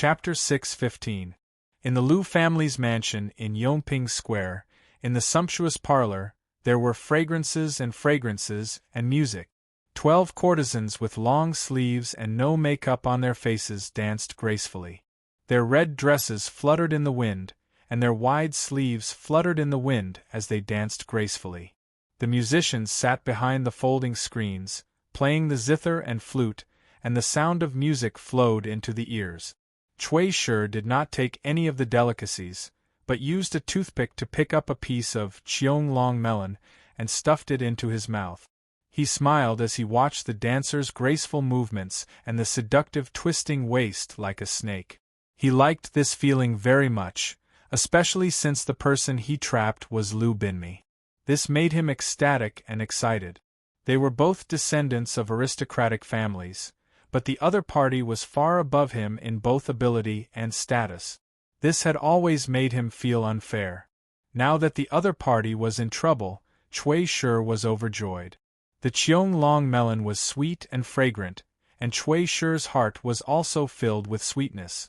Chapter 6:15. In the Liu family's mansion in Yongping Square, in the sumptuous parlor, there were fragrances and music. 12 courtesans with long sleeves and no makeup on their faces danced gracefully. Their red dresses fluttered in the wind, and their wide sleeves fluttered in the wind as they danced gracefully. The musicians sat behind the folding screens, playing the zither and flute, and the sound of music flowed into the ears. Cui Shi did not take any of the delicacies, but used a toothpick to pick up a piece of Cheonglong melon and stuffed it into his mouth. He smiled as he watched the dancer's graceful movements and the seductive twisting waist like a snake. He liked this feeling very much, especially since the person he trapped was Liu Binmi. This made him ecstatic and excited. They were both descendants of aristocratic families, but the other party was far above him in both ability and status. This had always made him feel unfair. Now that the other party was in trouble, Cui Shi was overjoyed. The Cheonglong melon was sweet and fragrant, and Cui Shi's heart was also filled with sweetness.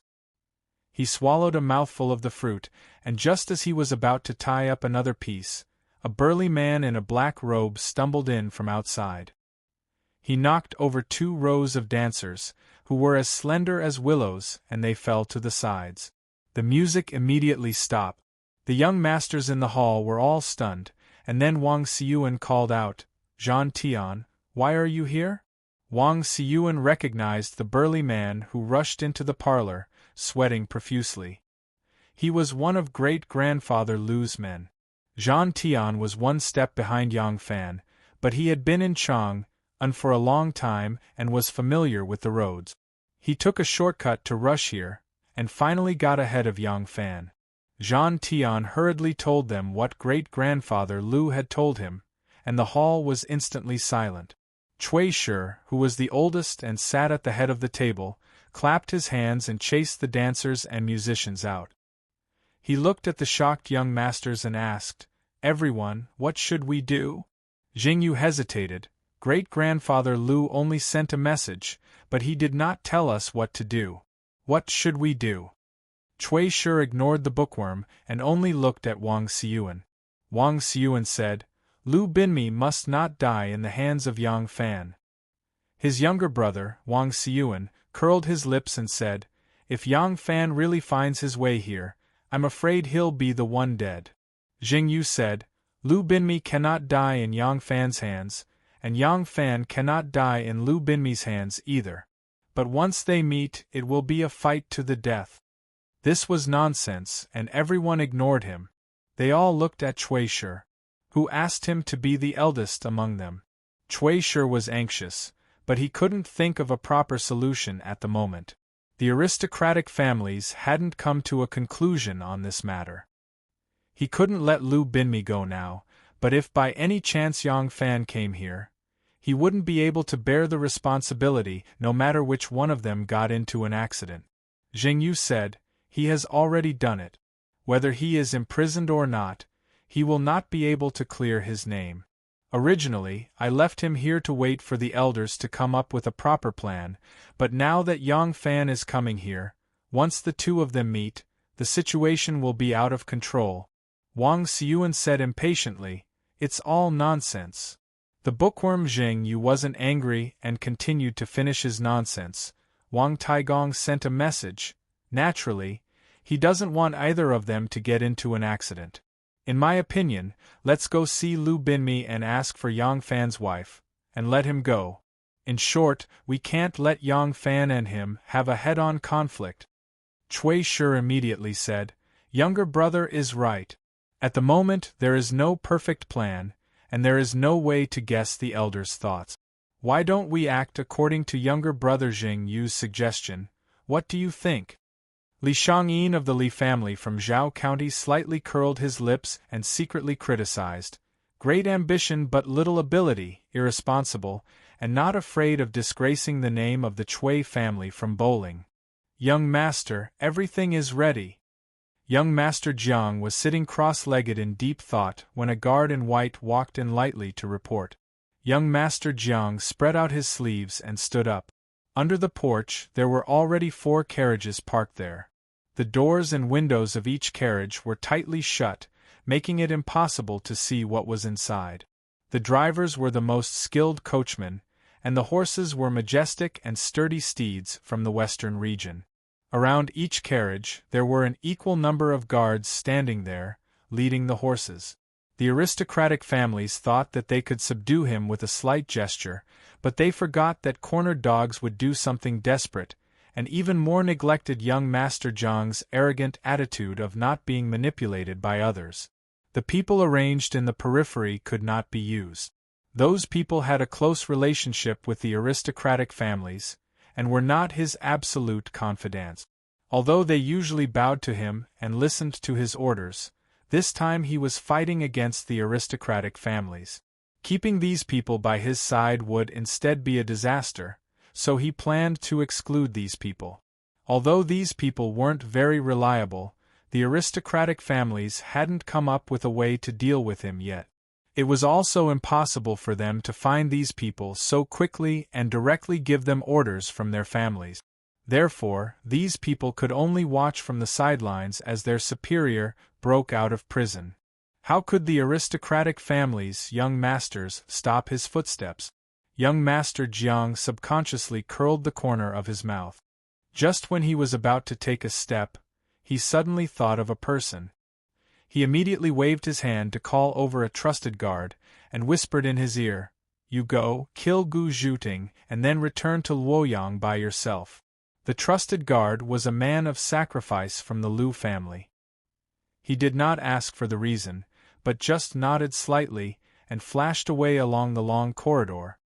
He swallowed a mouthful of the fruit, and just as he was about to tie up another piece, a burly man in a black robe stumbled in from outside. He knocked over 2 rows of dancers, who were as slender as willows, and they fell to the sides. The music immediately stopped. The young masters in the hall were all stunned, and then Wang Xiyuan called out, "Zhan Tian, why are you here?" Wang Xiyuan recognized the burly man who rushed into the parlor, sweating profusely. He was one of great-grandfather Liu's men. Zhan Tian was 1 step behind Yang Fan, but he had been in Chang'an for a long time and was familiar with the roads. He took a shortcut to rush here, and finally got ahead of Yang Fan. Zhan Tian hurriedly told them what great-grandfather Liu had told him, and the hall was instantly silent. Cui Shi, who was the oldest and sat at the head of the table, clapped his hands and chased the dancers and musicians out. He looked at the shocked young masters and asked, "Everyone, what should we do?" Jingyu hesitated. Great-grandfather Liu only sent a message, but he did not tell us what to do. What should we do? Cui Shi ignored the bookworm and only looked at Wang Xiyuan. Wang Xiyuan said, "Liu Binmi must not die in the hands of Yang Fan." His younger brother, Wang Xiyuan, curled his lips and said, "If Yang Fan really finds his way here, I'm afraid he'll be the one dead." Jingyu said, "Liu Binmi cannot die in Yang Fan's hands, and Yang Fan cannot die in Liu Binmi's hands either. But once they meet, it will be a fight to the death." This was nonsense, and everyone ignored him. They all looked at Cui Shi, who asked him to be the eldest among them. Cui Shi was anxious, but he couldn't think of a proper solution at the moment. The aristocratic families hadn't come to a conclusion on this matter. He couldn't let Liu Binmi go now, but if by any chance Yang Fan came here, he wouldn't be able to bear the responsibility no matter which one of them got into an accident. Jingyu said, "He has already done it. Whether he is imprisoned or not, he will not be able to clear his name. Originally, I left him here to wait for the elders to come up with a proper plan, but now that Yang Fan is coming here, once the 2 of them meet, the situation will be out of control." Wang Xiyuan said impatiently, "It's all nonsense." The bookworm Jingyu wasn't angry and continued to finish his nonsense. Wang Taigong sent a message. Naturally, he doesn't want either of them to get into an accident. In my opinion, let's go see Liu Binmi and ask for Yang Fan's wife, and let him go. In short, we can't let Yang Fan and him have a head-on conflict. Cui Shi immediately said, "Younger brother is right. At the moment there is no perfect plan, and there is no way to guess the elders' thoughts. Why don't we act according to younger brother Jingyu's suggestion? What do you think?" Li Shangyin of the Li family from Zhao County slightly curled his lips and secretly criticized. Great ambition but little ability, irresponsible, and not afraid of disgracing the name of the Cui family from bowling. "Young master, everything is ready." Young Master Jiang was sitting cross-legged in deep thought when a guard in white walked in lightly to report. Young Master Jiang spread out his sleeves and stood up. Under the porch, there were already 4 carriages parked there. The doors and windows of each carriage were tightly shut, making it impossible to see what was inside. The drivers were the most skilled coachmen, and the horses were majestic and sturdy steeds from the western region. Around each carriage, there were an equal number of guards standing there, leading the horses. The aristocratic families thought that they could subdue him with a slight gesture, but they forgot that cornered dogs would do something desperate, and even more neglected young Master Zhang's arrogant attitude of not being manipulated by others. The people arranged in the periphery could not be used. Those people had a close relationship with the aristocratic families, and were not his absolute confidants. Although they usually bowed to him and listened to his orders, this time he was fighting against the aristocratic families. Keeping these people by his side would instead be a disaster, so he planned to exclude these people. Although these people weren't very reliable, the aristocratic families hadn't come up with a way to deal with him yet. It was also impossible for them to find these people so quickly and directly give them orders from their families. Therefore, these people could only watch from the sidelines as their superior broke out of prison. How could the aristocratic family's young masters stop his footsteps? Young Master Jiang subconsciously curled the corner of his mouth. Just when he was about to take a step, he suddenly thought of a person. He immediately waved his hand to call over a trusted guard, and whispered in his ear, "You go, kill Gu Zhuting, and then return to Luoyang by yourself." The trusted guard was a man of sacrifice from the Lu family. He did not ask for the reason, but just nodded slightly, and flashed away along the long corridor.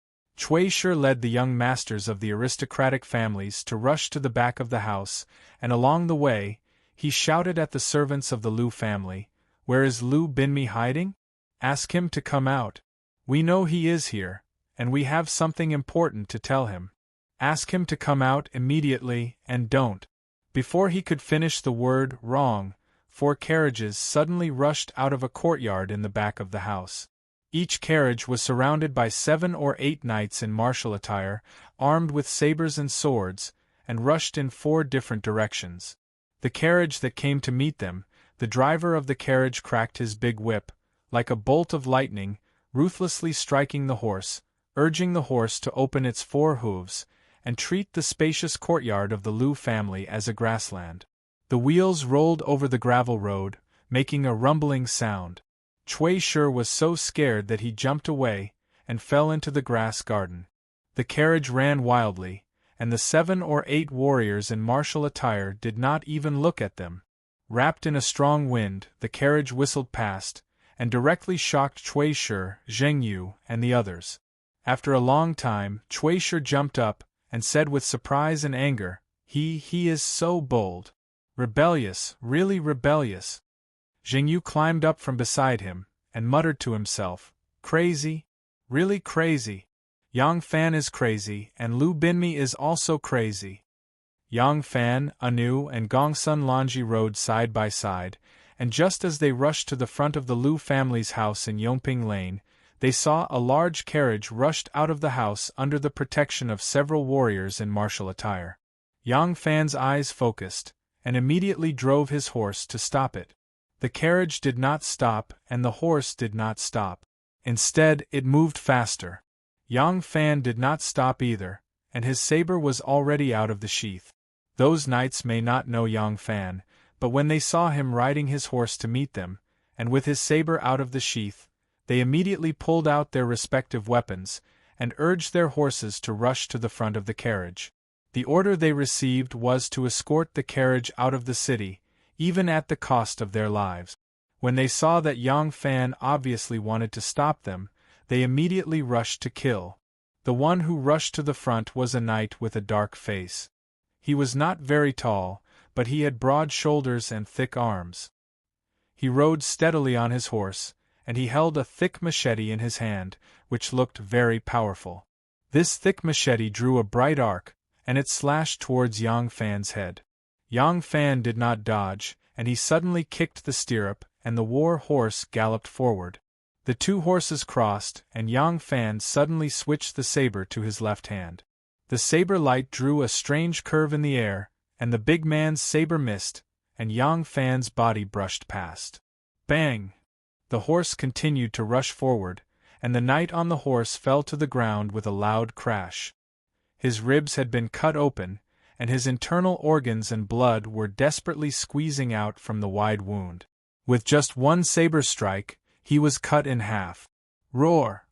Cui Shi led the young masters of the aristocratic families to rush to the back of the house, and along the way, he shouted at the servants of the Lu family, "Where is Lu Binmi hiding? Ask him to come out. We know he is here, and we have something important to tell him. Ask him to come out immediately, and don't." Before he could finish the word "wrong," 4 carriages suddenly rushed out of a courtyard in the back of the house. Each carriage was surrounded by 7 or 8 knights in martial attire, armed with sabers and swords, and rushed in 4 different directions. The carriage that came to meet them, the driver of the carriage cracked his big whip, like a bolt of lightning, ruthlessly striking the horse, urging the horse to open its 4 hooves, and treat the spacious courtyard of the Lu family as a grassland. The wheels rolled over the gravel road, making a rumbling sound. Cui Shi was so scared that he jumped away, and fell into the grass garden. The carriage ran wildly, and the 7 or 8 warriors in martial attire did not even look at them. Wrapped in a strong wind, the carriage whistled past, and directly shocked Cui Shi, Zheng Yu, and the others. After a long time, Cui Shi jumped up, and said with surprise and anger, He is so bold. Rebellious, really rebellious." Zheng Yu climbed up from beside him, and muttered to himself, "Crazy? Really crazy? Yang Fan is crazy, and Lu Binmi is also crazy." Yang Fan, Anu, and Gongsun Lanji rode side by side, and just as they rushed to the front of the Lu family's house in Yongping Lane, they saw a large carriage rushed out of the house under the protection of several warriors in martial attire. Yang Fan's eyes focused, and immediately drove his horse to stop it. The carriage did not stop, and the horse did not stop. Instead, it moved faster. Yang Fan did not stop either, and his saber was already out of the sheath. Those knights may not know Yang Fan, but when they saw him riding his horse to meet them, and with his saber out of the sheath, they immediately pulled out their respective weapons, and urged their horses to rush to the front of the carriage. The order they received was to escort the carriage out of the city, even at the cost of their lives. When they saw that Yang Fan obviously wanted to stop them, they immediately rushed to kill. The one who rushed to the front was a knight with a dark face. He was not very tall, but he had broad shoulders and thick arms. He rode steadily on his horse, and he held a thick machete in his hand, which looked very powerful. This thick machete drew a bright arc, and it slashed towards Yang Fan's head. Yang Fan did not dodge, and he suddenly kicked the stirrup, and the war horse galloped forward. The 2 horses crossed, and Yang Fan suddenly switched the saber to his left hand. The saber light drew a strange curve in the air, and the big man's saber missed, and Yang Fan's body brushed past. Bang! The horse continued to rush forward, and the knight on the horse fell to the ground with a loud crash. His ribs had been cut open, and his internal organs and blood were desperately squeezing out from the wide wound. With just one saber strike, he was cut in half. Roar!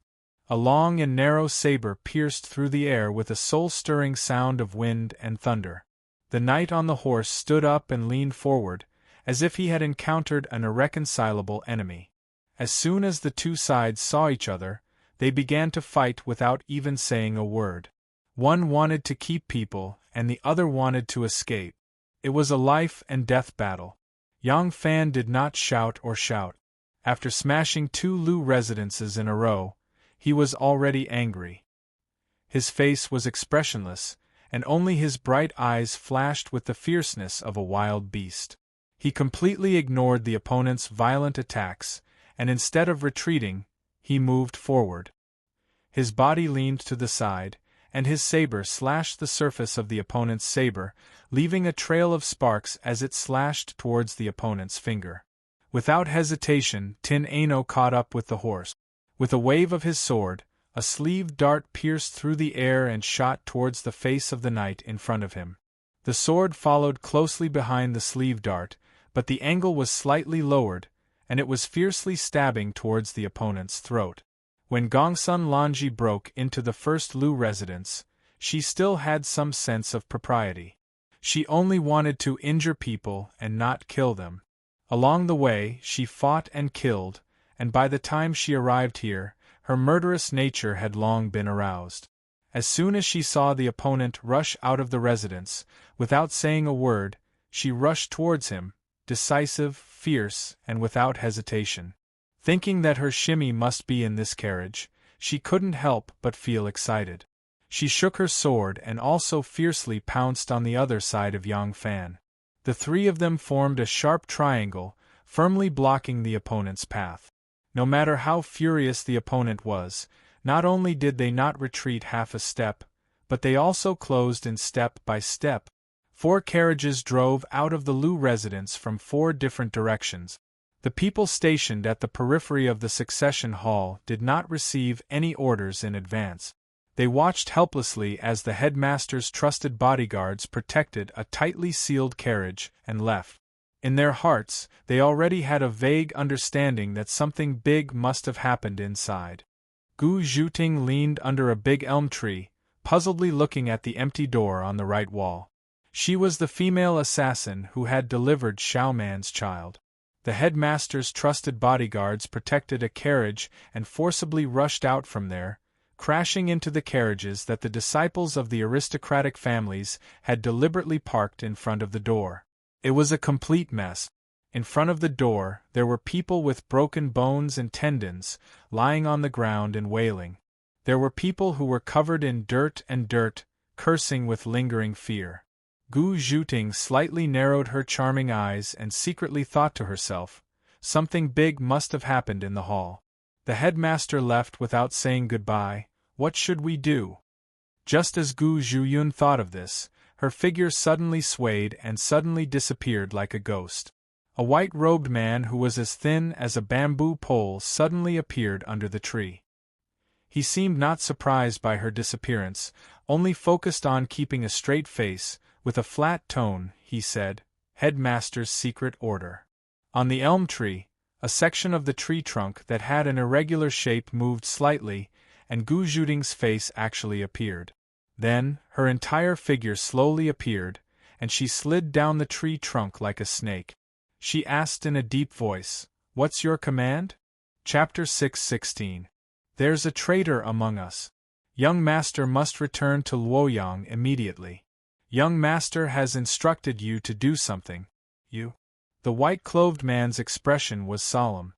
A long and narrow saber pierced through the air with a soul-stirring sound of wind and thunder. The knight on the horse stood up and leaned forward, as if he had encountered an irreconcilable enemy. As soon as the two sides saw each other, they began to fight without even saying a word. One wanted to keep people, and the other wanted to escape. It was a life-and-death battle. Yang Fan did not shout or shout. After smashing 2 Lu residences in a row, he was already angry. His face was expressionless, and only his bright eyes flashed with the fierceness of a wild beast. He completely ignored the opponent's violent attacks, and instead of retreating, he moved forward. His body leaned to the side, and his saber slashed the surface of the opponent's saber, leaving a trail of sparks as it slashed towards the opponent's finger. Without hesitation, Tin Ano caught up with the horse. With a wave of his sword, a sleeved dart pierced through the air and shot towards the face of the knight in front of him. The sword followed closely behind the sleeved dart, but the angle was slightly lowered, and it was fiercely stabbing towards the opponent's throat. When Gongsun Lanji broke into the first Lu residence, she still had some sense of propriety. She only wanted to injure people and not kill them. Along the way, she fought and killed, and by the time she arrived here, her murderous nature had long been aroused. As soon as she saw the opponent rush out of the residence, without saying a word, she rushed towards him, decisive, fierce, and without hesitation. Thinking that her shimmy must be in this carriage, she couldn't help but feel excited. She shook her sword and also fiercely pounced on the other side of Yang Fan. The 3 of them formed a sharp triangle, firmly blocking the opponent's path. No matter how furious the opponent was, not only did they not retreat half a step, but they also closed in step by step. 4 carriages drove out of the Lu residence from 4 different directions. The people stationed at the periphery of the succession hall did not receive any orders in advance. They watched helplessly as the headmaster's trusted bodyguards protected a tightly sealed carriage and left. In their hearts, they already had a vague understanding that something big must have happened inside. Gu Zhuting leaned under a big elm tree, puzzledly looking at the empty door on the right wall. She was the female assassin who had delivered Xiao Man's child. The headmaster's trusted bodyguards protected a carriage and forcibly rushed out from there, crashing into the carriages that the disciples of the aristocratic families had deliberately parked in front of the door. It was a complete mess. In front of the door, there were people with broken bones and tendons, lying on the ground and wailing. There were people who were covered in dirt, cursing with lingering fear. Gu Zhuting slightly narrowed her charming eyes and secretly thought to herself, something big must have happened in the hall. The headmaster left without saying goodbye. What should we do? Just as Gu Zhuyun thought of this, her figure suddenly swayed and suddenly disappeared like a ghost. A white-robed man who was as thin as a bamboo pole suddenly appeared under the tree. He seemed not surprised by her disappearance, only focused on keeping a straight face. With a flat tone, he said, "Headmaster's secret order." On the elm tree, a section of the tree trunk that had an irregular shape moved slightly, and Gu Zhuting's face actually appeared. Then, her entire figure slowly appeared, and she slid down the tree trunk like a snake. She asked in a deep voice, "What's your command?" Chapter 6:16. There's a traitor among us. Young master must return to Luoyang immediately. Young master has instructed you to do something. You? The white-clothed man's expression was solemn.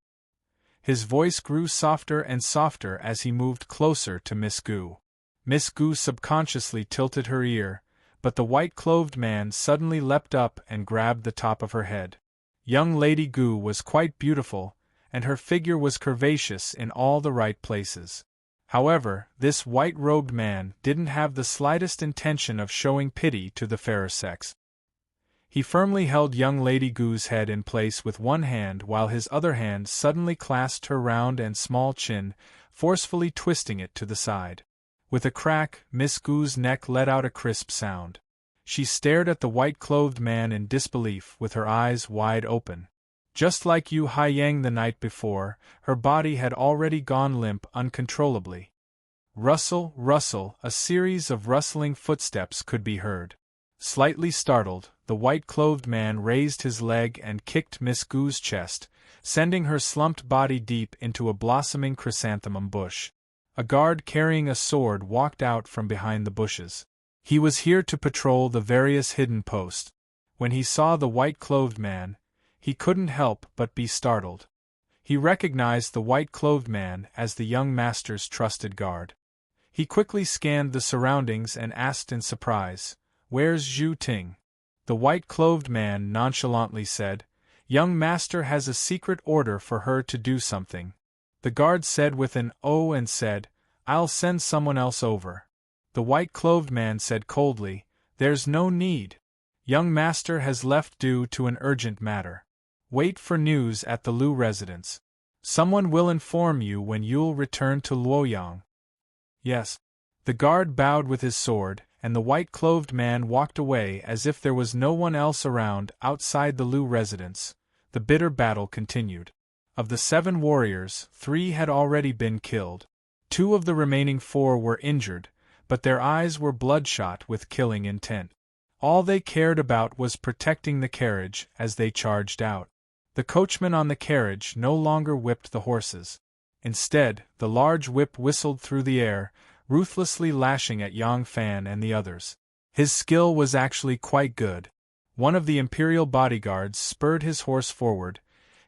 His voice grew softer and softer as he moved closer to Miss Gu. Miss Gu subconsciously tilted her ear, but the white-clothed man suddenly leapt up and grabbed the top of her head. Young Lady Gu was quite beautiful, and her figure was curvaceous in all the right places. However, this white-robed man didn't have the slightest intention of showing pity to the fairer sex. He firmly held young Lady Gu's head in place with one hand while his other hand suddenly clasped her round and small chin, forcefully twisting it to the side. With a crack, Miss Gu's neck let out a crisp sound. She stared at the white-clothed man in disbelief with her eyes wide open. Just like Yu Haiyang the night before, her body had already gone limp uncontrollably. Rustle, rustle, a series of rustling footsteps could be heard. Slightly startled, the white-clothed man raised his leg and kicked Miss Gu's chest, sending her slumped body deep into a blossoming chrysanthemum bush. A guard carrying a sword walked out from behind the bushes. He was here to patrol the various hidden posts. When he saw the white-clothed man, he couldn't help but be startled. He recognized the white-clothed man as the young master's trusted guard. He quickly scanned the surroundings and asked in surprise, "Where's Zhu Ting?" The white-clothed man nonchalantly said, "Young master has a secret order for her to do something." The guard said with an "oh" and said, "I'll send someone else over." The white-clothed man said coldly, "There's no need. Young master has left due to an urgent matter. Wait for news at the Lu residence. Someone will inform you when you'll return to Luoyang." "Yes." The guard bowed with his sword, and the white-clothed man walked away as if there was no one else around. Outside the Lu residence, the bitter battle continued. Of the 7 warriors, 3 had already been killed. 2 of the remaining 4 were injured, but their eyes were bloodshot with killing intent. All they cared about was protecting the carriage as they charged out. The coachman on the carriage no longer whipped the horses. Instead, the large whip whistled through the air, ruthlessly lashing at Yang Fan and the others. His skill was actually quite good. One of the imperial bodyguards spurred his horse forward.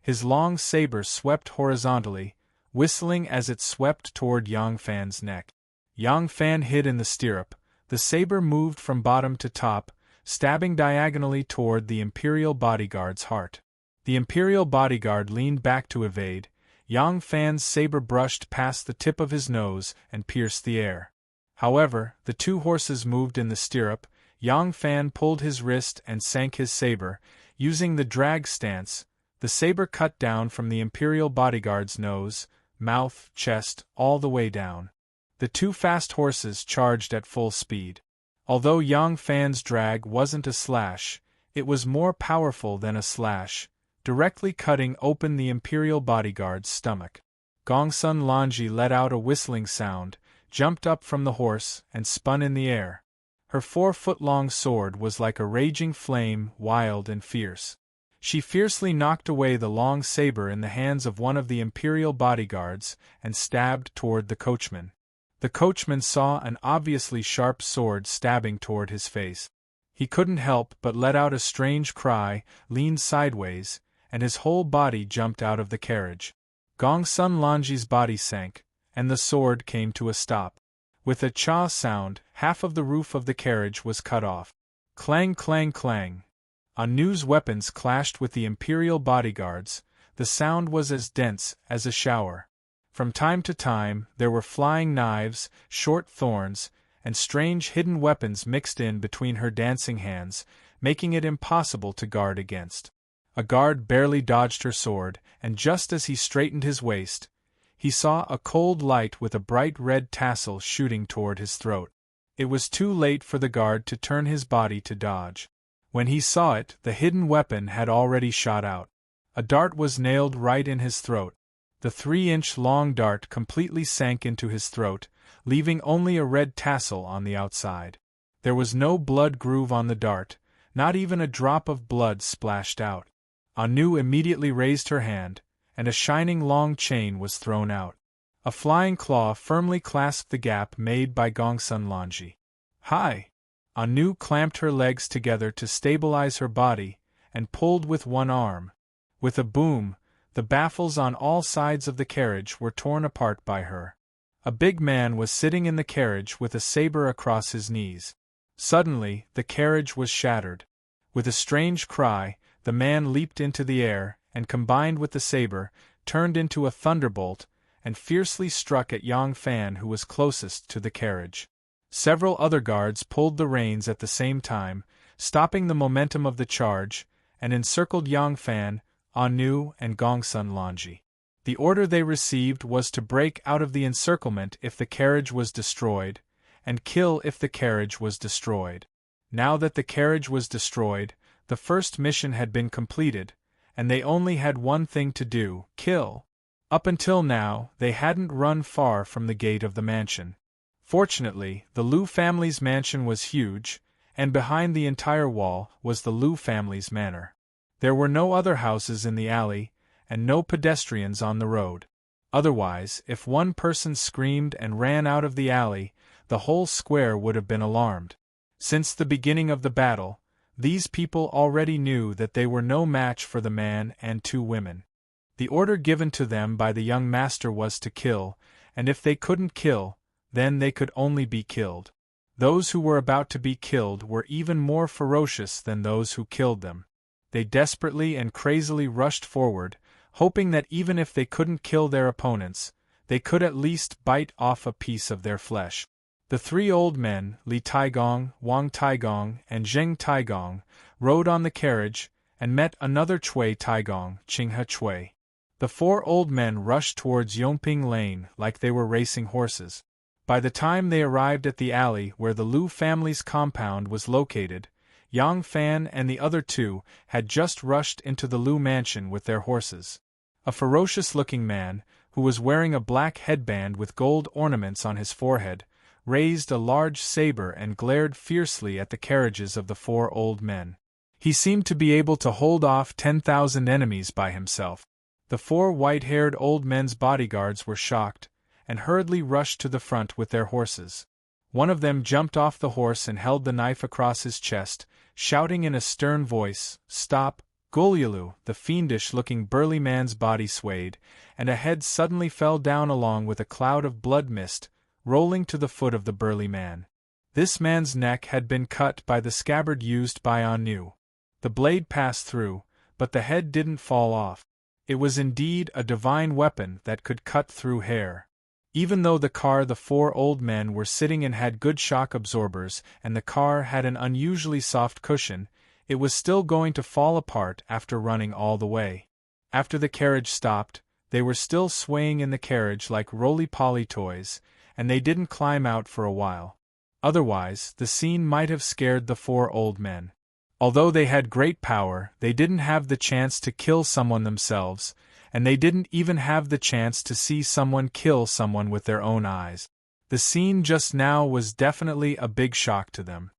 His long saber swept horizontally, whistling as it swept toward Yang Fan's neck. Yang Fan hid in the stirrup. The saber moved from bottom to top, stabbing diagonally toward the imperial bodyguard's heart. The imperial bodyguard leaned back to evade. Yang Fan's saber brushed past the tip of his nose and pierced the air. However, the 2 horses moved in the stirrup. Yang Fan pulled his wrist and sank his saber. Using the drag stance, the saber cut down from the imperial bodyguard's nose, mouth, chest, all the way down. The 2 fast horses charged at full speed. Although Yang Fan's drag wasn't a slash, it was more powerful than a slash, directly cutting open the imperial bodyguard's stomach. Gongsun Lanji let out a whistling sound, jumped up from the horse, and spun in the air. Her 4-foot-long sword was like a raging flame, wild and fierce. She fiercely knocked away the long saber in the hands of one of the imperial bodyguards and stabbed toward the coachman. The coachman saw an obviously sharp sword stabbing toward his face. He couldn't help but let out a strange cry, leaned sideways, and his whole body jumped out of the carriage. Gongsun Lanji's body sank, and the sword came to a stop. With a cha sound, half of the roof of the carriage was cut off. Clang, clang, clang. Anu's weapons clashed with the imperial bodyguards. The sound was as dense as a shower. From time to time, there were flying knives, short thorns, and strange hidden weapons mixed in between her dancing hands, making it impossible to guard against. A guard barely dodged her sword, and just as he straightened his waist, he saw a cold light with a bright red tassel shooting toward his throat. It was too late for the guard to turn his body to dodge. When he saw it, the hidden weapon had already shot out. A dart was nailed right in his throat. The 3-inch-long dart completely sank into his throat, leaving only a red tassel on the outside. There was no blood groove on the dart, not even a drop of blood splashed out. Anu immediately raised her hand, and a shining long chain was thrown out. A flying claw firmly clasped the gap made by Gongsun Lanji. "Hi!" Anu clamped her legs together to stabilize her body, and pulled with one arm. With a boom, the baffles on all sides of the carriage were torn apart by her. A big man was sitting in the carriage with a saber across his knees. Suddenly, the carriage was shattered. With a strange cry, the man leaped into the air, and combined with the saber, turned into a thunderbolt, and fiercely struck at Yang Fan, who was closest to the carriage. Several other guards pulled the reins at the same time, stopping the momentum of the charge, and encircled Yang Fan, Anu, and Gongsun Lanji. The order they received was to break out of the encirclement if the carriage was destroyed, and kill if the carriage was destroyed. Now that the carriage was destroyed, the first mission had been completed, and they only had one thing to do: kill. Up until now, they hadn't run far from the gate of the mansion. Fortunately, the Liu family's mansion was huge, and behind the entire wall was the Liu family's manor. There were no other houses in the alley, and no pedestrians on the road. Otherwise, if one person screamed and ran out of the alley, the whole square would have been alarmed. Since the beginning of the battle, these people already knew that they were no match for the man and two women. The order given to them by the young master was to kill, and if they couldn't kill, then they could only be killed. Those who were about to be killed were even more ferocious than those who killed them. They desperately and crazily rushed forward, hoping that even if they couldn't kill their opponents, they could at least bite off a piece of their flesh. The three old men, Li Taigong, Wang Taigong, and Zheng Taigong, rode on the carriage, and met another Chui Taigong, Qinghe Chui. The four old men rushed towards Yongping Lane like they were racing horses. By the time they arrived at the alley where the Liu family's compound was located, Yang Fan and the other two had just rushed into the Liu mansion with their horses. A ferocious-looking man, who was wearing a black headband with gold ornaments on his forehead, raised a large saber and glared fiercely at the carriages of the four old men. He seemed to be able to hold off 10,000 enemies by himself. The four white-haired old men's bodyguards were shocked, and hurriedly rushed to the front with their horses. One of them jumped off the horse and held the knife across his chest, shouting in a stern voice, "Stop!" Gulyalu, the fiendish-looking burly man's body swayed, and a head suddenly fell down along with a cloud of blood mist, rolling to the foot of the burly man. This man's neck had been cut by the scabbard used by Anu. The blade passed through, but the head didn't fall off. It was indeed a divine weapon that could cut through hair. Even though the car the four old men were sitting in had good shock absorbers and the car had an unusually soft cushion, it was still going to fall apart after running all the way. After the carriage stopped, they were still swaying in the carriage like roly-poly toys, and they didn't climb out for a while. Otherwise, the scene might have scared the four old men. Although they had great power, they didn't have the chance to kill someone themselves, and they didn't even have the chance to see someone kill someone with their own eyes. The scene just now was definitely a big shock to them.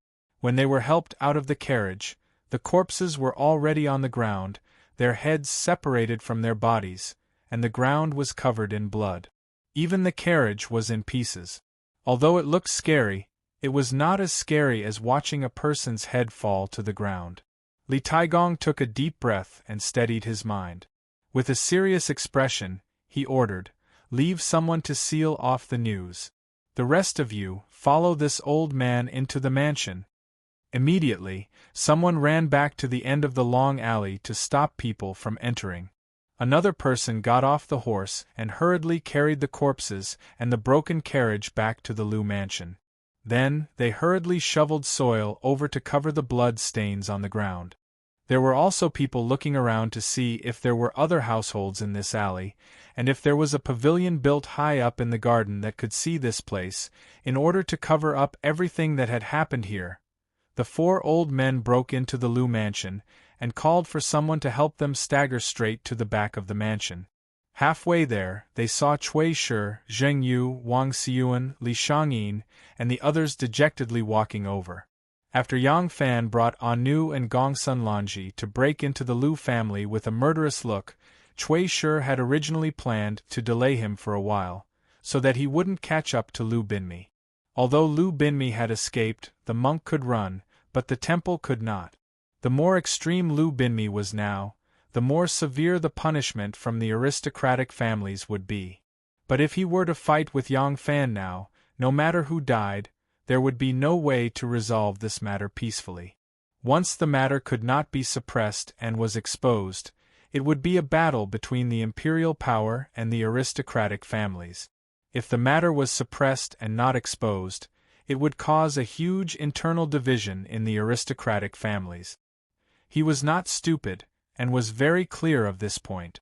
When they were helped out of the carriage, the corpses were already on the ground, their heads separated from their bodies, and the ground was covered in blood. Even the carriage was in pieces. Although it looked scary, it was not as scary as watching a person's head fall to the ground. Li Taigong took a deep breath and steadied his mind. With a serious expression, he ordered, "Leave someone to seal off the news. The rest of you, follow this old man into the mansion." Immediately, someone ran back to the end of the long alley to stop people from entering. Another person got off the horse and hurriedly carried the corpses and the broken carriage back to the Liu mansion. Then, they hurriedly shoveled soil over to cover the blood stains on the ground. There were also people looking around to see if there were other households in this alley, and if there was a pavilion built high up in the garden that could see this place, in order to cover up everything that had happened here. The four old men broke into the Liu mansion, and called for someone to help them stagger straight to the back of the mansion. Halfway there, they saw Cui Shi, Zheng Yu, Wang Xiuan, Li Shangyin, and the others dejectedly walking over. After Yang Fan brought Anu and Gongsun Lanji to break into the Liu family with a murderous look, Cui Shi had originally planned to delay him for a while, so that he wouldn't catch up to Liu Binmi. Although Liu Binmi had escaped, the monk could run, but the temple could not. The more extreme Liu Binmi was now, the more severe the punishment from the aristocratic families would be. But if he were to fight with Yang Fan now, no matter who died, there would be no way to resolve this matter peacefully. Once the matter could not be suppressed and was exposed, It would be a battle between the imperial power and the aristocratic families. If the matter was suppressed and not exposed, it would cause a huge internal division in the aristocratic families. He was not stupid, and was very clear of this point.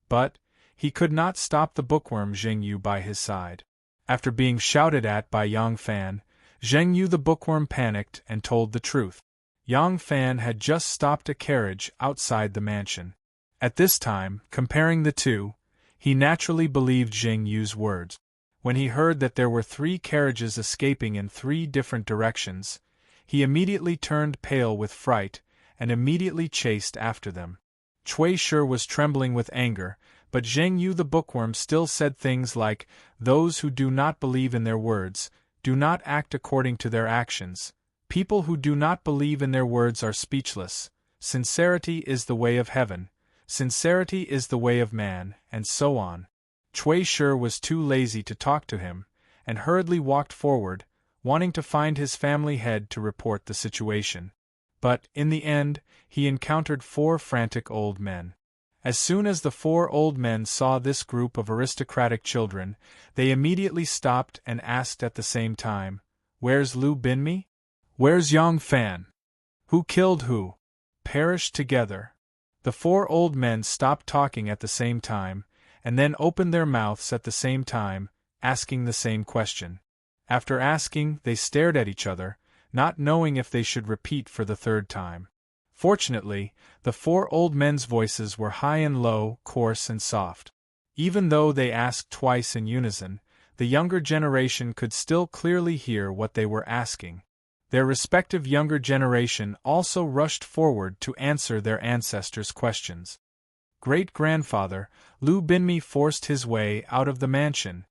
But he could not stop the bookworm Zheng Yu by his side. After being shouted at by Yang Fan, Zheng Yu the bookworm panicked and told the truth. Yang Fan had just stopped a carriage outside the mansion. At this time, comparing the two, he naturally believed Zheng Yu's words. When he heard that there were 3 carriages escaping in 3 different directions, he immediately turned pale with fright and immediately chased after them. Cui Shi was trembling with anger, but Zheng Yu the bookworm still said things like, "Those who do not believe in their words, do not act according to their actions. People who do not believe in their words are speechless. Sincerity is the way of heaven. Sincerity is the way of man," and so on. Cui Shi was too lazy to talk to him, and hurriedly walked forward, wanting to find his family head to report the situation. But, in the end, he encountered 4 frantic old men. As soon as the 4 old men saw this group of aristocratic children, they immediately stopped and asked at the same time, "Where's Lu Binmi? Where's Yang Fan? Who killed who?" Perished together. The 4 old men stopped talking at the same time, and then opened their mouths at the same time, asking the same question. After asking, they stared at each other, not knowing if they should repeat for the 3rd time. Fortunately, the 4 old men's voices were high and low, coarse and soft. Even though they asked twice in unison, the younger generation could still clearly hear what they were asking. Their respective younger generation also rushed forward to answer their ancestors' questions. Great-grandfather, Lu Binmi forced his way out of the mansion.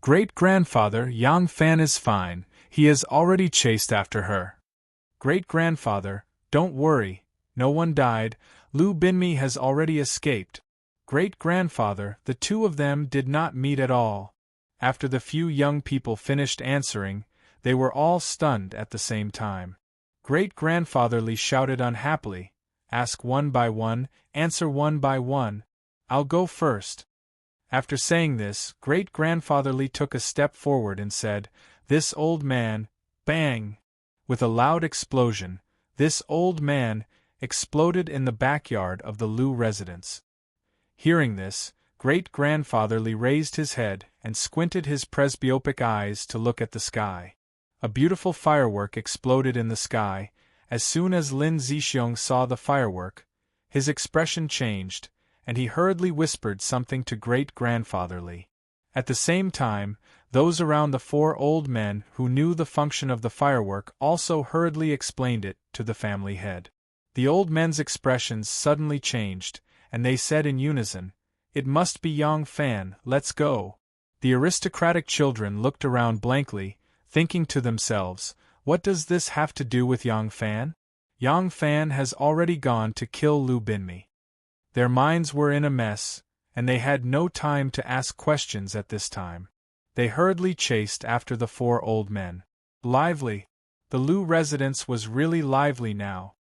Great-grandfather, Yang Fan is fine, he has already chased after her. Great-grandfather, don't worry, no one died, Lu Binmi has already escaped. Great-grandfather, the 2 of them did not meet at all. After the few young people finished answering, they were all stunned at the same time. Great-grandfather shouted unhappily, "Ask one by one, answer one by one. I'll go first." After saying this, Great-grandfather took a step forward and said, "This old man," bang! With a loud explosion, this old man exploded in the backyard of the Lu residence. Hearing this, Great-grandfather raised his head and squinted his presbyopic eyes to look at the sky. A beautiful firework exploded in the sky. As soon as Lin Zixiong saw the firework, his expression changed, and he hurriedly whispered something to Great-grandfather Li. At the same time, those around the 4 old men who knew the function of the firework also hurriedly explained it to the family head. The old men's expressions suddenly changed, and they said in unison, "It must be Yang Fan, let's go." The aristocratic children looked around blankly, thinking to themselves, "What does this have to do with Yang Fan? Yang Fan has already gone to kill Lu Binmi." Their minds were in a mess, and they had no time to ask questions at this time. They hurriedly chased after the 4 old men. Lively. The Lu residence was really lively now.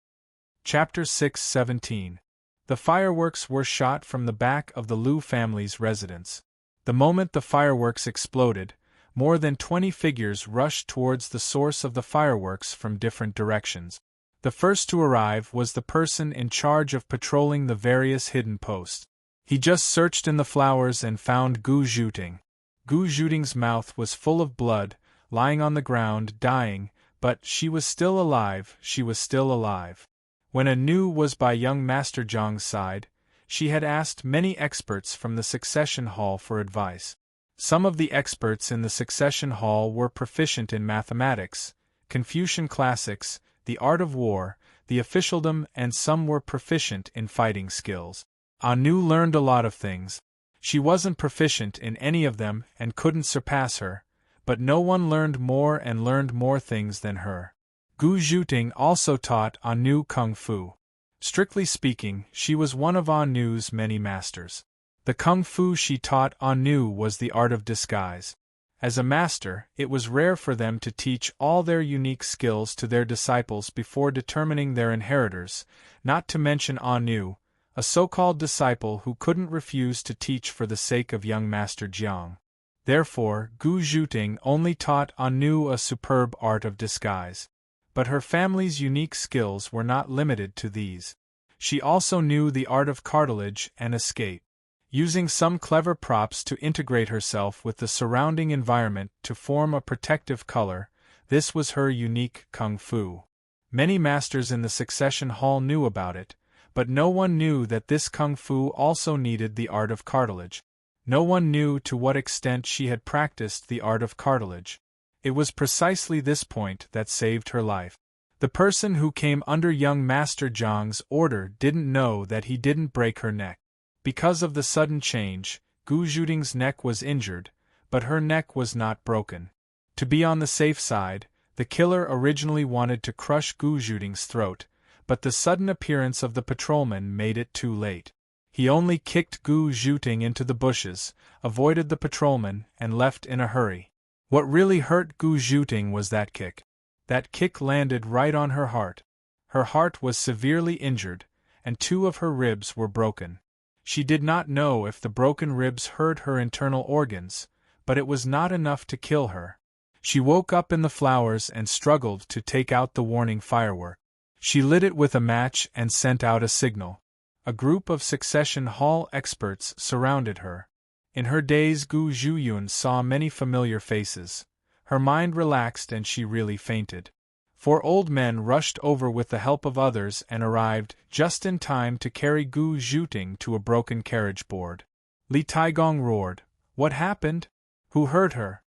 Chapter 6:17. The fireworks were shot from the back of the Lu family's residence. The moment the fireworks exploded, more than 20 figures rushed towards the source of the fireworks from different directions. The first to arrive was the person in charge of patrolling the various hidden posts. He just searched in the flowers and found Gu Zhuting. Gu Zhuting's mouth was full of blood, lying on the ground, dying, but she was still alive, she was still alive. When Anu was by young Master Zhang's side, she had asked many experts from the succession hall for advice. Some of the experts in the succession hall were proficient in mathematics, Confucian classics, the art of war, the officialdom, and some were proficient in fighting skills. Anu learned a lot of things. She wasn't proficient in any of them and couldn't surpass her, but no one learned more and learned more things than her. Gu Zhuting also taught Anu Kung Fu. Strictly speaking, she was one of Anu's many masters. The Kung Fu she taught Anu was the art of disguise. As a master, it was rare for them to teach all their unique skills to their disciples before determining their inheritors, not to mention Anu, a so-called disciple who couldn't refuse to teach for the sake of young Master Jiang. Therefore, Gu Zhuting only taught Anu a superb art of disguise. But her family's unique skills were not limited to these. She also knew the art of cartilage and escape. Using some clever props to integrate herself with the surrounding environment to form a protective color, this was her unique kung fu. Many masters in the succession hall knew about it, but no one knew that this kung fu also needed the art of cartilage. No one knew to what extent she had practiced the art of cartilage. It was precisely this point that saved her life. The person who came under young Master Jiang's order didn't know that he didn't break her neck. Because of the sudden change, Gu Zhuting's neck was injured, but her neck was not broken. To be on the safe side, the killer originally wanted to crush Gu Zhuting's throat, but the sudden appearance of the patrolman made it too late. He only kicked Gu Zhuting into the bushes, avoided the patrolman, and left in a hurry. What really hurt Gu Zhuting was that kick. That kick landed right on her heart. Her heart was severely injured, and 2 of her ribs were broken. She did not know if the broken ribs hurt her internal organs, but it was not enough to kill her. She woke up in the flowers and struggled to take out the warning firework. She lit it with a match and sent out a signal. A group of succession hall experts surrounded her. In her daze, Gu Zhuyun saw many familiar faces. Her mind relaxed and she really fainted. 4 old men rushed over with the help of others and arrived just in time to carry Gu Zhuting to a broken carriage board. Li Taigong roared, "What happened? Who hurt her?"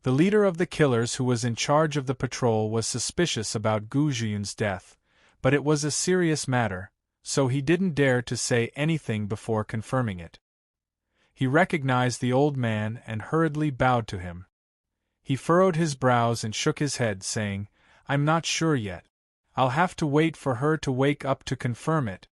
The leader of the killers who was in charge of the patrol was suspicious about Gu Zhuyun's death, but it was a serious matter, so he didn't dare to say anything before confirming it. He recognized the old man and hurriedly bowed to him. He furrowed his brows and shook his head, saying, "I'm not sure yet. I'll have to wait for her to wake up to confirm it."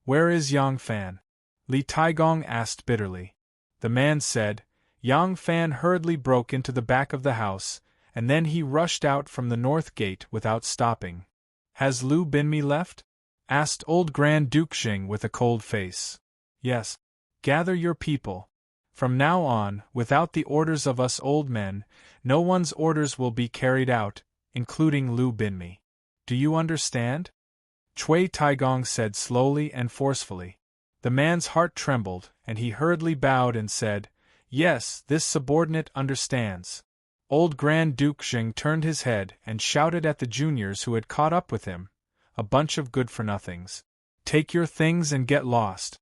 "Where is Yang Fan?" Li Taigong asked bitterly. The man said, "Yang Fan hurriedly broke into the back of the house, and then he rushed out from the north gate without stopping." "Has Lu Binmi left?" asked old Grand Duke Xing with a cold face. "Yes. Gather your people. From now on, without the orders of us old men, no one's orders will be carried out, including Lu Binmi. Do you understand?" Cui Taigong said slowly and forcefully. The man's heart trembled, and he hurriedly bowed and said, "Yes, this subordinate understands." Old Grand Duke Xing turned his head and shouted at the juniors who had caught up with him, "A bunch of good-for-nothings. Take your things and get lost."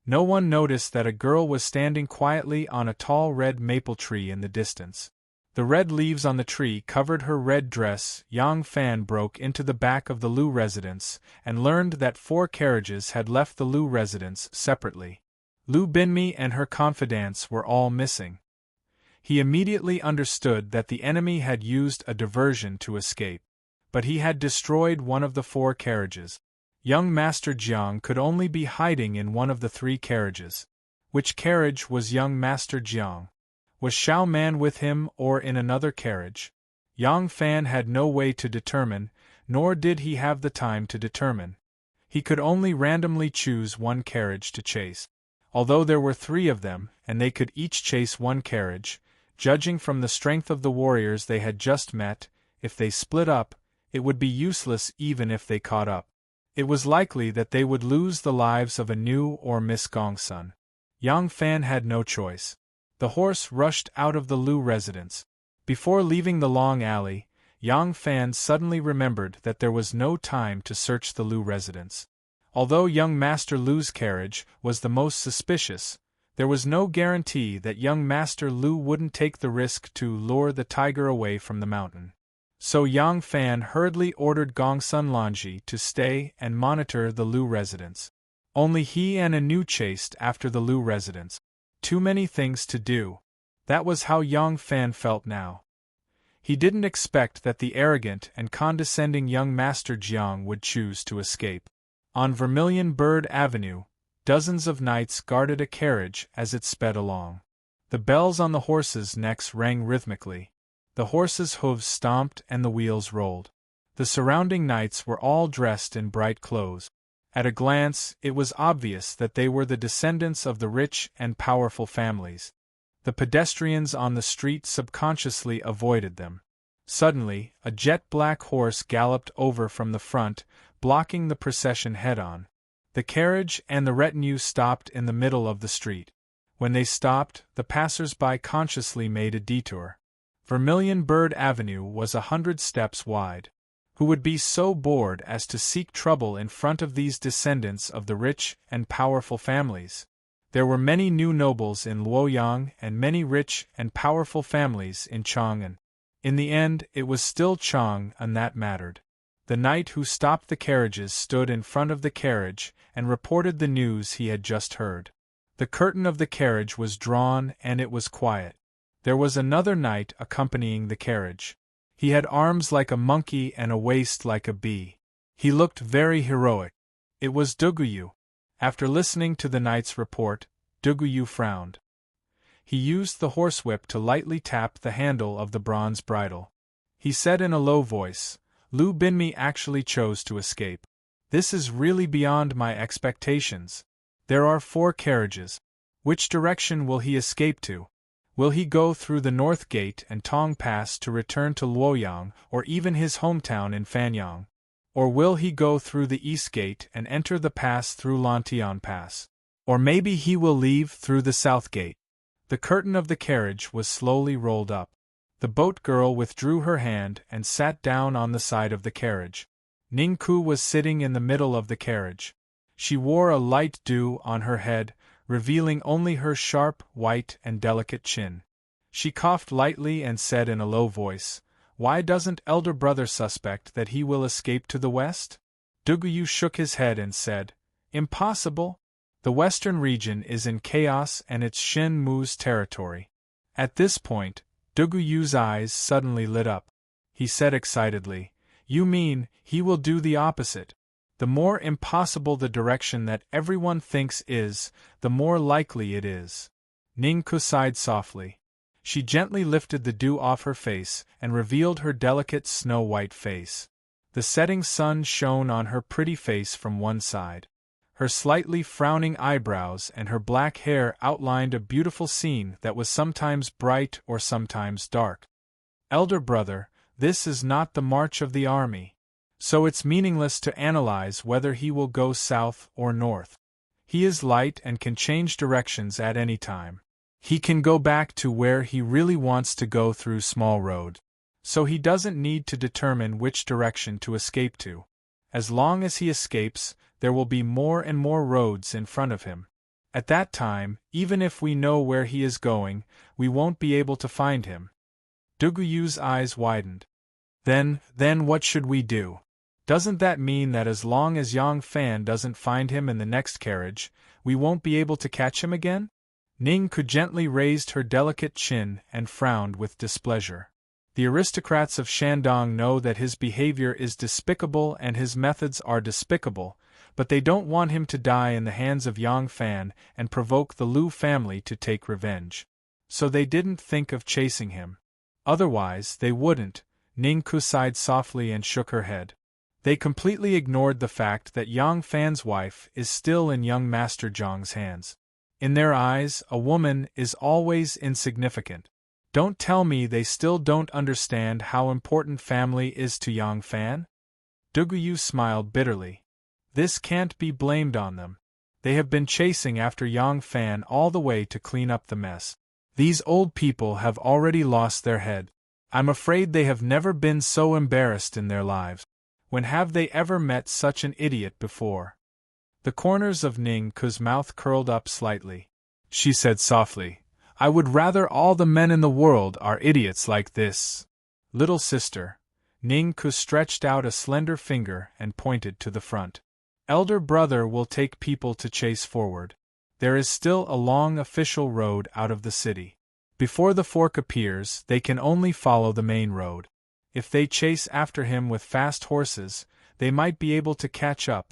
No one noticed that a girl was standing quietly on a tall red maple tree in the distance. The red leaves on the tree covered her red dress. Yang Fan broke into the back of the Lu residence and learned that 4 carriages had left the Lu residence separately. Lu Binmi and her confidants were all missing. He immediately understood that the enemy had used a diversion to escape, but he had destroyed one of the 4 carriages. Young Master Jiang could only be hiding in one of the 3 carriages. Which carriage was young Master Jiang? Was Shao Man with him or in another carriage? Yang Fan had no way to determine, nor did he have the time to determine. He could only randomly choose one carriage to chase. Although there were 3 of them, and they could each chase one carriage, judging from the strength of the warriors they had just met, if they split up, it would be useless even if they caught up. It was likely that they would lose the lives of Anu or Miss Gongsun. Yang Fan had no choice. The horse rushed out of the Lu residence. Before leaving the long alley, Yang Fan suddenly remembered that there was no time to search the Lu residence. Although young Master Lu's carriage was the most suspicious, there was no guarantee that young Master Lu wouldn't take the risk to lure the tiger away from the mountain. So Yang Fan hurriedly ordered Gongsun Lanji to stay and monitor the Lu residence. Only he and Anu chased after the Lu residence. Too many things to do. That was how Yang Fan felt now. He didn't expect that the arrogant and condescending young Master Jiang would choose to escape. On Vermilion Bird Avenue, dozens of knights guarded a carriage as it sped along. The bells on the horses' necks rang rhythmically. The horses' hooves stomped and the wheels rolled. The surrounding knights were all dressed in bright clothes. At a glance, it was obvious that they were the descendants of the rich and powerful families. The pedestrians on the street subconsciously avoided them. Suddenly, a jet-black horse galloped over from the front, blocking the procession head-on. The carriage and the retinue stopped in the middle of the street. When they stopped, the passers-by consciously made a detour. Vermilion Bird Avenue was 100 steps wide. Who would be so bored as to seek trouble in front of these descendants of the rich and powerful families? There were many new nobles in Luoyang and many rich and powerful families in Chang'an. In the end, it was still Chang'an that mattered. The knight who stopped the carriages stood in front of the carriage and reported the news he had just heard. The curtain of the carriage was drawn and it was quiet. There was another knight accompanying the carriage. He had arms like a monkey and a waist like a bee. He looked very heroic. It was Duguyu. After listening to the knight's report, Duguyu frowned. He used the horsewhip to lightly tap the handle of the bronze bridle. He said in a low voice, "Lu Binmi actually chose to escape. This is really beyond my expectations. There are 4 carriages. Which direction will he escape to? Will he go through the North Gate and Tong Pass to return to Luoyang or even his hometown in Fanyang? Or will he go through the East Gate and enter the pass through Lantian Pass? Or maybe he will leave through the South Gate?" The curtain of the carriage was slowly rolled up. The boat girl withdrew her hand and sat down on the side of the carriage. Ning Ku was sitting in the middle of the carriage. She wore a light dew on her head, revealing only her sharp, white and delicate chin. She coughed lightly and said in a low voice, "Why doesn't elder brother suspect that he will escape to the west?" Duguyu shook his head and said, "Impossible. The western region is in chaos and it's Shin Mu's territory." At this point, Duguyu's eyes suddenly lit up. He said excitedly, "You mean, he will do the opposite? The more impossible the direction that everyone thinks is, the more likely it is." Ning Ku sighed softly. She gently lifted the dew off her face and revealed her delicate snow-white face. The setting sun shone on her pretty face from one side. Her slightly frowning eyebrows and her black hair outlined a beautiful scene that was sometimes bright or sometimes dark. "Elder brother, this is not the march of the army. So it's meaningless to analyze whether he will go south or north. He is light and can change directions at any time. He can go back to where he really wants to go through small road. So he doesn't need to determine which direction to escape to. As long as he escapes, there will be more and more roads in front of him. At that time, even if we know where he is going, we won't be able to find him." Duguyu's eyes widened. Then what should we do? Doesn't that mean that as long as Yang Fan doesn't find him in the next carriage, we won't be able to catch him again? Ning Ku gently raised her delicate chin and frowned with displeasure. The aristocrats of Shandong know that his behavior is despicable and his methods are despicable, but they don't want him to die in the hands of Yang Fan and provoke the Lu family to take revenge. So they didn't think of chasing him. Otherwise, they wouldn't. Ning Ku sighed softly and shook her head. They completely ignored the fact that Yang Fan's wife is still in young Master Zhang's hands. In their eyes, a woman is always insignificant. Don't tell me they still don't understand how important family is to Yang Fan? Duguyu smiled bitterly. This can't be blamed on them. They have been chasing after Yang Fan all the way to clean up the mess. These old people have already lost their head. I'm afraid they have never been so embarrassed in their lives. When have they ever met such an idiot before? The corners of Ning Ku's mouth curled up slightly. She said softly, "I would rather all the men in the world are idiots like this." "Little sister." Ning Ku stretched out a slender finger and pointed to the front. "Elder brother will take people to chase forward. There is still a long official road out of the city. Before the fork appears, they can only follow the main road. If they chase after him with fast horses, they might be able to catch up."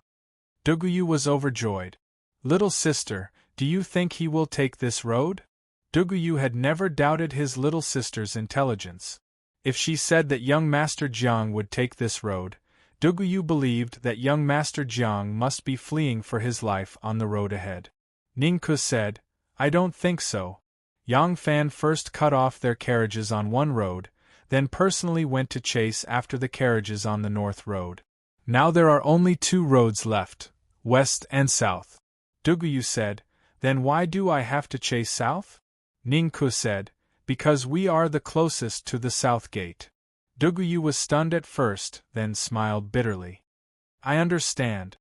Duguyu was overjoyed. "Little sister, do you think he will take this road?" Duguyu had never doubted his little sister's intelligence. If she said that young Master Jiang would take this road, Duguyu believed that young Master Jiang must be fleeing for his life on the road ahead. Ningku said, I don't think so. Yang Fan first cut off their carriages on one road, then personally went to chase after the carriages on the north road. Now there are only two roads left, west and south. Duguyu said, then why do I have to chase south? Ningku said, because we are the closest to the south gate. Duguyu was stunned at first, then smiled bitterly. I understand.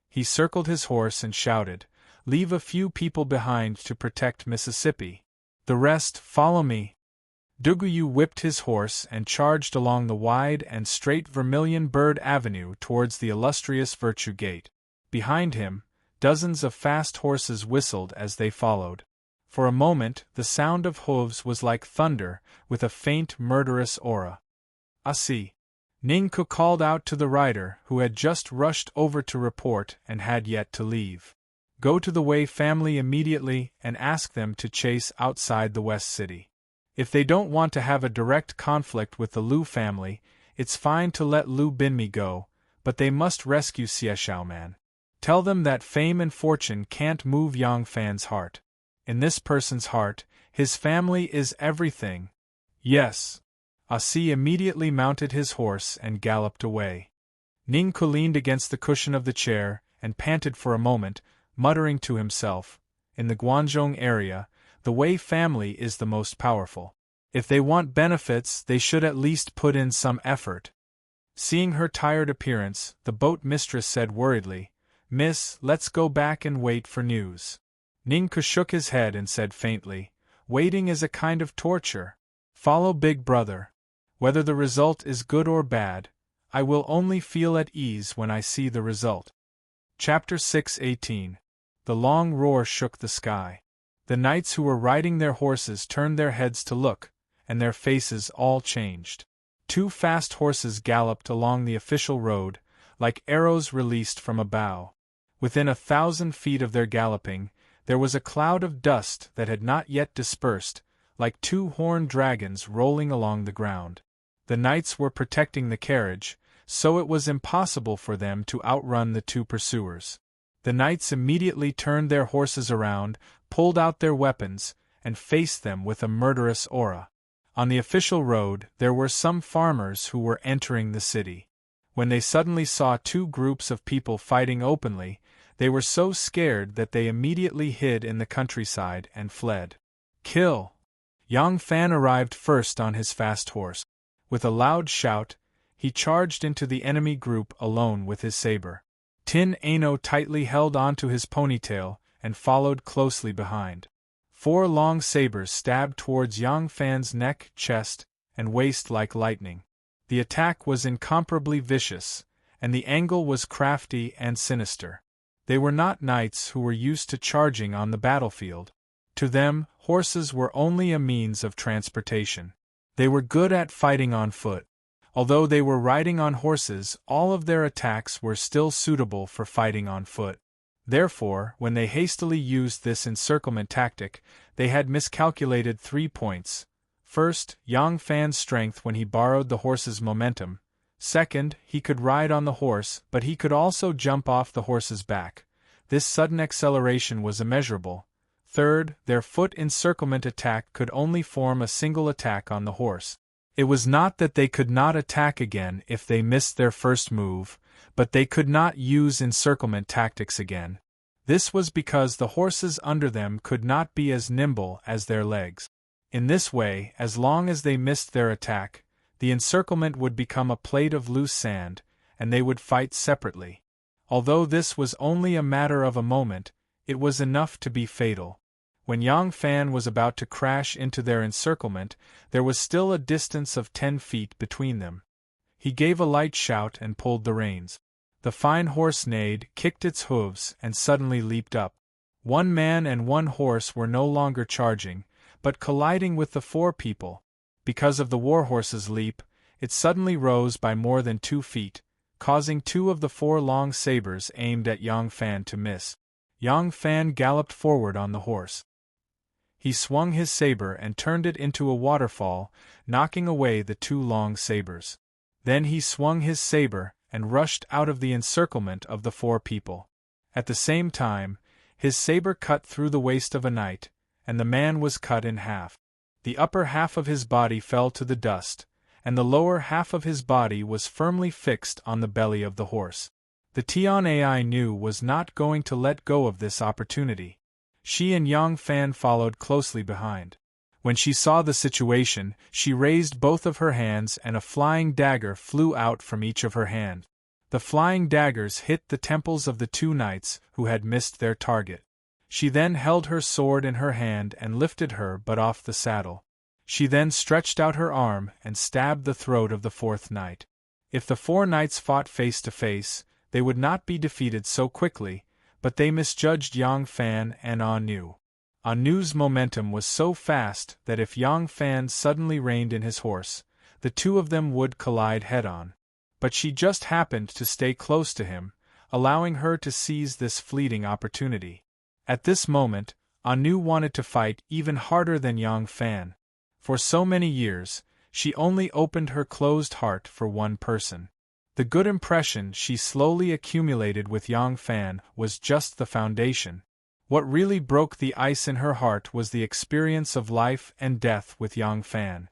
He circled his horse and shouted, leave a few people behind to protect Mississippi. The rest, follow me. Duguyu whipped his horse and charged along the wide and straight Vermilion Bird Avenue towards the illustrious Virtue Gate. Behind him, dozens of fast horses whistled as they followed. For a moment, the sound of hooves was like thunder, with a faint murderous aura. See. Ningku called out to the rider, who had just rushed over to report and had yet to leave. Go to the Wei family immediately and ask them to chase outside the West City. If they don't want to have a direct conflict with the Liu family, it's fine to let Liu Binmi go, but they must rescue Xie Xiaoman. Tell them that fame and fortune can't move Yang Fan's heart. In this person's heart, his family is everything. Yes. Asi immediately mounted his horse and galloped away. Ningku leaned against the cushion of the chair and panted for a moment, muttering to himself, in the Guangzhong area, the Wei family is the most powerful. If they want benefits, they should at least put in some effort. Seeing her tired appearance, the boat mistress said worriedly, Miss, let's go back and wait for news. Ningku shook his head and said faintly, waiting is a kind of torture. Follow Big Brother. Whether the result is good or bad, I will only feel at ease when I see the result. Chapter 6:18. The long roar shook the sky. The knights who were riding their horses turned their heads to look, and their faces all changed. Two fast horses galloped along the official road, like arrows released from a bow. Within 1,000 feet of their galloping, there was a cloud of dust that had not yet dispersed, like two horned dragons rolling along the ground. The knights were protecting the carriage, so it was impossible for them to outrun the two pursuers. The knights immediately turned their horses around, pulled out their weapons, and faced them with a murderous aura. On the official road, there were some farmers who were entering the city. When they suddenly saw two groups of people fighting openly, they were so scared that they immediately hid in the countryside and fled. Kill! Yang Fan arrived first on his fast horse. With a loud shout, he charged into the enemy group alone with his saber. Tin Ano tightly held onto his ponytail and followed closely behind. 4 long sabers stabbed towards Yang Fan's neck, chest, and waist like lightning. The attack was incomparably vicious, and the angle was crafty and sinister. They were not knights who were used to charging on the battlefield. To them, horses were only a means of transportation. They were good at fighting on foot. Although they were riding on horses, all of their attacks were still suitable for fighting on foot. Therefore, when they hastily used this encirclement tactic, they had miscalculated 3 points. First, Yang Fan's strength when he borrowed the horse's momentum. Second, he could ride on the horse, but he could also jump off the horse's back. This sudden acceleration was immeasurable. Third, their foot encirclement attack could only form a single attack on the horse. It was not that they could not attack again if they missed their first move, but they could not use encirclement tactics again. This was because the horses under them could not be as nimble as their legs. In this way, as long as they missed their attack, the encirclement would become a plate of loose sand, and they would fight separately. Although this was only a matter of a moment, it was enough to be fatal. When Yang Fan was about to crash into their encirclement, there was still a distance of 10 feet between them. He gave a light shout and pulled the reins. The fine horse neighed, kicked its hooves, and suddenly leaped up. 1 man and 1 horse were no longer charging, but colliding with the 4 people. Because of the warhorse's leap, it suddenly rose by more than 2 feet, causing 2 of the 4 long sabers aimed at Yang Fan to miss. Yang Fan galloped forward on the horse. He swung his saber and turned it into a waterfall, knocking away the 2 long sabers. Then he swung his saber, and rushed out of the encirclement of the four people. At the same time, his saber cut through the waist of a knight, and the man was cut in half. The upper half of his body fell to the dust, and the lower half of his body was firmly fixed on the belly of the horse. The Tian Ai knew was not going to let go of this opportunity. She and Yang Fan followed closely behind. When she saw the situation, she raised both of her hands and a flying dagger flew out from each of her hands. The flying daggers hit the temples of the two knights who had missed their target. She then held her sword in her hand and lifted her butt off the saddle. She then stretched out her arm and stabbed the throat of the fourth knight. If the four knights fought face to face, they would not be defeated so quickly, but they misjudged Yang Fan and Anu. Anu's momentum was so fast that if Yang Fan suddenly reined in his horse, the two of them would collide head-on. But she just happened to stay close to him, allowing her to seize this fleeting opportunity. At this moment, Anu wanted to fight even harder than Yang Fan. For so many years, she only opened her closed heart for one person. The good impression she slowly accumulated with Yang Fan was just the foundation. What really broke the ice in her heart was the experience of life and death with Yang Fan.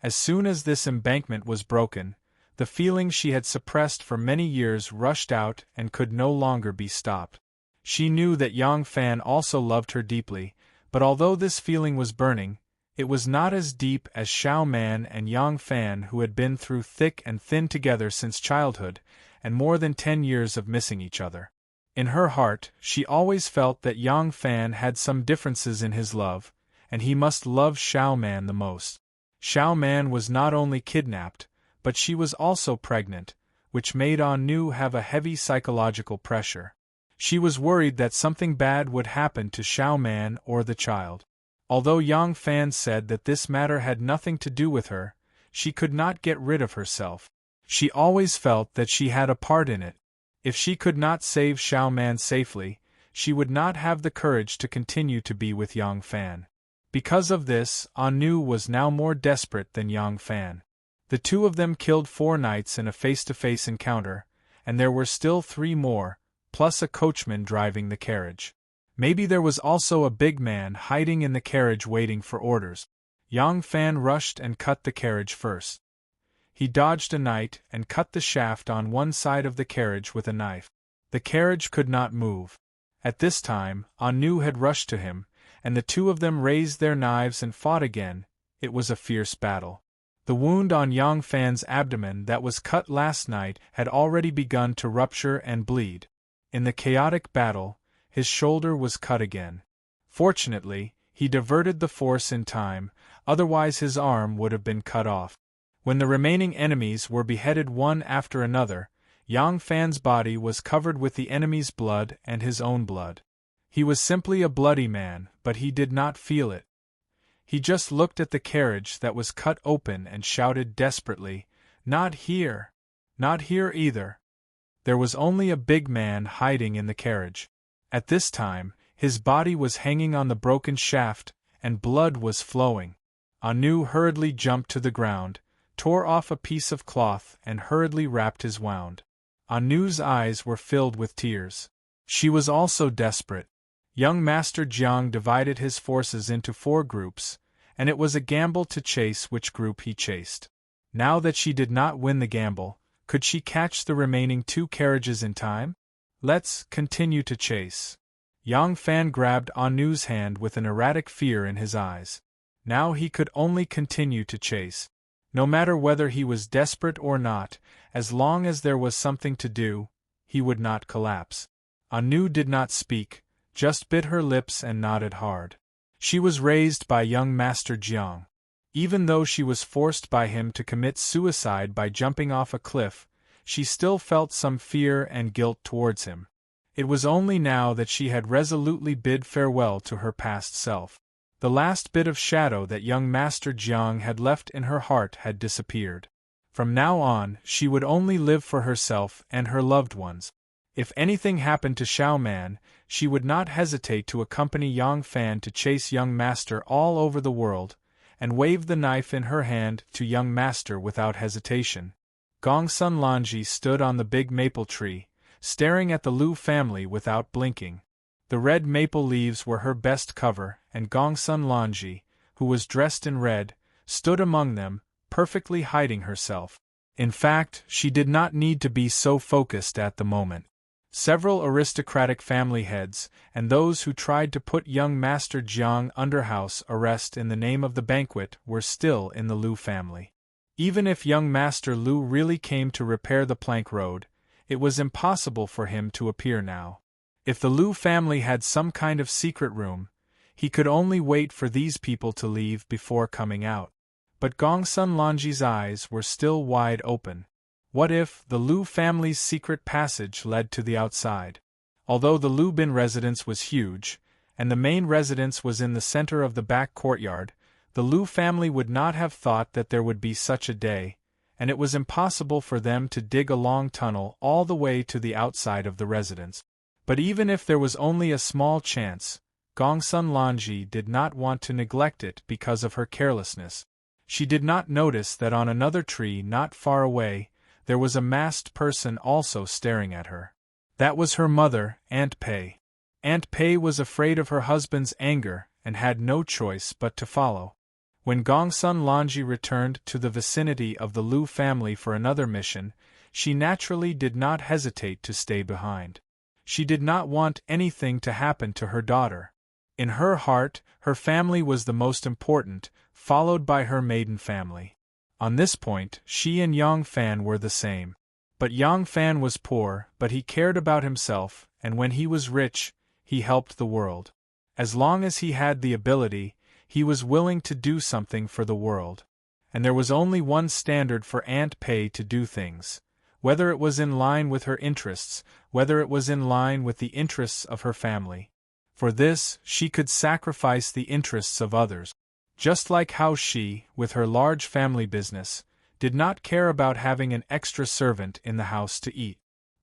As soon as this embankment was broken, the feeling she had suppressed for many years rushed out and could no longer be stopped. She knew that Yang Fan also loved her deeply, but although this feeling was burning, it was not as deep as Xiao Man and Yang Fan, who had been through thick and thin together since childhood, and more than 10 years of missing each other. In her heart, she always felt that Yang Fan had some differences in his love, and he must love Xiao Man the most. Xiao Man was not only kidnapped, but she was also pregnant, which made Anu have a heavy psychological pressure. She was worried that something bad would happen to Xiao Man or the child. Although Yang Fan said that this matter had nothing to do with her, she could not get rid of herself. She always felt that she had a part in it. If she could not save Xiao Man safely, she would not have the courage to continue to be with Yang Fan. Because of this, Anu was now more desperate than Yang Fan. The two of them killed 4 knights in a face-to-face encounter, and there were still 3 more, plus a coachman driving the carriage. Maybe there was also a big man hiding in the carriage waiting for orders. Yang Fan rushed and cut the carriage first. He dodged a knight and cut the shaft on one side of the carriage with a knife. The carriage could not move. At this time, Anu had rushed to him, and the two of them raised their knives and fought again. It was a fierce battle. The wound on Yang Fan's abdomen that was cut last night had already begun to rupture and bleed. In the chaotic battle, his shoulder was cut again. Fortunately, he diverted the force in time, otherwise his arm would have been cut off. When the remaining enemies were beheaded one after another, Yang Fan's body was covered with the enemy's blood and his own blood. He was simply a bloody man, but he did not feel it. He just looked at the carriage that was cut open and shouted desperately, "Not here! Not here either!" There was only a big man hiding in the carriage. At this time, his body was hanging on the broken shaft, and blood was flowing. Anu hurriedly jumped to the ground, tore off a piece of cloth and hurriedly wrapped his wound. Anu's eyes were filled with tears. She was also desperate. Young Master Jiang divided his forces into 4 groups, and it was a gamble to chase which group he chased. Now that she did not win the gamble, could she catch the remaining 2 carriages in time? Let's continue to chase. Yang Fan grabbed Anu's hand with an erratic fear in his eyes. Now he could only continue to chase. No matter whether he was desperate or not, as long as there was something to do, he would not collapse. Anu did not speak, just bit her lips and nodded hard. She was raised by young Master Jiang. Even though she was forced by him to commit suicide by jumping off a cliff, she still felt some fear and guilt towards him. It was only now that she had resolutely bid farewell to her past self. The last bit of shadow that young Master Jiang had left in her heart had disappeared. From now on, she would only live for herself and her loved ones. If anything happened to Xiao Man, she would not hesitate to accompany Yang Fan to chase young Master all over the world, and wave the knife in her hand to young Master without hesitation. Gongsun Lanji stood on the big maple tree, staring at the Lu family without blinking. The red maple leaves were her best cover, and Gongsun Lanji, who was dressed in red, stood among them, perfectly hiding herself. In fact, she did not need to be so focused at the moment. Several aristocratic family heads, and those who tried to put young Master Jiang under house arrest in the name of the banquet, were still in the Lu family. Even if young Master Lu really came to repair the plank road, it was impossible for him to appear now. If the Lu family had some kind of secret room, he could only wait for these people to leave before coming out. But Gongsun Lanji's eyes were still wide open. What if the Lu family's secret passage led to the outside? Although the Lu Bin residence was huge, and the main residence was in the center of the back courtyard, the Lu family would not have thought that there would be such a day, and it was impossible for them to dig a long tunnel all the way to the outside of the residence. But even if there was only a small chance, Gongsun Lanji did not want to neglect it because of her carelessness. She did not notice that on another tree not far away, there was a masked person also staring at her. That was her mother, Aunt Pei. Aunt Pei was afraid of her husband's anger and had no choice but to follow. When Gongsun Lanji returned to the vicinity of the Lu family for another mission, she naturally did not hesitate to stay behind. She did not want anything to happen to her daughter. In her heart, her family was the most important, followed by her maiden family. On this point, she and Yang Fan were the same. But Yang Fan was poor, but he cared about himself, and when he was rich, he helped the world. As long as he had the ability, he was willing to do something for the world. And there was only one standard for Aunt Pei to do things. Whether it was in line with her interests, whether it was in line with the interests of her family. For this, she could sacrifice the interests of others. Just like how she, with her large family business, did not care about having an extra servant in the house to eat.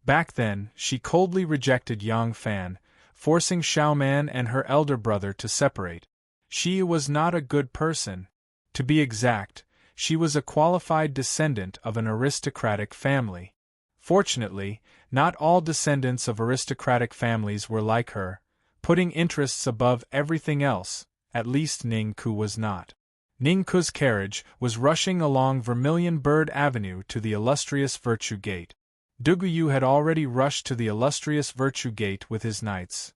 Back then, she coldly rejected Yang Fan, forcing Xiaoman and her elder brother to separate. She was not a good person. To be exact, she was a qualified descendant of an aristocratic family. Fortunately, not all descendants of aristocratic families were like her, putting interests above everything else. At least Ning Ku was not. Ning Ku's carriage was rushing along Vermilion Bird Avenue to the illustrious Virtue Gate. Duguyu had already rushed to the illustrious Virtue Gate with his knights.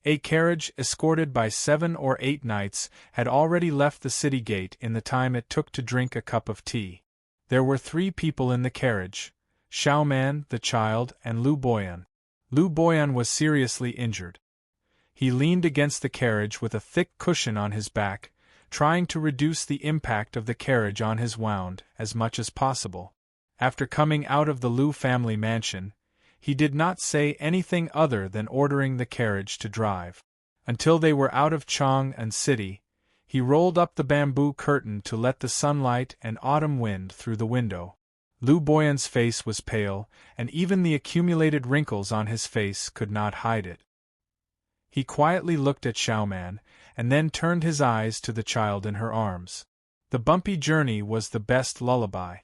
A carriage, escorted by 7 or 8 knights, had already left the city gate in the time it took to drink a cup of tea. There were 3 people in the carriage: Xiaoman, the child, and Lu Boyan. Lu Boyan was seriously injured. He leaned against the carriage with a thick cushion on his back, trying to reduce the impact of the carriage on his wound as much as possible. After coming out of the Lu family mansion, he did not say anything other than ordering the carriage to drive. Until they were out of Chang'an City, he rolled up the bamboo curtain to let the sunlight and autumn wind through the window. Lu Boyan's face was pale, and even the accumulated wrinkles on his face could not hide it. He quietly looked at Xiaoman, and then turned his eyes to the child in her arms. The bumpy journey was the best lullaby.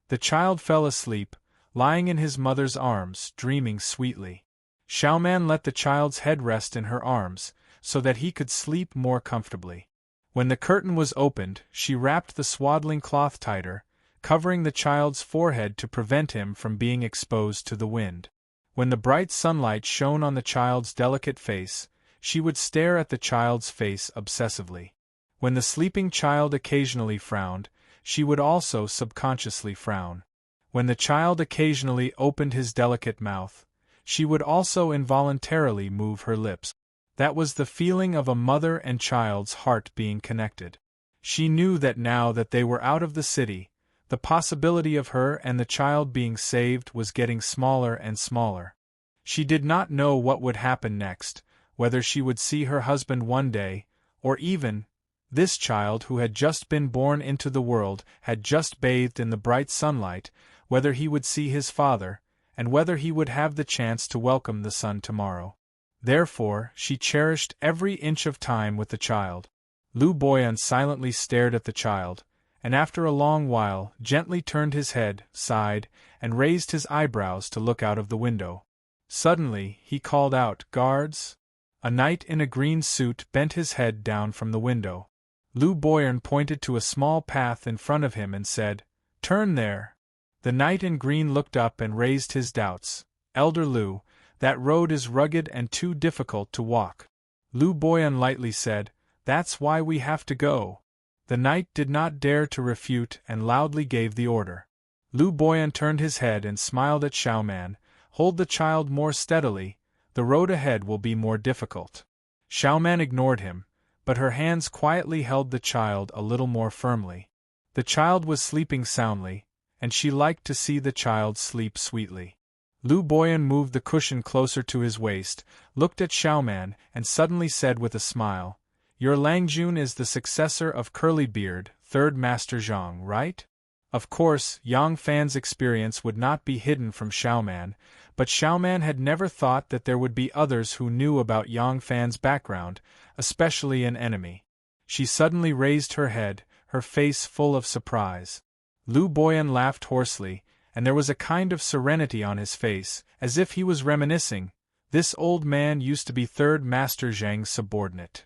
The child fell asleep, lying in his mother's arms, dreaming sweetly. Xiaoman let the child's head rest in her arms, so that he could sleep more comfortably. When the curtain was opened, she wrapped the swaddling cloth tighter, covering the child's forehead to prevent him from being exposed to the wind. When the bright sunlight shone on the child's delicate face, she would stare at the child's face obsessively. When the sleeping child occasionally frowned, she would also subconsciously frown. When the child occasionally opened his delicate mouth, she would also involuntarily move her lips. That was the feeling of a mother and child's heart being connected. She knew that now that they were out of the city, the possibility of her and the child being saved was getting smaller and smaller. She did not know what would happen next, whether she would see her husband one day, or even, this child who had just been born into the world had just bathed in the bright sunlight, whether he would see his father, and whether he would have the chance to welcome the sun tomorrow. Therefore, she cherished every inch of time with the child. Lu Boyan silently stared at the child, and after a long while gently turned his head, sighed, and raised his eyebrows to look out of the window. Suddenly, he called out, "Guards!" A knight in a green suit bent his head down from the window. Lu Boyan pointed to a small path in front of him and said, "Turn there." The knight in green looked up and raised his doubts. "Elder Lu, that road is rugged and too difficult to walk." Lu Boyan lightly said, "That's why we have to go." The knight did not dare to refute and loudly gave the order. Lu Boyan turned his head and smiled at Xiaoman. "Hold the child more steadily, the road ahead will be more difficult." Xiaoman ignored him, but her hands quietly held the child a little more firmly. The child was sleeping soundly, and she liked to see the child sleep sweetly. Lu Boyan moved the cushion closer to his waist, looked at Xiaoman, and suddenly said with a smile, "Your Langjun is the successor of Curlybeard, third Master Zhang, right?" Of course, Yang Fan's experience would not be hidden from Xiaoman, but Xiaoman had never thought that there would be others who knew about Yang Fan's background, especially an enemy. She suddenly raised her head, her face full of surprise. Lu Boyan laughed hoarsely, and there was a kind of serenity on his face, as if he was reminiscing. This old man used to be third Master Zhang's subordinate.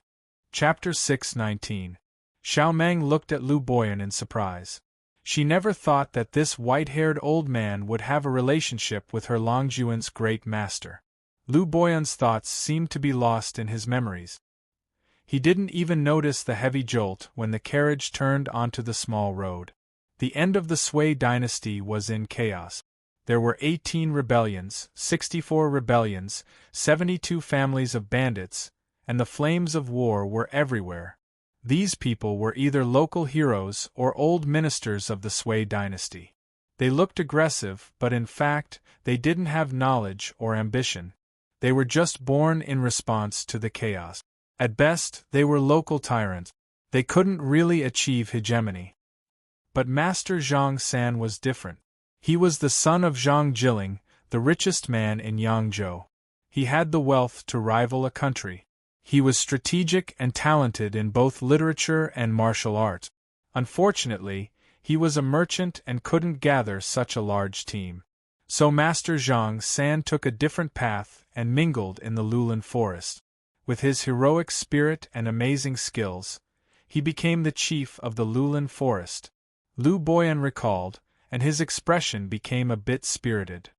Chapter 6:19. Xiaomang looked at Lu Boyan in surprise. She never thought that this white-haired old man would have a relationship with her Longjuan's great master. Lu Boyan's thoughts seemed to be lost in his memories. He didn't even notice the heavy jolt when the carriage turned onto the small road. The end of the Sui dynasty was in chaos. There were 18 rebellions, 64 rebellions, 72 families of bandits, and the flames of war were everywhere. These people were either local heroes or old ministers of the Sui dynasty. They looked aggressive, but in fact, they didn't have knowledge or ambition. They were just born in response to the chaos. At best, they were local tyrants. They couldn't really achieve hegemony. But Master Zhang San was different. He was the son of Zhang Jiling, the richest man in Yangzhou. He had the wealth to rival a country. He was strategic and talented in both literature and martial arts. Unfortunately, he was a merchant and couldn't gather such a large team. So Master Zhang San took a different path and mingled in the Lulan forest. With his heroic spirit and amazing skills, he became the chief of the Lulan forest. Lu Boyan recalled, and his expression became a bit spirited.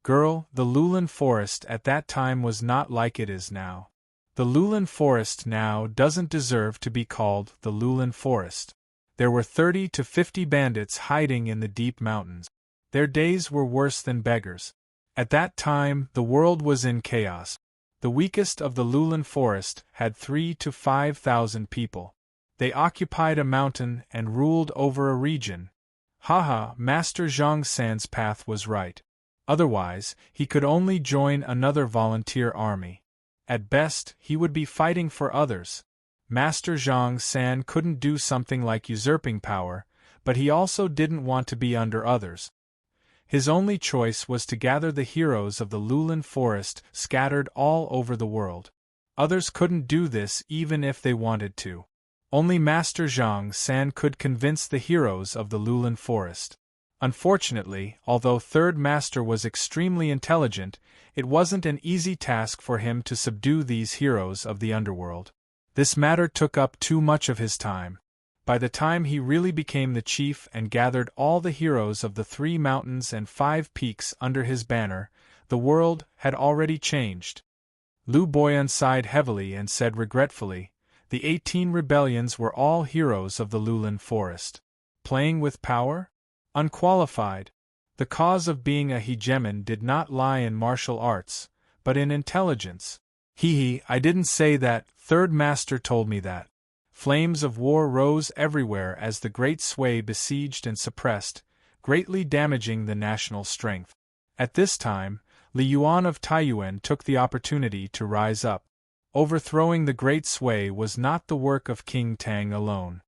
"Girl, the Lulan forest at that time was not like it is now. The Lulan forest now doesn't deserve to be called the Lulan forest. There were 30 to 50 bandits hiding in the deep mountains. Their days were worse than beggars. At that time, the world was in chaos. The weakest of the Lulan forest had 3 to 5,000 people. They occupied a mountain and ruled over a region. Haha, Master Zhang San's path was right. Otherwise, he could only join another volunteer army. At best, he would be fighting for others. Master Zhang San couldn't do something like usurping power, but he also didn't want to be under others. His only choice was to gather the heroes of the Lulan forest scattered all over the world. Others couldn't do this even if they wanted to. Only Master Zhang San could convince the heroes of the Lulan forest. Unfortunately, although Third Master was extremely intelligent, it wasn't an easy task for him to subdue these heroes of the underworld. This matter took up too much of his time. By the time he really became the chief and gathered all the heroes of the 3 mountains and 5 peaks under his banner, the world had already changed. Lu Boyan sighed heavily and said regretfully, "The 18 rebellions were all heroes of the Lulan forest. Playing with power? Unqualified. The cause of being a hegemon did not lie in martial arts, but in intelligence." I didn't say that, Third Master told me that. Flames of war rose everywhere as the Great Sui besieged and suppressed, greatly damaging the national strength. At this time, Li Yuan of Taiyuan took the opportunity to rise up. Overthrowing the Great Sui was not the work of King Tang alone.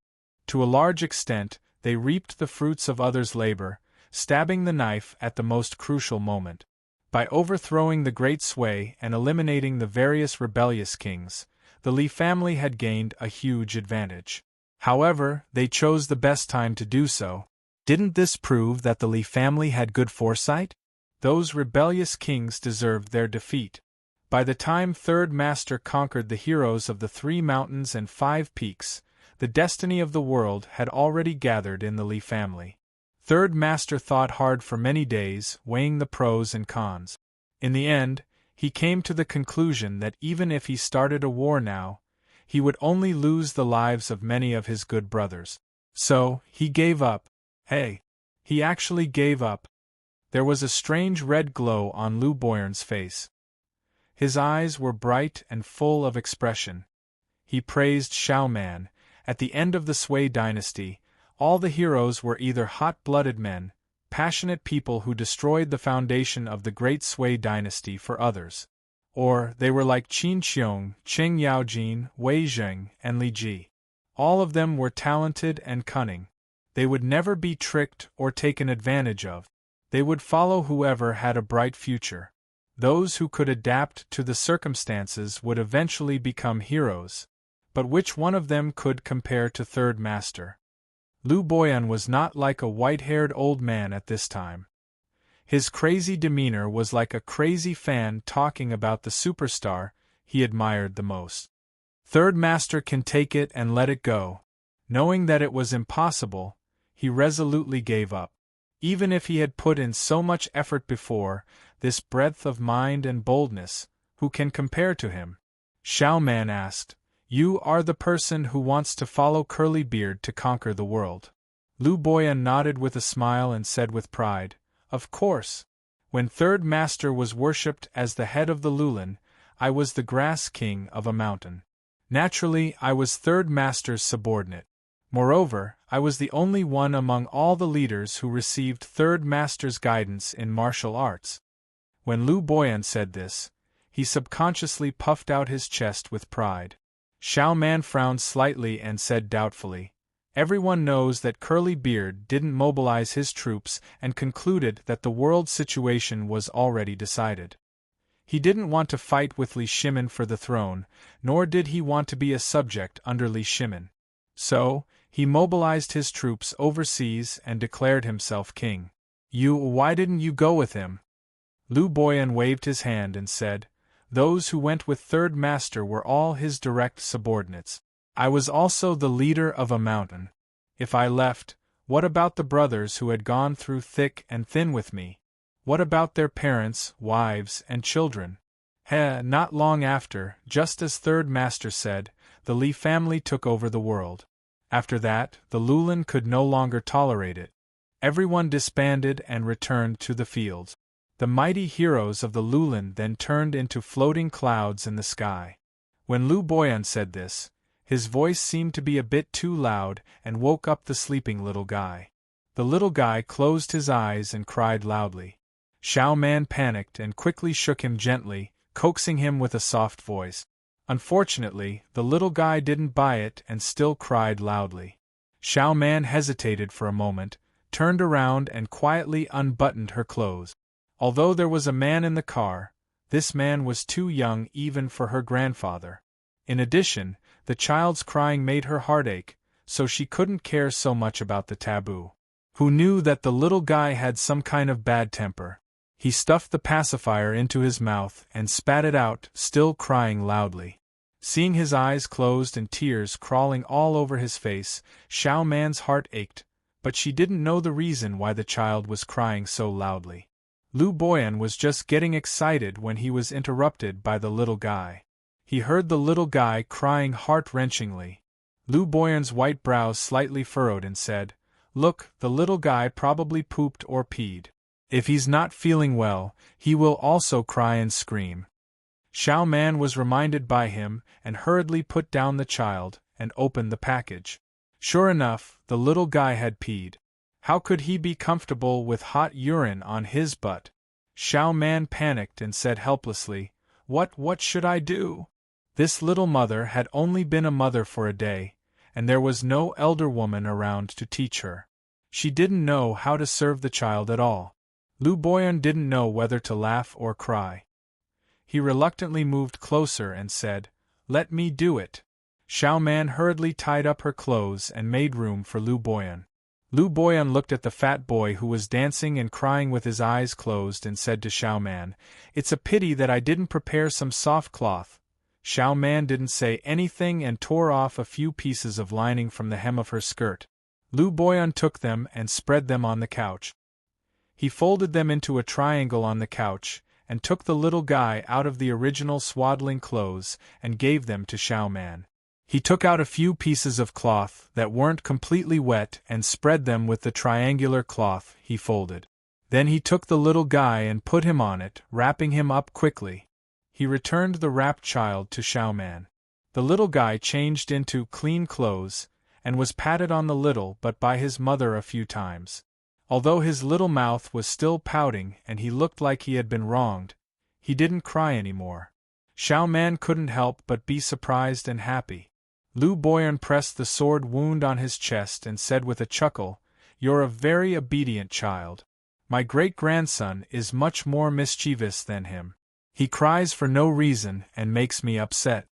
To a large extent, they reaped the fruits of others' labor, stabbing the knife at the most crucial moment. By overthrowing the Great Sui and eliminating the various rebellious kings, the Li family had gained a huge advantage. However, they chose the best time to do so. Didn't this prove that the Li family had good foresight? Those rebellious kings deserved their defeat. By the time Third Master conquered the heroes of the 3 mountains and 5 peaks, the destiny of the world had already gathered in the Li family. Third Master thought hard for many days, weighing the pros and cons. In the end, he came to the conclusion that even if he started a war now, he would only lose the lives of many of his good brothers. So, he gave up. Hey! He actually gave up. There was a strange red glow on Lu Boyern's face. His eyes were bright and full of expression. He praised Xiao Man. At the end of the Sui dynasty, all the heroes were either hot-blooded men, passionate people who destroyed the foundation of the great Sui dynasty for others, or they were like Qin Xiong, Qing Yaojin, Wei Zheng, and Li Ji. All of them were talented and cunning. They would never be tricked or taken advantage of. They would follow whoever had a bright future. Those who could adapt to the circumstances would eventually become heroes. But which one of them could compare to Third Master? Lu Boyan was not like a white-haired old man at this time. His crazy demeanor was like a crazy fan talking about the superstar he admired the most. Third Master can take it and let it go. Knowing that it was impossible, he resolutely gave up. Even if he had put in so much effort before, this breadth of mind and boldness, who can compare to him? Xiao Man asked, "You are the person who wants to follow Curly Beard to conquer the world?" Lu Boyan nodded with a smile and said with pride, "Of course. When Third Master was worshipped as the head of the Lulin, I was the grass king of a mountain. Naturally, I was Third Master's subordinate. Moreover, I was the only one among all the leaders who received Third Master's guidance in martial arts." When Lu Boyan said this, he subconsciously puffed out his chest with pride. Xiao Man frowned slightly and said doubtfully, "Everyone knows that Curly Beard didn't mobilize his troops and concluded that the world situation was already decided. He didn't want to fight with Li Shimin for the throne, nor did he want to be a subject under Li Shimin. So, he mobilized his troops overseas and declared himself king." Why didn't you go with him?" Lu Boyan waved his hand and said, "Those who went with Third Master were all his direct subordinates. I was also the leader of a mountain. If I left, what about the brothers who had gone through thick and thin with me? What about their parents, wives, and children?" Not long after, just as Third Master said, the Li family took over the world. After that, the Lulin could no longer tolerate it. Everyone disbanded and returned to the field. The mighty heroes of the Lulin then turned into floating clouds in the sky. When Lu Boyan said this, his voice seemed to be a bit too loud and woke up the sleeping little guy. The little guy closed his eyes and cried loudly. Xiao Man panicked and quickly shook him gently, coaxing him with a soft voice. Unfortunately, the little guy didn't buy it and still cried loudly. Xiao Man hesitated for a moment, turned around and quietly unbuttoned her clothes. Although there was a man in the car, this man was too young even for her grandfather. In addition, the child's crying made her heart ache, so she couldn't care so much about the taboo. Who knew that the little guy had some kind of bad temper? He stuffed the pacifier into his mouth and spat it out, still crying loudly. Seeing his eyes closed and tears crawling all over his face, Xiao Man's heart ached, but she didn't know the reason why the child was crying so loudly. Lu Boyan was just getting excited when he was interrupted by the little guy. He heard the little guy crying heart-wrenchingly. Lu Boyan's white brows slightly furrowed and said, "Look, the little guy probably pooped or peed. If he's not feeling well, he will also cry and scream." Xiao Man was reminded by him and hurriedly put down the child and opened the package. Sure enough, the little guy had peed. How could he be comfortable with hot urine on his butt? Xiao Man panicked and said helplessly, What should I do?" This little mother had only been a mother for a day, and there was no elder woman around to teach her. She didn't know how to serve the child at all. Lu Boyan didn't know whether to laugh or cry. He reluctantly moved closer and said, "Let me do it." Xiao Man hurriedly tied up her clothes and made room for Lu Boyan. Lu Boyan looked at the fat boy who was dancing and crying with his eyes closed and said to Xiao Man, "It's a pity that I didn't prepare some soft cloth." Xiao Man didn't say anything and tore off a few pieces of lining from the hem of her skirt. Lu Boyan took them and spread them on the couch. He folded them into a triangle on the couch, and took the little guy out of the original swaddling clothes and gave them to Xiao Man. He took out a few pieces of cloth that weren't completely wet and spread them with the triangular cloth he folded. Then he took the little guy and put him on it, wrapping him up quickly. He returned the wrapped child to Xiao Man. The little guy changed into clean clothes, and was patted on the little butt by his mother a few times. Although his little mouth was still pouting and he looked like he had been wronged, he didn't cry anymore. Xiao Man couldn't help but be surprised and happy. Lu Boyan pressed the sword wound on his chest and said with a chuckle, "You're a very obedient child. My great-grandson is much more mischievous than him. He cries for no reason and makes me upset."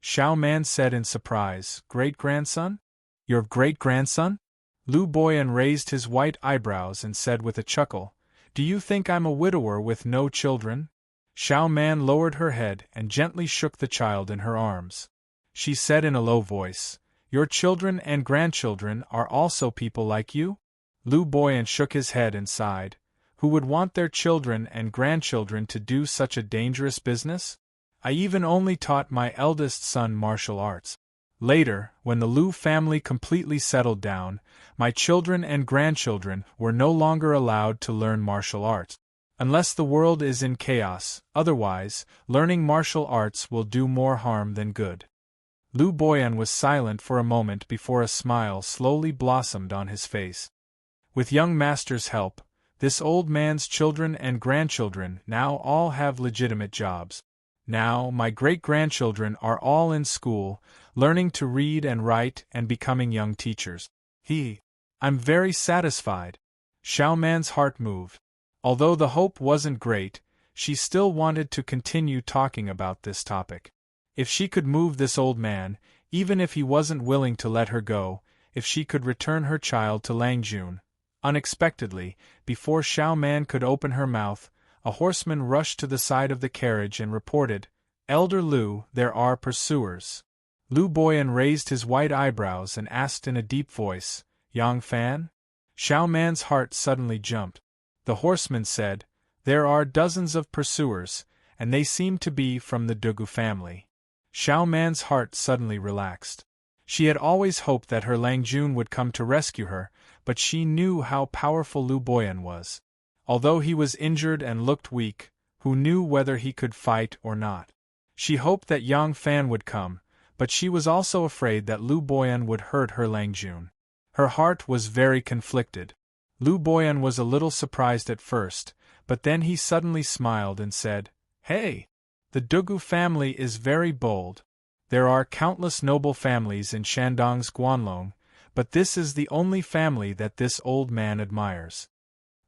Xiao Man said in surprise, "Great-grandson? Your great-grandson?" Lu Boyan raised his white eyebrows and said with a chuckle, "Do you think I'm a widower with no children?" Xiao Man lowered her head and gently shook the child in her arms. She said in a low voice, "Your children and grandchildren are also people like you?" Lu Boyan shook his head and sighed. Who would want their children and grandchildren to do such a dangerous business? I even only taught my eldest son martial arts. Later, when the Lu family completely settled down, my children and grandchildren were no longer allowed to learn martial arts. Unless the world is in chaos, otherwise, learning martial arts will do more harm than good. Lu Boyan was silent for a moment before a smile slowly blossomed on his face. With young master's help, this old man's children and grandchildren now all have legitimate jobs. Now, my great-grandchildren are all in school, learning to read and write and becoming young teachers. I'm very satisfied. Xiao Man's heart moved. Although the hope wasn't great, she still wanted to continue talking about this topic. If she could move this old man, even if he wasn't willing to let her go, if she could return her child to Langjun. Unexpectedly, before Xiao Man could open her mouth, a horseman rushed to the side of the carriage and reported, "Elder Lu, there are pursuers." Lu Boyan raised his white eyebrows and asked in a deep voice, "Yang Fan?" Xiao Man's heart suddenly jumped. The horseman said, "There are dozens of pursuers, and they seem to be from the Dugu family." Xiao Man's heart suddenly relaxed. She had always hoped that her Langjun would come to rescue her, but she knew how powerful Lu Boyan was. Although he was injured and looked weak, who knew whether he could fight or not? She hoped that Yang Fan would come, but she was also afraid that Lu Boyan would hurt her Langjun. Her heart was very conflicted. Lu Boyan was a little surprised at first, but then he suddenly smiled and said, "Hey! The Dugu family is very bold. There are countless noble families in Shandong's Guanlong, but this is the only family that this old man admires."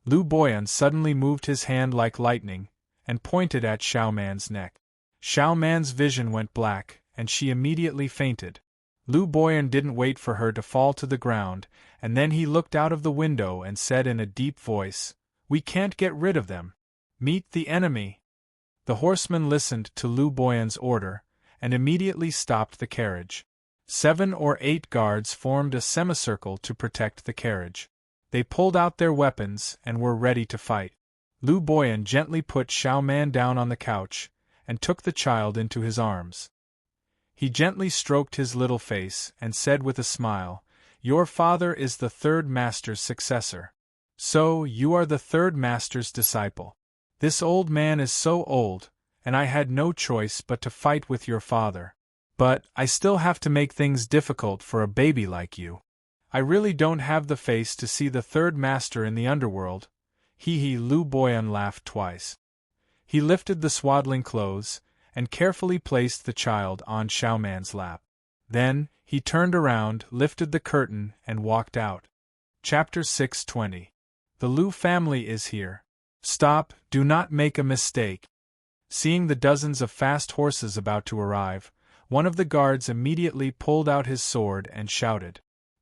Lu Boyan suddenly moved his hand like lightning, and pointed at Xiao Man's neck. Xiao Man's vision went black, and she immediately fainted. Lu Boyan didn't wait for her to fall to the ground, and then he looked out of the window and said in a deep voice, "We can't get rid of them. Meet the enemy." The horseman listened to Lu Boyan's order, and immediately stopped the carriage. 7 or 8 guards formed a semicircle to protect the carriage. They pulled out their weapons and were ready to fight. Lu Boyan gently put Xiao Man down on the couch, and took the child into his arms. He gently stroked his little face and said with a smile, "Your father is the third master's successor. So, you are the third master's disciple. This old man is so old, and I had no choice but to fight with your father. But, I still have to make things difficult for a baby like you. I really don't have the face to see the third master in the underworld." Lu Boyan laughed twice. He lifted the swaddling clothes, and carefully placed the child on Xiao Man's lap. Then, he turned around, lifted the curtain, and walked out. Chapter 620. The Lu family is here. Stop, do not make a mistake. Seeing the dozens of fast horses about to arrive, one of the guards immediately pulled out his sword and shouted.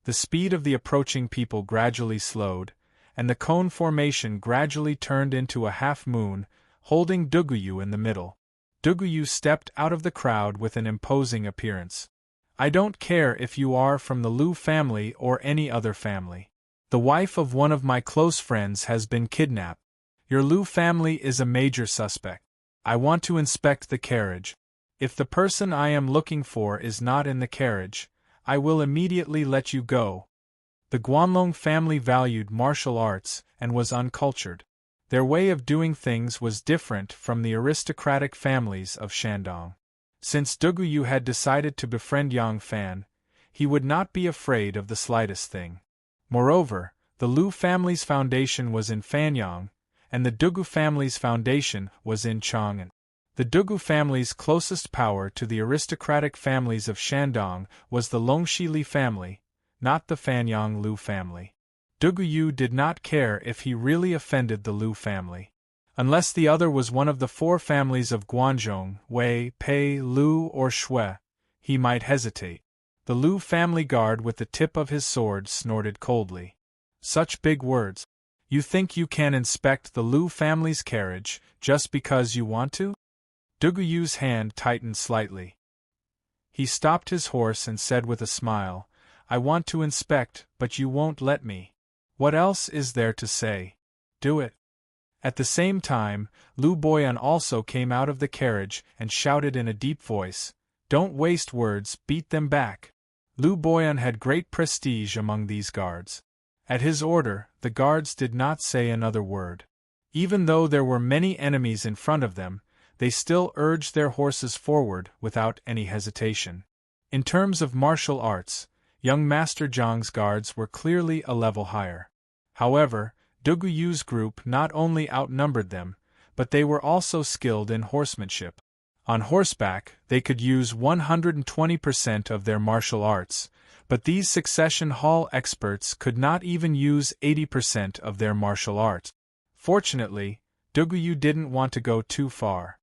The speed of the approaching people gradually slowed, and the cone formation gradually turned into a half-moon, holding Duguyu in the middle. Duguyu stepped out of the crowd with an imposing appearance. I don't care if you are from the Lu family or any other family. The wife of one of my close friends has been kidnapped. Your Lu family is a major suspect. I want to inspect the carriage. If the person I am looking for is not in the carriage, I will immediately let you go. The Guanlong family valued martial arts and was uncultured. Their way of doing things was different from the aristocratic families of Shandong. Since Duguyu had decided to befriend Yang Fan, he would not be afraid of the slightest thing. Moreover, the Lu family's foundation was in Fanyang, and the Dugu family's foundation was in Chang'an. The Dugu family's closest power to the aristocratic families of Shandong was the Longxili family, not the Fanyang Lu family. Duguyu did not care if he really offended the Lu family. Unless the other was one of the four families of Guanzhong, Wei, Pei, Lu, or Shui, he might hesitate. The Lu family guard with the tip of his sword snorted coldly. Such big words. You think you can inspect the Lu family's carriage just because you want to? Duguyu's hand tightened slightly. He stopped his horse and said with a smile, I want to inspect, but you won't let me. What else is there to say? Do it. At the same time, Lu Boyan also came out of the carriage and shouted in a deep voice, Don't waste words, beat them back. Lu Boyan had great prestige among these guards. At his order, the guards did not say another word. Even though there were many enemies in front of them, they still urged their horses forward without any hesitation. In terms of martial arts, young Master Zhang's guards were clearly a level higher. However, Duguyu's group not only outnumbered them, but they were also skilled in horsemanship. On horseback, they could use 120% of their martial arts, but these succession hall experts could not even use 80% of their martial arts. Fortunately, Duguyu didn't want to go too far.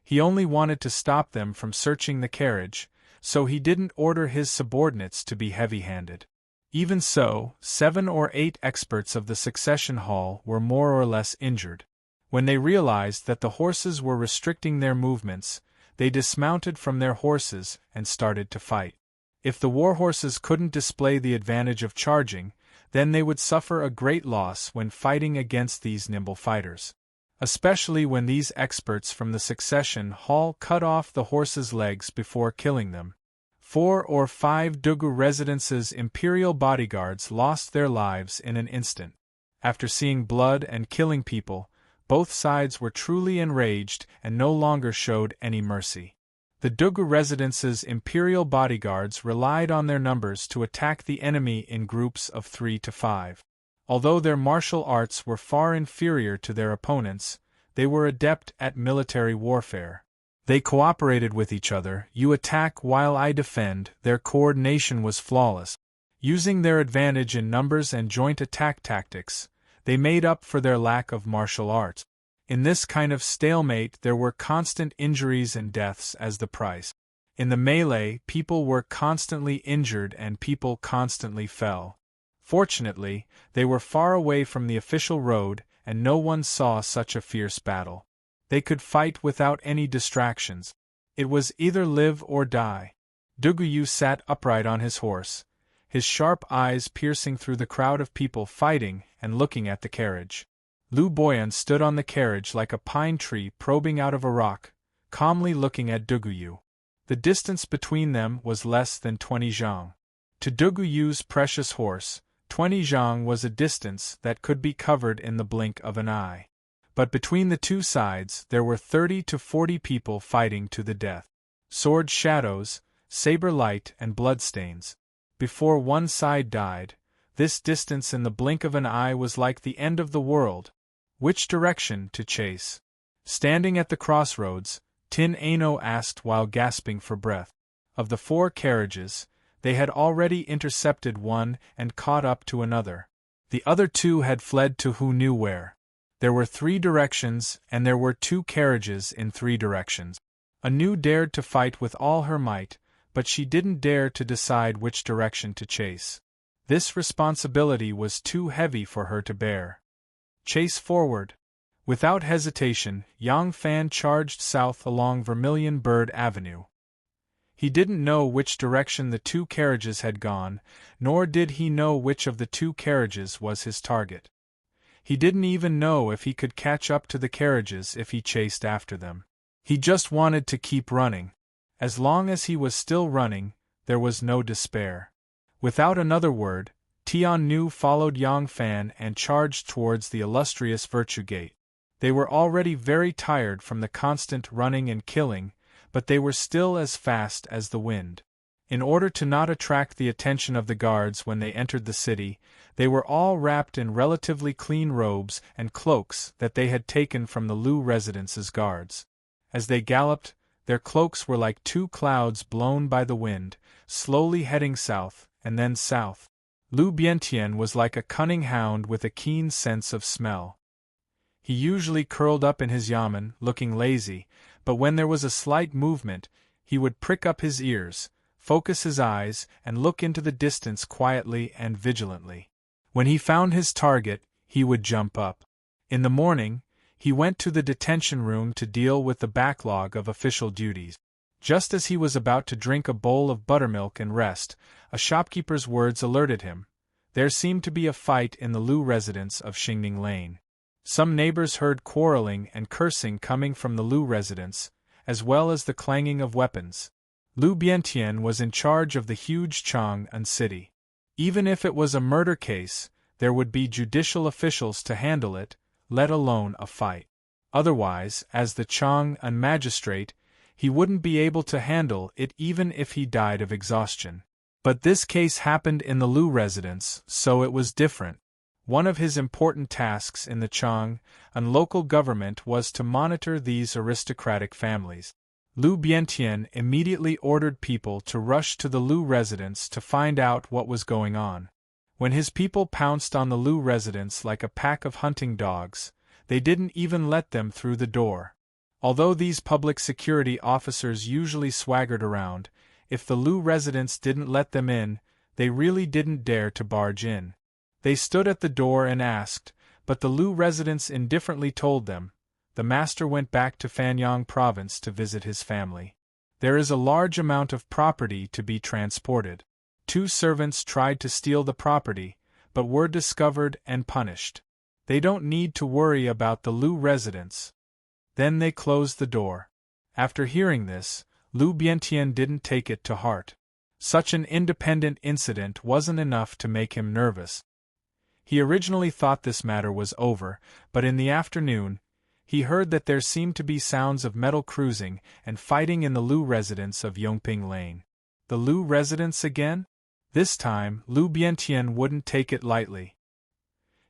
He only wanted to stop them from searching the carriage, so he didn't order his subordinates to be heavy-handed. Even so, 7 or 8 experts of the succession hall were more or less injured. When they realized that the horses were restricting their movements, they dismounted from their horses and started to fight. If the war horses couldn't display the advantage of charging, then they would suffer a great loss when fighting against these nimble fighters. Especially when these experts from the succession hall cut off the horses' legs before killing them. 4 or 5 Dugu residences' imperial bodyguards lost their lives in an instant. After seeing blood and killing people, both sides were truly enraged and no longer showed any mercy. The Dugu residence's imperial bodyguards relied on their numbers to attack the enemy in groups of 3 to 5. Although their martial arts were far inferior to their opponents, they were adept at military warfare. They cooperated with each other, you attack while I defend, their coordination was flawless. Using their advantage in numbers and joint attack tactics, they made up for their lack of martial arts. In this kind of stalemate there were constant injuries and deaths as the price. In the melee, people were constantly injured and people constantly fell. Fortunately, they were far away from the official road and no one saw such a fierce battle. They could fight without any distractions. It was either live or die. Duguyu sat upright on his horse, his sharp eyes piercing through the crowd of people fighting and looking at the carriage. Lu Boyan stood on the carriage like a pine tree probing out of a rock, calmly looking at Duguyu. The distance between them was less than 20 zhang. To Duguyu's precious horse, 20 zhang was a distance that could be covered in the blink of an eye. But between the two sides there were 30 to 40 people fighting to the death. Sword shadows, saber light and bloodstains. Before one side died, this distance in the blink of an eye was like the end of the world. Which direction to chase? Standing at the crossroads, Tin Ano asked while gasping for breath. Of the 4 carriages, they had already intercepted one and caught up to another. The other 2 had fled to who knew where. There were 3 directions and there were 2 carriages in 3 directions. Anu dared to fight with all her might, but she didn't dare to decide which direction to chase. This responsibility was too heavy for her to bear. Chase forward. Without hesitation, Yang Fan charged south along Vermilion Bird Avenue. He didn't know which direction the two carriages had gone, nor did he know which of the two carriages was his target. He didn't even know if he could catch up to the carriages if he chased after them. He just wanted to keep running. As long as he was still running, there was no despair. Without another word, Tian Nu followed Yang Fan and charged towards the illustrious Virtue Gate. They were already very tired from the constant running and killing, but they were still as fast as the wind. In order to not attract the attention of the guards when they entered the city, they were all wrapped in relatively clean robes and cloaks that they had taken from the Lu residence's guards. As they galloped, their cloaks were like two clouds blown by the wind, slowly heading south, and then south. Lu Bientian was like a cunning hound with a keen sense of smell. He usually curled up in his yamen, looking lazy, but when there was a slight movement, he would prick up his ears, focus his eyes, and look into the distance quietly and vigilantly. When he found his target, he would jump up. In the morning, he went to the detention room to deal with the backlog of official duties. Just as he was about to drink a bowl of buttermilk and rest, a shopkeeper's words alerted him. There seemed to be a fight in the Lu residence of Xingning Lane. Some neighbors heard quarreling and cursing coming from the Lu residence, as well as the clanging of weapons. Lu Bientian was in charge of the huge Chang'an city. Even if it was a murder case, there would be judicial officials to handle it, let alone a fight. Otherwise, as the Chang'an magistrate, he wouldn't be able to handle it even if he died of exhaustion. But this case happened in the Lu residence, so it was different. One of his important tasks in the Chang'an local government was to monitor these aristocratic families. Lu Bientian immediately ordered people to rush to the Lu residence to find out what was going on. When his people pounced on the Lu residence like a pack of hunting dogs, they didn't even let them through the door. Although these public security officers usually swaggered around, if the Lu residence didn't let them in, they really didn't dare to barge in. They stood at the door and asked, but the Lu residents indifferently told them. The master went back to Fanyang province to visit his family. There is a large amount of property to be transported. 2 servants tried to steal the property, but were discovered and punished. They don't need to worry about the Lu residents. Then they closed the door. After hearing this, Lu Bientian didn't take it to heart. Such an independent incident wasn't enough to make him nervous. He originally thought this matter was over, but in the afternoon, he heard that there seemed to be sounds of metal cruising and fighting in the Lu residence of Yongping Lane. The Lu residence again? This time, Lu Bientian wouldn't take it lightly.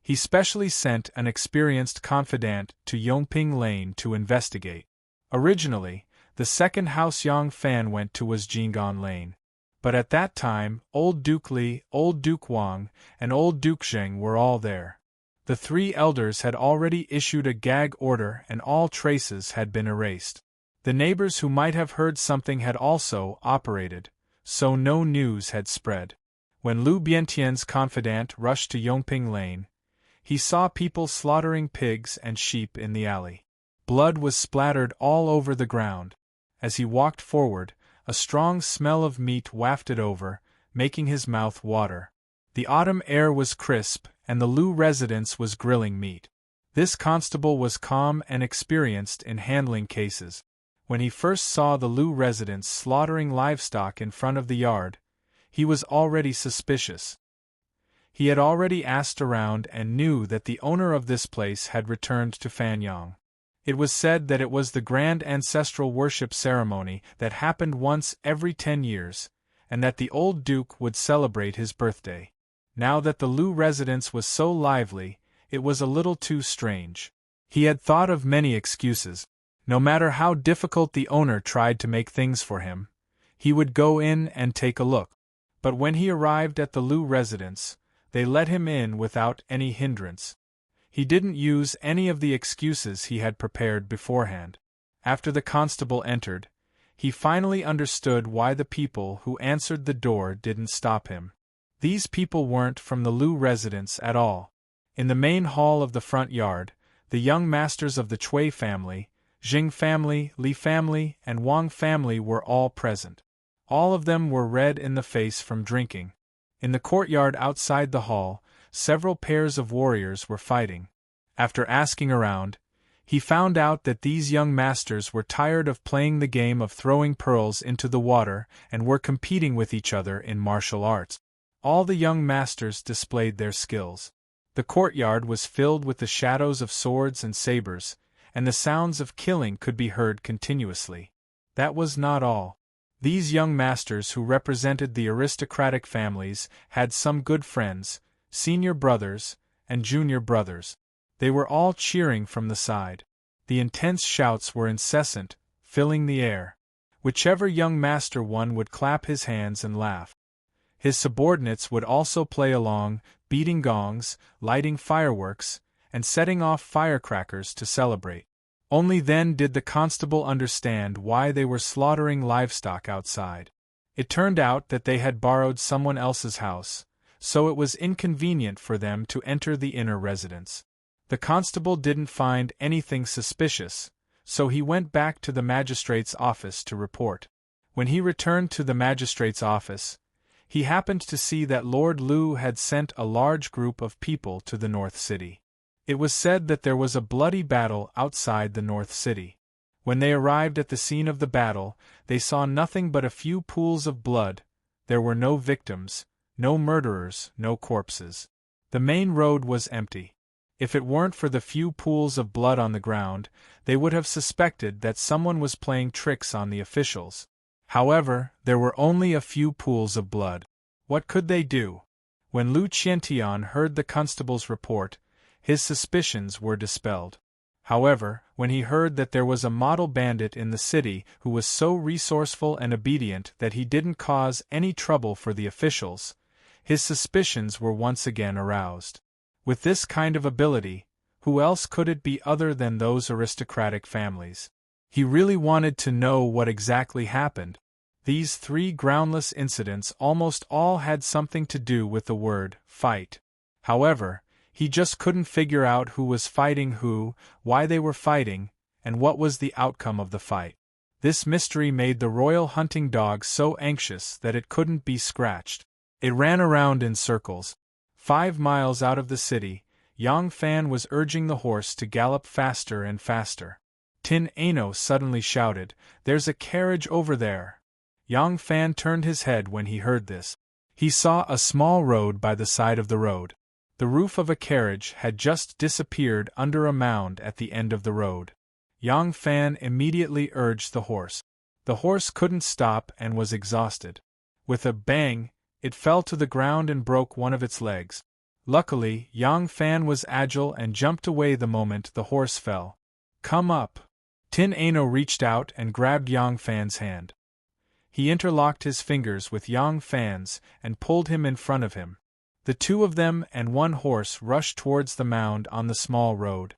He specially sent an experienced confidant to Yongping Lane to investigate. Originally, the second house Yang Fan went to was Jing'an Lane. But at that time, Old Duke Li, Old Duke Wang, and Old Duke Zheng were all there. The 3 elders had already issued a gag order and all traces had been erased. The neighbors who might have heard something had also operated, so no news had spread. When Lu Bientian's confidant rushed to Yongping Lane, he saw people slaughtering pigs and sheep in the alley. Blood was splattered all over the ground. As he walked forward, a strong smell of meat wafted over, making his mouth water. The autumn air was crisp, and the Lu residence was grilling meat. This constable was calm and experienced in handling cases. When he first saw the Lu residents slaughtering livestock in front of the yard, he was already suspicious. He had already asked around and knew that the owner of this place had returned to Fanyang. It was said that it was the grand ancestral worship ceremony that happened once every 10 years, and that the old duke would celebrate his birthday. Now that the Lu residence was so lively, it was a little too strange. He had thought of many excuses. No matter how difficult the owner tried to make things for him, he would go in and take a look. But when he arrived at the Lu residence, they let him in without any hindrance. He didn't use any of the excuses he had prepared beforehand. After the constable entered, he finally understood why the people who answered the door didn't stop him. These people weren't from the Lu residence at all. In the main hall of the front yard, the young masters of the Chui family, Jing family, Li family, and Wang family were all present. All of them were red in the face from drinking. In the courtyard outside the hall, several pairs of warriors were fighting. After asking around, he found out that these young masters were tired of playing the game of throwing pearls into the water and were competing with each other in martial arts. All the young masters displayed their skills. The courtyard was filled with the shadows of swords and sabers, and the sounds of killing could be heard continuously. That was not all. These young masters who represented the aristocratic families had some good friends, senior brothers, and junior brothers. They were all cheering from the side. The intense shouts were incessant, filling the air. Whichever young master won would clap his hands and laugh. His subordinates would also play along, beating gongs, lighting fireworks, and setting off firecrackers to celebrate. Only then did the constable understand why they were slaughtering livestock outside. It turned out that they had borrowed someone else's house, so it was inconvenient for them to enter the inner residence. The constable didn't find anything suspicious, so he went back to the magistrate's office to report. When he returned to the magistrate's office, he happened to see that Lord Lu had sent a large group of people to the North City. It was said that there was a bloody battle outside the North City. When they arrived at the scene of the battle, they saw nothing but a few pools of blood. There were no victims, no murderers, no corpses. The main road was empty. If it weren't for the few pools of blood on the ground, they would have suspected that someone was playing tricks on the officials. However, there were only a few pools of blood. What could they do? When Lu Qiantian heard the constable's report, his suspicions were dispelled. However, when he heard that there was a model bandit in the city who was so resourceful and obedient that he didn't cause any trouble for the officials, his suspicions were once again aroused. With this kind of ability, who else could it be other than those aristocratic families? He really wanted to know what exactly happened. These 3 groundless incidents almost all had something to do with the word fight. However, he just couldn't figure out who was fighting who, why they were fighting, and what was the outcome of the fight. This mystery made the royal hunting dog so anxious that it couldn't be scratched. It ran around in circles. 5 miles out of the city, Yang Fan was urging the horse to gallop faster and faster. Tin Ano suddenly shouted, "There's a carriage over there!" Yang Fan turned his head when he heard this. He saw a small road by the side of the road. The roof of a carriage had just disappeared under a mound at the end of the road. Yang Fan immediately urged the horse. The horse couldn't stop and was exhausted. With a bang, it fell to the ground and broke one of its legs. Luckily, Yang Fan was agile and jumped away the moment the horse fell. "Come up!" Tin Ano reached out and grabbed Yang Fan's hand. He interlocked his fingers with Yang Fan's and pulled him in front of him. The 2 of them and 1 horse rushed towards the mound on the small road.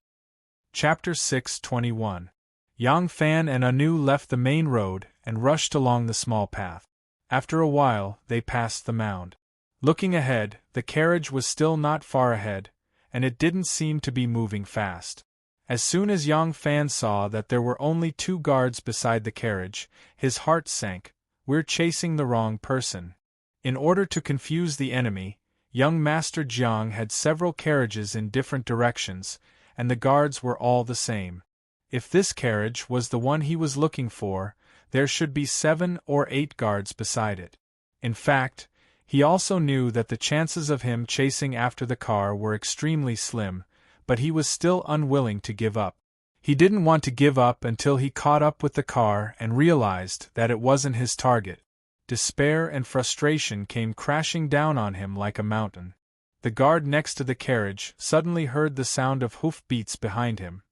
Chapter 6:21. Yang Fan and Anu left the main road and rushed along the small path. After a while, they passed the mound. Looking ahead, the carriage was still not far ahead, and it didn't seem to be moving fast. As soon as Yang Fan saw that there were only 2 guards beside the carriage, his heart sank. "We're chasing the wrong person." In order to confuse the enemy, young Master Jiang had several carriages in different directions, and the guards were all the same. If this carriage was the one he was looking for, there should be 7 or 8 guards beside it. In fact, he also knew that the chances of him chasing after the car were extremely slim, but he was still unwilling to give up. He didn't want to give up until he caught up with the car and realized that it wasn't his target. Despair and frustration came crashing down on him like a mountain. The guard next to the carriage suddenly heard the sound of hoofbeats behind him.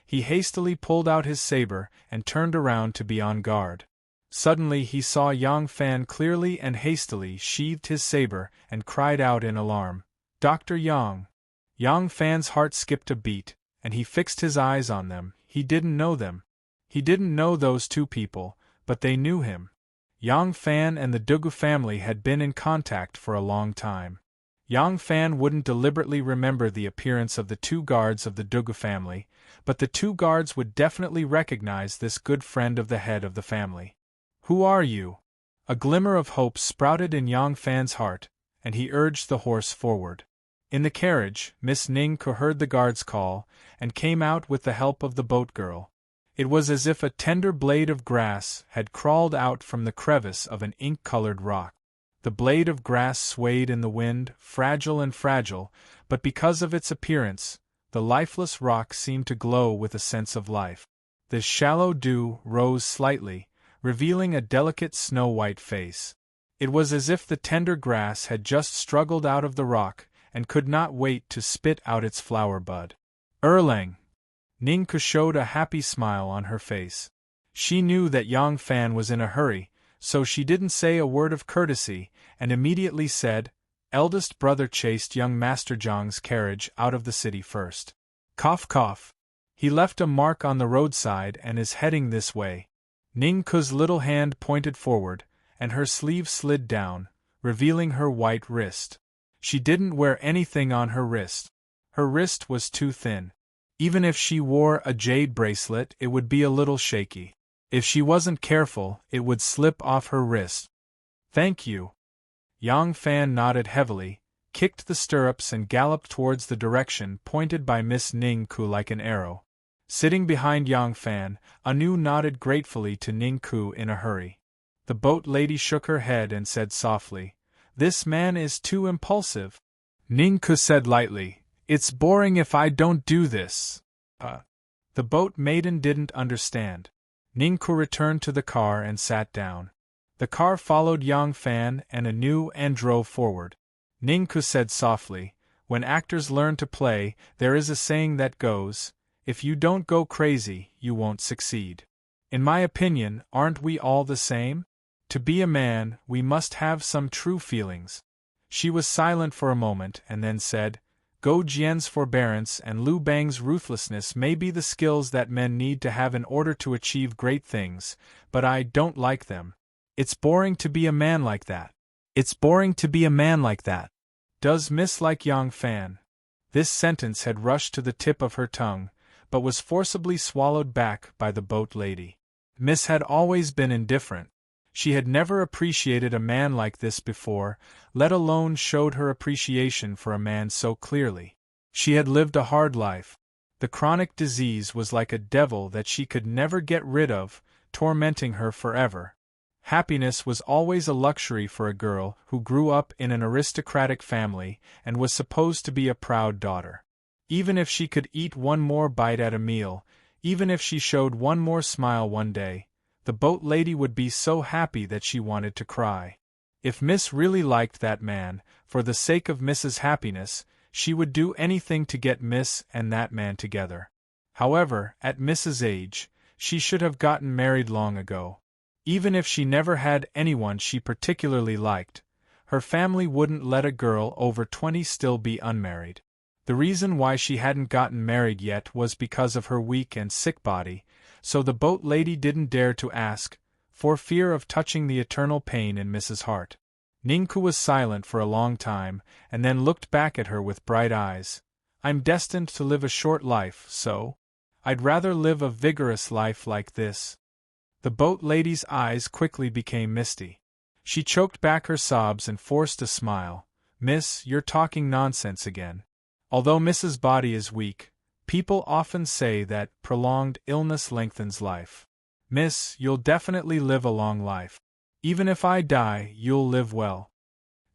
He hastily pulled out his saber and turned around to be on guard. Suddenly he saw Yang Fan clearly and hastily sheathed his saber and cried out in alarm, "Dr. Yang!" Yang Fan's heart skipped a beat, and he fixed his eyes on them. He didn't know them. He didn't know those 2 people, but they knew him. Yang Fan and the Dugu family had been in contact for a long time. Yang Fan wouldn't deliberately remember the appearance of the two guards of the Dugu family, but the two guards would definitely recognize this good friend of the head of the family. "Who are you?" A glimmer of hope sprouted in Yang Fan's heart, and he urged the horse forward. In the carriage, Miss Ning heard the guard's call, and came out with the help of the boat girl. It was as if a tender blade of grass had crawled out from the crevice of an ink-colored rock. The blade of grass swayed in the wind, fragile and fragile, but because of its appearance, the lifeless rock seemed to glow with a sense of life. The shallow dew rose slightly, revealing a delicate snow-white face. It was as if the tender grass had just struggled out of the rock, and could not wait to spit out its flower bud. "Erlang!" Ningku showed a happy smile on her face. She knew that Yang Fan was in a hurry, so she didn't say a word of courtesy, and immediately said, "Eldest brother chased young Master Zhang's carriage out of the city first. Cough cough. He left a mark on the roadside and is heading this way." Ningku's little hand pointed forward, and her sleeve slid down, revealing her white wrist. She didn't wear anything on her wrist. Her wrist was too thin. Even if she wore a jade bracelet, it would be a little shaky. If she wasn't careful, it would slip off her wrist. "Thank you." Yang Fan nodded heavily, kicked the stirrups and galloped towards the direction pointed by Miss Ningku like an arrow. Sitting behind Yang Fan, Anu nodded gratefully to Ningku in a hurry. The boat lady shook her head and said softly, "This man is too impulsive." Ningku said lightly, "It's boring if I don't do this." The boat maiden didn't understand. Ningku returned to the car and sat down. The car followed Yang Fan and Anu and drove forward. Ningku said softly, "When actors learn to play, there is a saying that goes, 'If you don't go crazy, you won't succeed.' In my opinion, aren't we all the same? To be a man, we must have some true feelings." She was silent for a moment and then said, "Go Jian's forbearance and Liu Bang's ruthlessness may be the skills that men need to have in order to achieve great things, but I don't like them. It's boring to be a man like that. It's boring to be a man like that. Does Miss like Yang Fan?" This sentence had rushed to the tip of her tongue, but was forcibly swallowed back by the boat lady. Miss had always been indifferent. She had never appreciated a man like this before, let alone showed her appreciation for a man so clearly. She had lived a hard life. The chronic disease was like a devil that she could never get rid of, tormenting her forever. Happiness was always a luxury for a girl who grew up in an aristocratic family and was supposed to be a proud daughter. Even if she could eat one more bite at a meal, even if she showed one more smile one day, the boat lady would be so happy that she wanted to cry. If Miss really liked that man, for the sake of Miss's happiness, she would do anything to get Miss and that man together. However, at Miss's age, she should have gotten married long ago. Even if she never had anyone she particularly liked, her family wouldn't let a girl over 20 still be unmarried. The reason why she hadn't gotten married yet was because of her weak and sick body, so the boat lady didn't dare to ask, for fear of touching the eternal pain in Mrs. Hart. Ningku was silent for a long time, and then looked back at her with bright eyes. "I'm destined to live a short life, so? I'd rather live a vigorous life like this." The boat lady's eyes quickly became misty. She choked back her sobs and forced a smile. "Miss, you're talking nonsense again. Although Mrs. body is weak, people often say that prolonged illness lengthens life. Miss, you'll definitely live a long life. Even if I die, you'll live well."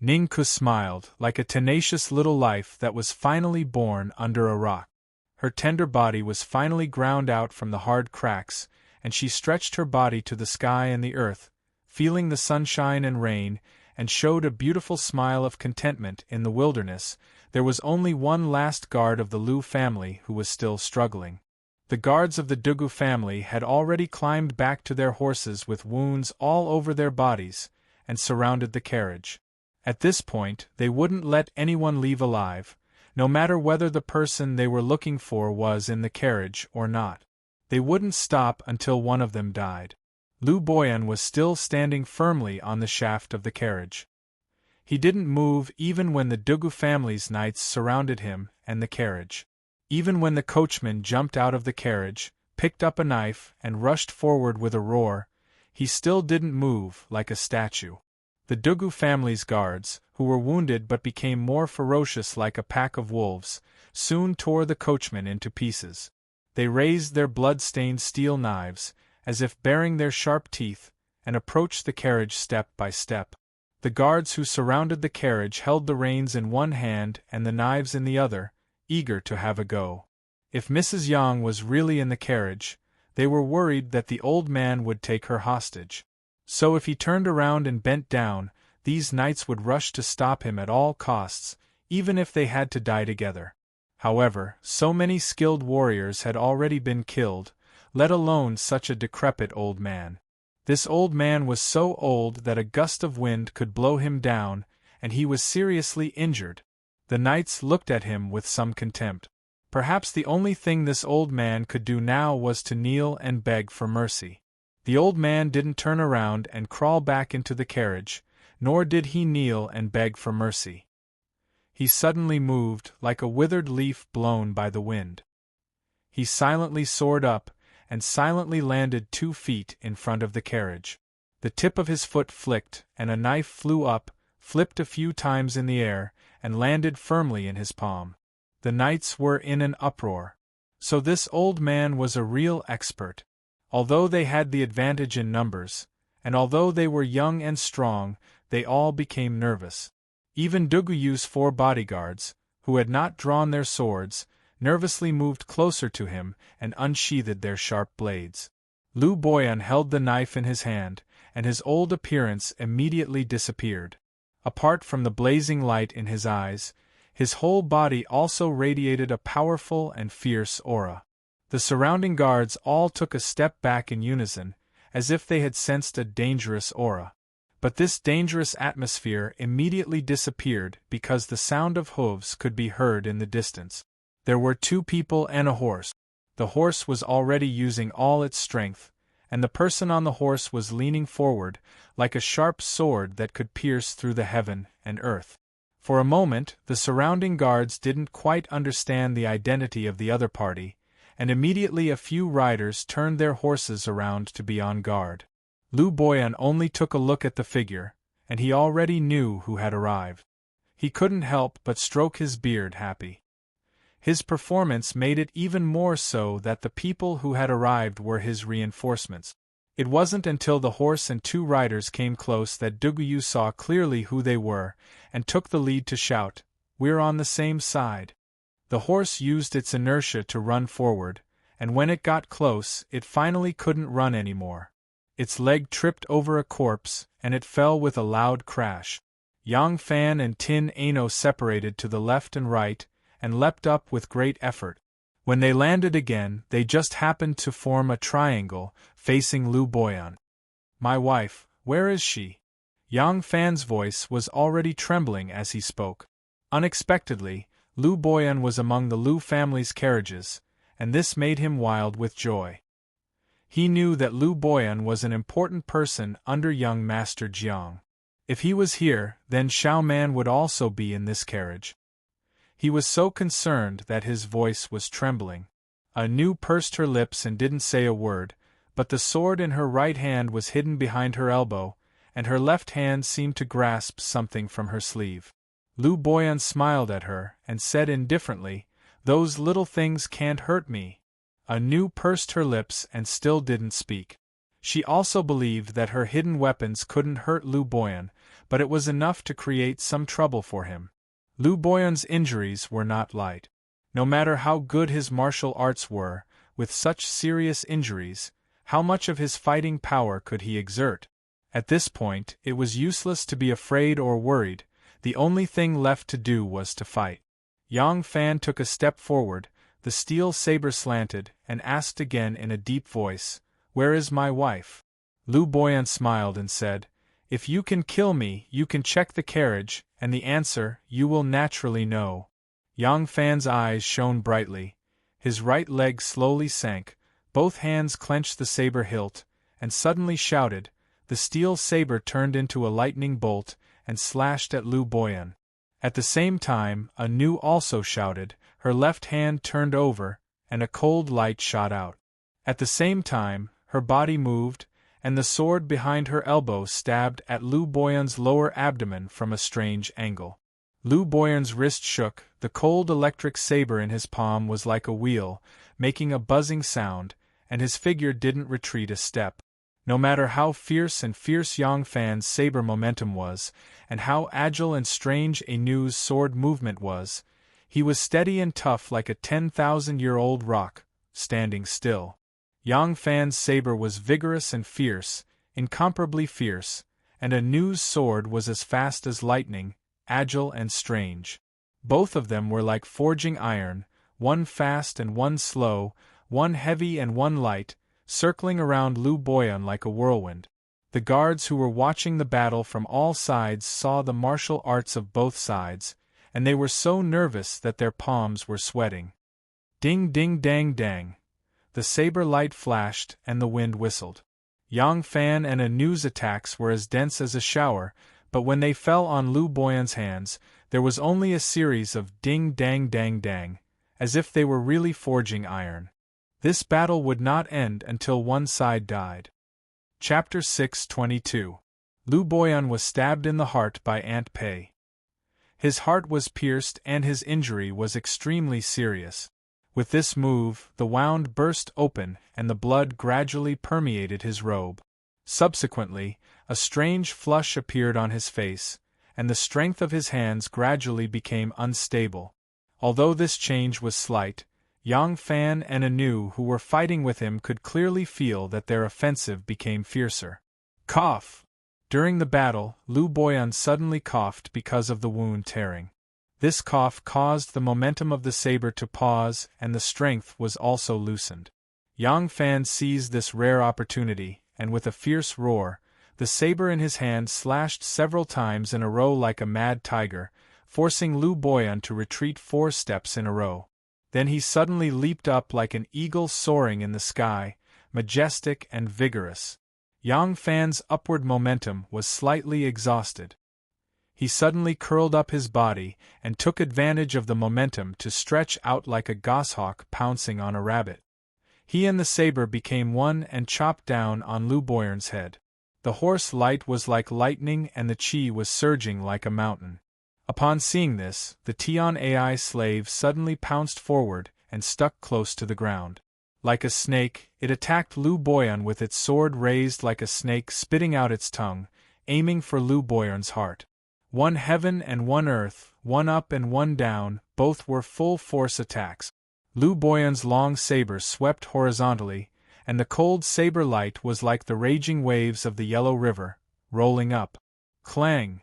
Ningku smiled, like a tenacious little life that was finally born under a rock. Her tender body was finally ground out from the hard cracks, and she stretched her body to the sky and the earth, feeling the sunshine and rain, and showed a beautiful smile of contentment in the wilderness. There was only one last guard of the Liu family who was still struggling. The guards of the Dugu family had already climbed back to their horses with wounds all over their bodies, and surrounded the carriage. At this point, they wouldn't let anyone leave alive, no matter whether the person they were looking for was in the carriage or not. They wouldn't stop until one of them died. Lu Boyan was still standing firmly on the shaft of the carriage. He didn't move even when the Dugu family's knights surrounded him and the carriage. Even when the coachman jumped out of the carriage, picked up a knife, and rushed forward with a roar, he still didn't move, like a statue. The Dugu family's guards, who were wounded but became more ferocious like a pack of wolves, soon tore the coachman into pieces. They raised their blood-stained steel knives, as if baring their sharp teeth, and approached the carriage step by step. The guards who surrounded the carriage held the reins in one hand and the knives in the other, eager to have a go. If Mrs. Yang was really in the carriage, they were worried that the old man would take her hostage. So if he turned around and bent down, these knights would rush to stop him at all costs, even if they had to die together. However, so many skilled warriors had already been killed, let alone such a decrepit old man. This old man was so old that a gust of wind could blow him down, and he was seriously injured. The knights looked at him with some contempt. Perhaps the only thing this old man could do now was to kneel and beg for mercy. The old man didn't turn around and crawl back into the carriage, nor did he kneel and beg for mercy. He suddenly moved, like a withered leaf blown by the wind. He silently soared up, and silently landed 2 feet in front of the carriage. The tip of his foot flicked, and a knife flew up, flipped a few times in the air, and landed firmly in his palm. The knights were in an uproar. So this old man was a real expert. Although they had the advantage in numbers, and although they were young and strong, they all became nervous. Even Duguyu's 4 bodyguards, who had not drawn their swords, nervously moved closer to him and unsheathed their sharp blades. Lu Boyan held the knife in his hand, and his old appearance immediately disappeared. Apart from the blazing light in his eyes, his whole body also radiated a powerful and fierce aura. The surrounding guards all took a step back in unison, as if they had sensed a dangerous aura. But this dangerous atmosphere immediately disappeared because the sound of hooves could be heard in the distance. There were 2 people and a horse. The horse was already using all its strength, and the person on the horse was leaning forward, like a sharp sword that could pierce through the heaven and earth. For a moment, the surrounding guards didn't quite understand the identity of the other party, and immediately a few riders turned their horses around to be on guard. Lu Boyan only took a look at the figure, and he already knew who had arrived. He couldn't help but stroke his beard happy. His performance made it even more so that the people who had arrived were his reinforcements. It wasn't until the horse and 2 riders came close that Duguyu saw clearly who they were, and took the lead to shout, "We're on the same side." The horse used its inertia to run forward, and when it got close, it finally couldn't run anymore. Its leg tripped over a corpse, and it fell with a loud crash. Yang Fan and Tin Ano separated to the left and right, and leapt up with great effort. When they landed again, they just happened to form a triangle, facing Lu Boyan. "My wife, where is she?" Yang Fan's voice was already trembling as he spoke. Unexpectedly, Lu Boyan was among the Lu family's carriages, and this made him wild with joy. He knew that Lu Boyan was an important person under young Master Jiang. If he was here, then Xiao Man would also be in this carriage. He was so concerned that his voice was trembling. Anu pursed her lips and didn't say a word, but the sword in her right hand was hidden behind her elbow, and her left hand seemed to grasp something from her sleeve. Lu Boyan smiled at her and said indifferently, "Those little things can't hurt me." Anu pursed her lips and still didn't speak. She also believed that her hidden weapons couldn't hurt Lu Boyan, but it was enough to create some trouble for him. Lu Boyan's injuries were not light. No matter how good his martial arts were, with such serious injuries, how much of his fighting power could he exert? At this point, it was useless to be afraid or worried. The only thing left to do was to fight. Yang Fan took a step forward, the steel saber slanted, and asked again in a deep voice, "Where is my wife?" Lu Boyan smiled and said, "If you can kill me, you can check the carriage, and the answer you will naturally know." Yang Fan's eyes shone brightly. His right leg slowly sank, both hands clenched the saber hilt, and suddenly shouted. The steel saber turned into a lightning bolt and slashed at Lu Boyan. At the same time, Anu also shouted, her left hand turned over, and a cold light shot out. At the same time, her body moved, and the sword behind her elbow stabbed at Lu Boyan's lower abdomen from a strange angle. Lu Boyan's wrist shook, the cold electric saber in his palm was like a wheel, making a buzzing sound, and his figure didn't retreat a step. No matter how fierce Yang Fan's saber momentum was, and how agile and strange Anu's sword movement was, he was steady and tough like a 10,000-year-old rock, standing still. Yang Fan's saber was vigorous and fierce, incomparably fierce, and Anu's sword was as fast as lightning, agile and strange. Both of them were like forging iron, one fast and one slow, one heavy and one light, circling around Lu Boyan like a whirlwind. The guards who were watching the battle from all sides saw the martial arts of both sides, and they were so nervous that their palms were sweating. Ding ding dang dang. The saber light flashed and the wind whistled. Yang Fan and Anu's attacks were as dense as a shower, but when they fell on Lu Boyan's hands, there was only a series of ding dang dang dang, as if they were really forging iron. This battle would not end until one side died. Chapter 6:22. Lu Boyan was stabbed in the heart by Aunt Pei. His heart was pierced and his injury was extremely serious. With this move, the wound burst open and the blood gradually permeated his robe. Subsequently, a strange flush appeared on his face, and the strength of his hands gradually became unstable. Although this change was slight, Yang Fan and Anu who were fighting with him could clearly feel that their offensive became fiercer. Cough! During the battle, Lu Boyan suddenly coughed because of the wound tearing. This cough caused the momentum of the saber to pause and the strength was also loosened. Yang Fan seized this rare opportunity, and with a fierce roar, the saber in his hand slashed several times in a row like a mad tiger, forcing Lu Boyan to retreat 4 steps in a row. Then he suddenly leaped up like an eagle soaring in the sky, majestic and vigorous. Yang Fan's upward momentum was slightly exhausted. He suddenly curled up his body and took advantage of the momentum to stretch out like a goshawk pouncing on a rabbit. He and the saber became one and chopped down on Lu Boyan's head. The horse light was like lightning and the chi was surging like a mountain. Upon seeing this, the Tian AI slave suddenly pounced forward and stuck close to the ground. Like a snake, it attacked Lu Boyan with its sword raised like a snake spitting out its tongue, aiming for Lu Boyan's heart. One heaven and one earth, one up and one down, both were full-force attacks. Lu Boyan's long saber swept horizontally, and the cold saber light was like the raging waves of the Yellow River, rolling up. Clang!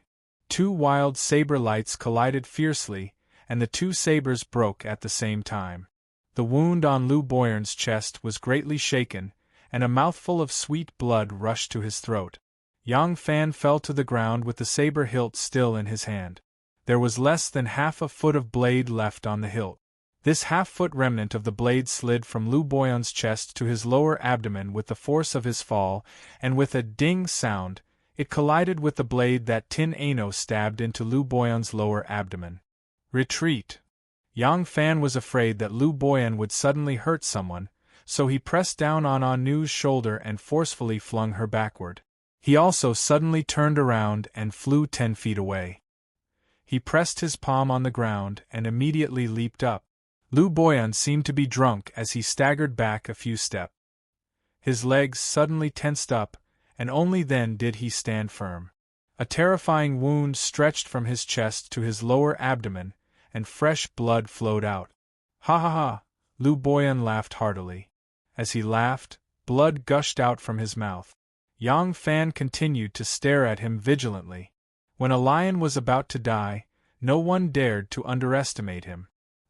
2 wild saber lights collided fiercely, and the 2 sabers broke at the same time. The wound on Lu Boyan's chest was greatly shaken, and a mouthful of sweet blood rushed to his throat. Yang Fan fell to the ground with the saber hilt still in his hand. There was less than half a foot of blade left on the hilt. This half-foot remnant of the blade slid from Lu Boyan's chest to his lower abdomen with the force of his fall, and with a ding sound, it collided with the blade that Tin Ano stabbed into Lu Boyan's lower abdomen. Retreat! Yang Fan was afraid that Lu Boyan would suddenly hurt someone, so he pressed down on Anu's shoulder and forcefully flung her backward. He also suddenly turned around and flew 10 feet away. He pressed his palm on the ground and immediately leaped up. Lu Boyan seemed to be drunk as he staggered back a few steps. His legs suddenly tensed up, and only then did he stand firm. A terrifying wound stretched from his chest to his lower abdomen, and fresh blood flowed out. Ha ha ha! Lu Boyan laughed heartily. As he laughed, blood gushed out from his mouth. Yang Fan continued to stare at him vigilantly. When a lion was about to die, no one dared to underestimate him.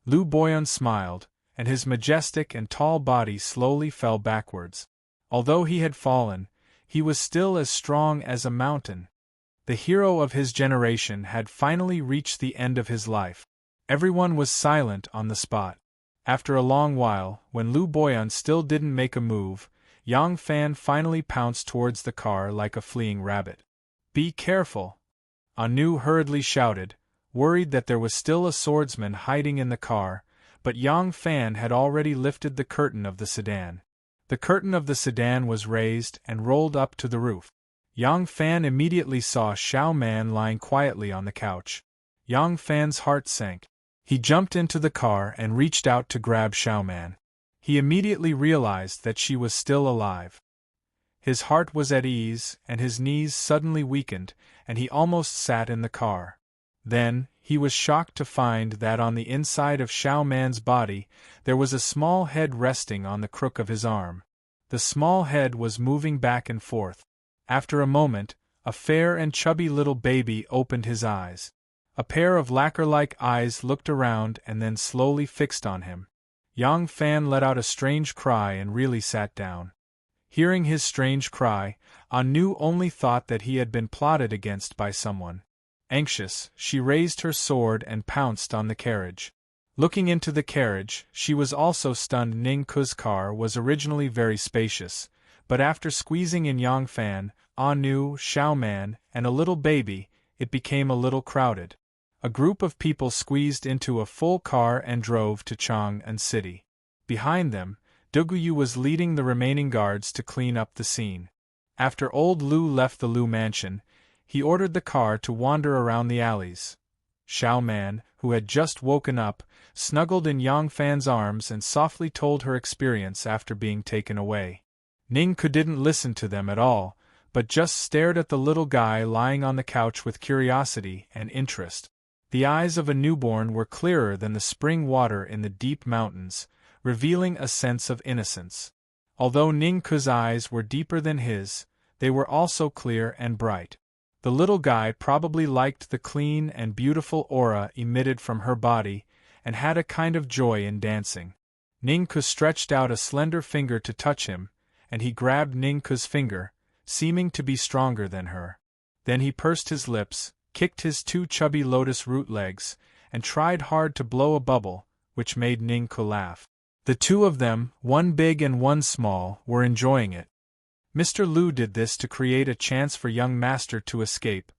Lu Boyan smiled, and his majestic and tall body slowly fell backwards. Although he had fallen, he was still as strong as a mountain. The hero of his generation had finally reached the end of his life. Everyone was silent on the spot. After a long while, when Lu Boyan still didn't make a move, Yang Fan finally pounced towards the car like a fleeing rabbit. "Be careful!" Anu hurriedly shouted, worried that there was still a swordsman hiding in the car, but Yang Fan had already lifted the curtain of the sedan. The curtain of the sedan was raised and rolled up to the roof. Yang Fan immediately saw Xiao Man lying quietly on the couch. Yang Fan's heart sank. He jumped into the car and reached out to grab Xiao Man. He immediately realized that she was still alive. His heart was at ease, and his knees suddenly weakened, and he almost sat in the car. Then, he was shocked to find that on the inside of Xiao Man's body, there was a small head resting on the crook of his arm. The small head was moving back and forth. After a moment, a fair and chubby little baby opened his eyes. A pair of lacquer-like eyes looked around and then slowly fixed on him. Yang Fan let out a strange cry and really sat down. Hearing his strange cry, Anu only thought that he had been plotted against by someone. Anxious, she raised her sword and pounced on the carriage. Looking into the carriage, she was also stunned. Ning Ku's car was originally very spacious, but after squeezing in Yang Fan, Anu, Xiao Man, and a little baby, it became a little crowded. A group of people squeezed into a full car and drove to Chang'an City. Behind them, Duguyu was leading the remaining guards to clean up the scene. After old Lu left the Lu mansion, he ordered the car to wander around the alleys. Xiao Man, who had just woken up, snuggled in Yang Fan's arms and softly told her experience after being taken away. Ning Ku didn't listen to them at all, but just stared at the little guy lying on the couch with curiosity and interest. The eyes of a newborn were clearer than the spring water in the deep mountains, revealing a sense of innocence. Although Ning Ku's eyes were deeper than his, they were also clear and bright. The little guy probably liked the clean and beautiful aura emitted from her body, and had a kind of joy in dancing. Ning Ku stretched out a slender finger to touch him, and he grabbed Ning Ku's finger, seeming to be stronger than her. Then he pursed his lips, kicked his two chubby lotus root legs, and tried hard to blow a bubble, which made Ning Ku laugh. The two of them, one big and one small, were enjoying it. Mr. Lu did this to create a chance for young master to escape.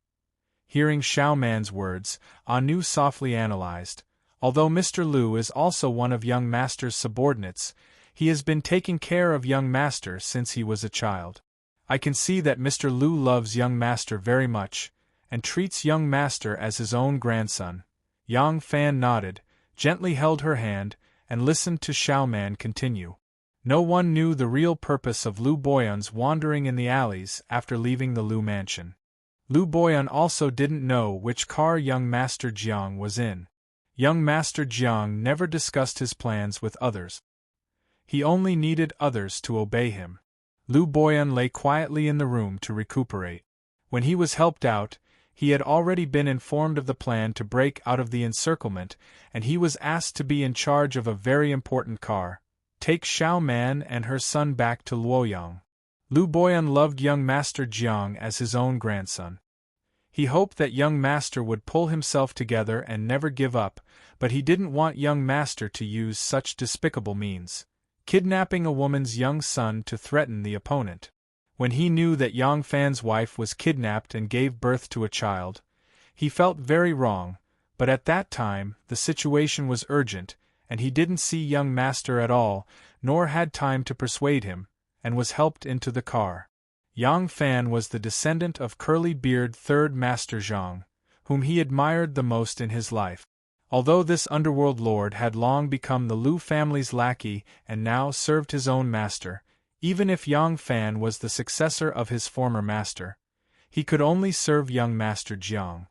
Hearing Xiao Man's words, Anu softly analyzed. Although Mr. Lu is also one of young master's subordinates, he has been taking care of young master since he was a child. I can see that Mr. Lu loves young master very much, and treats young master as his own grandson. Yang Fan nodded, gently held her hand, and listened to Xiao Man continue. No one knew the real purpose of Lu Boyun's wandering in the alleys after leaving the Lu mansion. Lu Boyun also didn't know which car young Master Jiang was in. Young Master Jiang never discussed his plans with others. He only needed others to obey him. Lu Boyun lay quietly in the room to recuperate. When he was helped out, he had already been informed of the plan to break out of the encirclement, and he was asked to be in charge of a very important car. Take Xiao Man and her son back to Luoyang. Lu Boyun loved young Master Jiang as his own grandson. He hoped that young master would pull himself together and never give up, but he didn't want young master to use such despicable means, kidnapping a woman's young son to threaten the opponent. When he knew that Yang Fan's wife was kidnapped and gave birth to a child, he felt very wrong, but at that time the situation was urgent, and he didn't see young master at all, nor had time to persuade him, and was helped into the car. Yang Fan was the descendant of curly-beard third Master Zhang, whom he admired the most in his life. Although this underworld lord had long become the Lu family's lackey and now served his own master, even if Yang Fan was the successor of his former master, he could only serve young Master Jiang.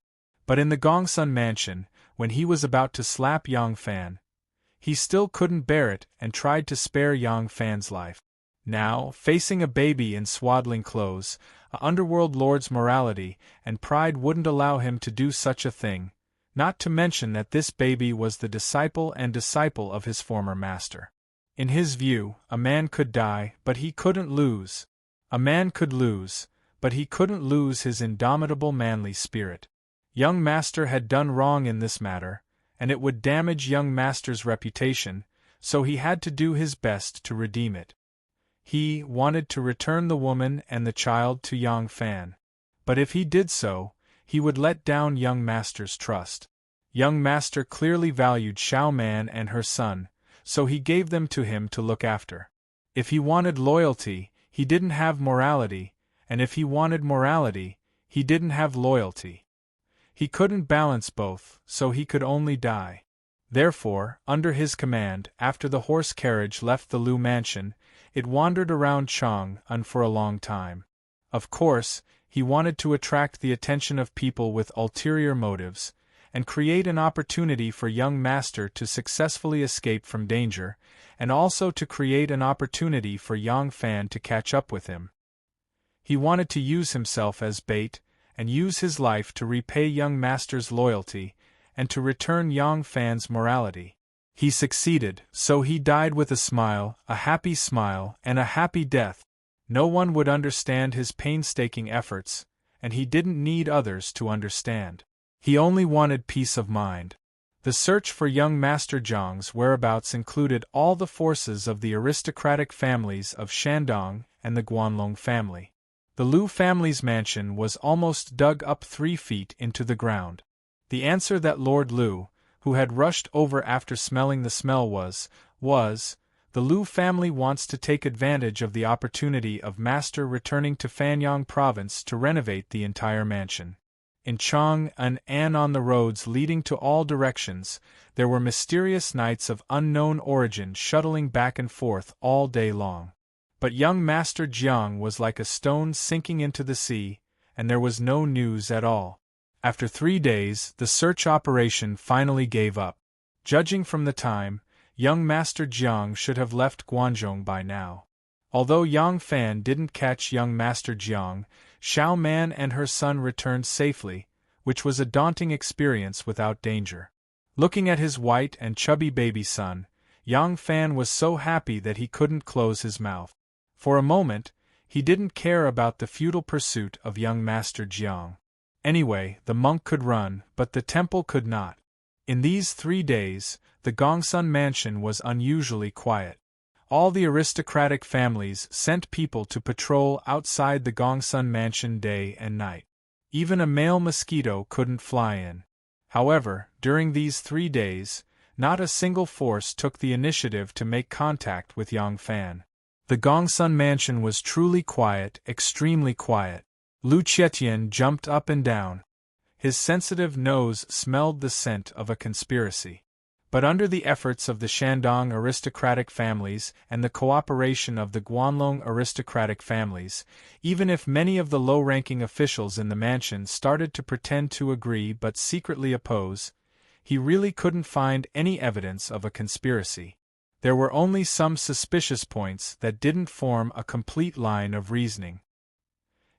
But in the Gongsun mansion, when he was about to slap Yang Fan, he still couldn't bear it and tried to spare Yang Fan's life. Now, facing a baby in swaddling clothes, a underworld lord's morality and pride wouldn't allow him to do such a thing, not to mention that this baby was the disciple of his former master. In his view, a man could die, but he couldn't lose. A man could lose, but he couldn't lose his indomitable manly spirit. Young master had done wrong in this matter, and it would damage young master's reputation, so he had to do his best to redeem it. He wanted to return the woman and the child to Yang Fan. But if he did so, he would let down young master's trust. Young master clearly valued Xiao Man and her son, so he gave them to him to look after. If he wanted loyalty, he didn't have morality, and if he wanted morality, he didn't have loyalty. He couldn't balance both, so he could only die. Therefore, under his command, after the horse carriage left the Lu mansion, it wandered around Chang'an for a long time. Of course, he wanted to attract the attention of people with ulterior motives, and create an opportunity for young master to successfully escape from danger, and also to create an opportunity for Yang Fan to catch up with him. He wanted to use himself as bait, and use his life to repay young master's loyalty, and to return Yang Fan's morality. He succeeded, so he died with a smile, a happy smile, and a happy death. No one would understand his painstaking efforts, and he didn't need others to understand. He only wanted peace of mind. The search for young Master Zhang's whereabouts included all the forces of the aristocratic families of Shandong and the Guanlong family. The Lu family's mansion was almost dug up 3 feet into the ground. The answer that Lord Lu, who had rushed over after smelling the smell was, the Lu family wants to take advantage of the opportunity of Master returning to Fanyang province to renovate the entire mansion. In Chang'an and on the roads leading to all directions, there were mysterious knights of unknown origin shuttling back and forth all day long. But young Master Jiang was like a stone sinking into the sea, and there was no news at all. After 3 days, the search operation finally gave up. Judging from the time, young Master Jiang should have left Guanzhong by now. Although Yang Fan didn't catch young Master Jiang, Xiao Man and her son returned safely, which was a daunting experience without danger. Looking at his white and chubby baby son, Yang Fan was so happy that he couldn't close his mouth. For a moment, he didn't care about the futile pursuit of young Master Jiang. Anyway, the monk could run, but the temple could not. In these 3 days, the Gongsun mansion was unusually quiet. All the aristocratic families sent people to patrol outside the Gongsun mansion day and night. Even a male mosquito couldn't fly in. However, during these 3 days, not a single force took the initiative to make contact with Yang Fan. The Gongsun mansion was truly quiet, extremely quiet. Lu Qietian jumped up and down. His sensitive nose smelled the scent of a conspiracy. But under the efforts of the Shandong aristocratic families and the cooperation of the Guanlong aristocratic families, even if many of the low-ranking officials in the mansion started to pretend to agree but secretly oppose, he really couldn't find any evidence of a conspiracy. There were only some suspicious points that didn't form a complete line of reasoning.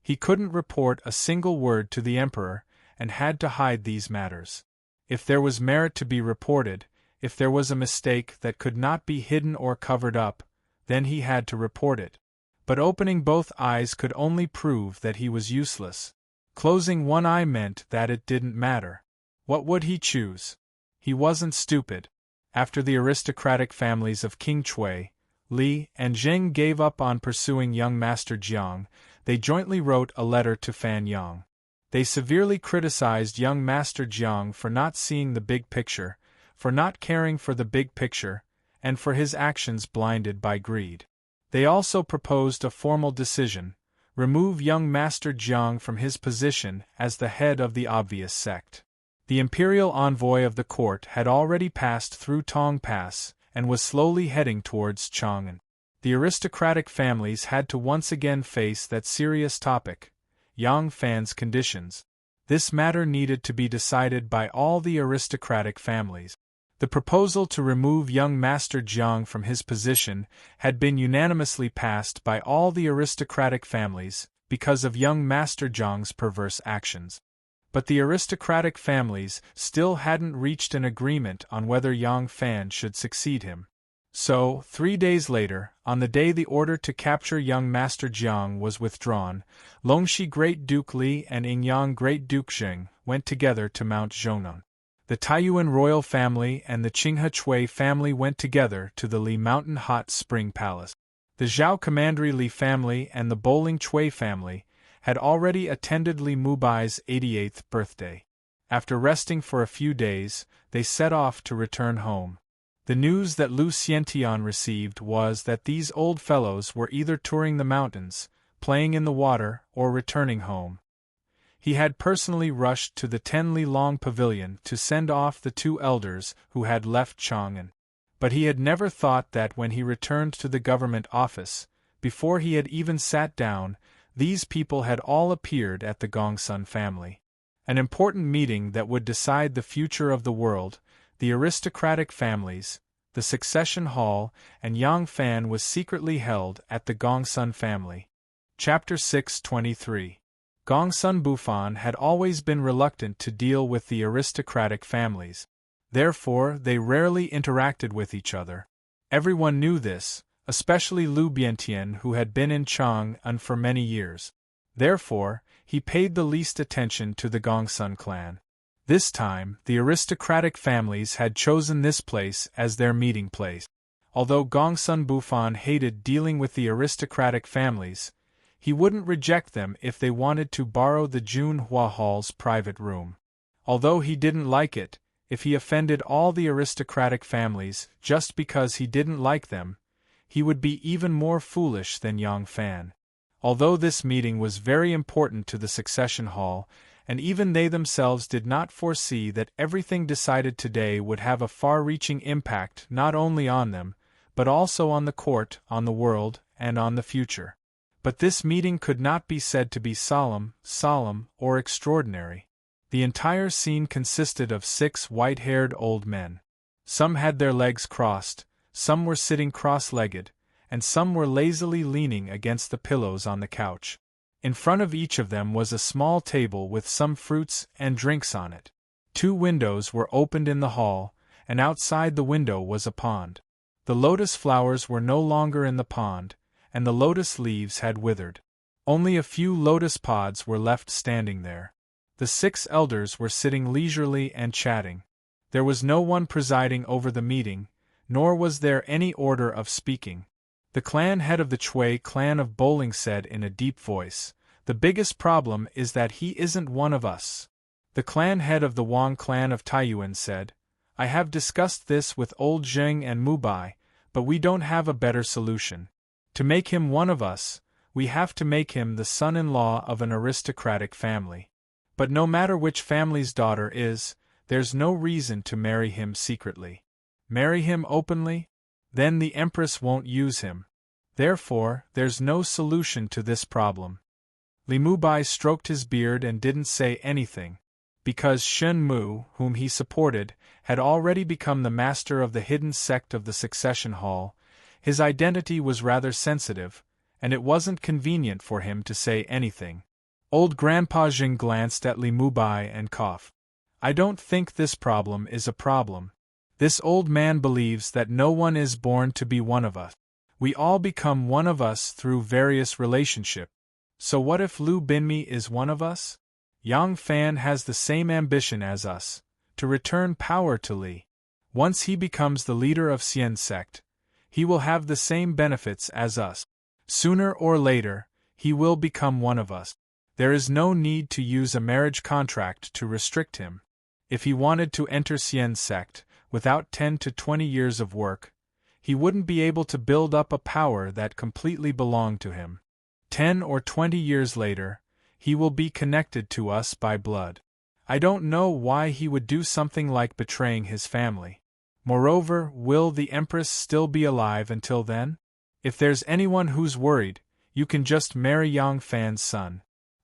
He couldn't report a single word to the emperor, and had to hide these matters. If there was merit to be reported, if there was a mistake that could not be hidden or covered up, then he had to report it. But opening both eyes could only prove that he was useless. Closing one eye meant that it didn't matter. What would he choose? He wasn't stupid. After the aristocratic families of King Cui, Li, and Zheng gave up on pursuing young Master Jiang, they jointly wrote a letter to Fan Yang. They severely criticized young Master Jiang for not seeing the big picture, for not caring for the big picture, and for his actions blinded by greed. They also proposed a formal decision: remove young Master Jiang from his position as the head of the obvious sect. The imperial envoy of the court had already passed through Tong Pass, and was slowly heading towards Chang'an. The aristocratic families had to once again face that serious topic: Yang Fan's conditions. This matter needed to be decided by all the aristocratic families. The proposal to remove young Master Jiang from his position had been unanimously passed by all the aristocratic families, because of young Master Jiang's perverse actions. But the aristocratic families still hadn't reached an agreement on whether Yang Fan should succeed him. So, 3 days later, on the day the order to capture young Master Jiang was withdrawn, Longxi Great Duke Li and Yingyang Great Duke Zheng went together to Mount Zhongnan. The Taiyuan royal family and the Qinghe Chui family went together to the Li Mountain Hot Spring Palace. The Zhao Commandery Li family and the Bowling Chui family had already attended Li Mubai's 88th birthday. After resting for a few days, they set off to return home. The news that Lu Xiantian received was that these old fellows were either touring the mountains, playing in the water, or returning home. He had personally rushed to the 10-li-long pavilion to send off the two elders who had left Chang'an. But he had never thought that when he returned to the government office, before he had even sat down, these people had all appeared at the Gongsun family. An important meeting that would decide the future of the world, the aristocratic families, the succession hall, and Yang Fan was secretly held at the Gongsun family. Chapter 623. Gongsun Bufan had always been reluctant to deal with the aristocratic families. Therefore, they rarely interacted with each other. Everyone knew this, especially Lu Biantian, who had been in Chang'an for many years. Therefore, he paid the least attention to the Gongsun clan. This time, the aristocratic families had chosen this place as their meeting place. Although Gongsun Bufan hated dealing with the aristocratic families, he wouldn't reject them if they wanted to borrow the Junhua Hall's private room. Although he didn't like it, if he offended all the aristocratic families just because he didn't like them, he would be even more foolish than Yang Fan. Although this meeting was very important to the succession hall, and even they themselves did not foresee that everything decided today would have a far-reaching impact not only on them, but also on the court, on the world, and on the future. But this meeting could not be said to be solemn, or extraordinary. The entire scene consisted of 6 white-haired old men. Some had their legs crossed, some were sitting cross-legged, and some were lazily leaning against the pillows on the couch. In front of each of them was a small table with some fruits and drinks on it. 2 windows were opened in the hall, and outside the window was a pond. The lotus flowers were no longer in the pond, and the lotus leaves had withered. Only a few lotus pods were left standing there. The 6 elders were sitting leisurely and chatting. There was no one presiding over the meeting, nor was there any order of speaking. The clan head of the Chui clan of Bowling said in a deep voice, "The biggest problem is that he isn't one of us." The clan head of the Wang clan of Taiyuan said, "I have discussed this with old Zheng and Mubai, but we don't have a better solution. To make him one of us, we have to make him the son-in-law of an aristocratic family. But no matter which family's daughter is, there's no reason to marry him secretly. Marry him openly? Then the Empress won't use him. Therefore, there's no solution to this problem." Li Mubai stroked his beard and didn't say anything. Because Shen Mu, whom he supported, had already become the master of the hidden sect of the succession hall, his identity was rather sensitive, and it wasn't convenient for him to say anything. Old Grandpa Jing glanced at Li Mubai and coughed. "I don't think this problem is a problem. This old man believes that no one is born to be one of us. We all become one of us through various relationships. So what if Lu Binmi is one of us? Yang Fan has the same ambition as us, to return power to Li. Once he becomes the leader of Xian sect, he will have the same benefits as us. Sooner or later, he will become one of us. There is no need to use a marriage contract to restrict him. If he wanted to enter Xian sect, without 10 to 20 years of work, he wouldn't be able to build up a power that completely belonged to him. 10 or 20 years later, he will be connected to us by blood. I don't know why he would do something like betraying his family. Moreover, will the Empress still be alive until then? If there's anyone who's worried, you can just marry Yang Fan's son."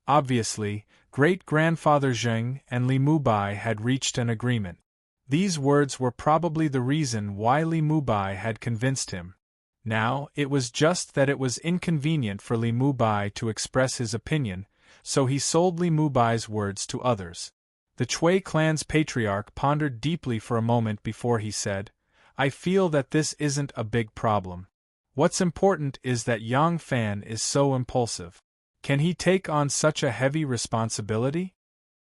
Obviously, great-grandfather Zheng and Li Mubai had reached an agreement. These words were probably the reason why Li Mubai had convinced him. Now, it was just that it was inconvenient for Li Mubai to express his opinion, so he sold Li Mubai's words to others. The Chui clan's patriarch pondered deeply for a moment before he said, "I feel that this isn't a big problem. What's important is that Yang Fan is so impulsive. Can he take on such a heavy responsibility?"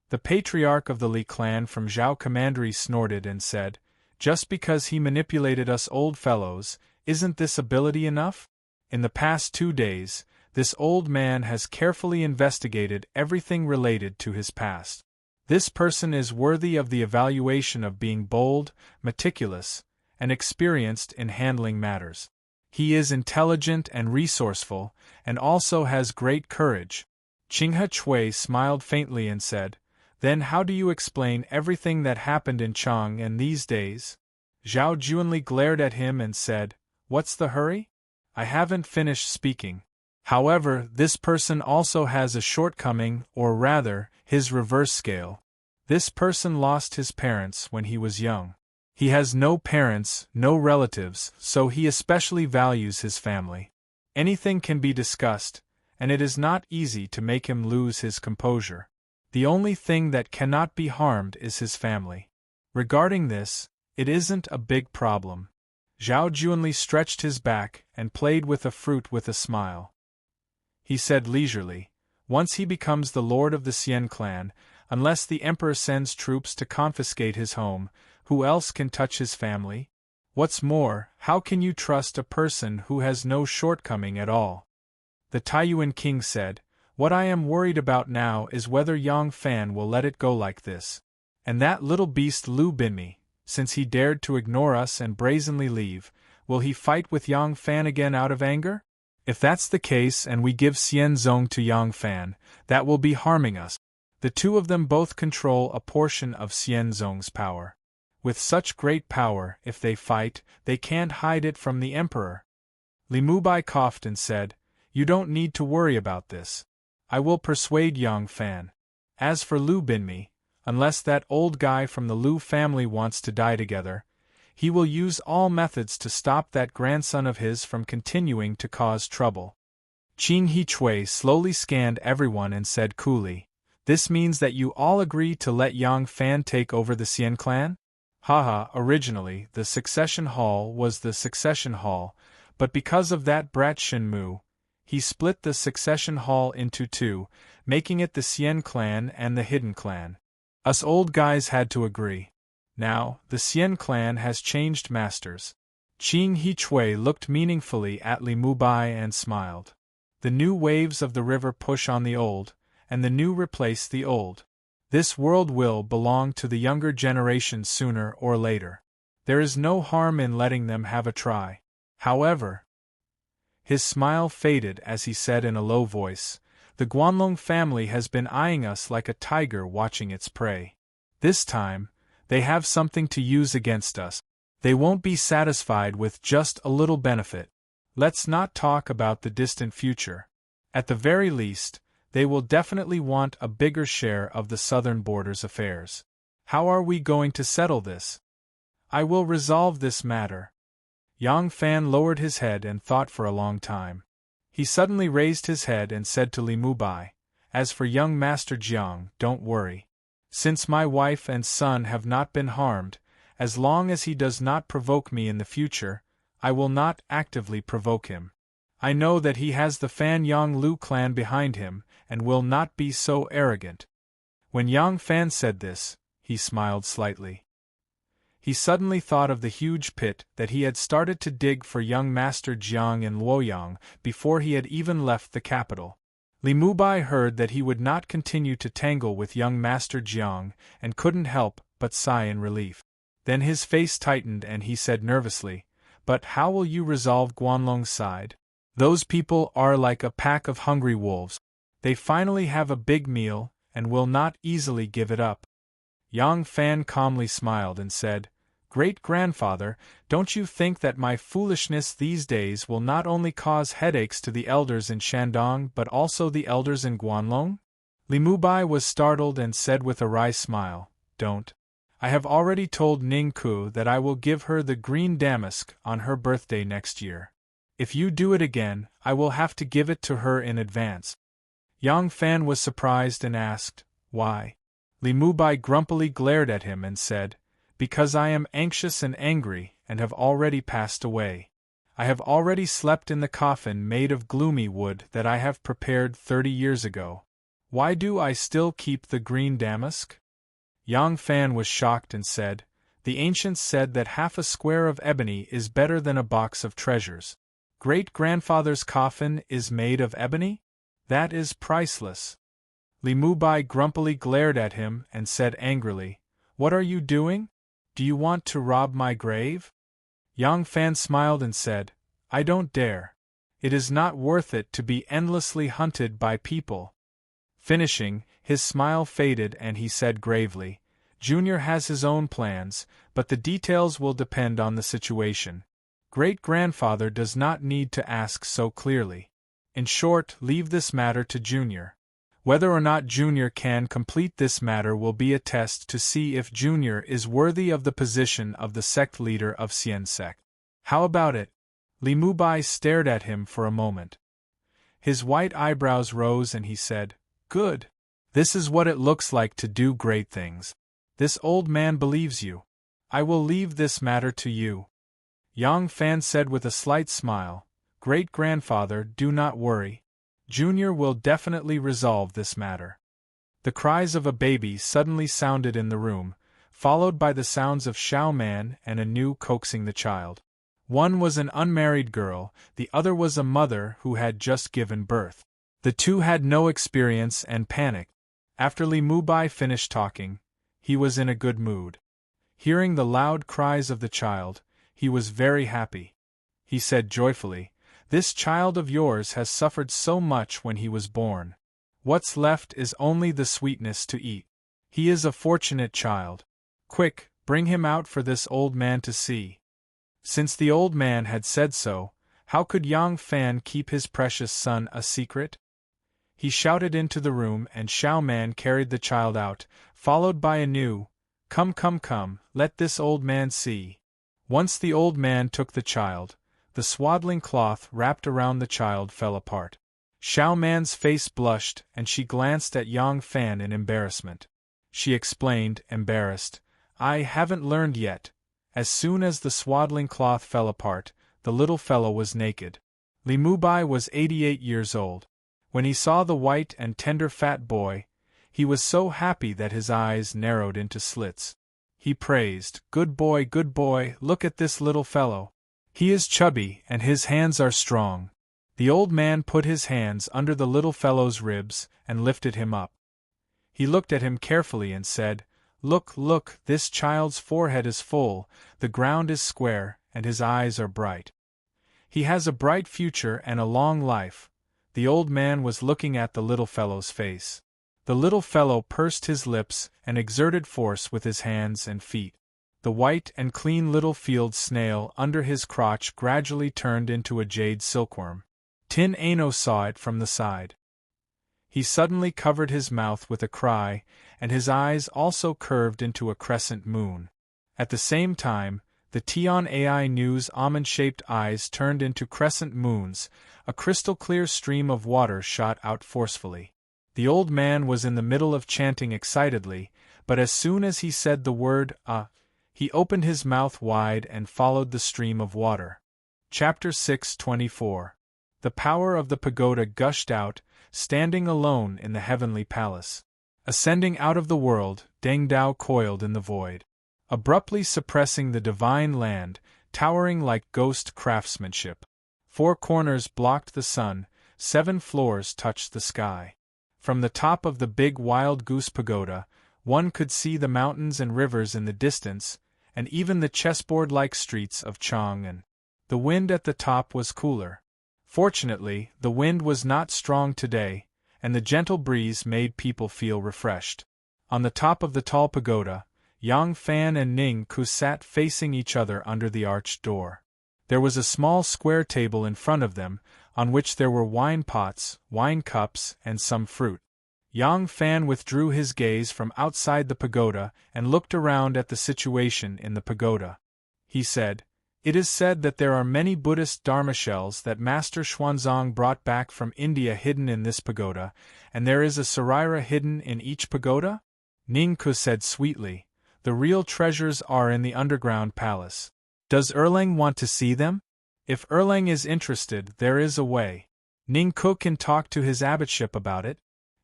The patriarch of the Li clan from Zhao Commandery snorted and said, "Just because he manipulated us old fellows, isn't this ability enough? In the past 2 days, this old man has carefully investigated everything related to his past. This person is worthy of the evaluation of being bold, meticulous, and experienced in handling matters. He is intelligent and resourceful, and also has great courage. Qinghe Chui smiled faintly and said, "Then how do you explain everything that happened in Chang'an these days?" Zhao Juanli glared at him and said, "What's the hurry? I haven't finished speaking. However, this person also has a shortcoming, or rather, his reverse scale. This person lost his parents when he was young. He has no parents, no relatives, so he especially values his family. Anything can be discussed, and it is not easy to make him lose his composure. The only thing that cannot be harmed is his family. Regarding this, it isn't a big problem." Zhao Juanli stretched his back and played with a fruit with a smile. He said leisurely, "Once he becomes the lord of the Xian clan, unless the emperor sends troops to confiscate his home, who else can touch his family? What's more, how can you trust a person who has no shortcoming at all?" The Taiyuan king said, "What I am worried about now is whether Yang Fan will let it go like this. And that little beast Lu Binmi, since he dared to ignore us and brazenly leave, will he fight with Yang Fan again out of anger? If that's the case and we give Xian Zong to Yang Fan, that will be harming us. The two of them both control a portion of Xian Zong's power. With such great power, if they fight, they can't hide it from the emperor." Li Mubai coughed and said, "You don't need to worry about this. I will persuade Yang Fan. As for Lu Binmi, unless that old guy from the Lu family wants to die together, he will use all methods to stop that grandson of his from continuing to cause trouble." Qinghe Chui slowly scanned everyone and said coolly, "This means that you all agree to let Yang Fan take over the Xian clan?" Haha, originally, the succession hall was the succession hall, but because of that brat Shen Mu, he split the succession hall into two, making it the Xian clan and the hidden clan. Us old guys had to agree. Now, the Xian clan has changed masters. Qinghe Chui looked meaningfully at Li Mubai and smiled. The new waves of the river push on the old, and the new replace the old. This world will belong to the younger generation sooner or later. There is no harm in letting them have a try. However, his smile faded as he said in a low voice, "The Guanlong family has been eyeing us like a tiger watching its prey. This time, they have something to use against us. They won't be satisfied with just a little benefit. Let's not talk about the distant future. At the very least, they will definitely want a bigger share of the southern border's affairs. How are we going to settle this? I will resolve this matter." Yang Fan lowered his head and thought for a long time. He suddenly raised his head and said to Li Mubai, "As for young Master Jiang, don't worry. Since my wife and son have not been harmed, as long as he does not provoke me in the future, I will not actively provoke him. I know that he has the Fan Yang Lu clan behind him, and will not be so arrogant." When Yang Fan said this, he smiled slightly. He suddenly thought of the huge pit that he had started to dig for young Master Jiang in Luoyang before he had even left the capital. Li Mubai heard that he would not continue to tangle with young Master Jiang and couldn't help but sigh in relief. Then his face tightened and he said nervously, "But how will you resolve Guanlong's side? Those people are like a pack of hungry wolves. They finally have a big meal and will not easily give it up." Yang Fan calmly smiled and said, "Great-grandfather, don't you think that my foolishness these days will not only cause headaches to the elders in Shandong but also the elders in Guanlong?" Li Mubai was startled and said with a wry smile, "Don't. I have already told Ning Ku that I will give her the green damask on her birthday next year. If you do it again, I will have to give it to her in advance." Yang Fan was surprised and asked, "Why?" Li Mubai grumpily glared at him and said, "Because I am anxious and angry and have already passed away. I have already slept in the coffin made of gloomy wood that I have prepared 30 years ago. Why do I still keep the green damask?" Yang Fan was shocked and said, "The ancients said that half a square of ebony is better than a box of treasures. Great-grandfather's coffin is made of ebony? That is priceless. Li Mubai grumpily glared at him and said angrily, "What are you doing? Do you want to rob my grave?" Yang Fan smiled and said, "I don't dare. It is not worth it to be endlessly hunted by people." Finishing, his smile faded and he said gravely, "Junior has his own plans, but the details will depend on the situation. Great-grandfather does not need to ask so clearly. In short, leave this matter to Junior. Whether or not Junior can complete this matter will be a test to see if Junior is worthy of the position of the sect leader of Xian sect. How about it?" Li Mubai stared at him for a moment. His white eyebrows rose and he said, "Good. This is what it looks like to do great things. This old man believes you. I will leave this matter to you." Yang Fan said with a slight smile, "Great-grandfather, do not worry. Junior will definitely resolve this matter." The cries of a baby suddenly sounded in the room, followed by the sounds of Xiao Man and Anu coaxing the child. One was an unmarried girl, the other was a mother who had just given birth. The two had no experience and panicked. After Li Mubai finished talking, he was in a good mood. Hearing the loud cries of the child, he was very happy. He said joyfully, "This child of yours has suffered so much when he was born. What's left is only the sweetness to eat. He is a fortunate child. Quick, bring him out for this old man to see." Since the old man had said so, how could Yang Fan keep his precious son a secret? He shouted into the room and Xiao Man carried the child out, followed by Anu. Come, come, come, let this old man see." Once the old man took the child, the swaddling cloth wrapped around the child fell apart. Xiao Man's face blushed and she glanced at Yang Fan in embarrassment. She explained, embarrassed, "I haven't learned yet." As soon as the swaddling cloth fell apart, the little fellow was naked. Li Mubai was 88 years old. When he saw the white and tender fat boy, he was so happy that his eyes narrowed into slits. He praised, good boy, look at this little fellow. He is chubby and his hands are strong." The old man put his hands under the little fellow's ribs and lifted him up. He looked at him carefully and said, Look, look, this child's forehead is full, the ground is square, and his eyes are bright. He has a bright future and a long life." The old man was looking at the little fellow's face. The little fellow pursed his lips and exerted force with his hands and feet. The white and clean little field snail under his crotch gradually turned into a jade silkworm. Tin Ano saw it from the side. He suddenly covered his mouth with a cry, and his eyes also curved into a crescent moon. At the same time, the Tian Ai Nu's almond-shaped eyes turned into crescent moons, a crystal-clear stream of water shot out forcefully. The old man was in the middle of chanting excitedly, but as soon as he said the word, he opened his mouth wide and followed the stream of water. Chapter 6:24. The power of the pagoda gushed out, standing alone in the heavenly palace. Ascending out of the world, Deng Dao coiled in the void, abruptly suppressing the divine land, towering like ghost craftsmanship. 4 corners blocked the sun, 7 floors touched the sky. From the top of the big wild goose pagoda, one could see the mountains and rivers in the distance, and even the chessboard-like streets of Chang'an. The wind at the top was cooler. Fortunately, the wind was not strong today, and the gentle breeze made people feel refreshed. On the top of the tall pagoda, Yang Fan and Ning Ku sat facing each other under the arched door. There was a small square table in front of them, on which there were wine pots, wine cups, and some fruit. Yang Fan withdrew his gaze from outside the pagoda and looked around at the situation in the pagoda. He said, "It is said that there are many Buddhist Dharma shells that Master Xuanzang brought back from India hidden in this pagoda, and there is a sarira hidden in each pagoda?" Ning Ku said sweetly, "The real treasures are in the underground palace. Does Erlang want to see them? If Erlang is interested, there is a way. Ning Ku can talk to his abbotship about it."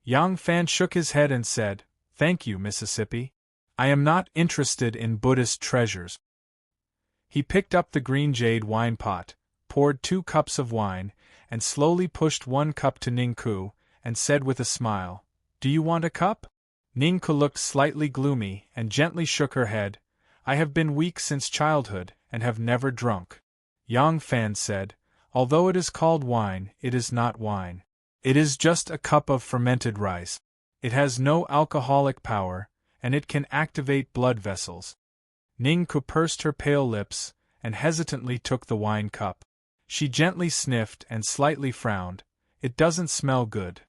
Yang Fan shook his head and said, "Thank you, Mississippi. I am not interested in Buddhist treasures." He picked up the green jade wine pot, poured 2 cups of wine, and slowly pushed 1 cup to Ningku, and said with a smile, "Do you want a cup?" Ningku looked slightly gloomy and gently shook her head. "I have been weak since childhood, and have never drunk." Yang Fan said, "Although it is called wine, it is not wine. It is just a cup of fermented rice. It has no alcoholic power, and it can activate blood vessels." Ningku pursed her pale lips, and hesitantly took the wine cup. She gently sniffed and slightly frowned. "It doesn't smell good."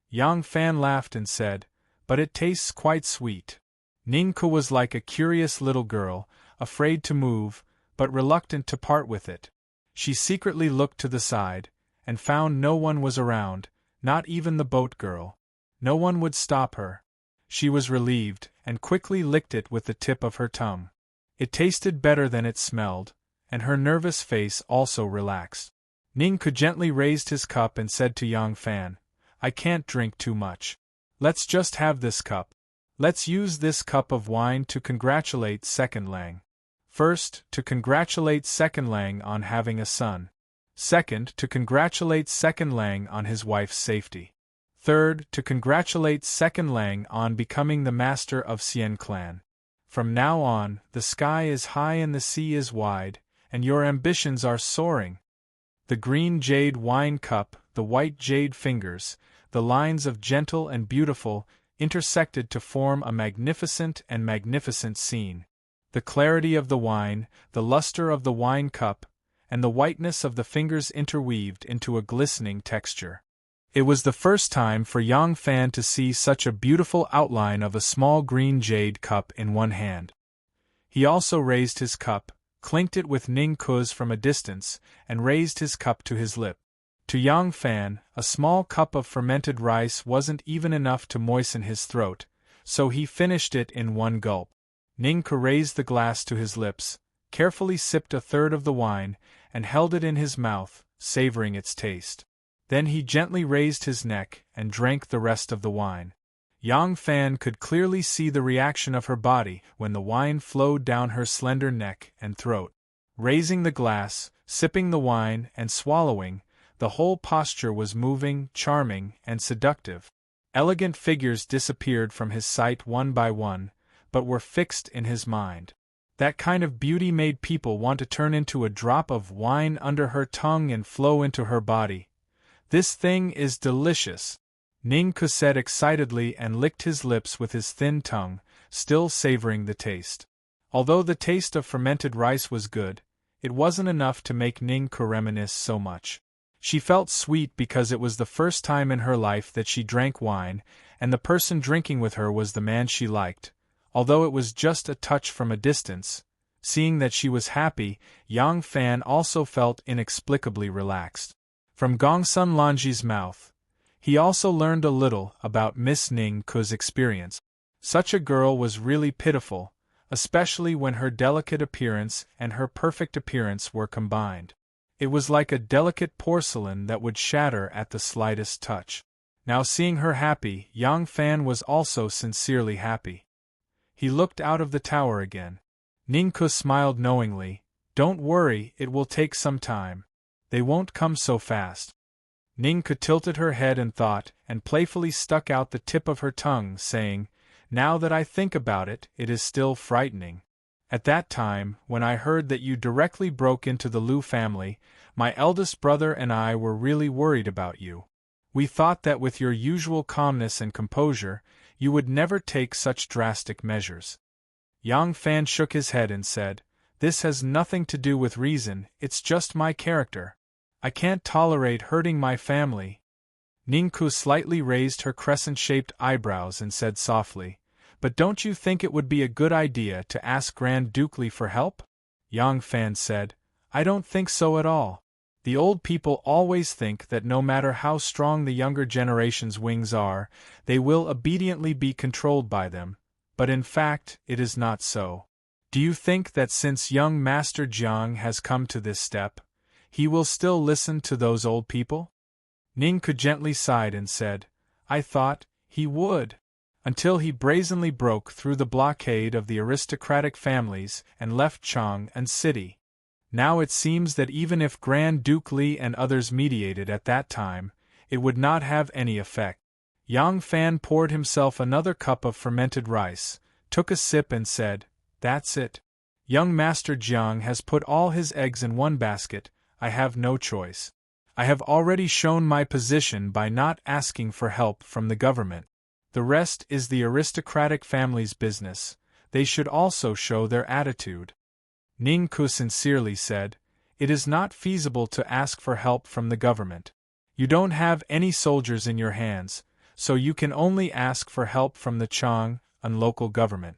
Yang Fan laughed and said, "But it tastes quite sweet." Ningku was like a curious little girl, afraid to move, but reluctant to part with it. She secretly looked to the side, and found no one was around, not even the boat girl. No one would stop her. She was relieved, and quickly licked it with the tip of her tongue. It tasted better than it smelled, and her nervous face also relaxed. Ningku gently raised his cup and said to Yang Fan, "I can't drink too much. Let's just have this cup. Let's use this cup of wine to congratulate Second Lang. First, to congratulate Second Lang on having a son. Second, to congratulate Second Lang on his wife's safety. Third, to congratulate Second Lang on becoming the master of Xian clan. From now on, the sky is high and the sea is wide, and your ambitions are soaring." The green jade wine cup, the white jade fingers, the lines of gentle and beautiful, intersected to form a magnificent scene. The clarity of the wine, the luster of the wine cup, and the whiteness of the fingers interweaved into a glistening texture. It was the first time for Yang Fan to see such a beautiful outline of a small green jade cup in one hand. He also raised his cup, clinked it with Ningku's from a distance, and raised his cup to his lip. To Yang Fan, a small cup of fermented rice wasn't even enough to moisten his throat, so he finished it in one gulp. Ningku raised the glass to his lips, carefully sipped a third of the wine, and held it in his mouth, savoring its taste. Then he gently raised his neck and drank the rest of the wine. Yang Fan could clearly see the reaction of her body when the wine flowed down her slender neck and throat. Raising the glass, sipping the wine, and swallowing, the whole posture was moving, charming, and seductive. Elegant figures disappeared from his sight one by one, but were fixed in his mind. That kind of beauty made people want to turn into a drop of wine under her tongue and flow into her body. "This thing is delicious," Ningku said excitedly and licked his lips with his thin tongue, still savoring the taste. Although the taste of fermented rice was good, it wasn't enough to make Ningku reminisce so much. She felt sweet because it was the first time in her life that she drank wine, and the person drinking with her was the man she liked. Although it was just a touch from a distance, seeing that she was happy, Yang Fan also felt inexplicably relaxed. From Gongsun Lanji's mouth, he also learned a little about Miss Ningku's experience. Such a girl was really pitiful, especially when her delicate appearance and her perfect appearance were combined. It was like a delicate porcelain that would shatter at the slightest touch. Now seeing her happy, Yang Fan was also sincerely happy. He looked out of the tower again. Ningku smiled knowingly. "Don't worry, it will take some time. They won't come so fast." Ningku tilted her head and thought, and playfully stuck out the tip of her tongue, saying, "Now that I think about it, it is still frightening. At that time, when I heard that you directly broke into the Liu family, my eldest brother and I were really worried about you. We thought that with your usual calmness and composure, you would never take such drastic measures." Yang Fan shook his head and said, "This has nothing to do with reason, it's just my character. I can't tolerate hurting my family." Ningku slightly raised her crescent-shaped eyebrows and said softly, "But don't you think it would be a good idea to ask Grand Duke Li for help?" Yang Fan said, "I don't think so at all. The old people always think that no matter how strong the younger generation's wings are, they will obediently be controlled by them, but in fact, it is not so. Do you think that since young Master Jiang has come to this step, he will still listen to those old people?" Ningku gently sighed and said, "I thought he would, until he brazenly broke through the blockade of the aristocratic families and left Chang'an City. Now it seems that even if Grand Duke Li and others mediated at that time, it would not have any effect. Yang Fan poured himself another cup of fermented rice, took a sip and said, "That's it. Young Master Jiang has put all his eggs in one basket, I have no choice. I have already shown my position by not asking for help from the government. The rest is the aristocratic family's business, they should also show their attitude." Ning Ku sincerely said, "It is not feasible to ask for help from the government. You don't have any soldiers in your hands, so you can only ask for help from the Chang'an local government.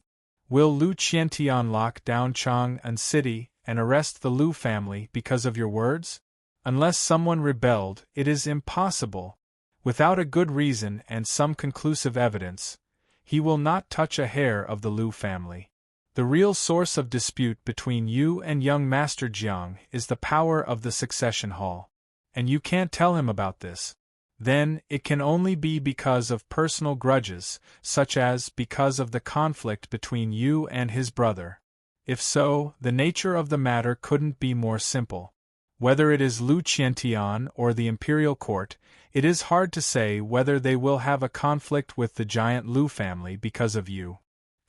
Will Lu Qiantian lock down Chang'an City and arrest the Lu family because of your words? Unless someone rebelled, it is impossible. Without a good reason and some conclusive evidence, he will not touch a hair of the Lu family. The real source of dispute between you and young Master Jiang is the power of the succession hall. And you can't tell him about this. Then, it can only be because of personal grudges, such as because of the conflict between you and his brother. If so, the nature of the matter couldn't be more simple. Whether it is Lu Qiantian or the imperial court, it is hard to say whether they will have a conflict with the giant Lu family because of you.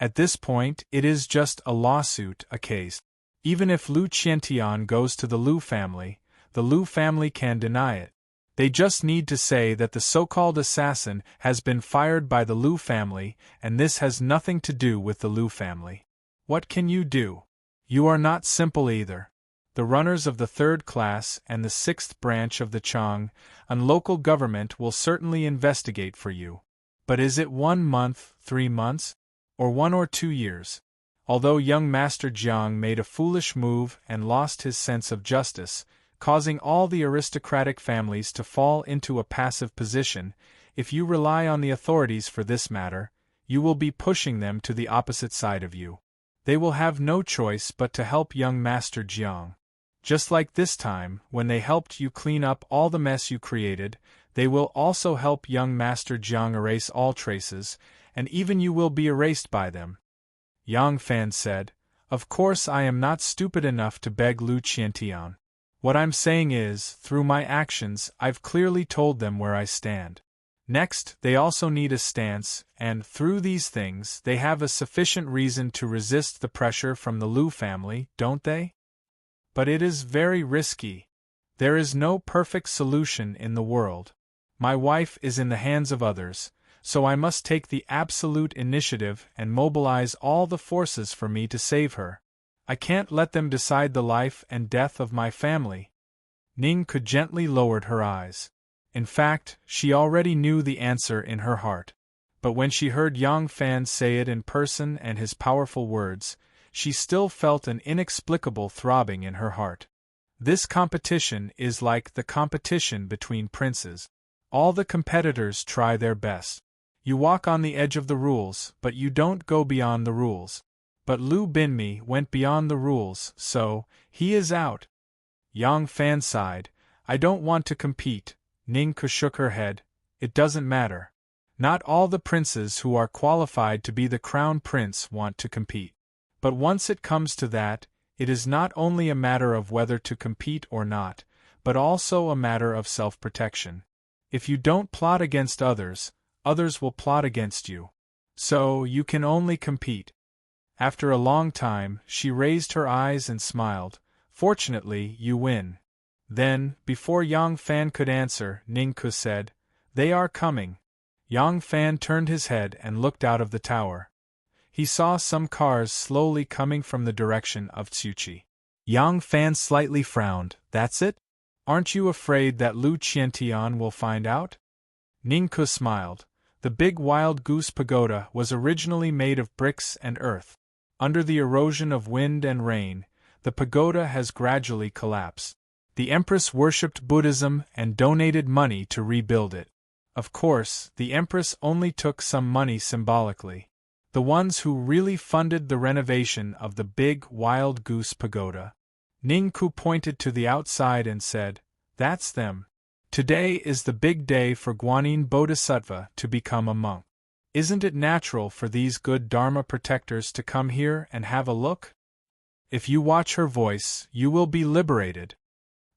At this point, it is just a lawsuit, a case. Even if Lu Qiantian goes to the Lu family can deny it. They just need to say that the so-called assassin has been fired by the Lu family, and this has nothing to do with the Lu family. What can you do? You are not simple either. The runners of the 3rd class and the 6th branch of the Chang'an local government will certainly investigate for you. But is it 1 month, 3 months? Or 1 or 2 years? Although young Master Jiang made a foolish move and lost his sense of justice, causing all the aristocratic families to fall into a passive position, if you rely on the authorities for this matter, you will be pushing them to the opposite side of you. They will have no choice but to help young Master Jiang. Just like this time, when they helped you clean up all the mess you created, they will also help young Master Jiang erase all traces, and even you will be erased by them. Yang Fan said, "Of course I am not stupid enough to beg Lu Qiantian. What I'm saying is, through my actions, I've clearly told them where I stand. Next, they also need a stance, and through these things they have a sufficient reason to resist the pressure from the Lu family, don't they? But it is very risky. There is no perfect solution in the world. My wife is in the hands of others, so I must take the absolute initiative and mobilize all the forces for me to save her. I can't let them decide the life and death of my family." Ning Ku gently lowered her eyes. In fact, she already knew the answer in her heart. But when she heard Yang Fan say it in person and his powerful words, she still felt an inexplicable throbbing in her heart. This competition is like the competition between princes. All the competitors try their best. You walk on the edge of the rules, but you don't go beyond the rules. But Lu Binmi went beyond the rules, so, he is out. Yang Fan sighed, "I don't want to compete." Ning Ku shook her head, "It doesn't matter. Not all the princes who are qualified to be the crown prince want to compete. But once it comes to that, it is not only a matter of whether to compete or not, but also a matter of self-protection. If you don't plot against others, others will plot against you. So, you can only compete." After a long time, she raised her eyes and smiled. "Fortunately, you win." Then, before Yang Fan could answer, Ning Ku said, "They are coming." Yang Fan turned his head and looked out of the tower. He saw some cars slowly coming from the direction of Tsuchi. Yang Fan slightly frowned. "That's it? Aren't you afraid that Lu Qiantian will find out?" Ning Ku smiled. The big wild goose pagoda was originally made of bricks and earth. Under the erosion of wind and rain, the pagoda has gradually collapsed. The Empress worshipped Buddhism and donated money to rebuild it. Of course, the Empress only took some money symbolically. The ones who really funded the renovation of the big wild goose pagoda. Ning Ku pointed to the outside and said, "That's them. Today is the big day for Guanyin Bodhisattva to become a monk. Isn't it natural for these good Dharma protectors to come here and have a look?" If you watch her voice, you will be liberated.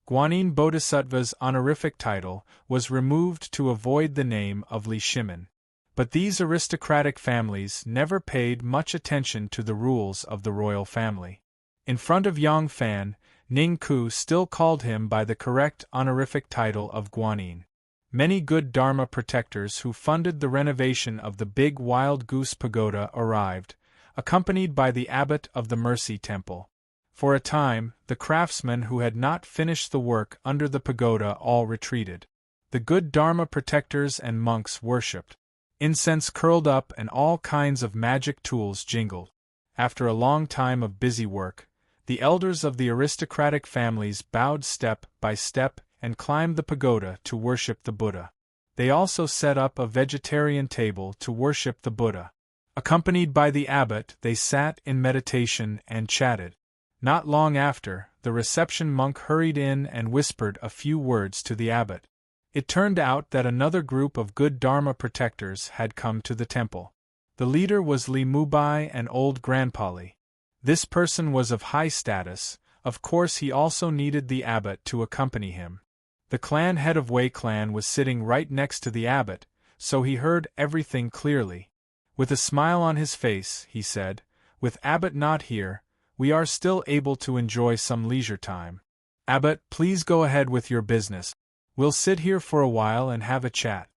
Guanyin Bodhisattva's honorific title was removed to avoid the name of Li Shimin. But these aristocratic families never paid much attention to the rules of the royal family. In front of Yang Fan, Ning Ku still called him by the correct honorific title of Guanyin. Many good Dharma protectors who funded the renovation of the big wild goose pagoda arrived, accompanied by the abbot of the Mercy Temple. For a time, the craftsmen who had not finished the work under the pagoda all retreated. The good Dharma protectors and monks worshipped. Incense curled up and all kinds of magic tools jingled. After a long time of busy work, the elders of the aristocratic families bowed step by step and climbed the pagoda to worship the Buddha. They also set up a vegetarian table to worship the Buddha. Accompanied by the abbot, they sat in meditation and chatted. Not long after, the reception monk hurried in and whispered a few words to the abbot. It turned out that another group of good Dharma protectors had come to the temple. The leader was Li Mubai and old Grandpa Li. This person was of high status. Of course he also needed the abbot to accompany him. The clan head of Wei clan was sitting right next to the abbot, so he heard everything clearly. With a smile on his face, he said, "With abbot not here, we are still able to enjoy some leisure time. Abbot, please go ahead with your business. We'll sit here for a while and have a chat."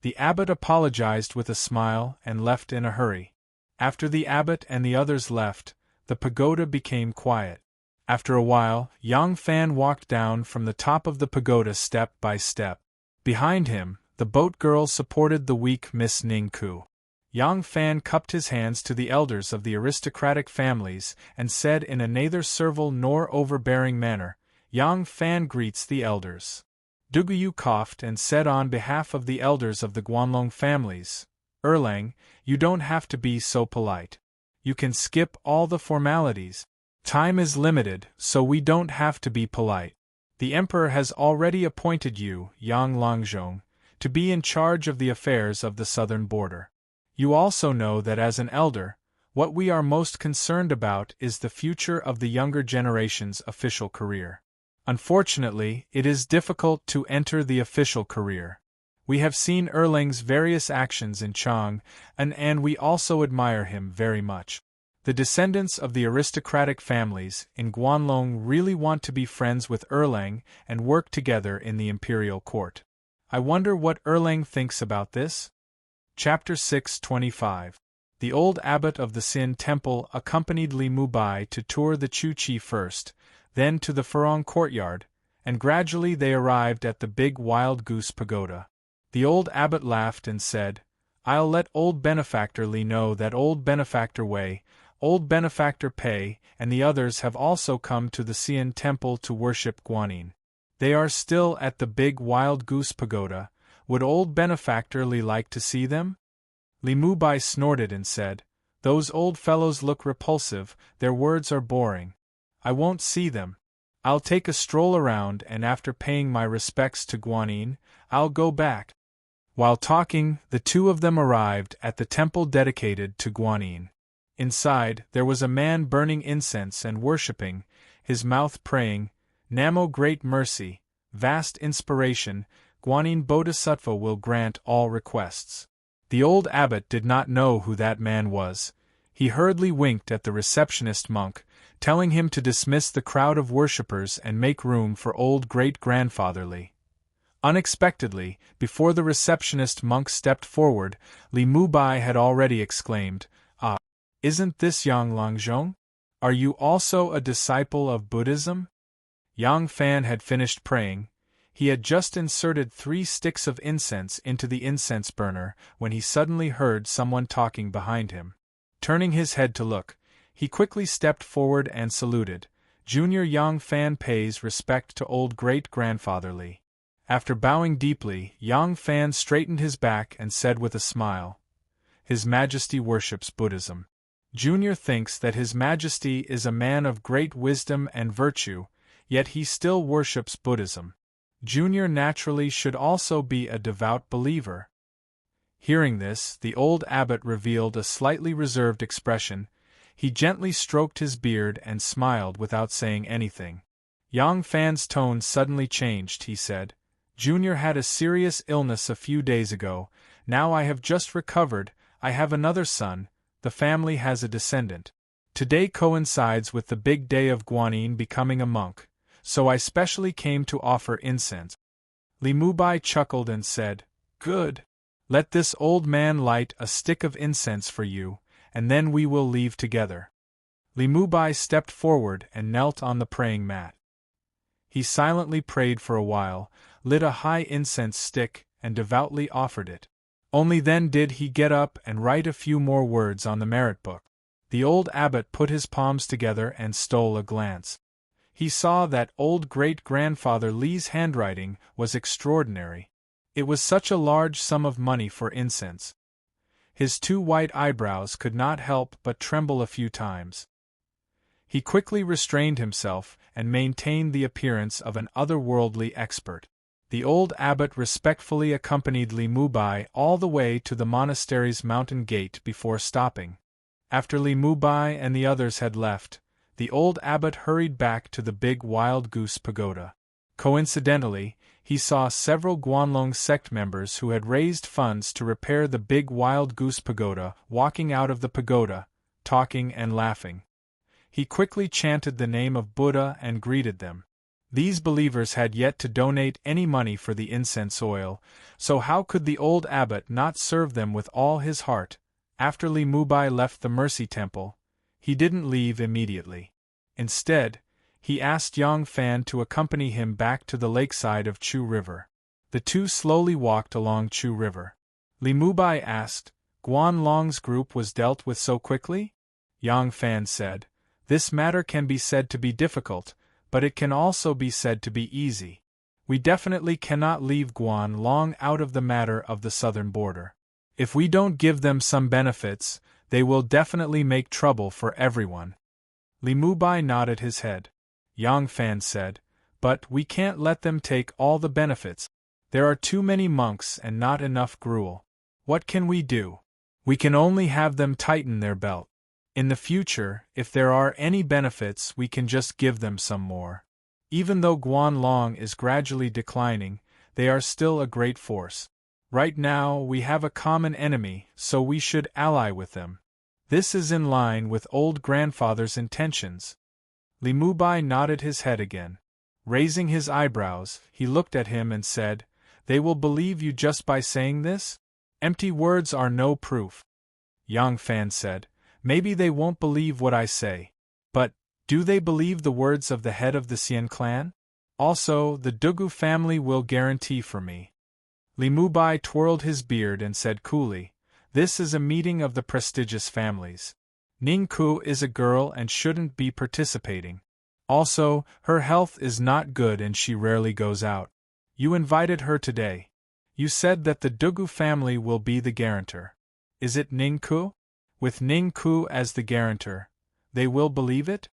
The abbot apologized with a smile and left in a hurry. After the abbot and the others left, the pagoda became quiet. After a while, Yang Fan walked down from the top of the pagoda step by step. Behind him, the boat girl supported the weak Miss Ning Ku. Yang Fan cupped his hands to the elders of the aristocratic families and said in a neither servile nor overbearing manner, "Yang Fan greets the elders." Duguyu coughed and said on behalf of the elders of the Guanlong families, "Erlang, you don't have to be so polite. You can skip all the formalities. Time is limited, so we don't have to be polite. The emperor has already appointed you, Yang Langzhong, to be in charge of the affairs of the southern border. You also know that as an elder, what we are most concerned about is the future of the younger generation's official career. Unfortunately, it is difficult to enter the official career. We have seen Erlang's various actions in Chang, and we also admire him very much. The descendants of the aristocratic families in Guanlong really want to be friends with Erlang and work together in the imperial court. I wonder what Erlang thinks about this?" Chapter 625. The old abbot of the Sin Temple accompanied Li Mubai to tour the Chu Chi first, then to the Furong courtyard, and gradually they arrived at the big wild goose pagoda. The old abbot laughed and said, "I'll let old benefactor Li know that old benefactor Wei, old benefactor Pei, and the others have also come to the Xian temple to worship Guanyin. They are still at the big wild goose pagoda. Would old benefactor Li like to see them?" Li Mubai snorted and said, "Those old fellows look repulsive, their words are boring. I won't see them. I'll take a stroll around and after paying my respects to Guanyin, I'll go back." While talking, the two of them arrived at the temple dedicated to Guanyin. Inside, there was a man burning incense and worshipping, his mouth praying, "Namo Great Mercy, Vast Inspiration, Guanyin Bodhisattva will grant all requests." The old abbot did not know who that man was. He hurriedly winked at the receptionist monk, telling him to dismiss the crowd of worshippers and make room for old great-grandfather Li. Unexpectedly, before the receptionist monk stepped forward, Li Mubai had already exclaimed, "Ah, isn't this Yang Langzhong? Are you also a disciple of Buddhism?" Yang Fan had finished praying. He had just inserted 3 sticks of incense into the incense burner when he suddenly heard someone talking behind him. Turning his head to look, he quickly stepped forward and saluted. Junior Yang Fan pays respect to old great-grandfather Li. After bowing deeply, Yang Fan straightened his back and said with a smile, "His Majesty worships Buddhism. Junior thinks that His Majesty is a man of great wisdom and virtue, yet he still worships Buddhism. Junior naturally should also be a devout believer." Hearing this, the old abbot revealed a slightly reserved expression. He gently stroked his beard and smiled without saying anything. Yang Fan's tone suddenly changed. He said, "Junior had a serious illness a few days ago. Now I have just recovered. I have another son. The family has a descendant. Today coincides with the big day of Guanyin becoming a monk, so I specially came to offer incense." Li Mubai chuckled and said, "Good. Let this old man light a stick of incense for you, and then we will leave together." Li Mubai stepped forward and knelt on the praying mat. He silently prayed for a while, lit a high incense stick, and devoutly offered it. Only then did he get up and write a few more words on the merit book. The old abbot put his palms together and stole a glance. He saw that old great-grandfather Li's handwriting was extraordinary. It was such a large sum of money for incense. His 2 white eyebrows could not help but tremble a few times. He quickly restrained himself and maintained the appearance of an otherworldly expert. The old abbot respectfully accompanied Li Mubai all the way to the monastery's mountain gate before stopping. After Li Mubai and the others had left, the old abbot hurried back to the big wild goose pagoda. Coincidentally, he saw several Guanlong sect members who had raised funds to repair the big wild goose pagoda walking out of the pagoda, talking and laughing. He quickly chanted the name of Buddha and greeted them. These believers had yet to donate any money for the incense oil, so how could the old abbot not serve them with all his heart? After Li Mubai left the Mercy Temple, he didn't leave immediately. Instead, he asked Yang Fan to accompany him back to the lakeside of Chu River. The two slowly walked along Chu River. Li Mubai asked, "Guan Long's group was dealt with so quickly?" Yang Fan said, "This matter can be said to be difficult, but it can also be said to be easy. We definitely cannot leave Guan Long out of the matter of the southern border. If we don't give them some benefits, they will definitely make trouble for everyone." Li Mubai nodded his head. Yang Fan said, "But we can't let them take all the benefits. There are too many monks and not enough gruel. What can we do? We can only have them tighten their belt. In the future, if there are any benefits, we can just give them some more. Even though Guan Long is gradually declining, they are still a great force. Right now we have a common enemy, so we should ally with them. This is in line with old grandfather's intentions." Li Mubai nodded his head again. Raising his eyebrows, he looked at him and said, "They will believe you just by saying this? Empty words are no proof." Yang Fan said, "Maybe they won't believe what I say. But, do they believe the words of the head of the Xian clan? Also, the Dugu family will guarantee for me." Li Mubai twirled his beard and said coolly, "This is a meeting of the prestigious families. Ningku is a girl and shouldn't be participating. Also, her health is not good and she rarely goes out. You invited her today. You said that the Dugu family will be the guarantor. Is it Ningku? With Ningku as the guarantor, they will believe it?"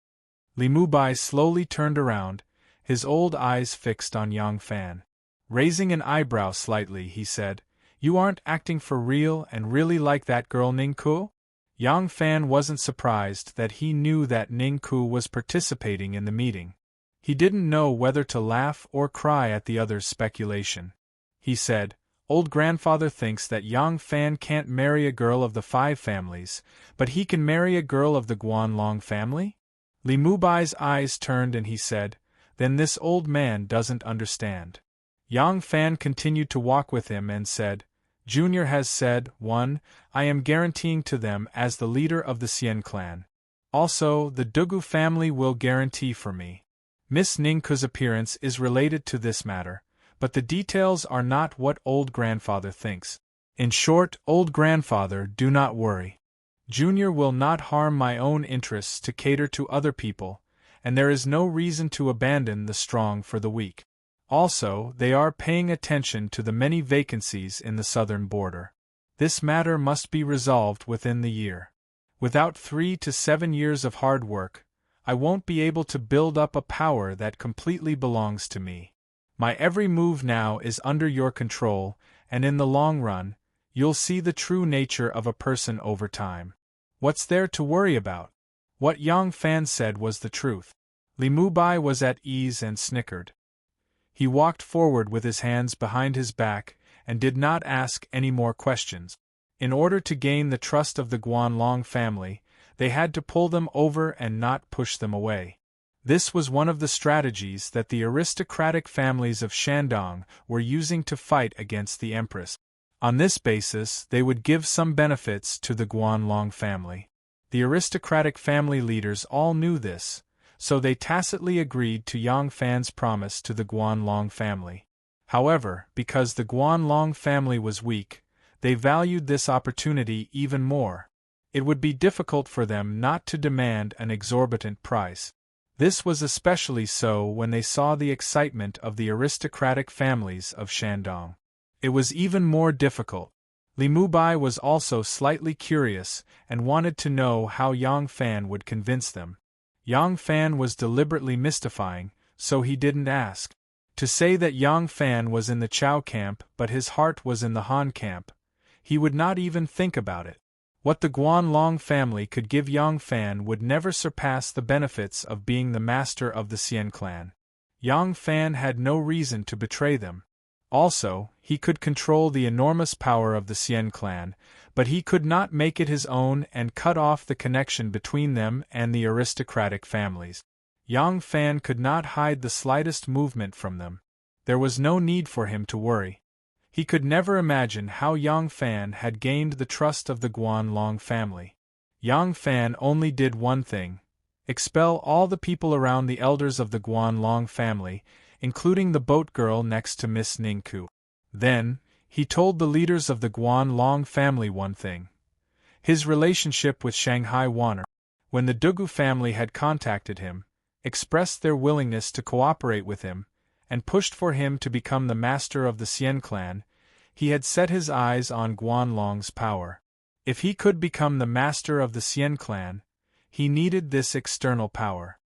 Li Mubai slowly turned around, his old eyes fixed on Yang Fan. Raising an eyebrow slightly, he said, "You aren't acting for real and really like that girl Ningku?" Yang Fan wasn't surprised that he knew that Ningku was participating in the meeting. He didn't know whether to laugh or cry at the other's speculation. He said, "Old grandfather thinks that Yang Fan can't marry a girl of the 5 families, but he can marry a girl of the Guan Long family?" Li Mubai's eyes turned and he said, "Then this old man doesn't understand." Yang Fan continued to walk with him and said, "Junior has said, 1. I am guaranteeing to them as the leader of the Xian clan. Also, the Dugu family will guarantee for me. Miss Ningku's appearance is related to this matter, but the details are not what old grandfather thinks. In short, old grandfather, do not worry. Junior will not harm my own interests to cater to other people, and there is no reason to abandon the strong for the weak. Also, they are paying attention to the many vacancies in the southern border. This matter must be resolved within the year. Without 3 to 7 years of hard work, I won't be able to build up a power that completely belongs to me. My every move now is under your control, and in the long run, you'll see the true nature of a person over time. What's there to worry about? What Yang Fan said was the truth. Li Mubai was at ease and snickered. He walked forward with his hands behind his back and did not ask any more questions. In order to gain the trust of the Guanlong family, they had to pull them over and not push them away. This was one of the strategies that the aristocratic families of Shandong were using to fight against the Empress. On this basis, they would give some benefits to the Guanlong family. The aristocratic family leaders all knew this, so they tacitly agreed to Yang Fan's promise to the Guanlong family. However, because the Guanlong family was weak, they valued this opportunity even more. It would be difficult for them not to demand an exorbitant price. This was especially so when they saw the excitement of the aristocratic families of Shandong. It was even more difficult. Li Mubai was also slightly curious and wanted to know how Yang Fan would convince them. Yang Fan was deliberately mystifying, so he didn't ask. To say that Yang Fan was in the Chao camp but his heart was in the Han camp, he would not even think about it. What the Guanlong family could give Yang Fan would never surpass the benefits of being the master of the Xian clan. Yang Fan had no reason to betray them. Also, he could control the enormous power of the Xian clan, but he could not make it his own and cut off the connection between them and the aristocratic families. Yang Fan could not hide the slightest movement from them. There was no need for him to worry. He could never imagine how Yang Fan had gained the trust of the Guanlong family. Yang Fan only did one thing: expel all the people around the elders of the Guanlong family, including the boat girl next to Miss Ningku. Then, he told the leaders of the Guanlong family one thing: his relationship with Shanghai Wanner. When the Dugu family had contacted him, expressed their willingness to cooperate with him, and pushed for him to become the master of the Xian clan, he had set his eyes on Guanlong's power. If he could become the master of the Xian clan, he needed this external power.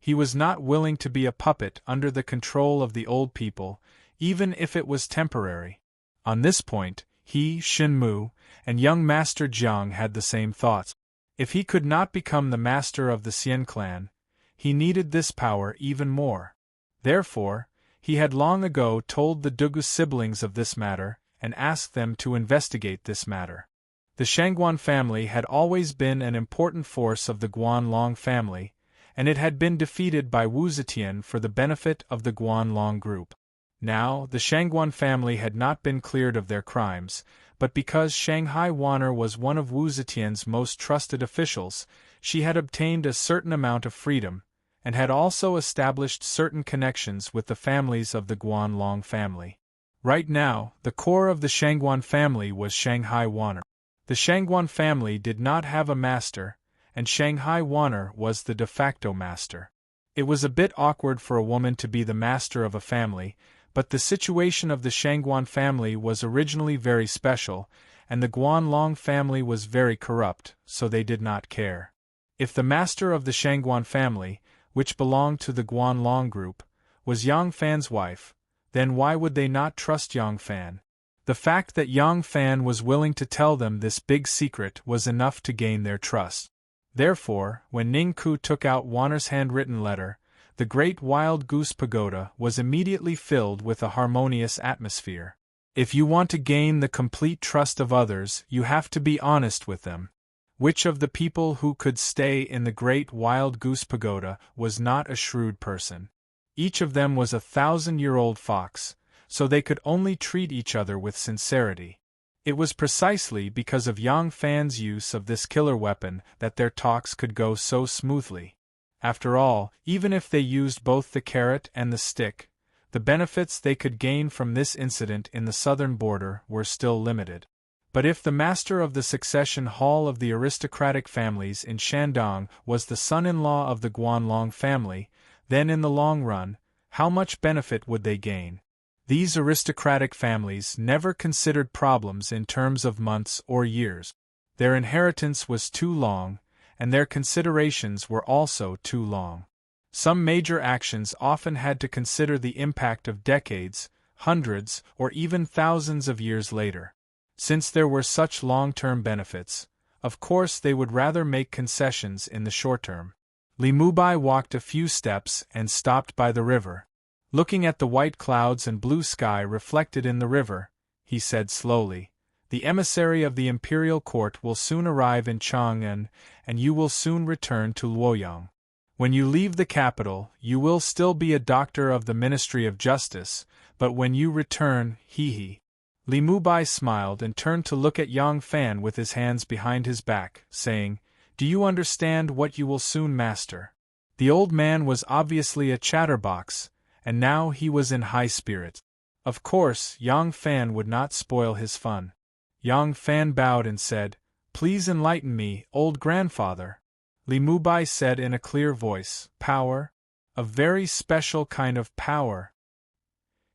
He was not willing to be a puppet under the control of the old people, even if it was temporary. On this point, he, Shin Mu, and young Master Jiang had the same thoughts. If he could not become the master of the Xian clan, he needed this power even more. Therefore, he had long ago told the Dugu siblings of this matter and asked them to investigate this matter. The Shangguan family had always been an important force of the Guanlong family, and it had been defeated by Wu Zetian for the benefit of the Guanlong group. Now, the Shangguan family had not been cleared of their crimes, but because Shanghai Wanner was one of Wu Zetian's most trusted officials, she had obtained a certain amount of freedom, and had also established certain connections with the families of the Guanlong family. Right now, the core of the Shangguan family was Shanghai Wanner. The Shangguan family did not have a master, and Shanghai Wanner was the de facto master. It was a bit awkward for a woman to be the master of a family, but the situation of the Shangguan family was originally very special, and the Guanlong family was very corrupt, so they did not care. If the master of the Shangguan family, which belonged to the Guanlong group, was Yang Fan's wife, then why would they not trust Yang Fan? The fact that Yang Fan was willing to tell them this big secret was enough to gain their trust. Therefore, when Ningku took out Wanner's handwritten letter, the Great Wild Goose Pagoda was immediately filled with a harmonious atmosphere. If you want to gain the complete trust of others, you have to be honest with them. Which of the people who could stay in the Great Wild Goose Pagoda was not a shrewd person? Each of them was a 1,000-year-old fox, so they could only treat each other with sincerity. It was precisely because of Yang Fan's use of this killer weapon that their talks could go so smoothly. After all, even if they used both the carrot and the stick, the benefits they could gain from this incident in the southern border were still limited. But if the master of the succession hall of the aristocratic families in Shandong was the son-in-law of the Guanlong family, then in the long run, how much benefit would they gain? These aristocratic families never considered problems in terms of months or years. Their inheritance was too long, and their considerations were also too long. Some major actions often had to consider the impact of decades, hundreds, or even thousands of years later. Since there were such long-term benefits, Of course they would rather make concessions in the short term. Li Mubai walked a few steps and stopped by the river. Looking at the white clouds and blue sky reflected in the river, he said slowly, "The emissary of the imperial court will soon arrive in Chang'an, and you will soon return to Luoyang. When you leave the capital, you will still be a doctor of the Ministry of Justice, but when you return, he." Li Mubai smiled and turned to look at Yang Fan with his hands behind his back, saying, "Do you understand what you will soon master?" The old man was obviously a chatterbox, and now he was in high spirits. Of course, Yang Fan would not spoil his fun. Yang Fan bowed and said, "Please enlighten me, old grandfather." Li Mubai said in a clear voice, "Power? A very special kind of power."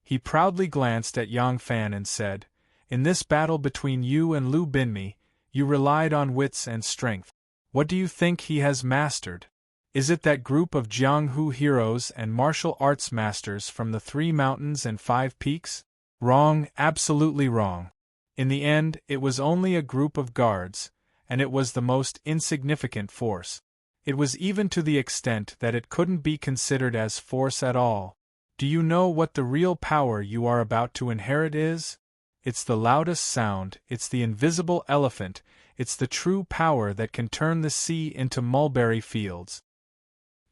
He proudly glanced at Yang Fan and said, "In this battle between you and Lu Binmi, you relied on wits and strength. What do you think he has mastered? Is it that group of Jianghu heroes and martial arts masters from the 3 mountains and 5 peaks? Wrong, absolutely wrong. In the end, it was only a group of guards, and it was the most insignificant force. It was even to the extent that it couldn't be considered as force at all. Do you know what the real power you are about to inherit is? It's the loudest sound, it's the invisible elephant, it's the true power that can turn the sea into mulberry fields."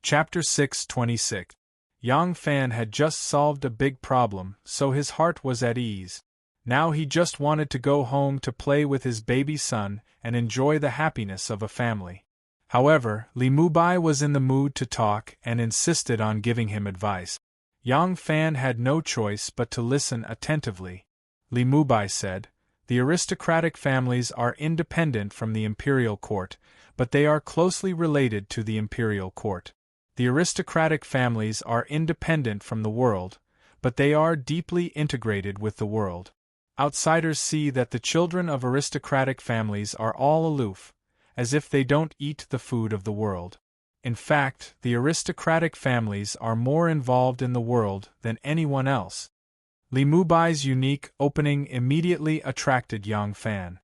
Chapter 626. Yang Fan had just solved a big problem, so his heart was at ease. Now he just wanted to go home to play with his baby son and enjoy the happiness of a family. However, Li Mubai was in the mood to talk and insisted on giving him advice. Yang Fan had no choice but to listen attentively. Li Mubai said, "The aristocratic families are independent from the imperial court, but they are closely related to the imperial court. The aristocratic families are independent from the world, but they are deeply integrated with the world. Outsiders see that the children of aristocratic families are all aloof, as if they don't eat the food of the world. In fact, the aristocratic families are more involved in the world than anyone else." Li Mubai's unique opening immediately attracted Yang Fan.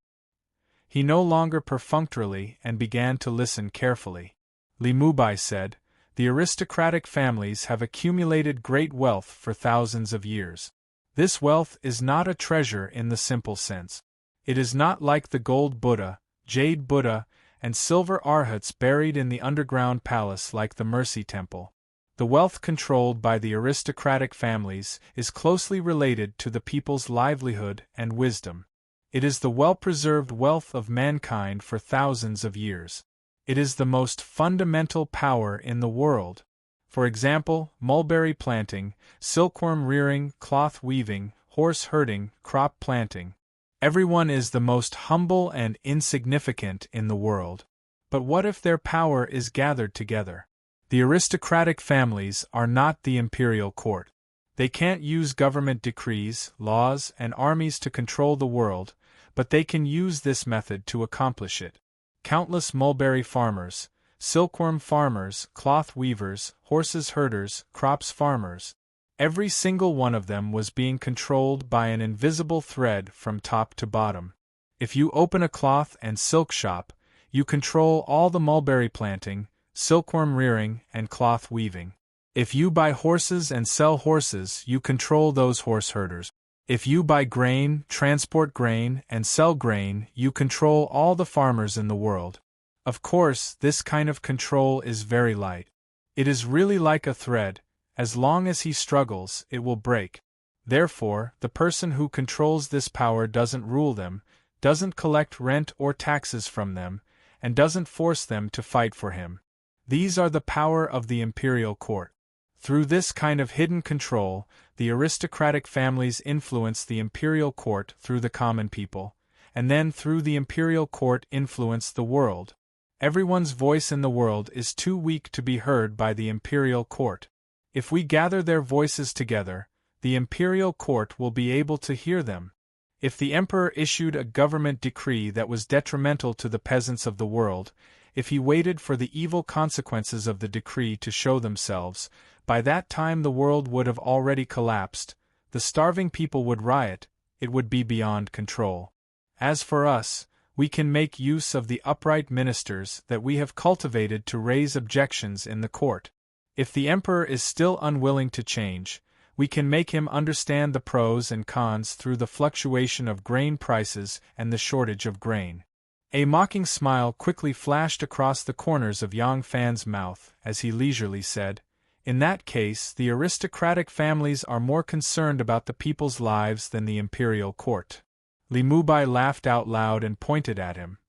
He no longer perfunctorily and began to listen carefully. Li Mubai said, "The aristocratic families have accumulated great wealth for thousands of years. This wealth is not a treasure in the simple sense. It is not like the gold Buddha, jade Buddha, and silver arhats buried in the underground palace like the Mercy Temple. The wealth controlled by the aristocratic families is closely related to the people's livelihood and wisdom. It is the well-preserved wealth of mankind for thousands of years. It is the most fundamental power in the world. For example, mulberry planting, silkworm rearing, cloth weaving, horse herding, crop planting. Everyone is the most humble and insignificant in the world. But what if their power is gathered together? The aristocratic families are not the imperial court. They can't use government decrees, laws, and armies to control the world, but they can use this method to accomplish it. Countless mulberry farmers, silkworm farmers, cloth weavers, horses herders, crops farmers. Every single one of them was being controlled by an invisible thread from top to bottom. If you open a cloth and silk shop, you control all the mulberry planting, silkworm rearing, and cloth weaving. If you buy horses and sell horses, you control those horse herders. If you buy grain, transport grain, and sell grain, you control all the farmers in the world. Of course, this kind of control is very light. It is really like a thread. As long as he struggles, it will break. Therefore, the person who controls this power doesn't rule them, doesn't collect rent or taxes from them, and doesn't force them to fight for him. These are the power of the imperial court. Through this kind of hidden control, the aristocratic families influence the imperial court through the common people, and then through the imperial court influence the world. Everyone's voice in the world is too weak to be heard by the imperial court. If we gather their voices together, the imperial court will be able to hear them. If the emperor issued a government decree that was detrimental to the peasants of the world, if he waited for the evil consequences of the decree to show themselves, by that time the world would have already collapsed, the starving people would riot, it would be beyond control. As for us, We can make use of the upright ministers that we have cultivated to raise objections in the court. If the emperor is still unwilling to change, we can make him understand the pros and cons through the fluctuation of grain prices and the shortage of grain. A mocking smile quickly flashed across the corners of Yang Fan's mouth as he leisurely said, "In that case, the aristocratic families are more concerned about the people's lives than the imperial court." Li Mubai laughed out loud and pointed at him.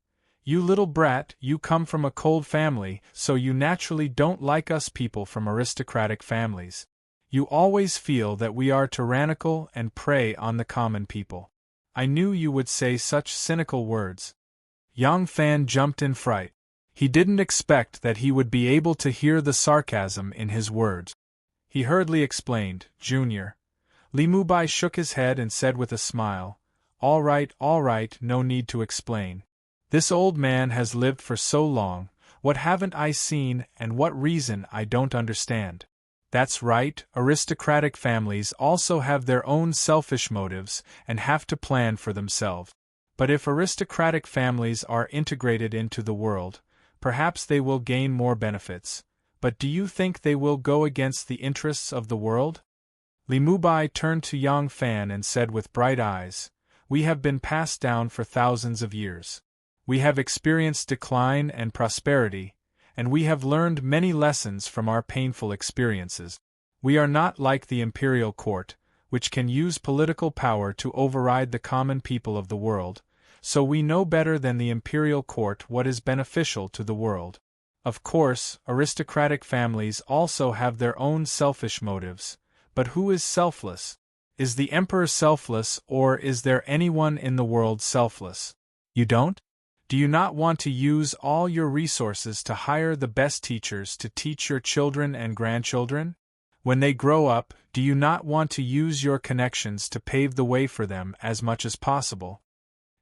"You little brat, you come from a cold family, so you naturally don't like us people from aristocratic families. You always feel that we are tyrannical and prey on the common people. I knew you would say such cynical words." Yang Fan jumped in fright. He didn't expect that he would be able to hear the sarcasm in his words. He hurriedly explained, "Junior." Li Mubai shook his head and said with a smile, all right, no need to explain. This old man has lived for so long, what haven't I seen and what reason I don't understand. That's right, aristocratic families also have their own selfish motives and have to plan for themselves. But if aristocratic families are integrated into the world, perhaps they will gain more benefits. But do you think they will go against the interests of the world? Li Mubai turned to Yang Fan and said with bright eyes, "We have been passed down for thousands of years. We have experienced decline and prosperity, and we have learned many lessons from our painful experiences. We are not like the imperial court, which can use political power to override the common people of the world, so we know better than the imperial court what is beneficial to the world. Of course, aristocratic families also have their own selfish motives, but who is selfless? Is the emperor selfless, or is there anyone in the world selfless? You don't? Do you not want to use all your resources to hire the best teachers to teach your children and grandchildren? When they grow up, do you not want to use your connections to pave the way for them as much as possible?"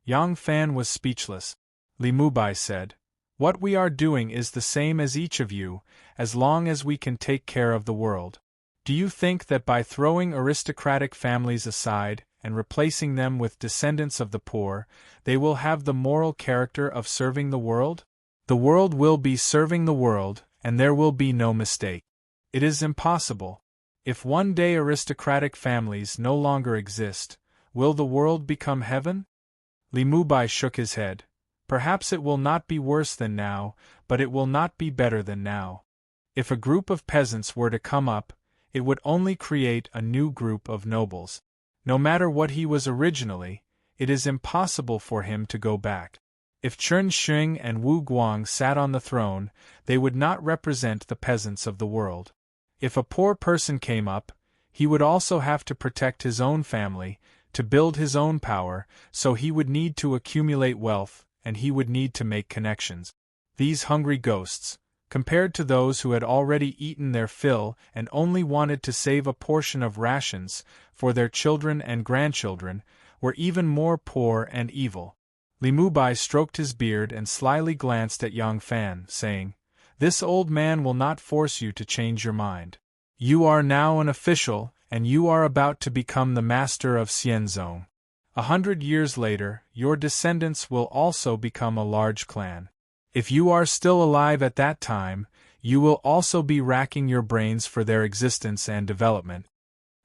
Yang Fan was speechless. Li Mubai said, "What we are doing is the same as each of you, as long as we can take care of the world. Do you think that by throwing aristocratic families aside and replacing them with descendants of the poor, they will have the moral character of serving the world? The world will be serving the world, and there will be no mistake. It is impossible. If one day aristocratic families no longer exist, will the world become heaven?" Li Mubai shook his head. "Perhaps it will not be worse than now, but it will not be better than now. If a group of peasants were to come up, it would only create a new group of nobles. No matter what he was originally, it is impossible for him to go back. If Chen Xing and Wu Guang sat on the throne, they would not represent the peasants of the world. If a poor person came up, he would also have to protect his own family, to build his own power, so he would need to accumulate wealth, and he would need to make connections. These hungry ghosts, compared to those who had already eaten their fill and only wanted to save a portion of rations for their children and grandchildren, were even more poor and evil." Li Mubai stroked his beard and slyly glanced at Yang Fan, saying, "This old man will not force you to change your mind. You are now an official, and you are about to become the master of Xianzong. 100 years later, your descendants will also become a large clan. If you are still alive at that time, you will also be racking your brains for their existence and development."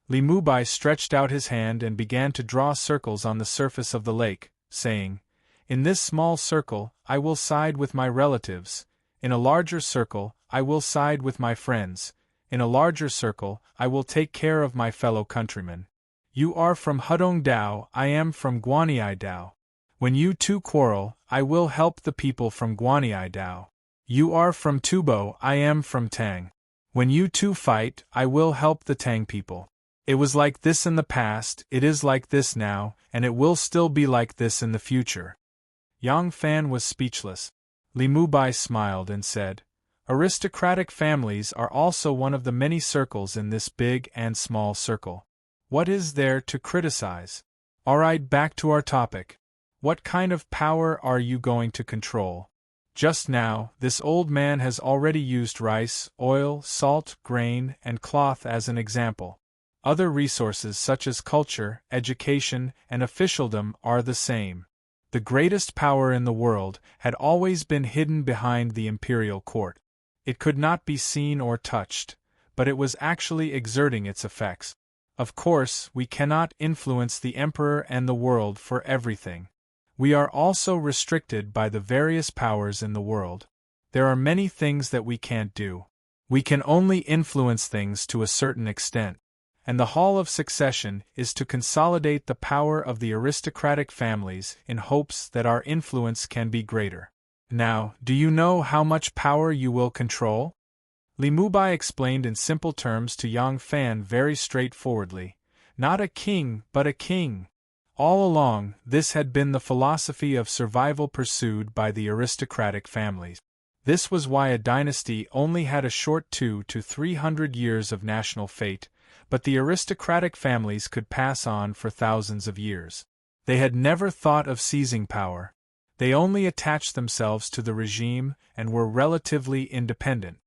Li Mubai stretched out his hand and began to draw circles on the surface of the lake, saying, "In this small circle, I will side with my relatives. In a larger circle, I will side with my friends. In a larger circle, I will take care of my fellow countrymen. You are from Hudong Dao, I am from Guanyi Dao. When you two quarrel, I will help the people from Guanyi Dao. You are from Tubo, I am from Tang. When you two fight, I will help the Tang people. It was like this in the past, it is like this now, and it will still be like this in the future." Yang Fan was speechless. Li Mubai smiled and said, "Aristocratic families are also one of the many circles in this big and small circle. What is there to criticize? Alright, back to our topic. What kind of power are you going to control? Just now, this old man has already used rice, oil, salt, grain, and cloth as an example. Other resources such as culture, education, and officialdom are the same. The greatest power in the world had always been hidden behind the imperial court. It could not be seen or touched, but it was actually exerting its effects. Of course, we cannot influence the emperor and the world for everything. We are also restricted by the various powers in the world. There are many things that we can't do. We can only influence things to a certain extent. And the Hall of Succession is to consolidate the power of the aristocratic families in hopes that our influence can be greater. Now, do you know how much power you will control? Li Mubai explained in simple terms to Yang Fan very straightforwardly. Not a king, but a king. All along, this had been the philosophy of survival pursued by the aristocratic families. This was why a dynasty only had a short 200 to 300 years of national fate, but the aristocratic families could pass on for thousands of years. They had never thought of seizing power. They only attached themselves to the regime and were relatively independent.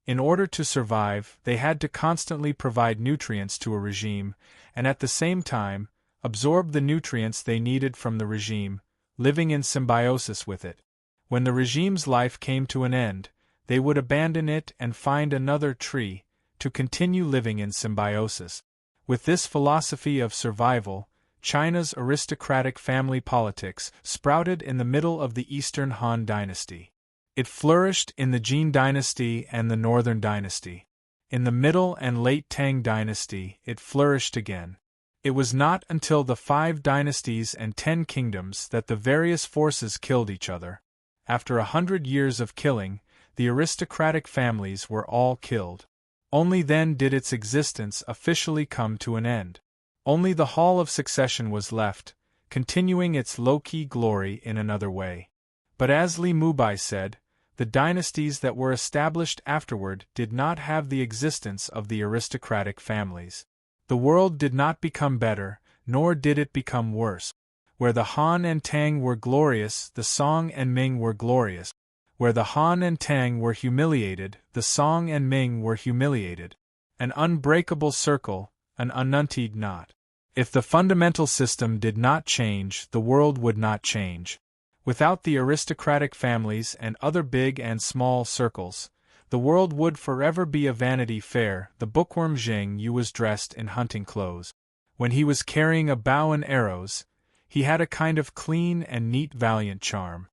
In order to survive, they had to constantly provide nutrients to a regime, and at the same time, absorb the nutrients they needed from the regime, living in symbiosis with it. When the regime's life came to an end, they would abandon it and find another tree, to continue living in symbiosis. With this philosophy of survival, China's aristocratic family politics sprouted in the middle of the Eastern Han Dynasty. It flourished in the Jin Dynasty and the Northern Dynasty. In the Middle and Late Tang Dynasty, it flourished again. It was not until the 5 dynasties and 10 kingdoms that the various forces killed each other. After 100 years of killing, the aristocratic families were all killed. Only then did its existence officially come to an end. Only the Hall of Succession was left, continuing its low-key glory in another way. But as Li Mubai said, the dynasties that were established afterward did not have the existence of the aristocratic families. The world did not become better, nor did it become worse. Where the Han and Tang were glorious, the Song and Ming were glorious. Where the Han and Tang were humiliated, the Song and Ming were humiliated. An unbreakable circle, an ununtied knot. If the fundamental system did not change, the world would not change. Without the aristocratic families and other big and small circles, the world would forever be a Vanity Fair. The bookworm Zheng Yu was dressed in hunting clothes. When he was carrying a bow and arrows, he had a kind of clean and neat valiant charm.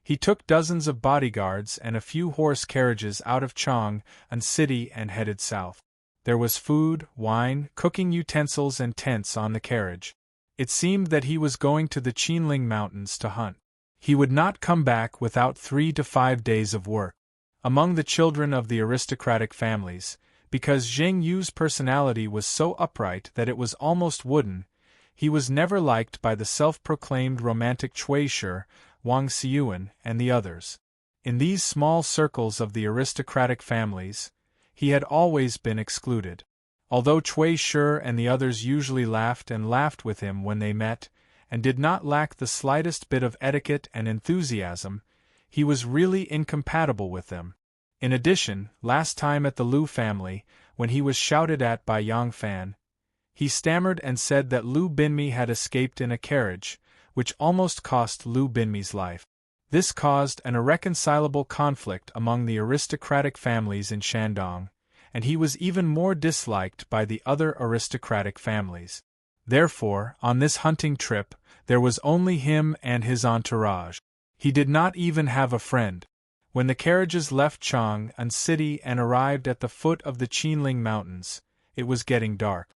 He took dozens of bodyguards and a few horse carriages out of Chang'an city and headed south. There was food, wine, cooking utensils and tents on the carriage. It seemed that he was going to the Qinling Mountains to hunt. He would not come back without 3 to 5 days of work. Among the children of the aristocratic families, because Zheng Yu's personality was so upright that it was almost wooden, he was never liked by the self-proclaimed romantic Cui Shi, Wang Xiyuan, and the others. In these small circles of the aristocratic families, he had always been excluded. Although Cui Shi and the others usually laughed and laughed with him when they met, and did not lack the slightest bit of etiquette and enthusiasm, he was really incompatible with them. In addition, last time at the Lu family, when he was shouted at by Yang Fan, he stammered and said that Lu Binmi had escaped in a carriage, which almost cost Lu Binmi's life. This caused an irreconcilable conflict among the aristocratic families in Shandong, and he was even more disliked by the other aristocratic families. Therefore, on this hunting trip, there was only him and his entourage. He did not even have a friend. When the carriages left Chang'an city and arrived at the foot of the Qinling Mountains, it was getting dark.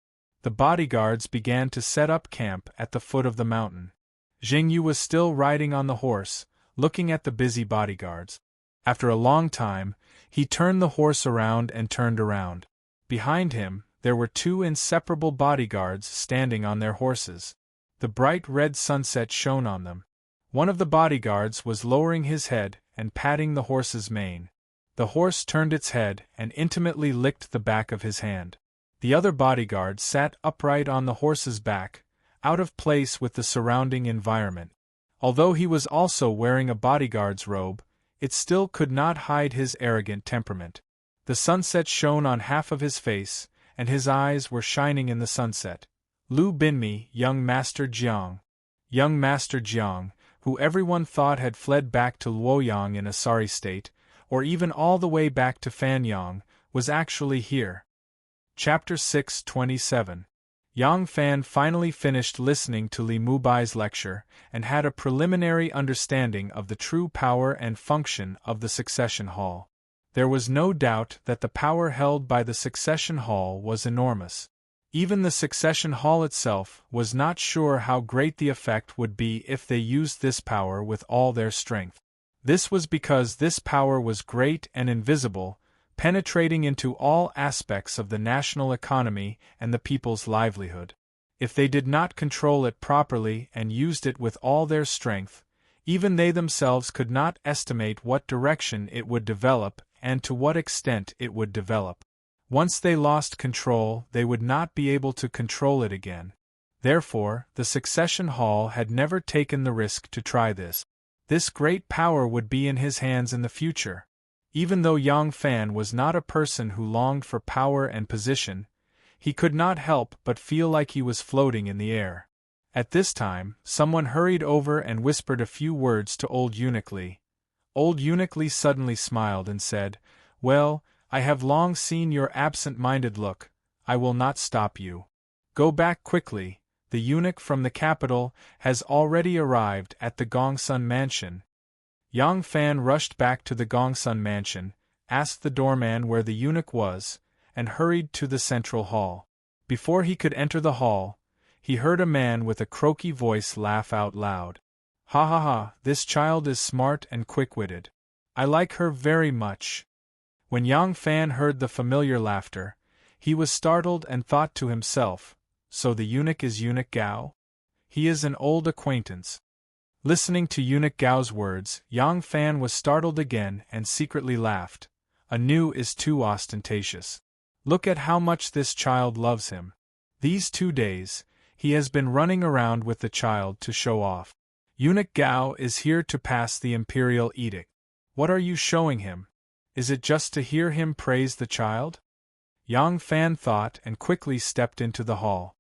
The bodyguards began to set up camp at the foot of the mountain. Zheng Yu was still riding on the horse, looking at the busy bodyguards. After a long time, he turned the horse around and turned around. Behind him, there were 2 inseparable bodyguards standing on their horses. The bright red sunset shone on them. One of the bodyguards was lowering his head and patting the horse's mane. The horse turned its head and intimately licked the back of his hand. The other bodyguard sat upright on the horse's back, out of place with the surrounding environment. Although he was also wearing a bodyguard's robe, it still could not hide his arrogant temperament. The sunset shone on half of his face, and his eyes were shining in the sunset. Lu Binmi, young Master Jiang. Young Master Jiang, who everyone thought had fled back to Luoyang in a sorry state, or even all the way back to Fanyang, was actually here. Chapter 6:27. Yang Fan finally finished listening to Li Mubai's lecture, and had a preliminary understanding of the true power and function of the succession hall. There was no doubt that the power held by the succession hall was enormous. Even the succession hall itself was not sure how great the effect would be if they used this power with all their strength. This was because this power was great and invisible, penetrating into all aspects of the national economy and the people's livelihood. If they did not control it properly and used it with all their strength, even they themselves could not estimate what direction it would develop and to what extent it would develop. Once they lost control, they would not be able to control it again. Therefore, the succession hall had never taken the risk to try this. This great power would be in his hands in the future. Even though Yang Fan was not a person who longed for power and position, he could not help but feel like he was floating in the air. At this time, someone hurried over and whispered a few words to old Eunuch Li. Old Eunuch Li suddenly smiled and said, "Well, I have long seen your absent-minded look. I will not stop you. Go back quickly. The eunuch from the capital has already arrived at the Gongsun mansion." Yang Fan rushed back to the Gongsun mansion, asked the doorman where the eunuch was, and hurried to the central hall. Before he could enter the hall, he heard a man with a croaky voice laugh out loud. "Ha ha ha, this child is smart and quick-witted. I like her very much." When Yang Fan heard the familiar laughter, he was startled and thought to himself, "So the eunuch is Eunuch Gao? He is an old acquaintance." Listening to Eunuch Gao's words, Yang Fan was startled again and secretly laughed. "A new is too ostentatious. Look at how much this child loves him. These 2 days, he has been running around with the child to show off. Eunuch Gao is here to pass the imperial edict. What are you showing him? Is it just to hear him praise the child?" Yang Fan thought and quickly stepped into the hall.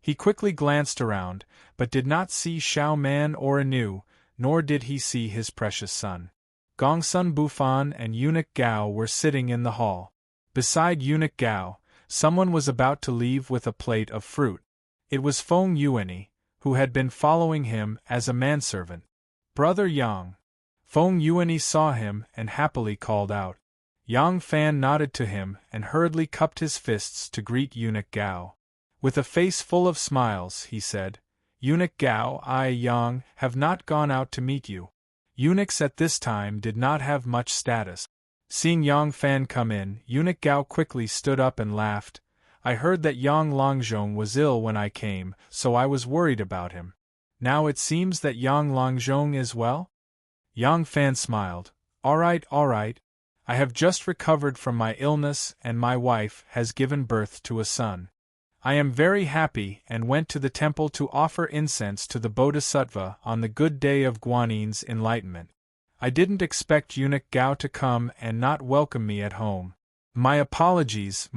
He quickly glanced around, but did not see Xiao Man or Anu, nor did he see his precious son. Gongsun Bufan and Eunuch Gao were sitting in the hall. Beside Eunuch Gao, someone was about to leave with a plate of fruit. It was Feng Yuanyi, who had been following him as a manservant. "Brother Yang." Feng Yuanyi saw him and happily called out. Yang Fan nodded to him and hurriedly cupped his fists to greet Eunuch Gao. With a face full of smiles, he said, "Eunuch Gao, I, Yang, have not gone out to meet you." Eunuchs at this time did not have much status. Seeing Yang Fan come in, Eunuch Gao quickly stood up and laughed. "I heard that Yang Longzhong was ill when I came, so I was worried about him. Now it seems that Yang Longzhong is well?" Yang Fan smiled. All right. I have just recovered from my illness and my wife has given birth to a son. I am very happy and went to the temple to offer incense to the Bodhisattva on the good day of Guanin's enlightenment. I didn't expect Eunuch Gao to come and not welcome me at home. My apologies.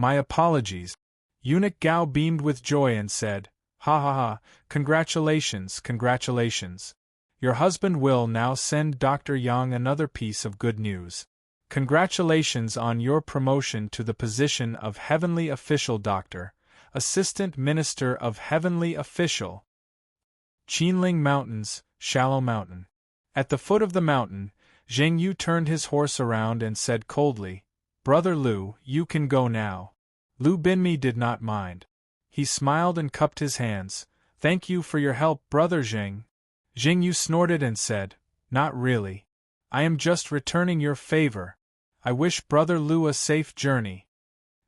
Eunuch Gao beamed with joy and said, "Ha ha ha, congratulations. Your husband will now send Dr. Yang another piece of good news. Congratulations on your promotion to the position of Heavenly Official Doctor, Assistant Minister of Heavenly Official. Qinling Mountains, Shallow Mountain." At the foot of the mountain, Zheng Yu turned his horse around and said coldly, "Brother Lu, you can go now." Lu Binmi did not mind. He smiled and cupped his hands. "Thank you for your help, Brother Zheng." Zheng Yu snorted and said, "Not really. I am just returning your favor. I wish Brother Lu a safe journey."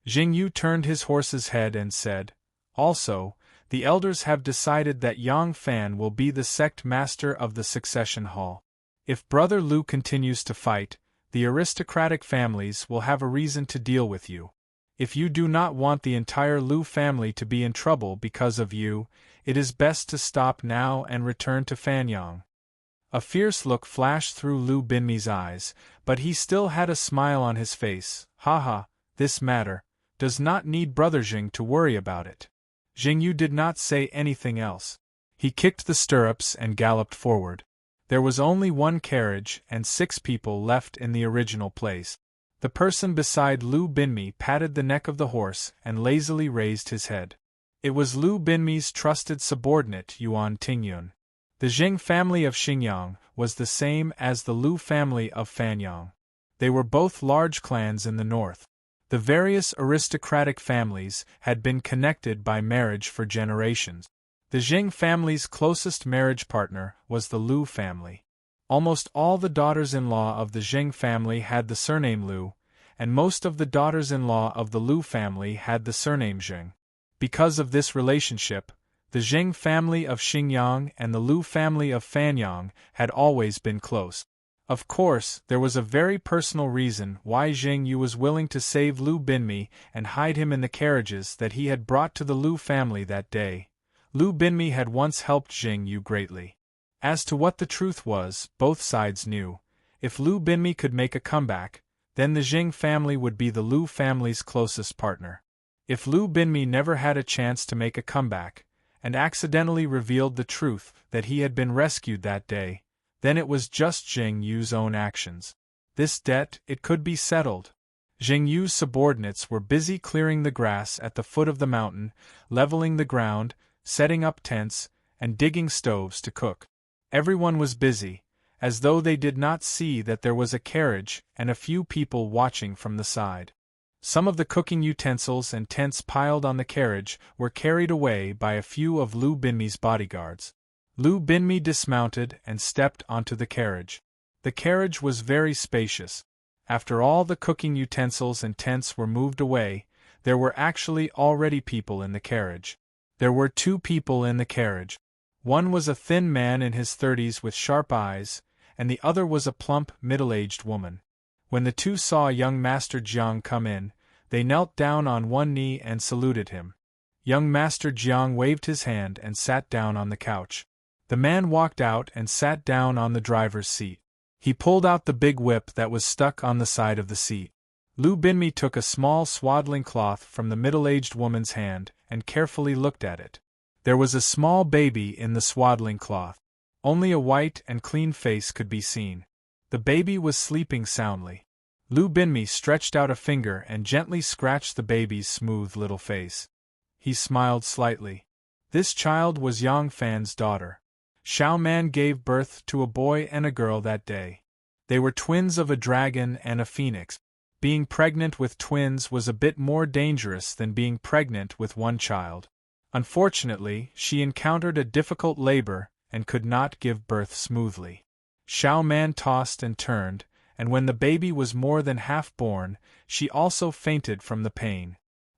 Zheng Yu turned his horse's head and said, "Also, the elders have decided that Yang Fan will be the sect master of the succession hall. If Brother Lu continues to fight, the aristocratic families will have a reason to deal with you. If you do not want the entire Lu family to be in trouble because of you, it is best to stop now and return to Fanyang." A fierce look flashed through Lu Binmi's eyes, but he still had a smile on his face. "Ha, this matter does not need Brother Zheng to worry about it." Zheng Yu did not say anything else. He kicked the stirrups and galloped forward. There was only one carriage and 6 people left in the original place. The person beside Lu Binmi patted the neck of the horse and lazily raised his head. It was Lu Binmi's trusted subordinate Yuan Tingyun. The Jing family of Xingyang was the same as the Lu family of Fanyang. They were both large clans in the north. The various aristocratic families had been connected by marriage for generations. The Jing family's closest marriage partner was the Lu family. Almost all the daughters-in-law of the Jing family had the surname Lu, and most of the daughters-in-law of the Lu family had the surname Jing. Because of this relationship, the Jing family of Xingyang and the Lu family of Fanyang had always been close. Of course, there was a very personal reason why Jing Yu was willing to save Lu Binmi and hide him in the carriages that he had brought to the Lu family that day. Lu Binmi had once helped Jing Yu greatly. As to what the truth was, both sides knew. If Lu Binmi could make a comeback, then the Jing family would be the Lu family's closest partner. If Lu Binmi never had a chance to make a comeback, and accidentally revealed the truth that he had been rescued that day, then it was just Jing Yu's own actions. This debt, it could be settled. Jing Yu's subordinates were busy clearing the grass at the foot of the mountain, leveling the ground, setting up tents, and digging stoves to cook. Everyone was busy, as though they did not see that there was a carriage and a few people watching from the side. Some of the cooking utensils and tents piled on the carriage were carried away by a few of Lu Binmi's bodyguards. Lu Binmi dismounted and stepped onto the carriage. The carriage was very spacious. After all the cooking utensils and tents were moved away, there were actually already people in the carriage. There were 2 people in the carriage. One was a thin man in his 30s with sharp eyes, and the other was a plump, middle-aged woman. When the 2 saw young Master Jiang come in, they knelt down on one knee and saluted him. Young Master Jiang waved his hand and sat down on the couch. The man walked out and sat down on the driver's seat. He pulled out the big whip that was stuck on the side of the seat. Lu Binmi took a small swaddling cloth from the middle-aged woman's hand and carefully looked at it. There was a small baby in the swaddling cloth. Only a white and clean face could be seen. The baby was sleeping soundly. Lu Binmi stretched out a finger and gently scratched the baby's smooth little face. He smiled slightly. This child was Yang Fan's daughter. Xiao Man gave birth to a boy and a girl that day. They were twins of a dragon and a phoenix. Being pregnant with twins was a bit more dangerous than being pregnant with one child. Unfortunately, she encountered a difficult labor and could not give birth smoothly. Xiao Man tossed and turned, and when the baby was more than half born, she also fainted from the pain.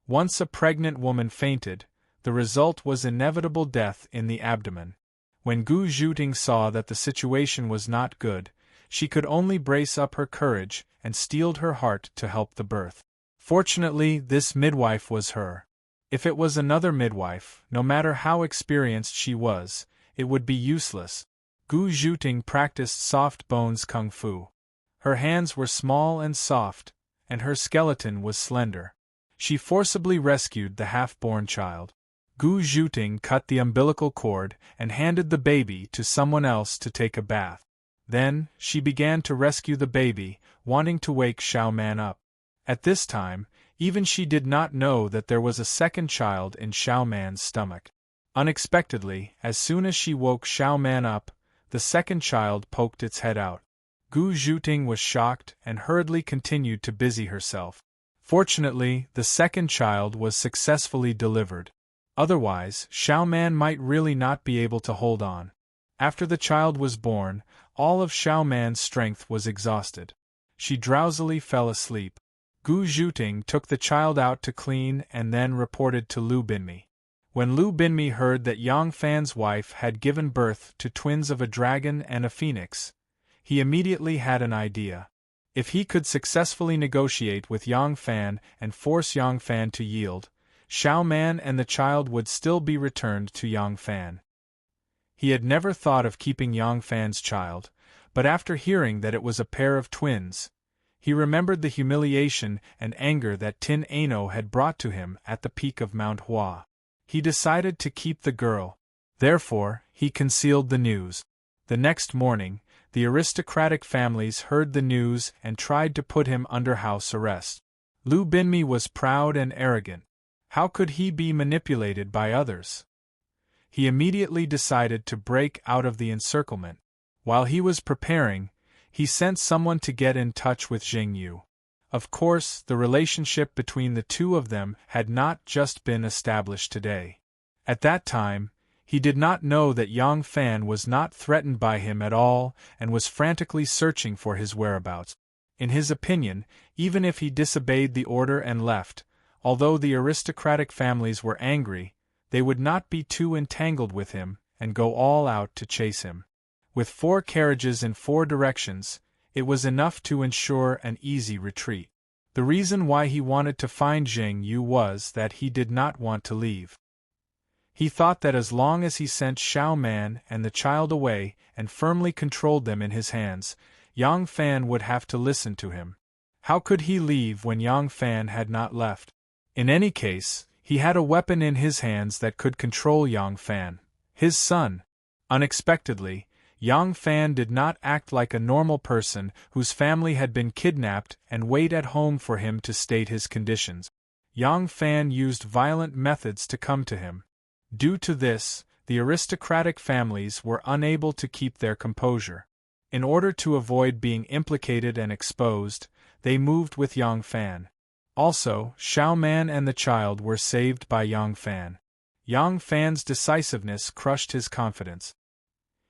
Once a pregnant woman fainted, the result was inevitable death in the abdomen. When Gu Zhuting saw that the situation was not good, she could only brace up her courage and steeled her heart to help the birth. Fortunately, this midwife was her. If it was another midwife, no matter how experienced she was, it would be useless. Gu Zhuting practiced soft bones kung fu. Her hands were small and soft, and her skeleton was slender. She forcibly rescued the half-born child. Gu Zhuting cut the umbilical cord and handed the baby to someone else to take a bath. Then, she began to rescue the baby, wanting to wake Xiao Man up. At this time, even she did not know that there was a second child in Xiao Man's stomach. Unexpectedly, as soon as she woke Xiao Man up, the second child poked its head out. Gu Zhuting was shocked and hurriedly continued to busy herself. Fortunately, the second child was successfully delivered. Otherwise, Xiao Man might really not be able to hold on. After the child was born, all of Xiao Man's strength was exhausted. She drowsily fell asleep. Gu Zhuting took the child out to clean and then reported to Lu Binmi. When Lu Binmi heard that Yang Fan's wife had given birth to twins of a dragon and a phoenix, he immediately had an idea. If he could successfully negotiate with Yang Fan and force Yang Fan to yield, Xiao Man and the child would still be returned to Yang Fan. He had never thought of keeping Yang Fan's child, but after hearing that it was a pair of twins, he remembered the humiliation and anger that Tin Ano had brought to him at the peak of Mount Hua. He decided to keep the girl. Therefore, he concealed the news. The next morning, the aristocratic families heard the news and tried to put him under house arrest. Lu Binmi was proud and arrogant. How could he be manipulated by others? He immediately decided to break out of the encirclement. While he was preparing, he sent someone to get in touch with Jing Yu. Of course, the relationship between the two of them had not just been established today. At that time, he did not know that Yang Fan was not threatened by him at all and was frantically searching for his whereabouts. In his opinion, even if he disobeyed the order and left, although the aristocratic families were angry, they would not be too entangled with him and go all out to chase him. With 4 carriages in 4 directions, it was enough to ensure an easy retreat. The reason why he wanted to find Jing Yu was that he did not want to leave. He thought that as long as he sent Xiao Man and the child away and firmly controlled them in his hands, Yang Fan would have to listen to him. How could he leave when Yang Fan had not left? In any case, he had a weapon in his hands that could control Yang Fan, his son. Unexpectedly, Yang Fan did not act like a normal person whose family had been kidnapped and wait at home for him to state his conditions. Yang Fan used violent methods to come to him. Due to this, the aristocratic families were unable to keep their composure. In order to avoid being implicated and exposed, they moved with Yang Fan. Also, Xiao Man and the child were saved by Yang Fan. Yang Fan's decisiveness crushed his confidence.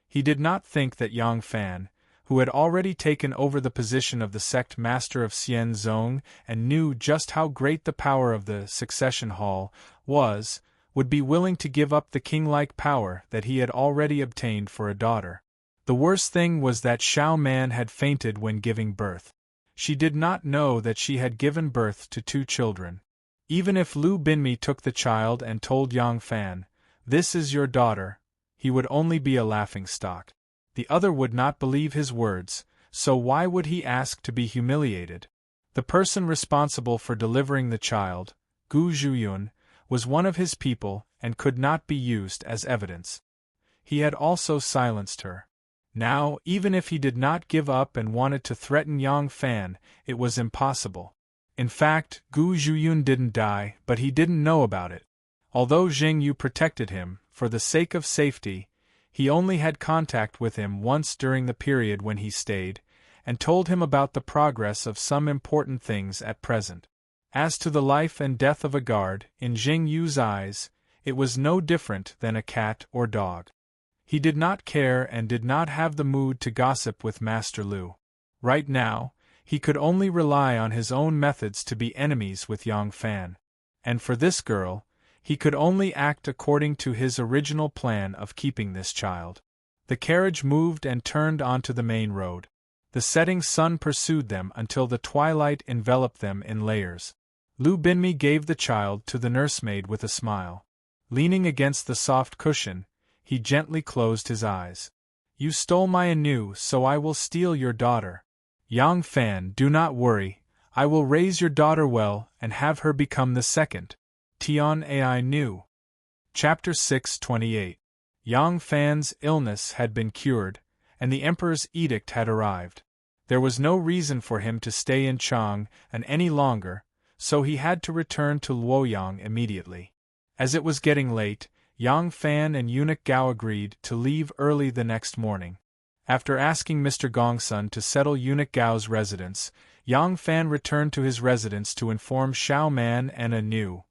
He did not think that Yang Fan, who had already taken over the position of the sect master of Xian Zong and knew just how great the power of the succession hall was, would be willing to give up the king-like power that he had already obtained for a daughter. The worst thing was that Xiao Man had fainted when giving birth. She did not know that she had given birth to 2 children. Even if Lu Binmi took the child and told Yang Fan, "This is your daughter," he would only be a laughingstock. The other would not believe his words, so why would he ask to be humiliated? The person responsible for delivering the child, Gu Zhuyun, was one of his people and could not be used as evidence. He had also silenced her. Now, even if he did not give up and wanted to threaten Yang Fan, it was impossible. In fact, Gu Zhuyun didn't die, but he didn't know about it. Although Jing Yu protected him, for the sake of safety, he only had contact with him once during the period when he stayed, and told him about the progress of some important things at present. As to the life and death of a guard, in Jing Yu's eyes, it was no different than a cat or dog. He did not care and did not have the mood to gossip with Master Lu. Right now, he could only rely on his own methods to be enemies with Yang Fan. And for this girl, he could only act according to his original plan of keeping this child. The carriage moved and turned onto the main road. The setting sun pursued them until the twilight enveloped them in layers. Lu Binmi gave the child to the nursemaid with a smile. Leaning against the soft cushion, he gently closed his eyes. "You stole my Anu, so I will steal your daughter. Yang Fan, do not worry, I will raise your daughter well and have her become the second Tian Ai Nu." Chapter 628. Yang Fan's illness had been cured, and the Emperor's edict had arrived. There was no reason for him to stay in Chang'an any longer, so he had to return to Luoyang immediately. As it was getting late, Yang Fan and Eunuch Gao agreed to leave early the next morning. After asking Mr. Gongsun to settle Eunuch Gao's residence, Yang Fan returned to his residence to inform Xiao Man and Anu.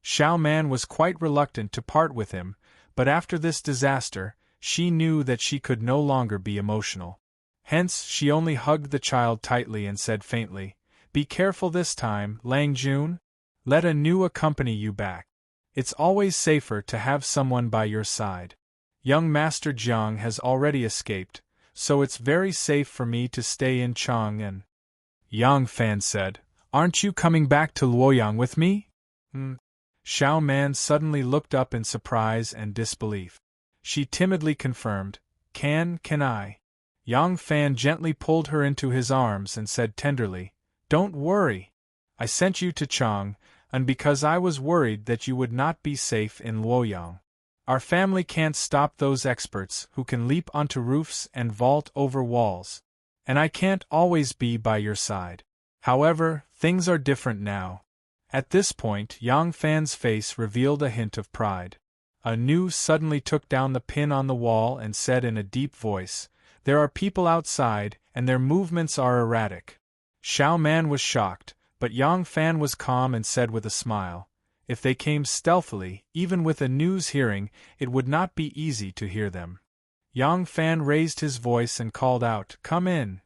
Xiao Man was quite reluctant to part with him, but after this disaster, she knew that she could no longer be emotional. Hence, she only hugged the child tightly and said faintly, "Be careful this time, Lang Jun. Let Anu accompany you back. It's always safer to have someone by your side. Young Master Jiang has already escaped, so it's very safe for me to stay in Chang'an." Yang Fan said, "Aren't you coming back to Luoyang with me?" Xiao Man suddenly looked up in surprise and disbelief. She timidly confirmed, Can I?" Yang Fan gently pulled her into his arms and said tenderly, "Don't worry. I sent you to Chang'an because I was worried that you would not be safe in Luoyang. Our family can't stop those experts who can leap onto roofs and vault over walls. And I can't always be by your side. However, things are different now. At this point, Yang Fan's face revealed a hint of pride. Anu suddenly took down the pin on the wall and said in a deep voice, "There are people outside, and their movements are erratic." Xiao Man was shocked, but Yang Fan was calm and said with a smile, "If they came stealthily, even with Anu's hearing, it would not be easy to hear them." Yang Fan raised his voice and called out, "Come in."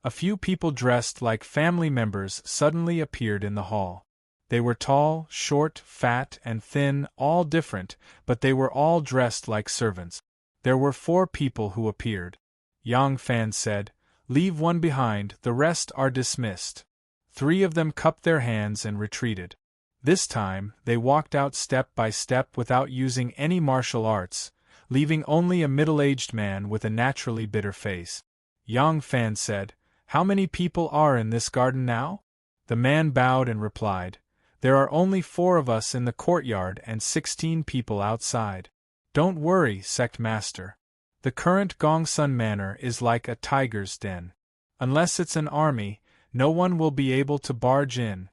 A few people dressed like family members suddenly appeared in the hall. They were tall, short, fat, and thin, all different, but they were all dressed like servants. There were 4 people who appeared. Yang Fan said, "Leave one behind, the rest are dismissed." 3 of them cupped their hands and retreated. This time, they walked out step by step without using any martial arts, leaving only a middle-aged man with a naturally bitter face. Yang Fan said, "How many people are in this garden now?" The man bowed and replied, "There are only 4 of us in the courtyard and 16 people outside." "Don't worry, Sect Master. The current Gongsun Manor is like a tiger's den. Unless it's an army, no one will be able to barge in."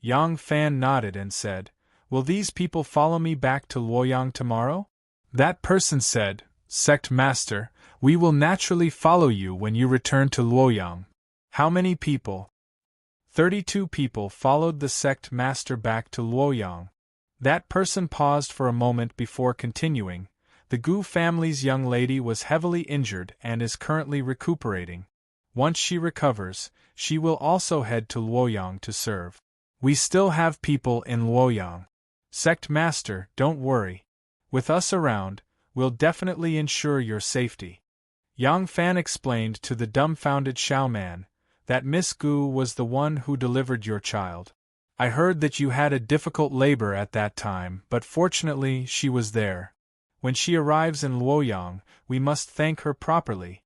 Yang Fan nodded and said, "Will these people follow me back to Luoyang tomorrow?" That person said, "Sect Master, we will naturally follow you when you return to Luoyang." "How many people?" 32 people followed the Sect Master back to Luoyang. That person paused for a moment before continuing, "The Gu family's young lady was heavily injured and is currently recuperating. Once she recovers, she will also head to Luoyang to serve. We still have people in Luoyang. Sect Master, don't worry. With us around, we'll definitely ensure your safety." Yang Fan explained to the dumbfounded Xiao Man, "That Miss Gu was the one who delivered your child. I heard that you had a difficult labor at that time, but fortunately she was there. When she arrives in Luoyang, we must thank her properly."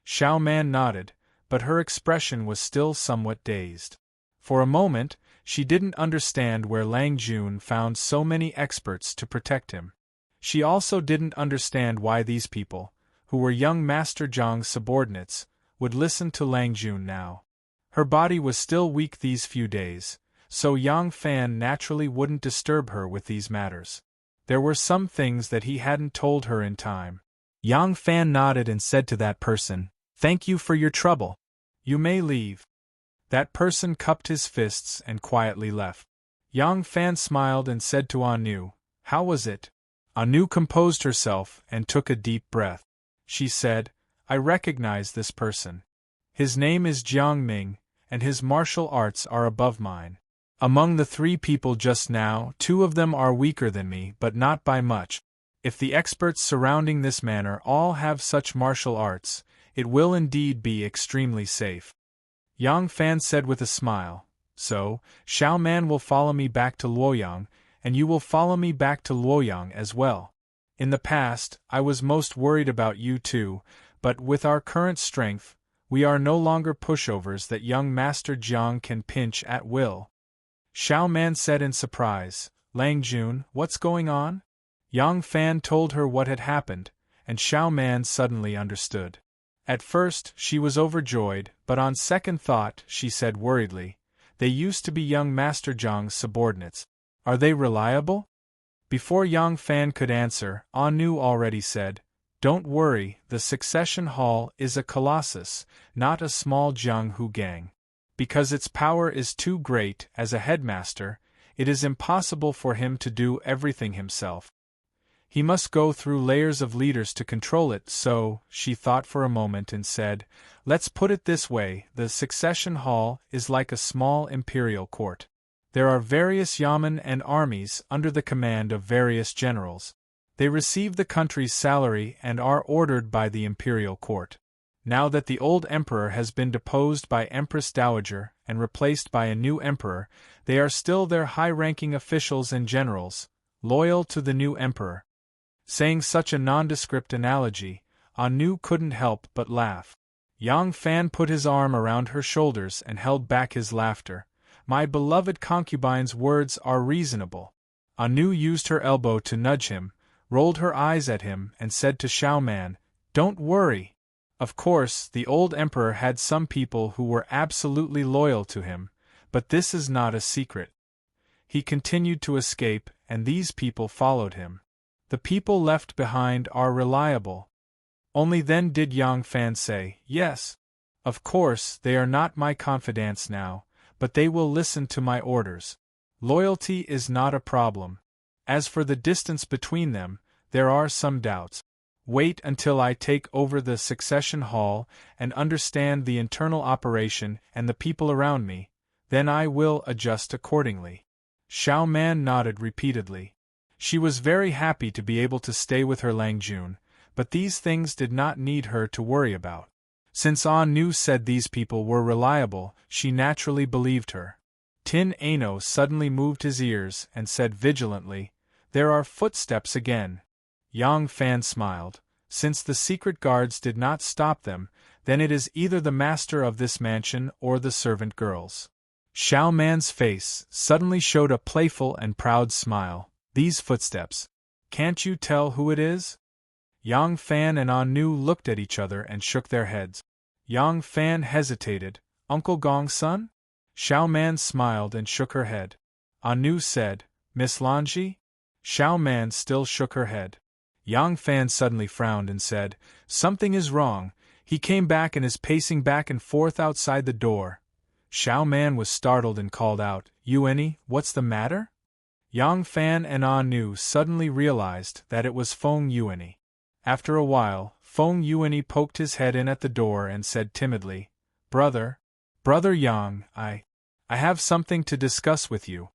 Xiao Man nodded, but her expression was still somewhat dazed. For a moment, she didn't understand where Lang Jun found so many experts to protect him. She also didn't understand why these people, who were young Master Zhang's subordinates, would listen to Lang Jun now. Her body was still weak these few days, so Yang Fan naturally wouldn't disturb her with these matters. There were some things that he hadn't told her in time. Yang Fan nodded and said to that person, "Thank you for your trouble. You may leave." That person cupped his fists and quietly left. Yang Fan smiled and said to Anu, "How was it?" Anu composed herself and took a deep breath. She said, "I recognize this person. His name is Jiang Ming, and his martial arts are above mine. Among the 3 people just now, 2 of them are weaker than me, but not by much. If the experts surrounding this manor all have such martial arts, it will indeed be extremely safe." Yang Fan said with a smile, "So, Xiao Man will follow me back to Luoyang, and you will follow me back to Luoyang as well. In the past, I was most worried about you too, but with our current strength, we are no longer pushovers that young Master Jiang can pinch at will." Xiao Man said in surprise, "Lang Jun, what's going on?" Yang Fan told her what had happened, and Xiao Man suddenly understood. At first, she was overjoyed, but on second thought, she said worriedly, "They used to be young Master Zhang's subordinates. Are they reliable?" Before Yang Fan could answer, Anu already said, "Don't worry, the succession hall is a colossus, not a small Jianghu gang. Because its power is too great, as a headmaster, it is impossible for him to do everything himself. He must go through layers of leaders to control it, so," she thought for a moment and said, "let's put it this way, the succession hall is like a small imperial court. There are various yamen and armies under the command of various generals. They receive the country's salary and are ordered by the imperial court. Now that the old emperor has been deposed by Empress Dowager and replaced by a new emperor, they are still their high-ranking officials and generals, loyal to the new emperor." Saying such a nondescript analogy, Anu couldn't help but laugh. Yang Fan put his arm around her shoulders and held back his laughter. "My beloved concubine's words are reasonable." Anu used her elbow to nudge him, rolled her eyes at him and said to Xiao Man, "Don't worry." Of course, the old emperor had some people who were absolutely loyal to him, but this is not a secret. He continued to escape, and these people followed him. The people left behind are reliable. Only then did Yang Fan say, "Yes. Of course, they are not my confidants now, but they will listen to my orders. Loyalty is not a problem. As for the distance between them, there are some doubts. Wait until I take over the succession hall and understand the internal operation and the people around me, then I will adjust accordingly." Xiao Man nodded repeatedly. She was very happy to be able to stay with her Lang Jun, but these things did not need her to worry about. Since Nu said these people were reliable, she naturally believed her. Tin Ano suddenly moved his ears and said vigilantly, "There are footsteps again." Yang Fan smiled. Since the secret guards did not stop them, then it is either the master of this mansion or the servant girls. Xiao Man's face suddenly showed a playful and proud smile. "These footsteps. Can't you tell who it is?" Yang Fan and Nu looked at each other and shook their heads. Yang Fan hesitated. "Uncle Gong's son?" Xiao Man smiled and shook her head. Nu said, "Miss Lanji?" Xiao Man still shook her head. Yang Fan suddenly frowned and said, "Something is wrong. He came back and is pacing back and forth outside the door." Xiao Man was startled and called out, "Yueni, what's the matter?" Yang Fan and Nu suddenly realized that it was Feng Yueni. After a while, Feng Yueni poked his head in at the door and said timidly, Brother Yang, I have something to discuss with you."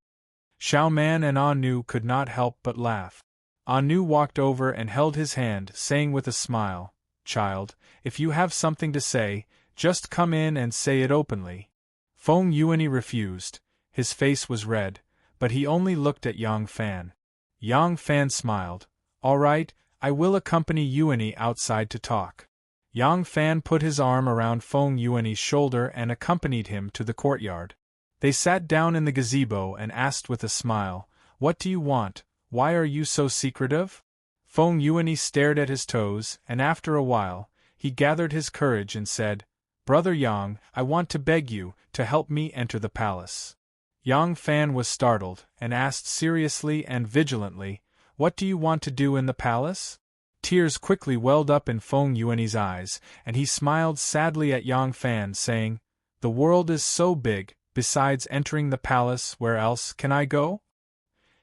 Xiao Man and Nu could not help but laugh. Nu walked over and held his hand, saying with a smile, "Child, if you have something to say, just come in and say it openly." Feng Yueni refused. His face was red, but he only looked at Yang Fan. Yang Fan smiled. "All right, I will accompany Yueni outside to talk." Yang Fan put his arm around Feng Yueni's shoulder and accompanied him to the courtyard. They sat down in the gazebo and asked with a smile, "What do you want? Why are you so secretive?" Feng Yueni stared at his toes, and after a while, he gathered his courage and said, "Brother Yang, I want to beg you to help me enter the palace." Yang Fan was startled, and asked seriously and vigilantly, "What do you want to do in the palace?" Tears quickly welled up in Feng Yueni's eyes, and he smiled sadly at Yang Fan, saying, "The world is so big, besides entering the palace, where else can I go?"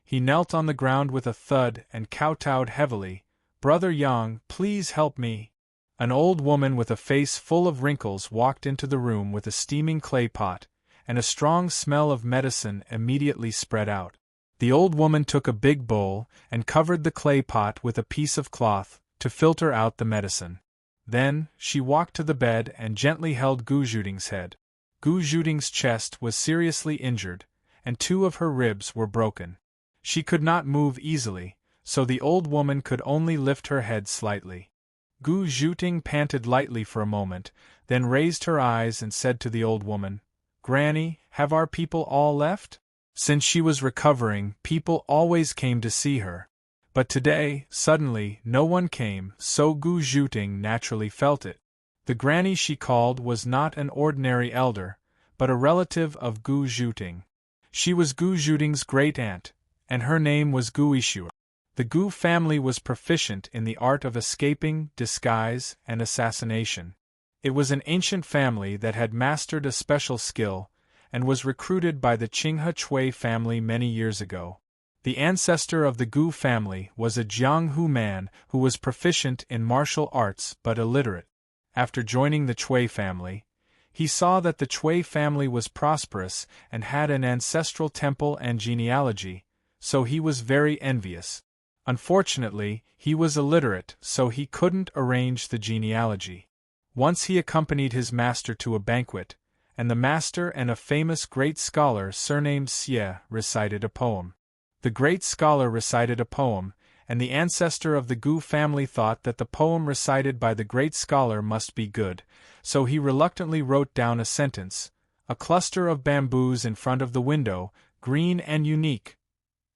He knelt on the ground with a thud and kowtowed heavily, "Brother Yang, please help me." An old woman with a face full of wrinkles walked into the room with a steaming clay pot, and a strong smell of medicine immediately spread out. The old woman took a big bowl and covered the clay pot with a piece of cloth to filter out the medicine. Then, she walked to the bed and gently held Gu Zhuting's head. Gu Zhuting's chest was seriously injured, and 2 of her ribs were broken. She could not move easily, so the old woman could only lift her head slightly. Gu Zhuting panted lightly for a moment, then raised her eyes and said to the old woman, "Granny, have our people all left?" Since she was recovering, people always came to see her. But today, suddenly, no one came, so Gu Zhuting naturally felt it. The granny she called was not an ordinary elder, but a relative of Gu Zhuting. She was Gu Zhuting's great-aunt, and her name was Gu Ishuer. The Gu family was proficient in the art of escaping, disguise, and assassination. It was an ancient family that had mastered a special skill, and was recruited by the Qinghe Chui family many years ago. The ancestor of the Gu family was a Jianghu man who was proficient in martial arts but illiterate. After joining the Chui family, he saw that the Chui family was prosperous and had an ancestral temple and genealogy, so he was very envious. Unfortunately, he was illiterate, so he couldn't arrange the genealogy. Once he accompanied his master to a banquet, and the master and a famous great scholar surnamed Xie recited a poem. The great scholar recited a poem, and the ancestor of the Gu family thought that the poem recited by the great scholar must be good, so he reluctantly wrote down a sentence, "A cluster of bamboos in front of the window, green and unique,"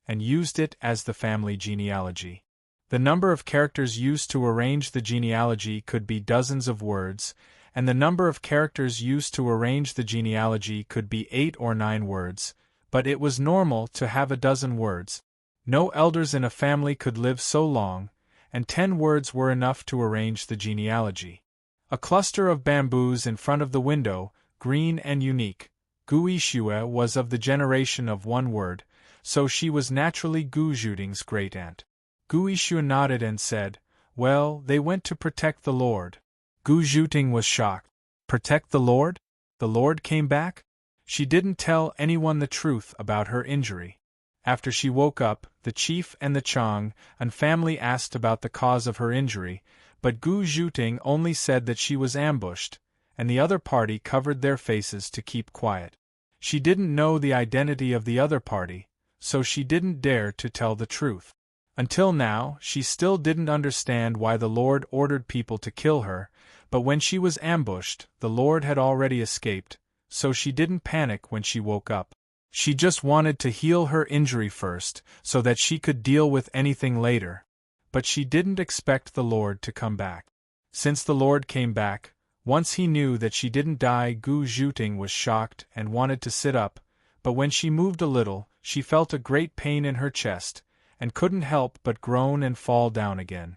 and used it as the family genealogy. The number of characters used to arrange the genealogy could be dozens of words, and the number of characters used to arrange the genealogy could be 8 or 9 words, but it was normal to have a dozen words. No elders in a family could live so long, and 10 words were enough to arrange the genealogy. A cluster of bamboos in front of the window, green and unique. Gu Ishue was of the generation of 1 word, so she was naturally Gu Zhuting's great-aunt. Gu Ishue nodded and said, "Well, they went to protect the Lord." Gu Zhuting was shocked. Protect the Lord? The Lord came back? She didn't tell anyone the truth about her injury. After she woke up, the chief and the Chang and family asked about the cause of her injury, but Gu Zhuting only said that she was ambushed, and the other party covered their faces to keep quiet. She didn't know the identity of the other party, so she didn't dare to tell the truth. Until now, she still didn't understand why the Lord ordered people to kill her, but when she was ambushed, the Lord had already escaped, so she didn't panic when she woke up. She just wanted to heal her injury first, so that she could deal with anything later. But she didn't expect the Lord to come back. Since the Lord came back, once he knew that she didn't die, Gu Zhuting was shocked and wanted to sit up, but when she moved a little, she felt a great pain in her chest, and couldn't help but groan and fall down again.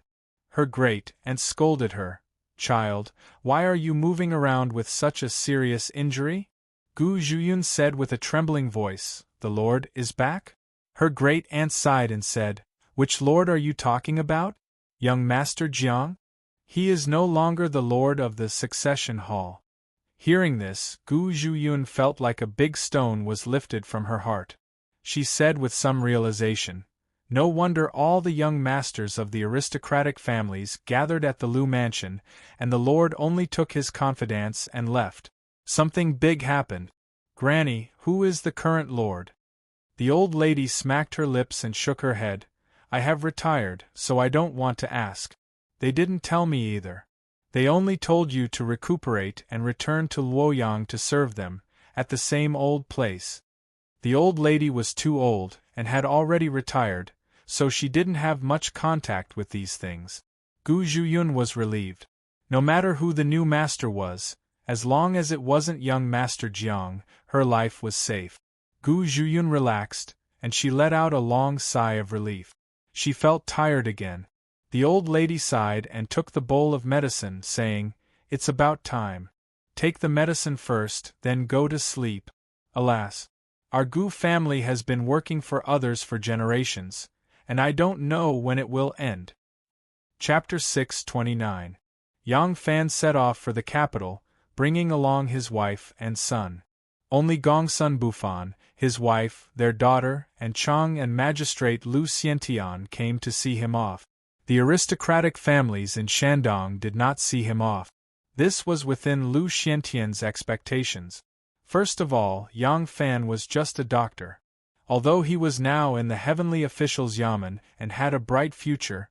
Her great-aunt scolded her. "Child, why are you moving around with such a serious injury?" Gu Zhuyun said with a trembling voice, "The Lord is back?" Her great-aunt sighed and said, "Which Lord are you talking about? Young Master Jiang? He is no longer the Lord of the Succession Hall." Hearing this, Gu Zhuyun felt like a big stone was lifted from her heart. She said with some realization, "No wonder all the young masters of the aristocratic families gathered at the Lu mansion, and the Lord only took his confidants and left. Something big happened. Granny, who is the current Lord?" The old lady smacked her lips and shook her head. "I have retired, so I don't want to ask. They didn't tell me either. They only told you to recuperate and return to Luoyang to serve them, at the same old place." The old lady was too old, and had already retired, so she didn't have much contact with these things. Gu Zhuyun was relieved. No matter who the new master was, as long as it wasn't young Master Jiang, her life was safe. Gu Zhuyun relaxed, and she let out a long sigh of relief. She felt tired again. The old lady sighed and took the bowl of medicine, saying, "It's about time. Take the medicine first, then go to sleep." Alas! Our Gu family has been working for others for generations, and I don't know when it will end. Chapter 629. Yang Fan set off for the capital, bringing along his wife and son. Only Gongsun Bufan, his wife, their daughter, and Chang and Magistrate Lu Xiantian came to see him off. The aristocratic families in Shandong did not see him off. This was within Lu Xiantian's expectations. First of all, Yang Fan was just a doctor. Although he was now in the heavenly official's yamen and had a bright future,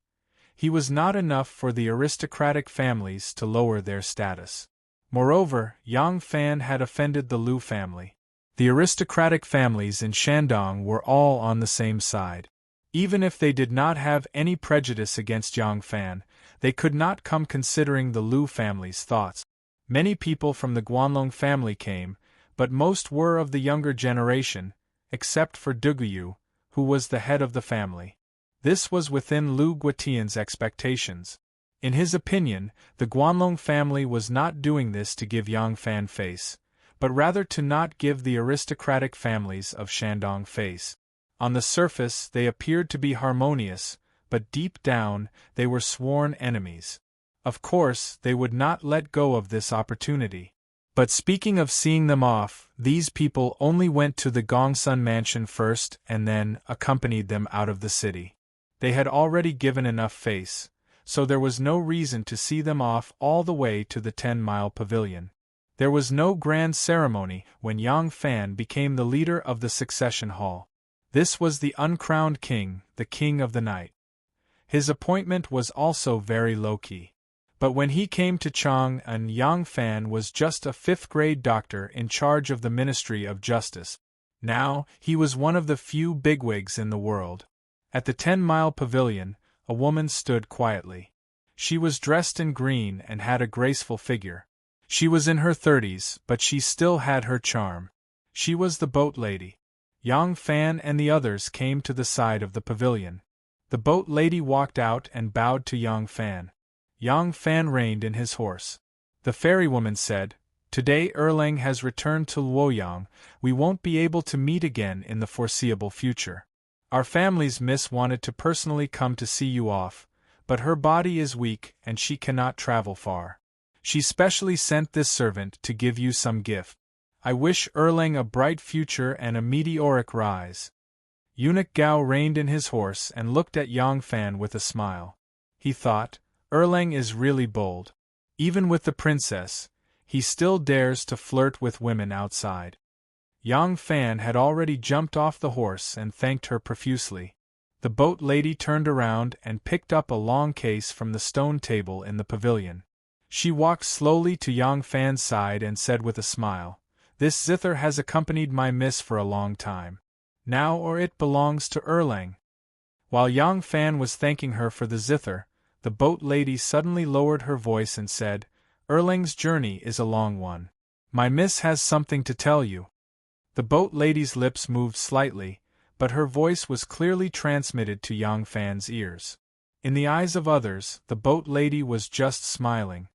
he was not enough for the aristocratic families to lower their status. Moreover, Yang Fan had offended the Lu family. The aristocratic families in Shandong were all on the same side. Even if they did not have any prejudice against Yang Fan, they could not come considering the Lu family's thoughts. Many people from the Guanlong family came, but most were of the younger generation, except for Duguyu, who was the head of the family. This was within Lu Guotian's expectations. In his opinion, the Guanlong family was not doing this to give Yang Fan face, but rather to not give the aristocratic families of Shandong face. On the surface they appeared to be harmonious, but deep down they were sworn enemies. Of course, they would not let go of this opportunity. But speaking of seeing them off, these people only went to the Gongsun mansion first and then accompanied them out of the city. They had already given enough face, so there was no reason to see them off all the way to the 10-mile pavilion. There was no grand ceremony when Yang Fan became the leader of the succession hall. This was the uncrowned king, the king of the night. His appointment was also very low-key. But when he came to Chang, Yang Fan was just a 5th-grade doctor in charge of the Ministry of Justice. Now, he was one of the few bigwigs in the world. At the 10-mile pavilion, a woman stood quietly. She was dressed in green and had a graceful figure. She was in her 30s, but she still had her charm. She was the boat lady. Yang Fan and the others came to the side of the pavilion. The boat lady walked out and bowed to Yang Fan. Yang Fan reined in his horse. The fairy woman said, "Today Erlang has returned to Luoyang. We won't be able to meet again in the foreseeable future. Our family's miss wanted to personally come to see you off, but her body is weak and she cannot travel far. She specially sent this servant to give you some gift. I wish Erlang a bright future and a meteoric rise." Eunuch Gao reined in his horse and looked at Yang Fan with a smile. He thought, Erlang is really bold. Even with the princess, he still dares to flirt with women outside. Yang Fan had already jumped off the horse and thanked her profusely. The boat lady turned around and picked up a long case from the stone table in the pavilion. She walked slowly to Yang Fan's side and said with a smile, "This zither has accompanied my miss for a long time. Now or it belongs to Erlang." While Yang Fan was thanking her for the zither, the boat lady suddenly lowered her voice and said, "Erlang's journey is a long one. My miss has something to tell you." The boat lady's lips moved slightly, but her voice was clearly transmitted to Yang Fan's ears. In the eyes of others, the boat lady was just smiling.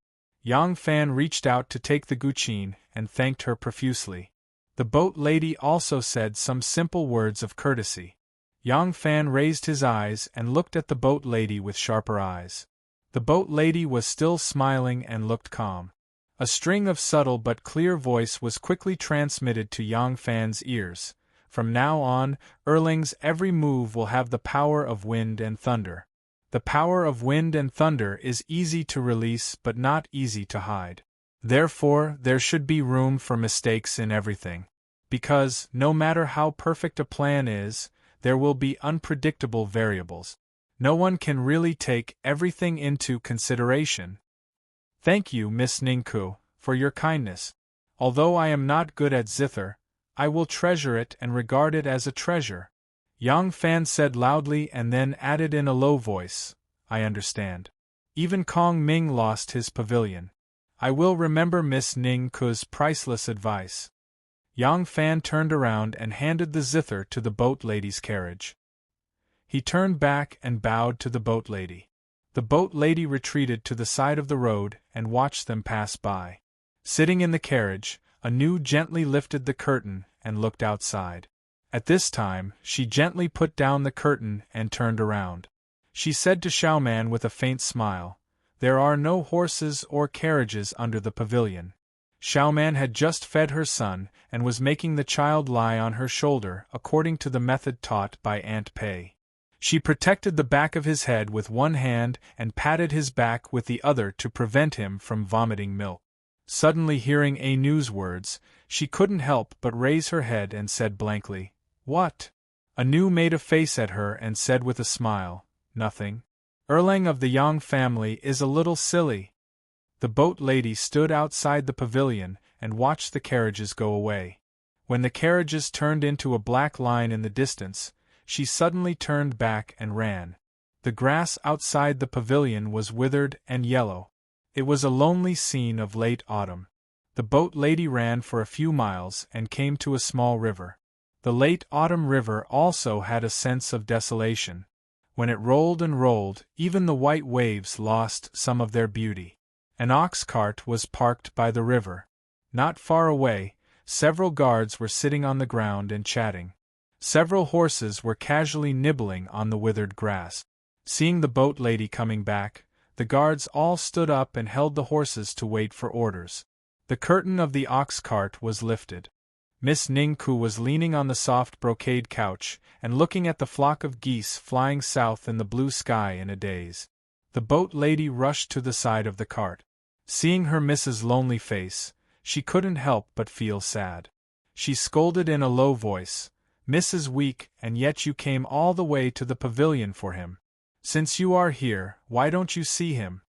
Yang Fan reached out to take the guqin and thanked her profusely. The boat lady also said some simple words of courtesy. Yang Fan raised his eyes and looked at the boat lady with sharper eyes. The boat lady was still smiling and looked calm. A string of subtle but clear voice was quickly transmitted to Yang Fan's ears. From now on, Erlang's every move will have the power of wind and thunder. The power of wind and thunder is easy to release but not easy to hide. Therefore, there should be room for mistakes in everything. Because, no matter how perfect a plan is, there will be unpredictable variables. No one can really take everything into consideration. Thank you, Miss Ningku, for your kindness. Although I am not good at zither, I will treasure it and regard it as a treasure. Yang Fan said loudly and then added in a low voice, "I understand." Even Kong Ming lost his pavilion. I will remember Miss Ningku's priceless advice. Yang Fan turned around and handed the zither to the boat lady's carriage. He turned back and bowed to the boat lady. The boat lady retreated to the side of the road and watched them pass by. Sitting in the carriage, Anu gently lifted the curtain and looked outside. At this time, she gently put down the curtain and turned around. She said to Xiaoman with a faint smile, "There are no horses or carriages under the pavilion." Xiaoman had just fed her son and was making the child lie on her shoulder according to the method taught by Aunt Pei. She protected the back of his head with one hand and patted his back with the other to prevent him from vomiting milk. Suddenly hearing Anu's words, she couldn't help but raise her head and said blankly, "What?" Anu made a face at her and said with a smile, "Nothing. Erlang of the Yang family is a little silly." The boat lady stood outside the pavilion and watched the carriages go away. When the carriages turned into a black line in the distance, she suddenly turned back and ran. The grass outside the pavilion was withered and yellow. It was a lonely scene of late autumn. The boat lady ran for a few miles and came to a small river. The late autumn river also had a sense of desolation. When it rolled and rolled, even the white waves lost some of their beauty. An ox cart was parked by the river. Not far away, several guards were sitting on the ground and chatting. Several horses were casually nibbling on the withered grass. Seeing the boat lady coming back, the guards all stood up and held the horses to wait for orders. The curtain of the ox cart was lifted. Miss Ningku was leaning on the soft brocade couch and looking at the flock of geese flying south in the blue sky in a daze. The boat lady rushed to the side of the cart. Seeing her miss's lonely face, she couldn't help but feel sad. She scolded in a low voice, "Miss is weak, and yet you came all the way to the pavilion for him. Since you are here, why don't you see him?"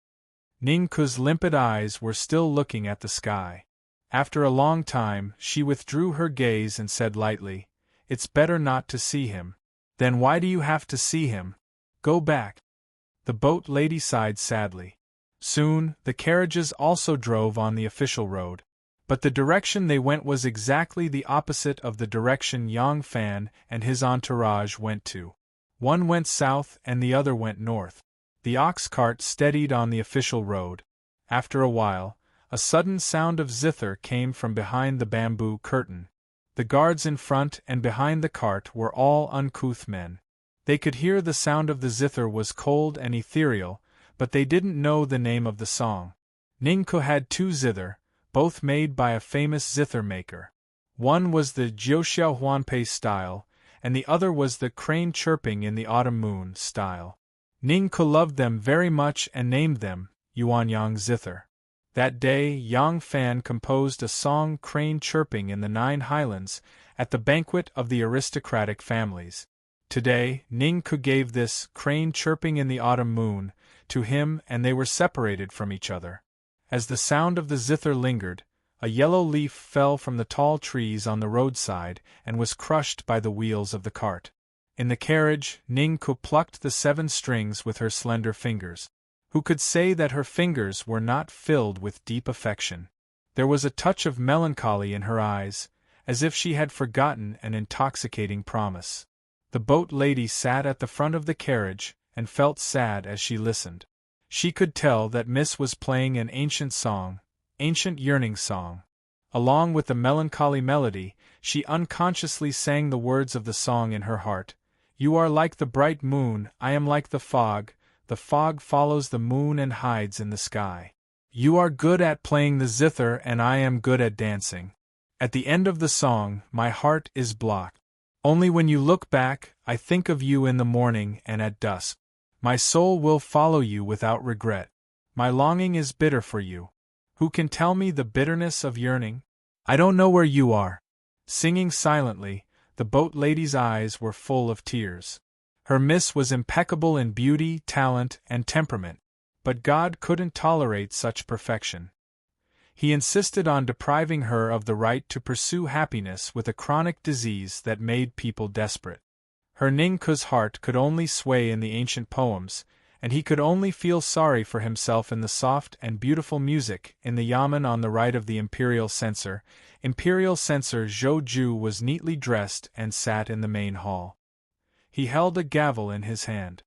Ningku's limpid eyes were still looking at the sky. After a long time, she withdrew her gaze and said lightly, "It's better not to see him." "Then why do you have to see him? Go back." The boat lady sighed sadly. Soon, the carriages also drove on the official road. But the direction they went was exactly the opposite of the direction Yang Fan and his entourage went to. One went south and the other went north. The ox cart steadied on the official road. After a while, a sudden sound of zither came from behind the bamboo curtain. The guards in front and behind the cart were all uncouth men. They could hear the sound of the zither was cold and ethereal, but they didn't know the name of the song. Ningko had 2 zither, both made by a famous zither maker. One was the Jiuxiao Huanpei style, and the other was the crane chirping in the autumn moon style. Ningko loved them very much and named them Yuanyang zither. That day Yang Fan composed a song crane chirping in the 9 highlands at the banquet of the aristocratic families. Today, Ningko gave this crane chirping in the autumn moon to him and they were separated from each other. As the sound of the zither lingered, a yellow leaf fell from the tall trees on the roadside and was crushed by the wheels of the cart. In the carriage, Ningko plucked the 7 strings with her slender fingers. Who could say that her fingers were not filled with deep affection? There was a touch of melancholy in her eyes, as if she had forgotten an intoxicating promise. The boat lady sat at the front of the carriage and felt sad as she listened. She could tell that Miss was playing an ancient song, ancient yearning song. Along with the melancholy melody, she unconsciously sang the words of the song in her heart. You are like the bright moon, I am like the fog follows the moon and hides in the sky. You are good at playing the zither and I am good at dancing. At the end of the song, my heart is blocked. Only when you look back, I think of you in the morning and at dusk. My soul will follow you without regret. My longing is bitter for you. Who can tell me the bitterness of yearning? I don't know where you are. Singing silently, the boat lady's eyes were full of tears. Her miss was impeccable in beauty, talent, and temperament, but God couldn't tolerate such perfection. He insisted on depriving her of the right to pursue happiness with a chronic disease that made people desperate. Her Ningko's heart could only sway in the ancient poems, and he could only feel sorry for himself in the soft and beautiful music in the yamen on the right of the imperial censor. Imperial censor Zhou Ju was neatly dressed and sat in the main hall. He held a gavel in his hand.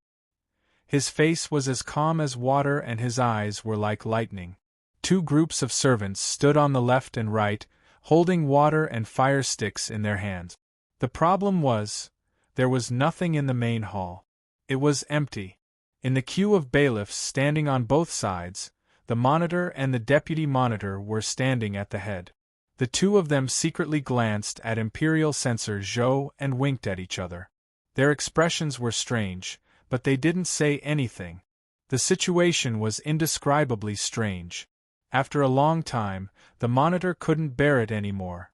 His face was as calm as water and his eyes were like lightning. 2 groups of servants stood on the left and right, holding water and fire sticks in their hands. The problem was, there was nothing in the main hall. It was empty. In the queue of bailiffs standing on both sides, the monitor and the deputy monitor were standing at the head. The 2 of them secretly glanced at Imperial Censor Zhou and winked at each other. Their expressions were strange, but they didn't say anything. The situation was indescribably strange. After a long time, the monitor couldn't bear it anymore.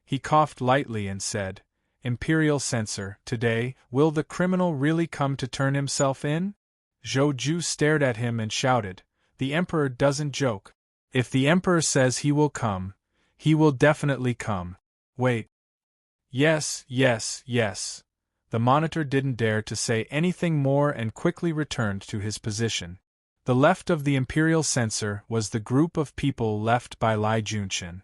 He coughed lightly and said, Imperial Censor, today, will the criminal really come to turn himself in? Zhou Ju stared at him and shouted, The Emperor doesn't joke. If the Emperor says he will come, he will definitely come. Wait. Yes. The monitor didn't dare to say anything more and quickly returned to his position. The left of the Imperial Censor was the group of people left by Lai Junqian.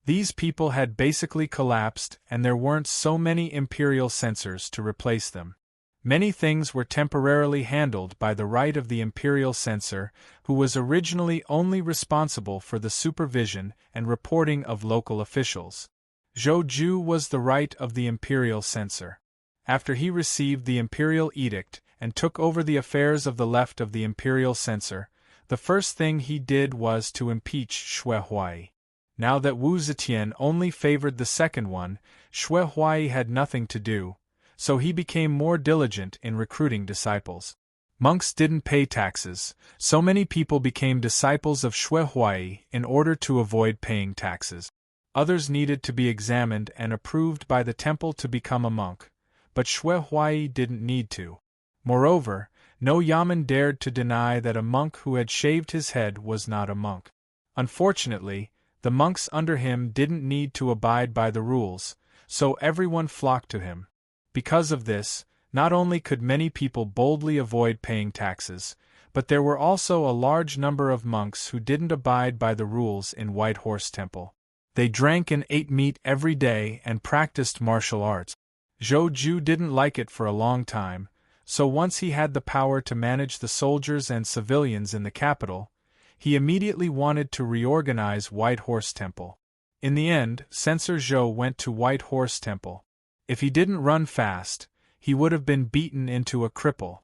These people had basically collapsed and there weren't so many Imperial Censors to replace them. Many things were temporarily handled by the right of the Imperial Censor, who was originally only responsible for the supervision and reporting of local officials. Zhou Ju was the right of the Imperial Censor. After he received the Imperial Edict and took over the affairs of the left of the Imperial Censor, the first thing he did was to impeach Xue Huai. Now that Wu Zetian only favored the second one, Xue Huai had nothing to do, so he became more diligent in recruiting disciples. Monks didn't pay taxes, so many people became disciples of Xue Huai in order to avoid paying taxes. Others needed to be examined and approved by the temple to become a monk, but Xue Huai didn't need to. Moreover, no yamen dared to deny that a monk who had shaved his head was not a monk. Unfortunately, the monks under him didn't need to abide by the rules, so everyone flocked to him. Because of this, Not only could many people boldly avoid paying taxes, but there were also a large number of monks who didn't abide by the rules in White Horse Temple. They drank and ate meat every day and practiced martial arts. Zhou Ju didn't like it for a long time, so once he had the power to manage the soldiers and civilians in the capital, he immediately wanted to reorganize White Horse Temple. In the end, Censor Zhou went to White Horse Temple. If he didn't run fast, he would have been beaten into a cripple.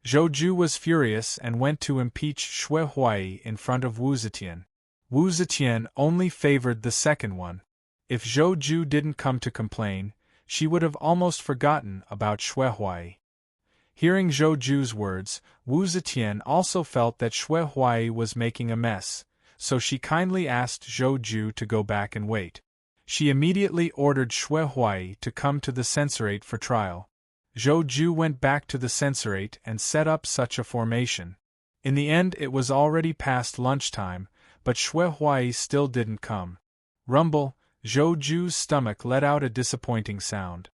Zhou Ju was furious and went to impeach Xue Huai in front of Wu Zetian. Wu Zetian only favored the second one. If Zhou Ju didn't come to complain, she would have almost forgotten about Xue Huai. Hearing Zhou Ju's words, Wu Zetian also felt that Xue Huai was making a mess, so she kindly asked Zhou Ju to go back and wait. She immediately ordered Xue Huai to come to the censorate for trial. Zhou Ju went back to the censorate and set up such a formation. In the end it was already past lunchtime, but Xue Huai still didn't come. Rumble, Zhou Ju's stomach let out a disappointing sound.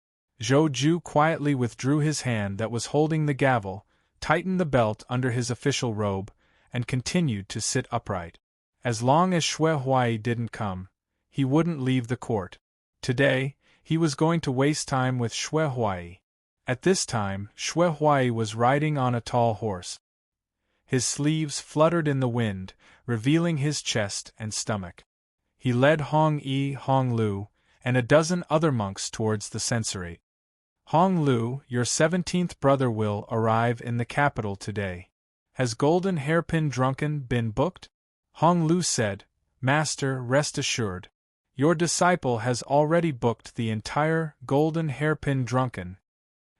Zhou Ju quietly withdrew his hand that was holding the gavel, tightened the belt under his official robe, and continued to sit upright. As long as Xue Huai didn't come, he wouldn't leave the court. Today, he was going to waste time with Xue Huai. At this time, Xue Huai was riding on a tall horse. His sleeves fluttered in the wind, revealing his chest and stomach. He led Hong Yi, Hong Lu, and a dozen other monks towards the censorate. Hong Lu, your 17th brother will arrive in the capital today. Has Golden Hairpin Drunken been booked? Hong Lu said, Master, rest assured. Your disciple has already booked the entire Golden Hairpin Drunken.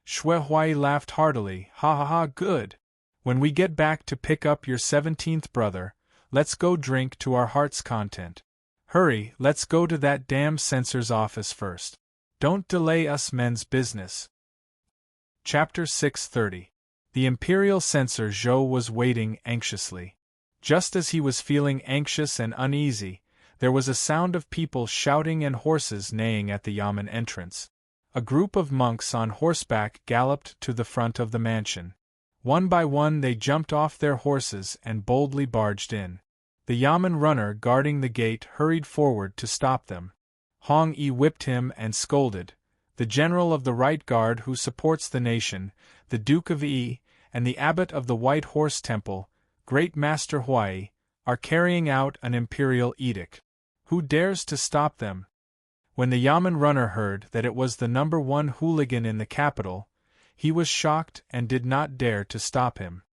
Xue Huai laughed heartily, ha ha ha, good. When we get back to pick up your 17th brother, let's go drink to our heart's content. Hurry, let's go to that damn censor's office first. Don't delay us men's business. Chapter 630. The imperial censor Zhou was waiting anxiously. Just as he was feeling anxious and uneasy, there was a sound of people shouting and horses neighing at the yamen entrance. A group of monks on horseback galloped to the front of the mansion. One by one they jumped off their horses and boldly barged in. The yamen runner guarding the gate hurried forward to stop them. Hong Yi whipped him and scolded. The general of the right guard who supports the nation, the Duke of Yi, and the abbot of the White Horse Temple, Great Master Huai, are carrying out an imperial edict. Who dares to stop them? When the yamen runner heard that it was the #1 hooligan in the capital, he was shocked and did not dare to stop him.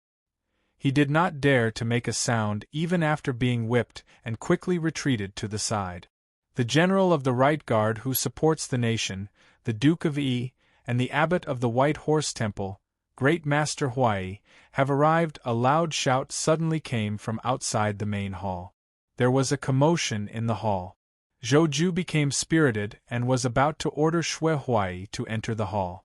He did not dare to make a sound even after being whipped and quickly retreated to the side. The general of the right guard who supports the nation, the Duke of Yi, and the abbot of the White Horse Temple, Great Master Huai, have arrived. A loud shout suddenly came from outside the main hall. There was a commotion in the hall. Zhou Ju became spirited and was about to order Xue Huai to enter the hall.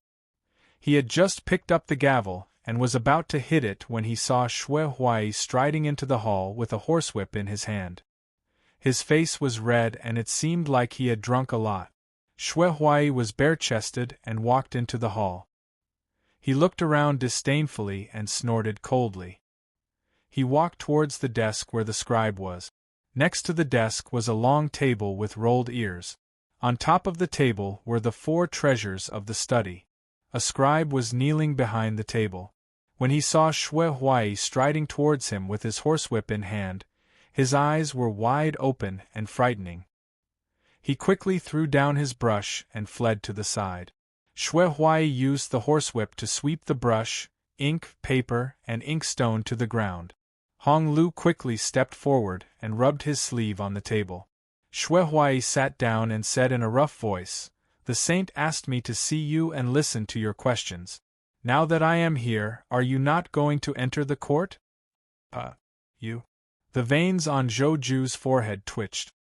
He had just picked up the gavel and was about to hit it when he saw Xue Huai striding into the hall with a horsewhip in his hand. His face was red and it seemed like he had drunk a lot. Xue Huai was bare-chested and walked into the hall. He looked around disdainfully and snorted coldly. He walked towards the desk where the scribe was. Next to the desk was a long table with rolled ears. On top of the table were the 4 treasures of the study. A scribe was kneeling behind the table. When he saw Xue Huai striding towards him with his horsewhip in hand, his eyes were wide open and frightening. He quickly threw down his brush and fled to the side. Xue Huai used the horsewhip to sweep the brush, ink, paper, and inkstone to the ground. Hong Lu quickly stepped forward and rubbed his sleeve on the table. Xue Huai sat down and said in a rough voice, "The saint asked me to see you and listen to your questions. Now that I am here, are you not going to enter the court?" You? The veins on Zhou Ju's forehead twitched.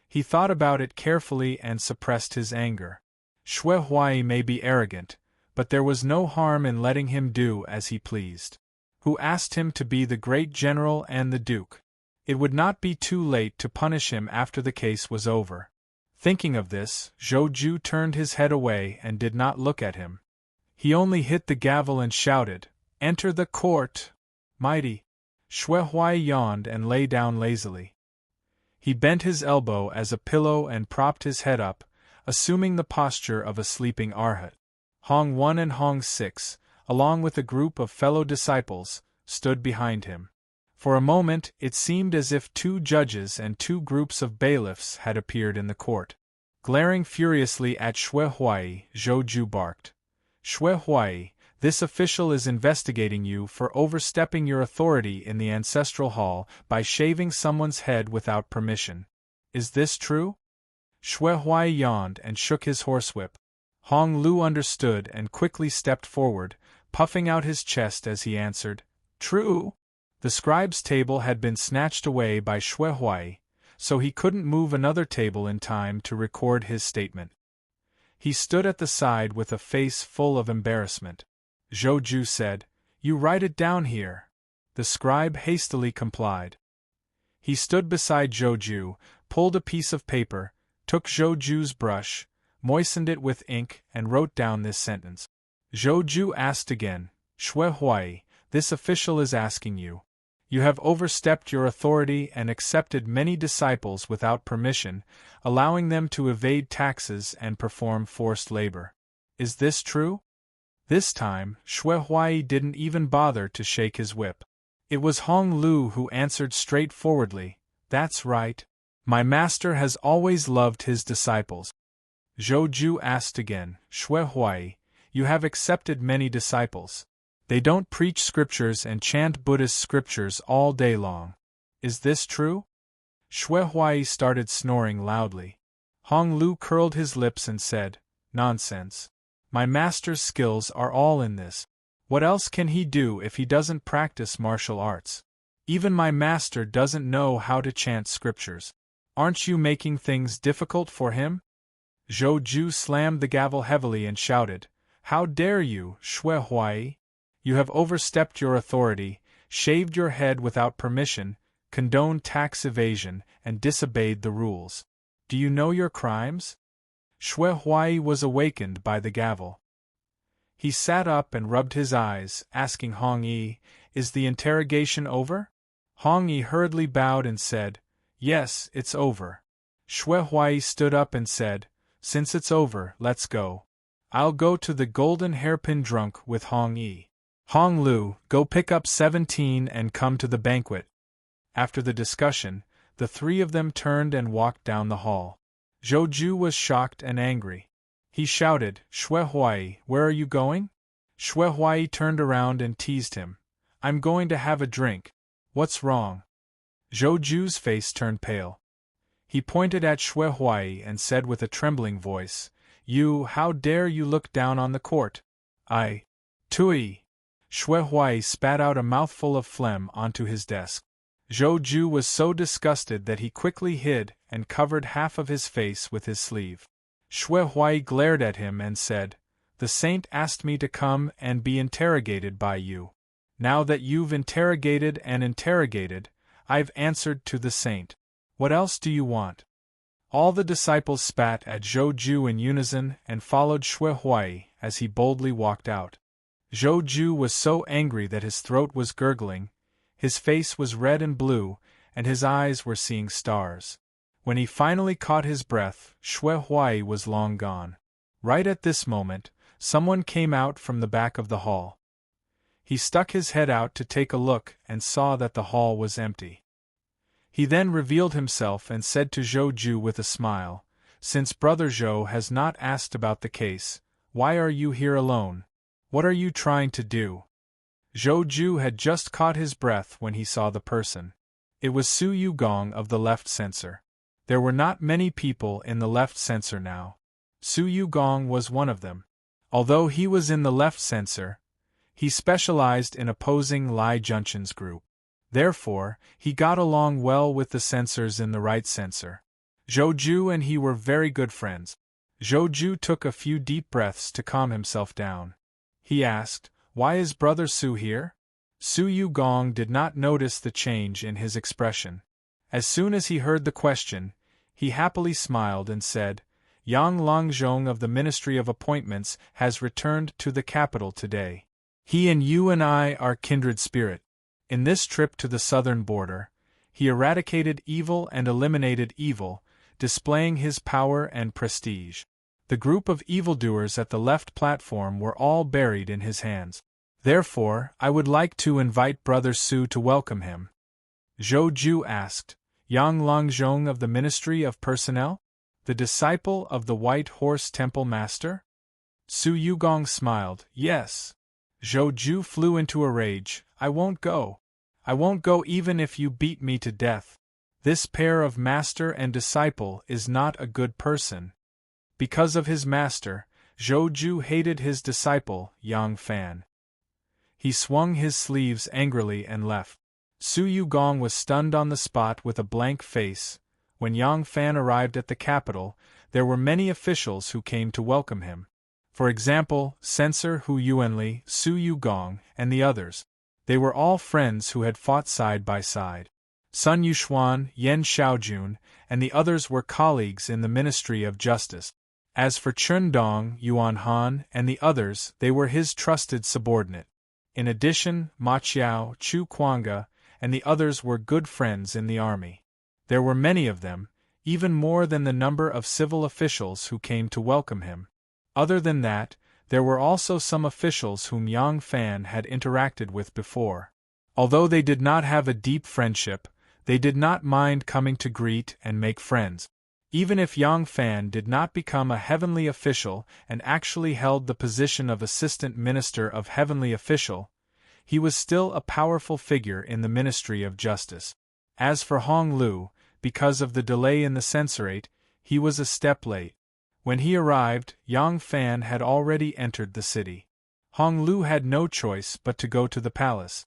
He thought about it carefully and suppressed his anger. Xue Huai may be arrogant, but there was no harm in letting him do as he pleased. Who asked him to be the great general and the duke? It would not be too late to punish him after the case was over. Thinking of this, Zhou Ju turned his head away and did not look at him. He only hit the gavel and shouted, "Enter the court!" Mighty. Xue Huai yawned and lay down lazily. He bent his elbow as a pillow and propped his head up, assuming the posture of a sleeping arhat. Hong 1 and Hong 6, along with a group of fellow disciples, stood behind him. For a moment it seemed as if two judges and two groups of bailiffs had appeared in the court. Glaring furiously at Xue Huai, Zhou Ju barked. "Xue Huai, this official is investigating you for overstepping your authority in the ancestral hall by shaving someone's head without permission. Is this true?" Xue Huai yawned and shook his horsewhip. Hong Lu understood and quickly stepped forward, puffing out his chest as he answered, "True." The scribe's table had been snatched away by Xue Huai, so he couldn't move another table in time to record his statement. He stood at the side with a face full of embarrassment. Zhou Ju said, "You write it down here." The scribe hastily complied. He stood beside Zhou Ju, pulled a piece of paper, took Zhou Ju's brush, moistened it with ink and wrote down this sentence. Zhou Ju asked again, "Xue Huai, this official is asking you. You have overstepped your authority and accepted many disciples without permission, allowing them to evade taxes and perform forced labor. Is this true?" This time, Xue Huai didn't even bother to shake his whip. It was Hong Lu who answered straightforwardly, "That's right. My master has always loved his disciples." Zhou Ju asked again, "Xue Huai, you have accepted many disciples. They don't preach scriptures and chant Buddhist scriptures all day long. Is this true?" Xue Huai started snoring loudly. Hong Lu curled his lips and said, "Nonsense. My master's skills are all in this. What else can he do if he doesn't practice martial arts? Even my master doesn't know how to chant scriptures. Aren't you making things difficult for him?" Zhou Ju slammed the gavel heavily and shouted, "How dare you, Xue Huai? You have overstepped your authority, shaved your head without permission, condoned tax evasion, and disobeyed the rules. Do you know your crimes?" Xue Huai was awakened by the gavel. He sat up and rubbed his eyes, asking Hong Yi, "Is the interrogation over?" Hong Yi hurriedly bowed and said, "Yes, it's over." Xue Huai stood up and said, "Since it's over, let's go. I'll go to the Golden Hairpin Drunk with Hong Yi. Hong Lu, go pick up 17 and come to the banquet." After the discussion, the three of them turned and walked down the hall. Zhou Ju was shocked and angry. He shouted, "Xue Huai, where are you going?" Xue Huai turned around and teased him, "I'm going to have a drink. What's wrong?" Zhou Ju's face turned pale. He pointed at Xue Huai and said with a trembling voice, How dare you look down on the court?" Tui." Xue Huai spat out a mouthful of phlegm onto his desk. Zhou Ju was so disgusted that he quickly hid and covered half of his face with his sleeve. Xue Huai glared at him and said, "The saint asked me to come and be interrogated by you. Now that you've interrogated and interrogated, I've answered to the saint. What else do you want?" All the disciples spat at Zhou Ju in unison and followed Xue Huai as he boldly walked out. Zhou Ju was so angry that his throat was gurgling, his face was red and blue, and his eyes were seeing stars. When he finally caught his breath, Xue Huai was long gone. Right at this moment, someone came out from the back of the hall. He stuck his head out to take a look and saw that the hall was empty. He then revealed himself and said to Zhou Ju with a smile, "Since Brother Zhou has not asked about the case, why are you here alone? What are you trying to do?" Zhou Ju had just caught his breath when he saw the person. It was Su Yugong of the left censor. There were not many people in the left censor now. Su Yugong was one of them. Although he was in the left censor, he specialized in opposing Lai Junshin's group. Therefore, he got along well with the censors in the right censor. Zhou Ju and he were very good friends. Zhou Ju took a few deep breaths to calm himself down. He asked, "Why is Brother Su here?" Su Yugong did not notice the change in his expression. As soon as he heard the question, he happily smiled and said, Yang Longzhong of the Ministry of Appointments has returned to the capital today. He and you and I are kindred spirit. In this trip to the southern border, he eradicated evil and eliminated evil, displaying his power and prestige. The group of evildoers at the left platform were all buried in his hands. Therefore, I would like to invite Brother Su to welcome him. Zhou Ju asked. Yang Longzhong of the Ministry of Personnel? The disciple of the White Horse Temple Master? Su Yugong smiled. Yes. Zhou Ju flew into a rage. I won't go. I won't go even if you beat me to death. This pair of master and disciple is not a good person. Because of his master, Zhou Ju hated his disciple, Yang Fan. He swung his sleeves angrily and left. Su Yugong was stunned on the spot with a blank face. When Yang Fan arrived at the capital, there were many officials who came to welcome him. For example, Censor Hu Yuanli, Su Yugong, and the others. They were all friends who had fought side by side. Sun Yuxuan, Yen Xiaojun, and the others were colleagues in the Ministry of Justice. As for Chun Dong, Yuan Han, and the others, they were his trusted subordinate. In addition, Ma Qiao, Chu Kuanga, and the others were good friends in the army. There were many of them, even more than the number of civil officials who came to welcome him. Other than that, there were also some officials whom Yang Fan had interacted with before. Although they did not have a deep friendship, they did not mind coming to greet and make friends. Even if Yang Fan did not become a heavenly official and actually held the position of Assistant Minister of Heavenly Official, he was still a powerful figure in the Ministry of Justice. As for Hong Lu, because of the delay in the censorate, he was a step late. When he arrived, Yang Fan had already entered the city. Hong Lu had no choice but to go to the palace.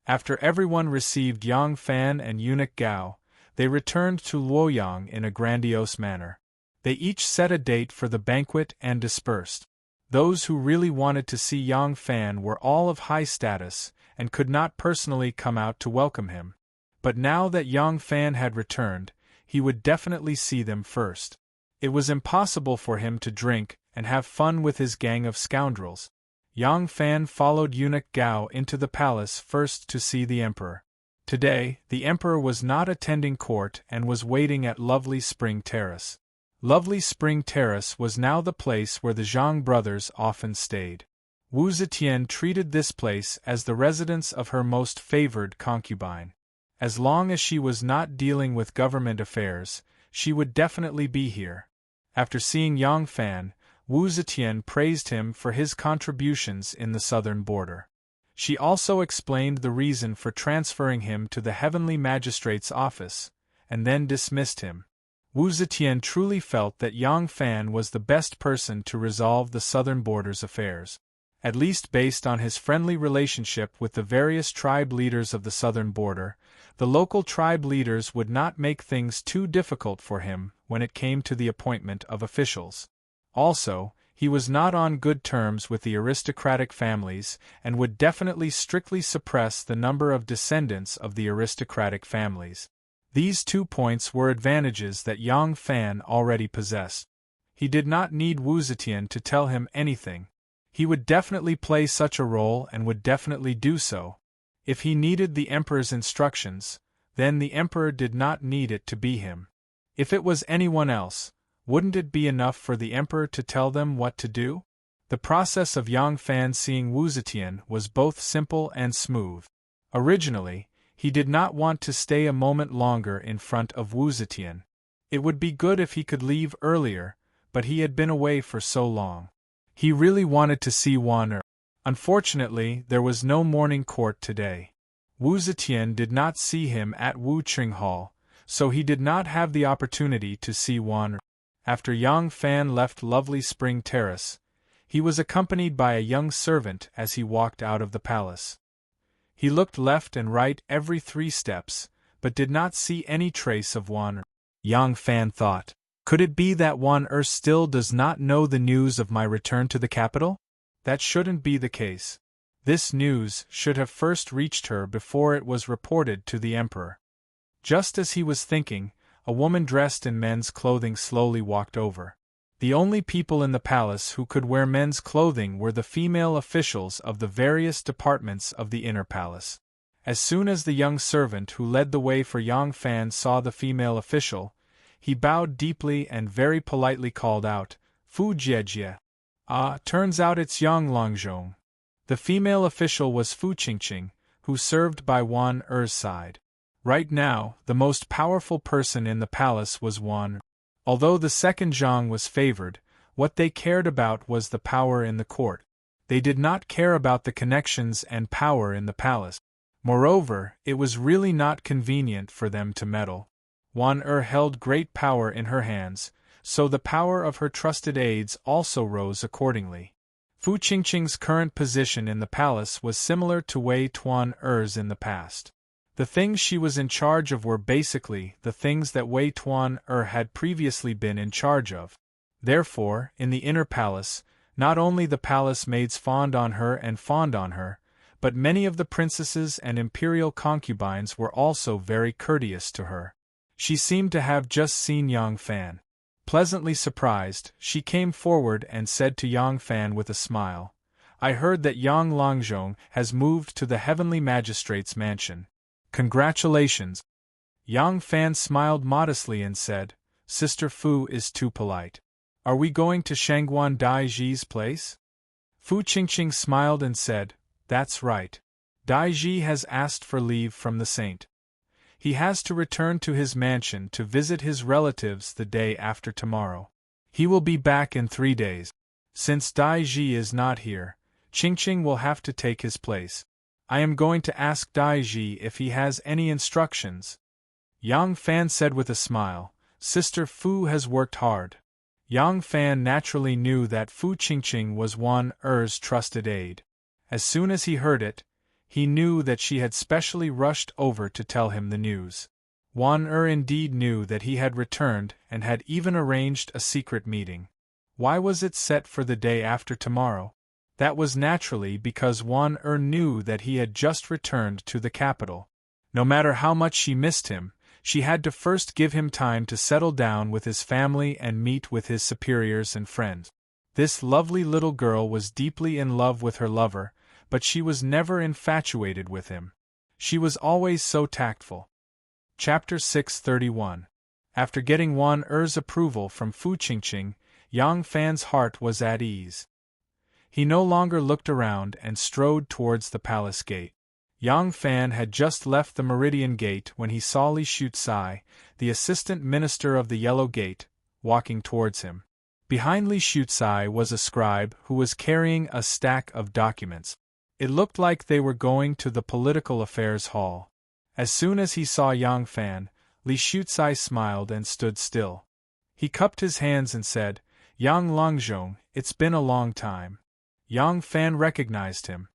After everyone received Yang Fan and Eunuch Gao, they returned to Luoyang in a grandiose manner. They each set a date for the banquet and dispersed. Those who really wanted to see Yang Fan were all of high status and could not personally come out to welcome him. But now that Yang Fan had returned, he would definitely see them first. It was impossible for him to drink and have fun with his gang of scoundrels. Yang Fan followed Eunuch Gao into the palace first to see the emperor. Today, the emperor was not attending court and was waiting at Lovely Spring Terrace. Lovely Spring Terrace was now the place where the Zhang brothers often stayed. Wu Zetian treated this place as the residence of her most favored concubine. As long as she was not dealing with government affairs, she would definitely be here. After seeing Yang Fan, Wu Zetian praised him for his contributions in the southern border. She also explained the reason for transferring him to the Heavenly Magistrate's office, and then dismissed him. Wu Zetian truly felt that Yang Fan was the best person to resolve the southern border's affairs. At least based on his friendly relationship with the various tribe leaders of the southern border, the local tribe leaders would not make things too difficult for him when it came to the appointment of officials. Also, he was not on good terms with the aristocratic families and would definitely strictly suppress the number of descendants of the aristocratic families. These 2 points were advantages that Yang Fan already possessed. He did not need Wu Zetian to tell him anything. He would definitely play such a role and would definitely do so. If he needed the emperor's instructions, then the emperor did not need it to be him. If it was anyone else, wouldn't it be enough for the emperor to tell them what to do? The process of Yang Fan seeing Wu Zetian was both simple and smooth. Originally, he did not want to stay a moment longer in front of Wu Zetian. It would be good if he could leave earlier, but he had been away for so long. He really wanted to see Wan Er. Unfortunately, there was no morning court today. Wu Zetian did not see him at Wu Qing Hall, so he did not have the opportunity to see Wan Er. After Yang Fan left Lovely Spring Terrace, he was accompanied by a young servant as he walked out of the palace. He looked left and right every 3 steps, but did not see any trace of Wan Er. Yang Fan thought, could it be that Wan Er still does not know the news of my return to the capital? That shouldn't be the case. This news should have first reached her before it was reported to the emperor. Just as he was thinking, a woman dressed in men's clothing slowly walked over. The only people in the palace who could wear men's clothing were the female officials of the various departments of the inner palace. As soon as the young servant who led the way for Yang Fan saw the female official, he bowed deeply and very politely called out, "Fu Jiejie." "Ah, turns out it's Yang Longzhong." The female official was Fu Qingqing, who served by Wan Er's side. Right now, the most powerful person in the palace was Wan. Although the second Zhang was favored, what they cared about was the power in the court. They did not care about the connections and power in the palace. Moreover, it was really not convenient for them to meddle. Wan Er held great power in her hands, so the power of her trusted aides also rose accordingly. Fu Qingqing's current position in the palace was similar to Wei Tuan Er's in the past. The things she was in charge of were basically the things that Wei Tuan Er had previously been in charge of. Therefore, in the inner palace, not only the palace maids fawned on her, but many of the princesses and imperial concubines were also very courteous to her. She seemed to have just seen Yang Fan. Pleasantly surprised, she came forward and said to Yang Fan with a smile, "I heard that Yang Longzhong has moved to the Heavenly Magistrate's mansion. Congratulations." Yang Fan smiled modestly and said, "Sister Fu is too polite. Are we going to Shangguan Dai Ji's place?" Fu Qingqing smiled and said, "That's right. Dai Ji has asked for leave from the saint. He has to return to his mansion to visit his relatives the day after tomorrow. He will be back in 3 days. Since Dai Ji is not here, Qingqing will have to take his place. I am going to ask Dai Ji if he has any instructions." Yang Fan said with a smile, "Sister Fu has worked hard." Yang Fan naturally knew that Fu Qingqing was Wan Er's trusted aide. As soon as he heard it, he knew that she had specially rushed over to tell him the news. Wan Er indeed knew that he had returned and had even arranged a secret meeting. Why was it set for the day after tomorrow? That was naturally because Wan Er knew that he had just returned to the capital. No matter how much she missed him, she had to first give him time to settle down with his family and meet with his superiors and friends. This lovely little girl was deeply in love with her lover, but she was never infatuated with him. She was always so tactful. Chapter 631. After getting Wan Er's approval from Fu Qingqing, Yang Fan's heart was at ease. He no longer looked around and strode towards the palace gate. Yang Fan had just left the Meridian Gate when he saw Li Shucai, the assistant minister of the Yellow Gate, walking towards him. Behind Li Shucai was a scribe who was carrying a stack of documents. It looked like they were going to the Political Affairs Hall. As soon as he saw Yang Fan, Li Shucai smiled and stood still. He cupped his hands and said, "Yang Longzhong, it's been a long time." Yang Fan recognized him.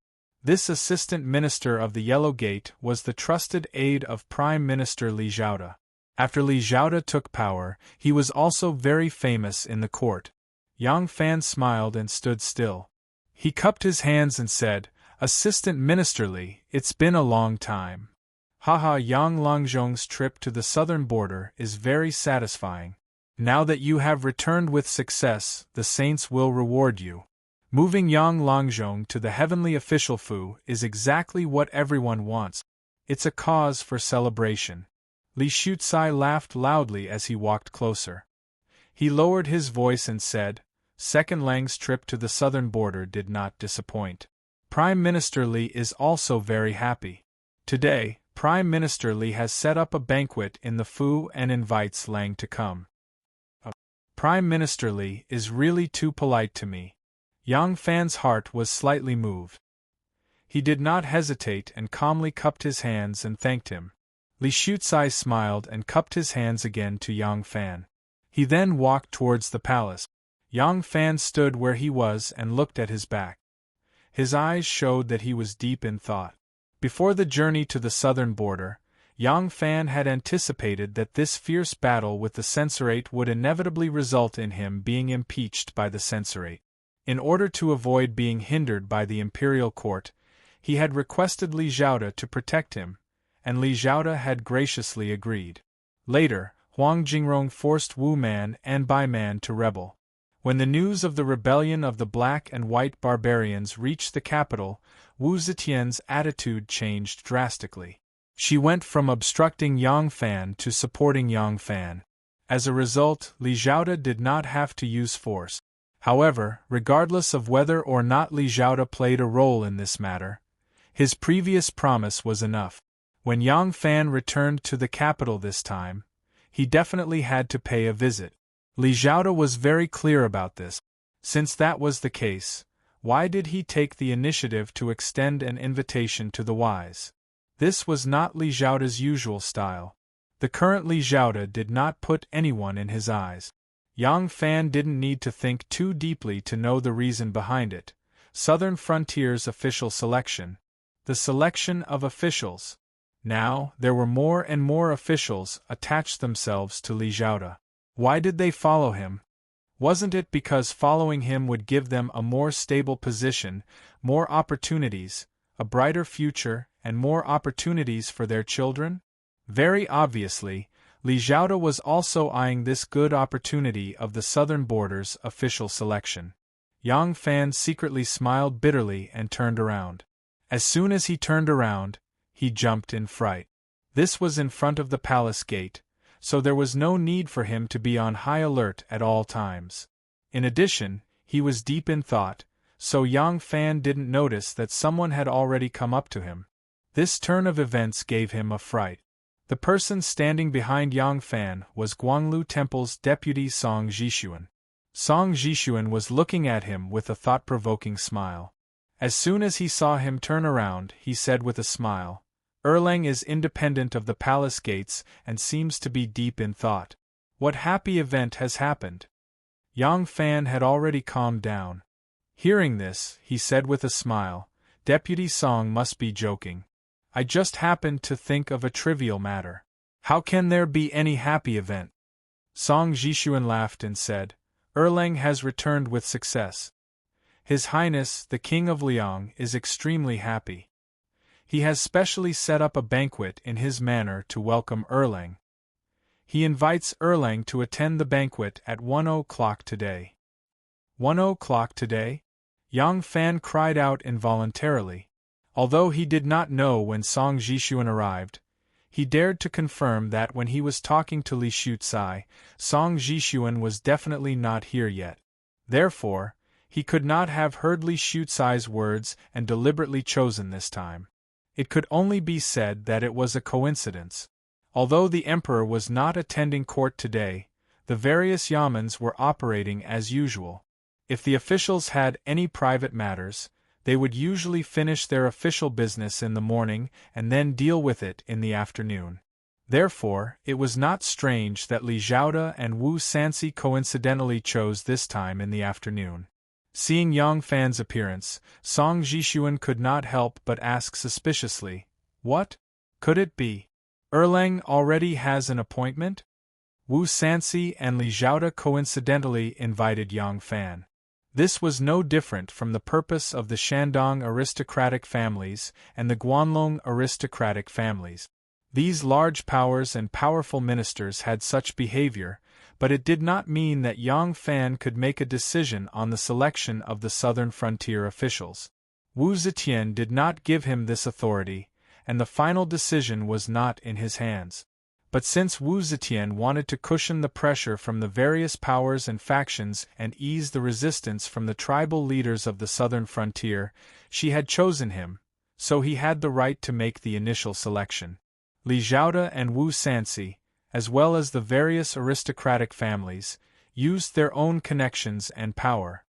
This assistant minister of the Yellow Gate was the trusted aide of Prime Minister Li Zhaoda. After Li Zhaoda took power, he was also very famous in the court. Yang Fan smiled and stood still. He cupped his hands and said, "Assistant Minister Li, it's been a long time. Haha, Yang Longzhong's trip to the southern border is very satisfying. Now that you have returned with success, the saints will reward you. Moving Yang Longzhong to the heavenly official Fu is exactly what everyone wants. It's a cause for celebration." Li Shucai laughed loudly as he walked closer. He lowered his voice and said, "Second Lang's trip to the southern border did not disappoint. Prime Minister Li is also very happy. Today, Prime Minister Li has set up a banquet in the Fu and invites Lang to come. Prime Minister Li is really too polite to me." Yang Fan's heart was slightly moved. He did not hesitate and calmly cupped his hands and thanked him. Li Shucai smiled and cupped his hands again to Yang Fan. He then walked towards the palace. Yang Fan stood where he was and looked at his back. His eyes showed that he was deep in thought. Before the journey to the southern border, Yang Fan had anticipated that this fierce battle with the censorate would inevitably result in him being impeached by the censorate. In order to avoid being hindered by the imperial court, he had requested Li Zhaoda to protect him, and Li Zhaoda had graciously agreed. Later, Huang Jingrong forced Wu Man and Bai Man to rebel. When the news of the rebellion of the black and white barbarians reached the capital, Wu Zetian's attitude changed drastically. She went from obstructing Yang Fan to supporting Yang Fan. As a result, Li Zhaoda did not have to use force. However, regardless of whether or not Li Zhaoda played a role in this matter, his previous promise was enough. When Yang Fan returned to the capital this time, he definitely had to pay a visit. Li Zhaoda was very clear about this. Since that was the case, why did he take the initiative to extend an invitation to the wise? This was not Li Zhaoda's usual style. The current Li Zhaoda did not put anyone in his eyes. Yang Fan didn't need to think too deeply to know the reason behind it. Southern Frontier's official selection. The selection of officials. Now, there were more and more officials attached themselves to Li Zhaoda. Why did they follow him? Wasn't it because following him would give them a more stable position, more opportunities, a brighter future, and more opportunities for their children? Very obviously, Li Zhaoda was also eyeing this good opportunity of the southern border's official selection. Yang Fan secretly smiled bitterly and turned around. As soon as he turned around, he jumped in fright. This was in front of the palace gate, so there was no need for him to be on high alert at all times. In addition, he was deep in thought, so Yang Fan didn't notice that someone had already come up to him. This turn of events gave him a fright. The person standing behind Yang Fan was Guanglu Temple's deputy Song Zhishuan. Song Zhishuan was looking at him with a thought-provoking smile. As soon as he saw him turn around, he said with a smile, "Erlang is independent of the palace gates and seems to be deep in thought. What happy event has happened?" Yang Fan had already calmed down. Hearing this, he said with a smile, "Deputy Song must be joking. I just happened to think of a trivial matter. How can there be any happy event?" Song Zhishuan laughed and said, "Erlang has returned with success. His Highness, the King of Liang, is extremely happy. He has specially set up a banquet in his manor to welcome Erlang. He invites Erlang to attend the banquet at 1 o'clock today." 1 o'clock today? Yang Fan cried out involuntarily. Although he did not know when Song Zhishuan arrived, he dared to confirm that when he was talking to Li Shucai, Song Zhishuan was definitely not here yet. Therefore, he could not have heard Li Shucai's words and deliberately chosen this time. It could only be said that it was a coincidence. Although the emperor was not attending court today, the various yamens were operating as usual. If the officials had any private matters, they would usually finish their official business in the morning and then deal with it in the afternoon. Therefore, it was not strange that Li Zhaoda and Wu Sanxi coincidentally chose this time in the afternoon. Seeing Yang Fan's appearance, Song Zhishuan could not help but ask suspiciously, "What? Could it be? Erlang already has an appointment?" Wu Sanxi and Li Zhaoda coincidentally invited Yang Fan. This was no different from the purpose of the Shandong aristocratic families and the Guanlong aristocratic families. These large powers and powerful ministers had such behavior, but it did not mean that Yang Fan could make a decision on the selection of the southern frontier officials. Wu Zetian did not give him this authority, and the final decision was not in his hands. But since Wu Zetian wanted to cushion the pressure from the various powers and factions and ease the resistance from the tribal leaders of the southern frontier, she had chosen him, so he had the right to make the initial selection. Li Zhaoda and Wu Sanxi, as well as the various aristocratic families, used their own connections and power.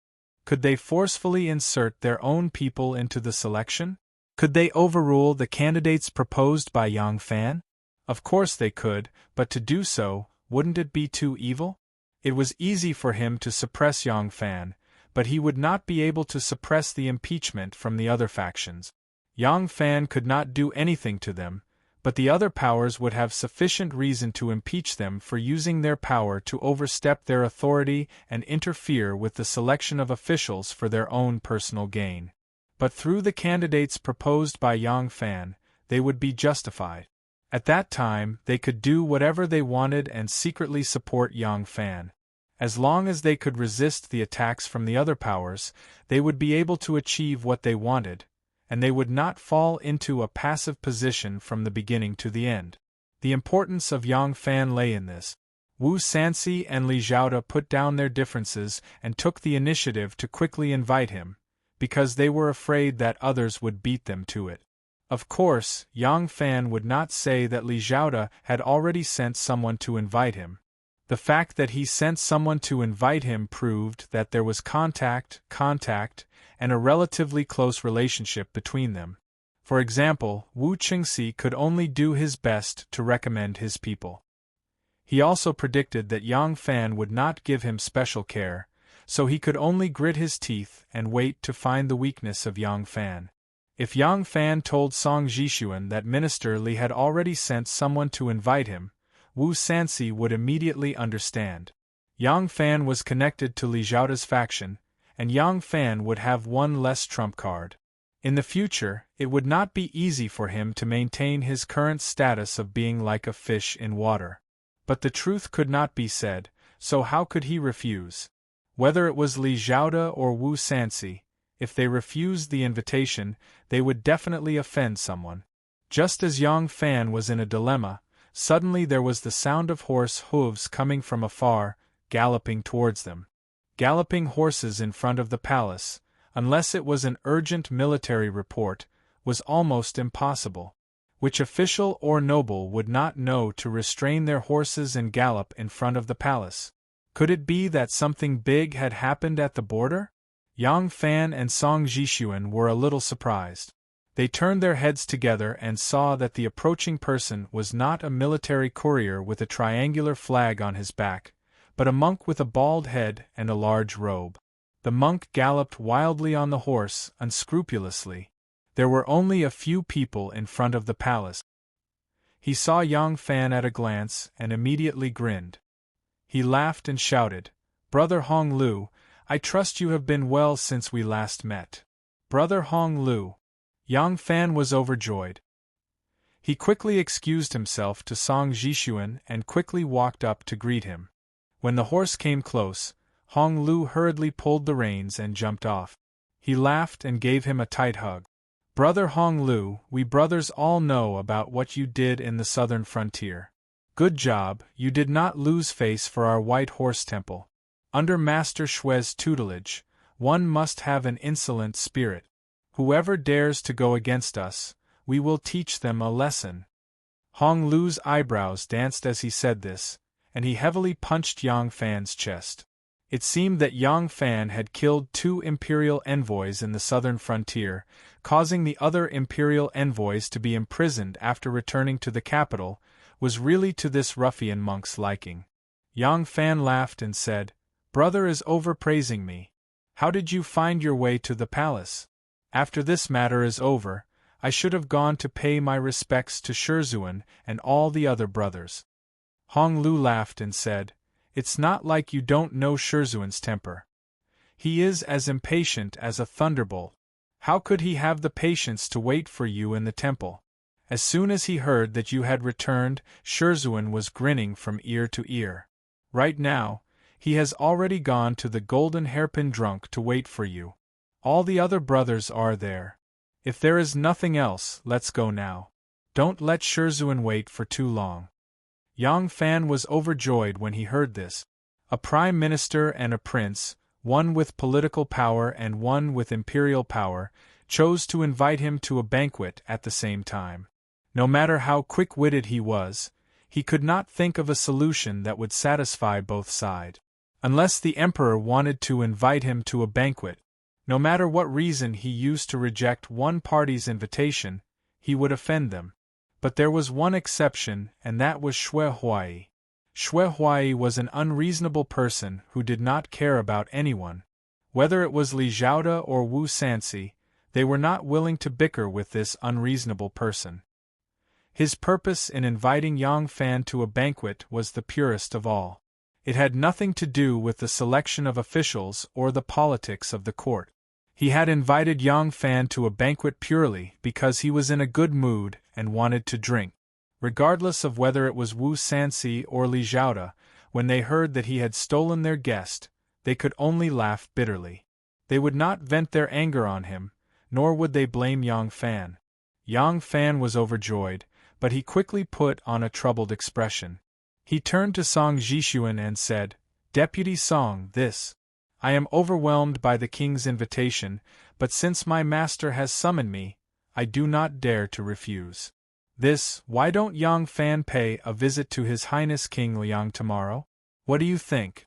Could they forcefully insert their own people into the selection? Could they overrule the candidates proposed by Yang Fan? Of course they could, but to do so, wouldn't it be too evil? It was easy for him to suppress Yang Fan, but he would not be able to suppress the impeachment from the other factions. Yang Fan could not do anything to them, but the other powers would have sufficient reason to impeach them for using their power to overstep their authority and interfere with the selection of officials for their own personal gain. But through the candidates proposed by Yang Fan, they would be justified. At that time, they could do whatever they wanted and secretly support Yang Fan. As long as they could resist the attacks from the other powers, they would be able to achieve what they wanted, and they would not fall into a passive position from the beginning to the end. The importance of Yang Fan lay in this. Wu Sanxi and Li Zhaoda put down their differences and took the initiative to quickly invite him, because they were afraid that others would beat them to it. Of course, Yang Fan would not say that Li Zhaoda had already sent someone to invite him. The fact that he sent someone to invite him proved that there was contact, and a relatively close relationship between them. For example, Wu Qingxi could only do his best to recommend his people. He also predicted that Yang Fan would not give him special care, so he could only grit his teeth and wait to find the weakness of Yang Fan. If Yang Fan told Song Jixuan that Minister Li had already sent someone to invite him, Wu Sanxi would immediately understand. Yang Fan was connected to Li Zhaoda's faction, and Yang Fan would have one less trump card. In the future, it would not be easy for him to maintain his current status of being like a fish in water. But the truth could not be said, so how could he refuse? Whether it was Li Zhaoda or Wu Sanxi, if they refused the invitation, they would definitely offend someone. Just as Yang Fan was in a dilemma, suddenly there was the sound of horse hooves coming from afar, galloping towards them. Galloping horses in front of the palace, unless it was an urgent military report, was almost impossible. Which official or noble would not know to restrain their horses and gallop in front of the palace? Could it be that something big had happened at the border? Yang Fan and Song Jixuan were a little surprised. They turned their heads together and saw that the approaching person was not a military courier with a triangular flag on his back, but a monk with a bald head and a large robe. The monk galloped wildly on the horse, unscrupulously. There were only a few people in front of the palace. He saw Yang Fan at a glance and immediately grinned. He laughed and shouted, "Brother Hong Lu, I trust you have been well since we last met." "Brother Hong Lu." Yang Fan was overjoyed. He quickly excused himself to Song Jixuan and quickly walked up to greet him. When the horse came close, Hong Lu hurriedly pulled the reins and jumped off. He laughed and gave him a tight hug. "Brother Hong Lu, we brothers all know about what you did in the southern frontier. Good job, you did not lose face for our White Horse Temple. Under Master Xue's tutelage, one must have an insolent spirit. Whoever dares to go against us, we will teach them a lesson." Hong Lu's eyebrows danced as he said this, and he heavily punched Yang Fan's chest. It seemed that Yang Fan had killed 2 imperial envoys in the southern frontier, causing the other imperial envoys to be imprisoned after returning to the capital, was really to this ruffian monk's liking. Yang Fan laughed and said, "Brother is overpraising me. How did you find your way to the palace? After this matter is over, I should have gone to pay my respects to Shizhuan and all the other brothers." Hong Lu laughed and said, "It's not like you don't know Shizhuan's temper. He is as impatient as a thunderbolt. How could he have the patience to wait for you in the temple?" As soon as he heard that you had returned, Shizhuan was grinning from ear to ear. "Right now, he has already gone to the Golden Hairpin Drunk to wait for you. All the other brothers are there. If there is nothing else, let's go now. Don't let Shizhuan wait for too long." Yang Fan was overjoyed when he heard this. A prime minister and a prince, one with political power and one with imperial power, chose to invite him to a banquet at the same time. No matter how quick-witted he was, he could not think of a solution that would satisfy both sides. Unless the emperor wanted to invite him to a banquet, no matter what reason he used to reject one party's invitation, he would offend them. But there was one exception, and that was Xue Huai. Xue Huai was an unreasonable person who did not care about anyone. Whether it was Li Zhaoda or Wu Sanxi, they were not willing to bicker with this unreasonable person. His purpose in inviting Yang Fan to a banquet was the purest of all. It had nothing to do with the selection of officials or the politics of the court. He had invited Yang Fan to a banquet purely because he was in a good mood and wanted to drink. Regardless of whether it was Wu Sanxi or Li Zhaoda, when they heard that he had stolen their guest, they could only laugh bitterly. They would not vent their anger on him, nor would they blame Yang Fan. Yang Fan was overjoyed, but he quickly put on a troubled expression. He turned to Song Jishuan and said, "Deputy Song, I am overwhelmed by the king's invitation, but since my master has summoned me, I do not dare to refuse. Why don't Yang Fan pay a visit to His Highness King Liang tomorrow? What do you think?"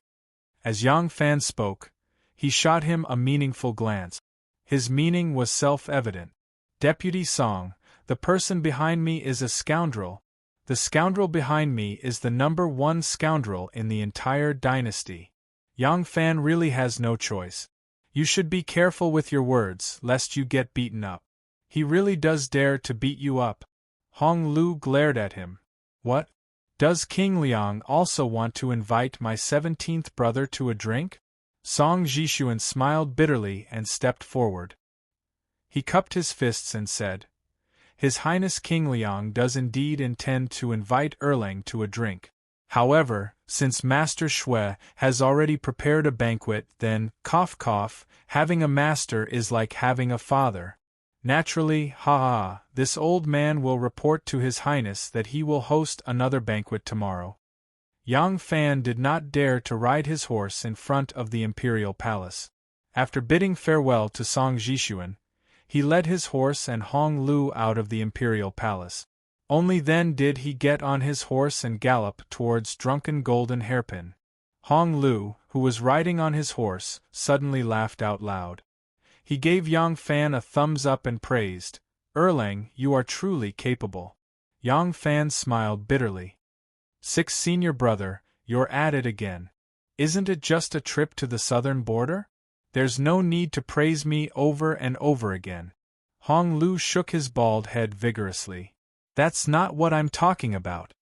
As Yang Fan spoke, he shot him a meaningful glance. His meaning was self-evident. "Deputy Song, the person behind me is a scoundrel. The scoundrel behind me is the #1 scoundrel in the entire dynasty. Yang Fan really has no choice. You should be careful with your words, lest you get beaten up. He really does dare to beat you up." Hong Lu glared at him. "What? Does King Liang also want to invite my 17th brother to a drink?" Song Jishuan smiled bitterly and stepped forward. He cupped his fists and said, "His Highness King Liang does indeed intend to invite Erlang to a drink. However, since Master Shui has already prepared a banquet, then, having a master is like having a father. Naturally, this old man will report to His Highness that he will host another banquet tomorrow." Yang Fan did not dare to ride his horse in front of the imperial palace. After bidding farewell to Song Jishuan, he led his horse and Hong Lu out of the imperial palace. Only then did he get on his horse and gallop towards Drunken Golden Hairpin. Hong Lu, who was riding on his horse, suddenly laughed out loud. He gave Yang Fan a thumbs up and praised, "Erlang, you are truly capable." Yang Fan smiled bitterly. "Six senior brother, you're at it again. Isn't it just a trip to the southern border? There's no need to praise me over and over again." Hong Lu shook his bald head vigorously. "That's not what I'm talking about."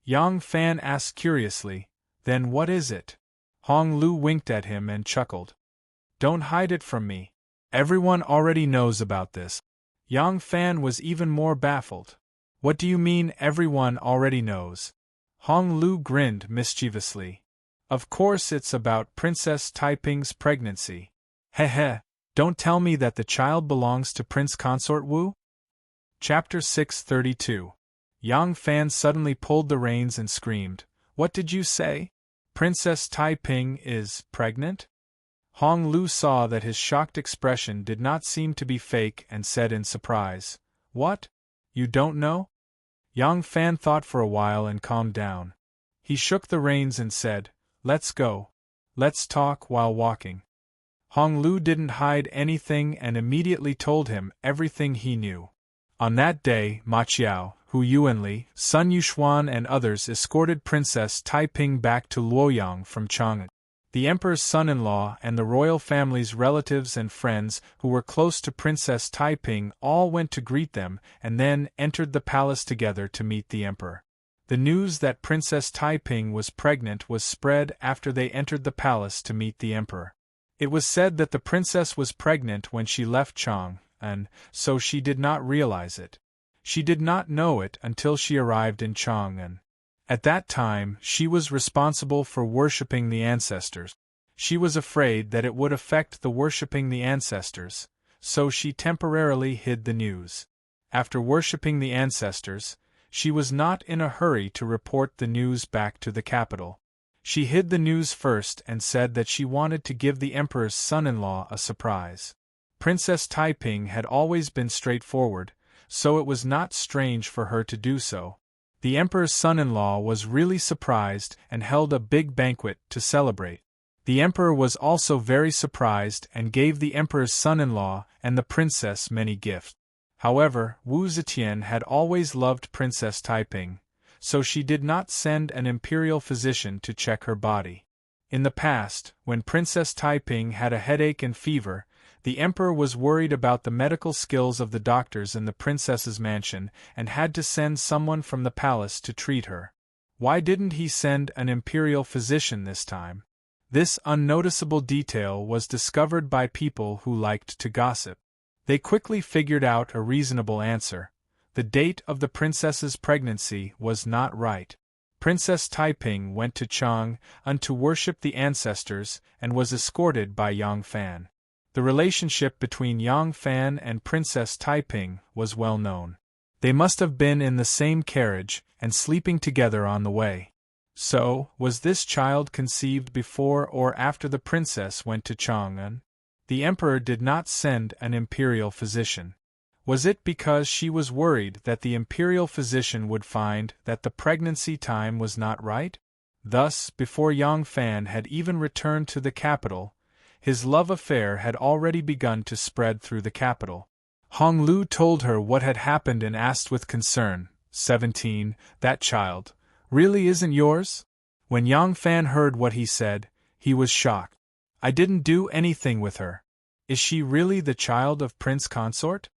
Yang Fan asked curiously, "Then what is it?" Hong Lu winked at him and chuckled. "Don't hide it from me. Everyone already knows about this." Yang Fan was even more baffled. "What do you mean everyone already knows?" Hong Lu grinned mischievously. "Of course it's about Princess Taiping's pregnancy. Don't tell me that the child belongs to Prince Consort Wu?" Chapter 632. Yang Fan suddenly pulled the reins and screamed, "What did you say? Princess Taiping is pregnant?" Hong Lu saw that his shocked expression did not seem to be fake and said in surprise, "What? You don't know?" Yang Fan thought for a while and calmed down. He shook the reins and said, "Let's go. Let's talk while walking." Hong Lu didn't hide anything and immediately told him everything he knew. On that day, Ma Qiao, Hu Yuanli, Sun Yuxuan and others escorted Princess Taiping back to Luoyang from Chang'an. The emperor's son-in-law and the royal family's relatives and friends who were close to Princess Taiping all went to greet them and then entered the palace together to meet the emperor. The news that Princess Taiping was pregnant was spread after they entered the palace to meet the emperor. It was said that the princess was pregnant when she left Chang'an, and so she did not realize it. She did not know it until she arrived in Chang'an. At that time, she was responsible for worshipping the ancestors. She was afraid that it would affect the worshipping the ancestors, so she temporarily hid the news. After worshipping the ancestors, she was not in a hurry to report the news back to the capital. She hid the news first and said that she wanted to give the emperor's son-in-law a surprise. Princess Taiping had always been straightforward, so it was not strange for her to do so. The emperor's son-in-law was really surprised and held a big banquet to celebrate. The emperor was also very surprised and gave the emperor's son-in-law and the princess many gifts. However, Wu Zetian had always loved Princess Taiping, so she did not send an imperial physician to check her body. In the past, when Princess Taiping had a headache and fever, the emperor was worried about the medical skills of the doctors in the princess's mansion and had to send someone from the palace to treat her. Why didn't he send an imperial physician this time? This unnoticeable detail was discovered by people who liked to gossip. They quickly figured out a reasonable answer. The date of the princess's pregnancy was not right. Princess Taiping went to Chang'an to worship the ancestors and was escorted by Yang Fan. The relationship between Yang Fan and Princess Taiping was well known. They must have been in the same carriage and sleeping together on the way. So, was this child conceived before or after the princess went to Chang'an? The emperor did not send an imperial physician. Was it because she was worried that the imperial physician would find that the pregnancy time was not right? Thus, before Yang Fan had even returned to the capital, his love affair had already begun to spread through the capital. Hong Lu told her what had happened and asked with concern, 17, that child really isn't yours? When Yang Fan heard what he said, he was shocked. I didn't do anything with her. Is she really the child of Prince Consort?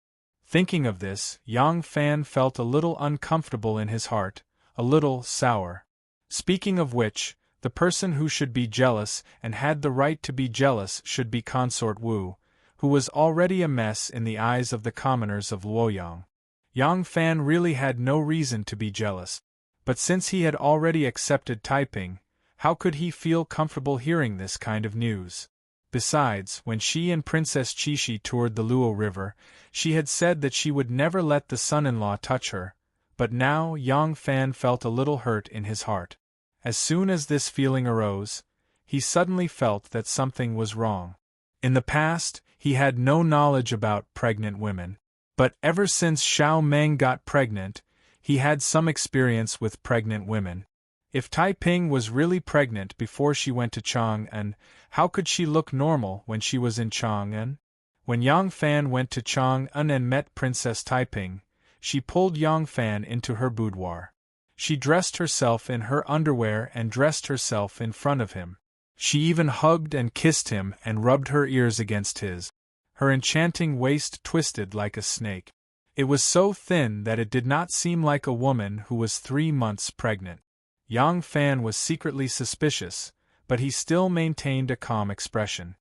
Thinking of this, Yang Fan felt a little uncomfortable in his heart, a little sour. Speaking of which, the person who should be jealous and had the right to be jealous should be Consort Wu, who was already a mess in the eyes of the commoners of Luoyang. Yang Fan really had no reason to be jealous. But since he had already accepted Taiping, how could he feel comfortable hearing this kind of news? Besides, when she and Princess Qixi toured the Luo River, she had said that she would never let the son-in-law touch her, but now Yang Fan felt a little hurt in his heart. As soon as this feeling arose, he suddenly felt that something was wrong. In the past, he had no knowledge about pregnant women, but ever since Xiao Meng got pregnant, he had some experience with pregnant women. If Taiping was really pregnant before she went to Chang'an, how could she look normal when she was in Chang'an? When Yang Fan went to Chang'an and met Princess Taiping, she pulled Yang Fan into her boudoir. She dressed herself in her underwear and dressed herself in front of him. She even hugged and kissed him and rubbed her ears against his. Her enchanting waist twisted like a snake. It was so thin that it did not seem like a woman who was 3 months pregnant. Yang Fan was secretly suspicious, but he still maintained a calm expression.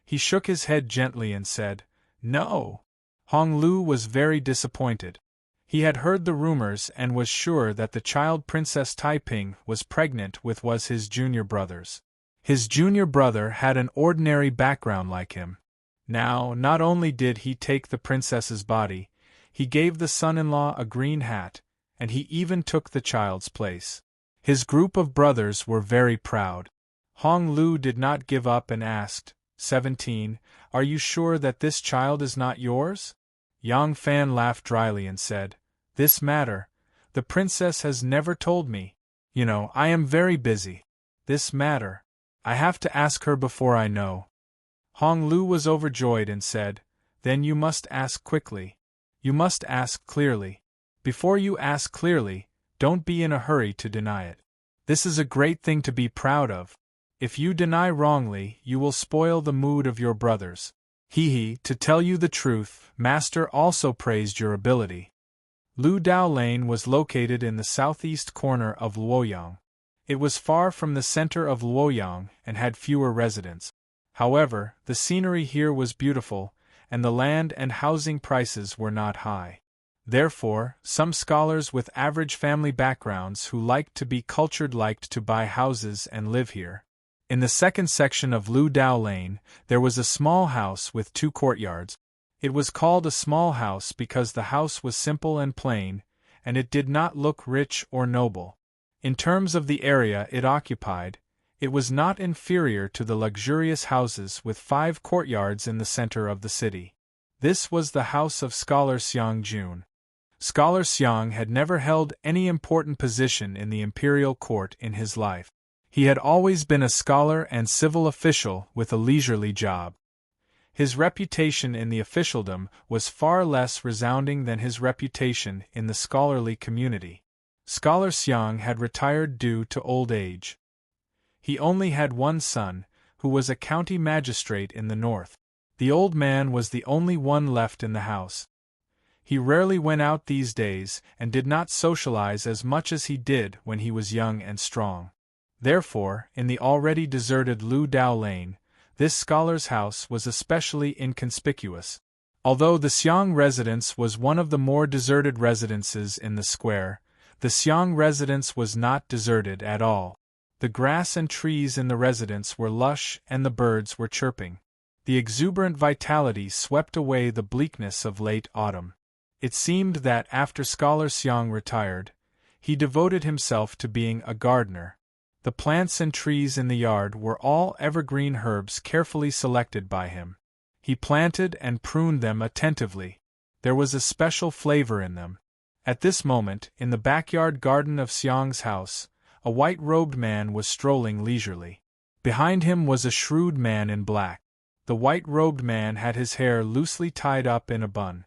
He shook his head gently and said, "No." Hong Lu was very disappointed. He had heard the rumors and was sure that the child Princess Taiping was pregnant with was his junior brother's. His junior brother had an ordinary background like him. Now, not only did he take the princess's body, he gave the son-in-law a green hat, and he even took the child's place. His group of brothers were very proud. Hong Lu did not give up and asked, 17, "Are you sure that this child is not yours?" Yang Fan laughed dryly and said, "This matter, the princess has never told me. You know, I am very busy. This matter, I have to ask her before I know." Hong Lu was overjoyed and said, "Then you must ask quickly. You must ask clearly. Before you ask clearly, don't be in a hurry to deny it. This is a great thing to be proud of. If you deny wrongly, you will spoil the mood of your brothers. To tell you the truth, Master also praised your ability." Lu Dao Lane was located in the southeast corner of Luoyang. It was far from the center of Luoyang and had fewer residents. However, the scenery here was beautiful, and the land and housing prices were not high. Therefore, some scholars with average family backgrounds who liked to be cultured liked to buy houses and live here. In the second section of Lu Dao Lane, there was a small house with 2 courtyards. It was called a small house because the house was simple and plain, and it did not look rich or noble. In terms of the area it occupied, it was not inferior to the luxurious houses with 5 courtyards in the center of the city. This was the house of Scholar Xiang Jun. Scholar Xiang had never held any important position in the imperial court in his life. He had always been a scholar and civil official with a leisurely job. His reputation in the officialdom was far less resounding than his reputation in the scholarly community. Scholar Xiang had retired due to old age. He only had one son, who was a county magistrate in the north. The old man was the only one left in the house. He rarely went out these days and did not socialize as much as he did when he was young and strong. Therefore, in the already deserted Lu Dao Lane, this scholar's house was especially inconspicuous. Although the Xiang residence was one of the more deserted residences in the square, The Xiang residence was not deserted at all. The grass and trees in the residence were lush and the birds were chirping. The exuberant vitality swept away the bleakness of late autumn. It seemed that after Scholar Xiang retired, he devoted himself to being a gardener. The plants and trees in the yard were all evergreen herbs carefully selected by him. He planted and pruned them attentively. There was a special flavor in them. At this moment, in the backyard garden of Xiang's house, a white-robed man was strolling leisurely. Behind him was a shrewd man in black. The white-robed man had his hair loosely tied up in a bun.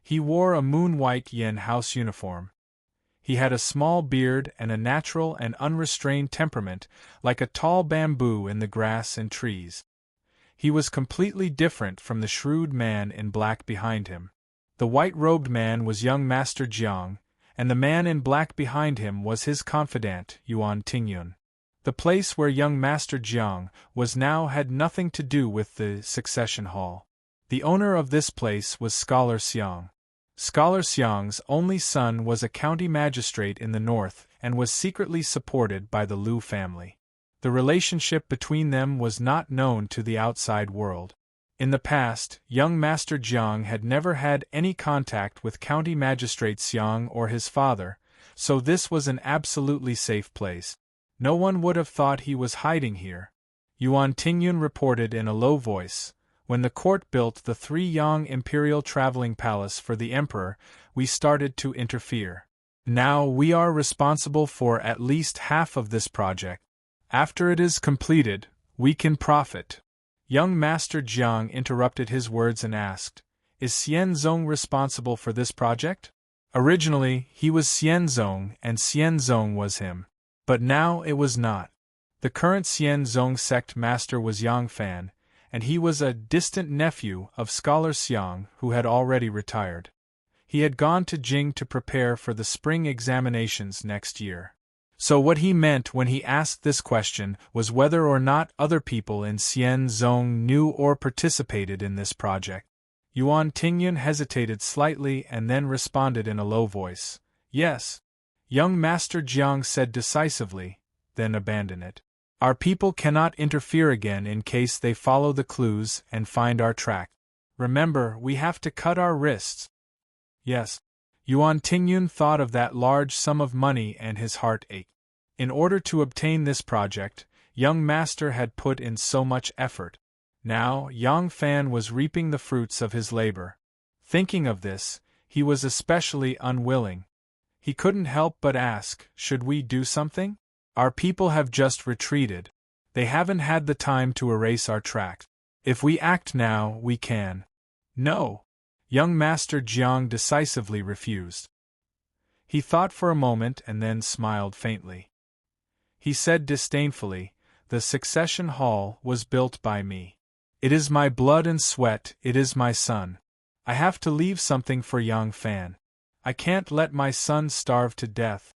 He wore a moon-white yin house uniform. He had a small beard and a natural and unrestrained temperament, like a tall bamboo in the grass and trees. He was completely different from the shrewd man in black behind him. The white-robed man was young Master Jiang, and the man in black behind him was his confidant, Yuan Tingyun. The place where young Master Jiang was now had nothing to do with the succession hall. The owner of this place was Scholar Xiang. Scholar Xiang's only son was a county magistrate in the north and was secretly supported by the Liu family. The relationship between them was not known to the outside world. In the past, young Master Jiang had never had any contact with County Magistrate Xiang or his father, so this was an absolutely safe place. No one would have thought he was hiding here. Yuan Tingyun reported in a low voice, "When the court built the 3-yang imperial traveling palace for the emperor, we started to interfere. Now we are responsible for at least half of this project. After it is completed, we can profit." Young Master Jiang interrupted his words and asked, "Is Xianzong responsible for this project?" Originally, he was Xianzong and Xianzong was him. But now it was not. The current Xianzong sect master was Yang Fan, and he was a distant nephew of Scholar Xiang who had already retired. He had gone to Jing to prepare for the spring examinations next year. So what he meant when he asked this question was whether or not other people in Xianzong knew or participated in this project. Yuan Tingyun hesitated slightly and then responded in a low voice, "Yes." Young Master Jiang said decisively, "Then abandon it. Our people cannot interfere again in case they follow the clues and find our track. Remember, we have to cut our wrists." Yes. Yuan Tingyun thought of that large sum of money and his heart ached. In order to obtain this project, young Master had put in so much effort. Now, Yang Fan was reaping the fruits of his labor. Thinking of this, he was especially unwilling. He couldn't help but ask, "Should we do something? Our people have just retreated. They haven't had the time to erase our tracks. If we act now, we can." "No." Young Master Jiang decisively refused. He thought for a moment and then smiled faintly. He said disdainfully, "The succession hall was built by me. It is my blood and sweat, it is my son. I have to leave something for Yang Fan. I can't let my son starve to death."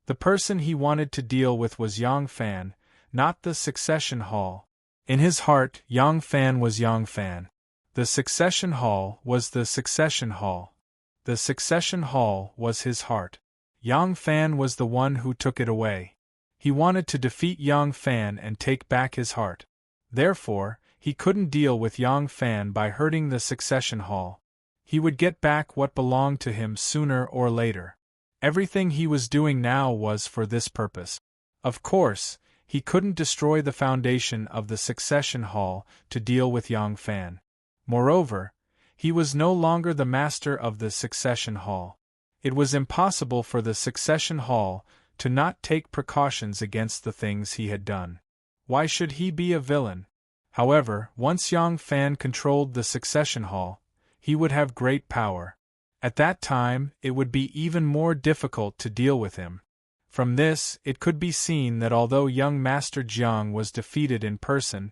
The person he wanted to deal with was Yang Fan, not the succession hall. In his heart, Yang Fan was Yang Fan. The succession hall was the succession hall. The succession hall was his heart. Yang Fan was the one who took it away. He wanted to defeat Yang Fan and take back his heart. Therefore, he couldn't deal with Yang Fan by hurting the succession hall. He would get back what belonged to him sooner or later. Everything he was doing now was for this purpose. Of course, he couldn't destroy the foundation of the succession hall to deal with Yang Fan. Moreover, he was no longer the master of the succession hall. It was impossible for the succession hall to not take precautions against the things he had done. Why should he be a villain? However, once Yang Fan controlled the succession hall, he would have great power. At that time, it would be even more difficult to deal with him. From this, it could be seen that although young Master Jiang was defeated in person,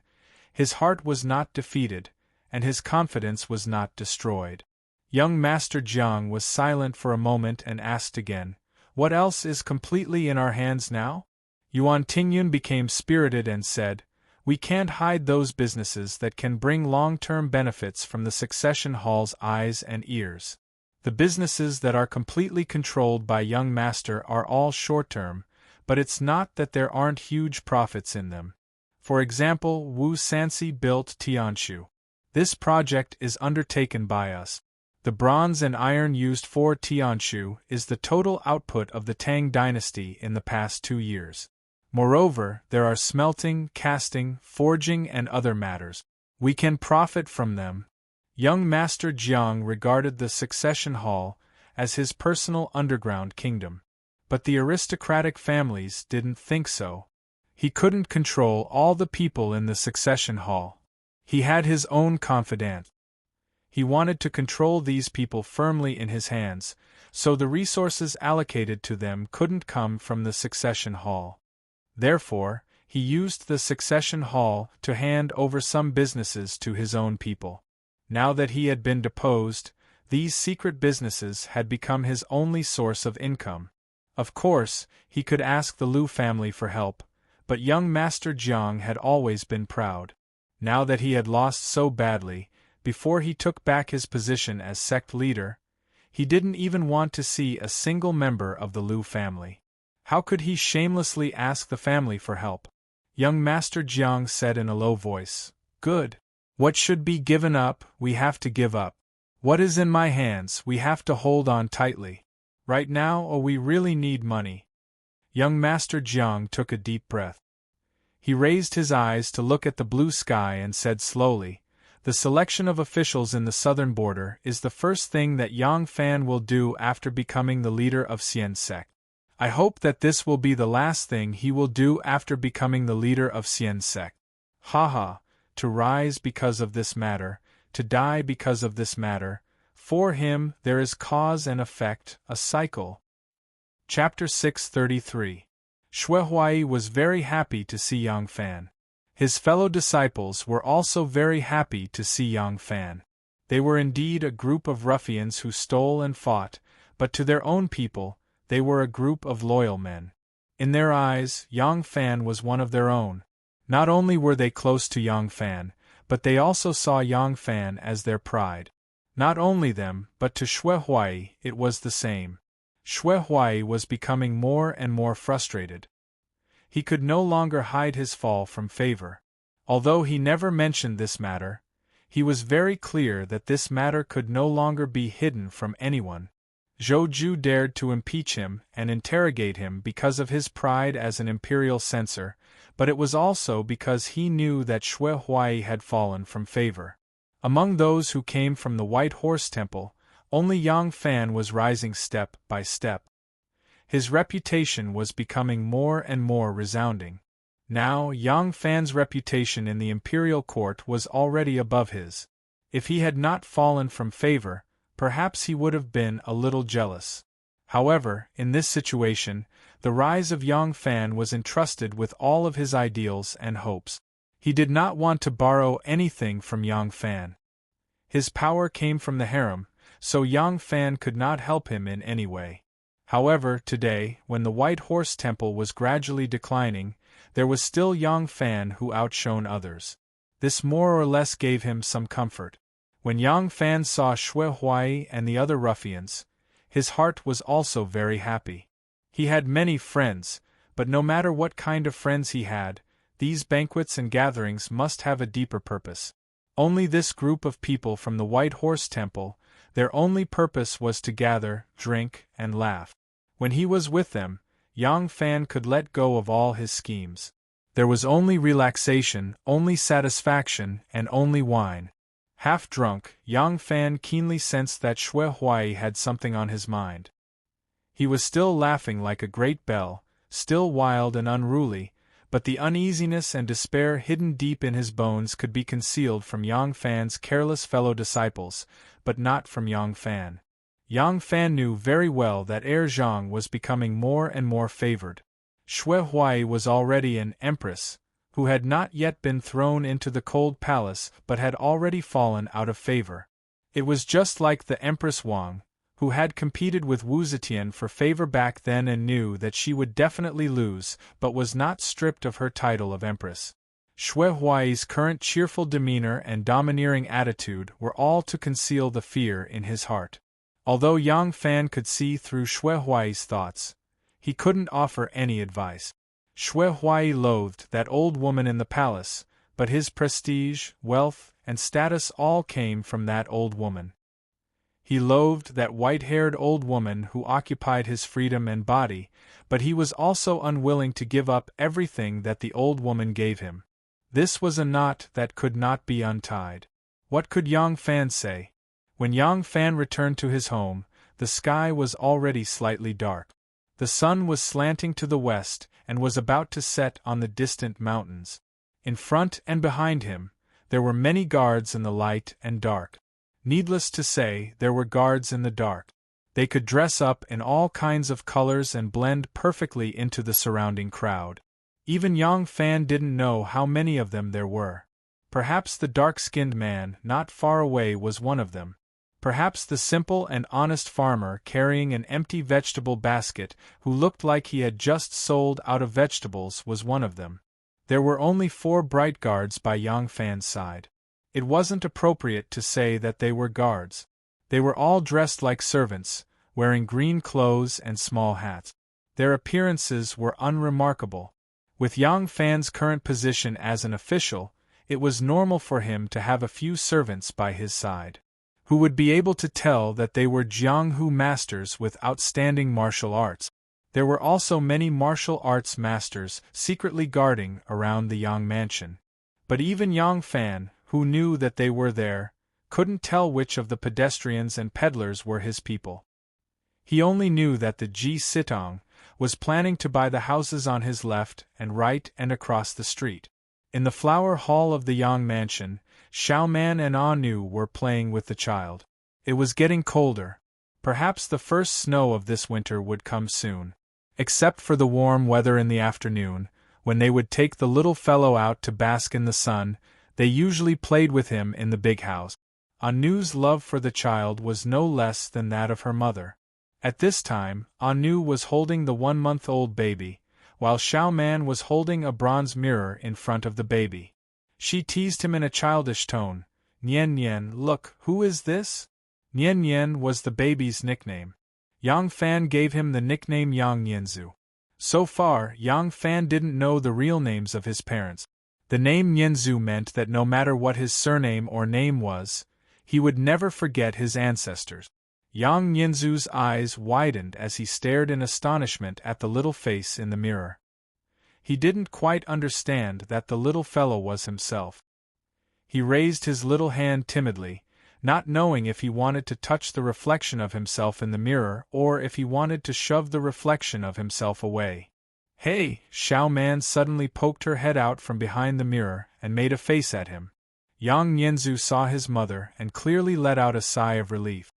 his heart was not defeated, and his confidence was not destroyed. Young Master Jiang was silent for a moment and asked again, "What else is completely in our hands now?" Yuan Tingyun became spirited and said, "We can't hide those businesses that can bring long-term benefits from the succession hall's eyes and ears. The businesses that are completely controlled by young master are all short-term, but it's not that there aren't huge profits in them. For example, Wu Sansi built Tianshu. This project is undertaken by us. The bronze and iron used for Tianshu is the total output of the Tang dynasty in the past 2 years. Moreover, there are smelting, casting, forging and other matters. We can profit from them. Young Master Jiang regarded the succession hall as his personal underground kingdom. But the aristocratic families didn't think so. He couldn't control all the people in the succession hall. He had his own confidant. He wanted to control these people firmly in his hands, so the resources allocated to them couldn't come from the succession hall. Therefore, he used the succession hall to hand over some businesses to his own people. Now that he had been deposed, these secret businesses had become his only source of income. Of course, he could ask the Liu family for help, but young Master Jiang had always been proud. Now that he had lost so badly, before he took back his position as sect leader, he didn't even want to see a single member of the Liu family. How could he shamelessly ask the family for help? Young Master Jiang said in a low voice, "Good. What should be given up, we have to give up. What is in my hands, we have to hold on tightly. Right now, we really need money." Young Master Jiang took a deep breath. He raised his eyes to look at the blue sky and said slowly, "The selection of officials in the southern border is the first thing that Yang Fan will do after becoming the leader of Xian sect. I hope that this will be the last thing he will do after becoming the leader of Xian sect. Haha, to rise because of this matter, to die because of this matter, for him there is cause and effect, a cycle." Chapter 633. Xuehuai was very happy to see Yang Fan. His fellow disciples were also very happy to see Yang Fan. They were indeed a group of ruffians who stole and fought, but to their own people, they were a group of loyal men. In their eyes, Yang Fan was one of their own. Not only were they close to Yang Fan, but they also saw Yang Fan as their pride. Not only them, but to Xuehuai it was the same. Xuehuai was becoming more and more frustrated. He could no longer hide his fall from favor. Although he never mentioned this matter, he was very clear that this matter could no longer be hidden from anyone. Zhou Ju dared to impeach him and interrogate him because of his pride as an imperial censor, but it was also because he knew that Xuehuai had fallen from favor. Among those who came from the White Horse Temple, only Yang Fan was rising step by step. His reputation was becoming more and more resounding. Now, Yang Fan's reputation in the imperial court was already above his. If he had not fallen from favor, perhaps he would have been a little jealous. However, in this situation, the rise of Yang Fan was entrusted with all of his ideals and hopes. He did not want to borrow anything from Yang Fan. His power came from the harem, so Yang Fan could not help him in any way. However, today, when the White Horse Temple was gradually declining, there was still Yang Fan who outshone others. This more or less gave him some comfort. When Yang Fan saw Xuehuai and the other ruffians, his heart was also very happy. He had many friends, but no matter what kind of friends he had, these banquets and gatherings must have a deeper purpose. Only this group of people from the White Horse Temple, their only purpose was to gather, drink, and laugh. When he was with them, Yang Fan could let go of all his schemes. There was only relaxation, only satisfaction, and only wine. Half drunk, Yang Fan keenly sensed that Xuehuai had something on his mind. He was still laughing like a great bell, still wild and unruly, but the uneasiness and despair hidden deep in his bones could be concealed from Yang Fan's careless fellow disciples, but not from Yang Fan. Yang Fan knew very well that Zhang was becoming more and more favored. Xuehuai was already an empress, who had not yet been thrown into the cold palace but had already fallen out of favor. It was just like the Empress Wang, who had competed with Wu Zetian for favor back then and knew that she would definitely lose, but was not stripped of her title of empress. Xuehuai's current cheerful demeanor and domineering attitude were all to conceal the fear in his heart. Although Yang Fan could see through Xue Huai's thoughts, he couldn't offer any advice. Xue Huai loathed that old woman in the palace, but his prestige, wealth, and status all came from that old woman. He loathed that white-haired old woman who occupied his freedom and body, but he was also unwilling to give up everything that the old woman gave him. This was a knot that could not be untied. What could Yang Fan say? When Yang Fan returned to his home, the sky was already slightly dark. The sun was slanting to the west and was about to set on the distant mountains. In front and behind him, there were many guards in the light and dark. Needless to say, there were guards in the dark. They could dress up in all kinds of colors and blend perfectly into the surrounding crowd. Even Yang Fan didn't know how many of them there were. Perhaps the dark-skinned man not far away was one of them. Perhaps the simple and honest farmer carrying an empty vegetable basket who looked like he had just sold out of vegetables was one of them. There were only 4 bright guards by Yang Fan's side. It wasn't appropriate to say that they were guards. They were all dressed like servants, wearing green clothes and small hats. Their appearances were unremarkable. With Yang Fan's current position as an official, it was normal for him to have a few servants by his side, who would be able to tell that they were Jianghu masters with outstanding martial arts. There were also many martial arts masters secretly guarding around the Yang mansion. But even Yang Fan, who knew that they were there, couldn't tell which of the pedestrians and peddlers were his people. He only knew that the Ji Sitong was planning to buy the houses on his left and right and across the street. In the flower hall of the Yang mansion, Xiaoman and Anu were playing with the child. It was getting colder. Perhaps the first snow of this winter would come soon. Except for the warm weather in the afternoon, when they would take the little fellow out to bask in the sun, they usually played with him in the big house. Anu's love for the child was no less than that of her mother. At this time, Anu was holding the 1-month-old baby, while Xiaoman was holding a bronze mirror in front of the baby. She teased him in a childish tone. "Nian Nian, look, who is this?" Nian Nian was the baby's nickname. Yang Fan gave him the nickname Yang Nianzu. So far, Yang Fan didn't know the real names of his parents. The name Nianzu meant that no matter what his surname or name was, he would never forget his ancestors. Yang Nianzu's eyes widened as he stared in astonishment at the little face in the mirror. He didn't quite understand that the little fellow was himself. He raised his little hand timidly, not knowing if he wanted to touch the reflection of himself in the mirror or if he wanted to shove the reflection of himself away. "Hey!" Xiaoman suddenly poked her head out from behind the mirror and made a face at him. Yang Nianzu saw his mother and clearly let out a sigh of relief.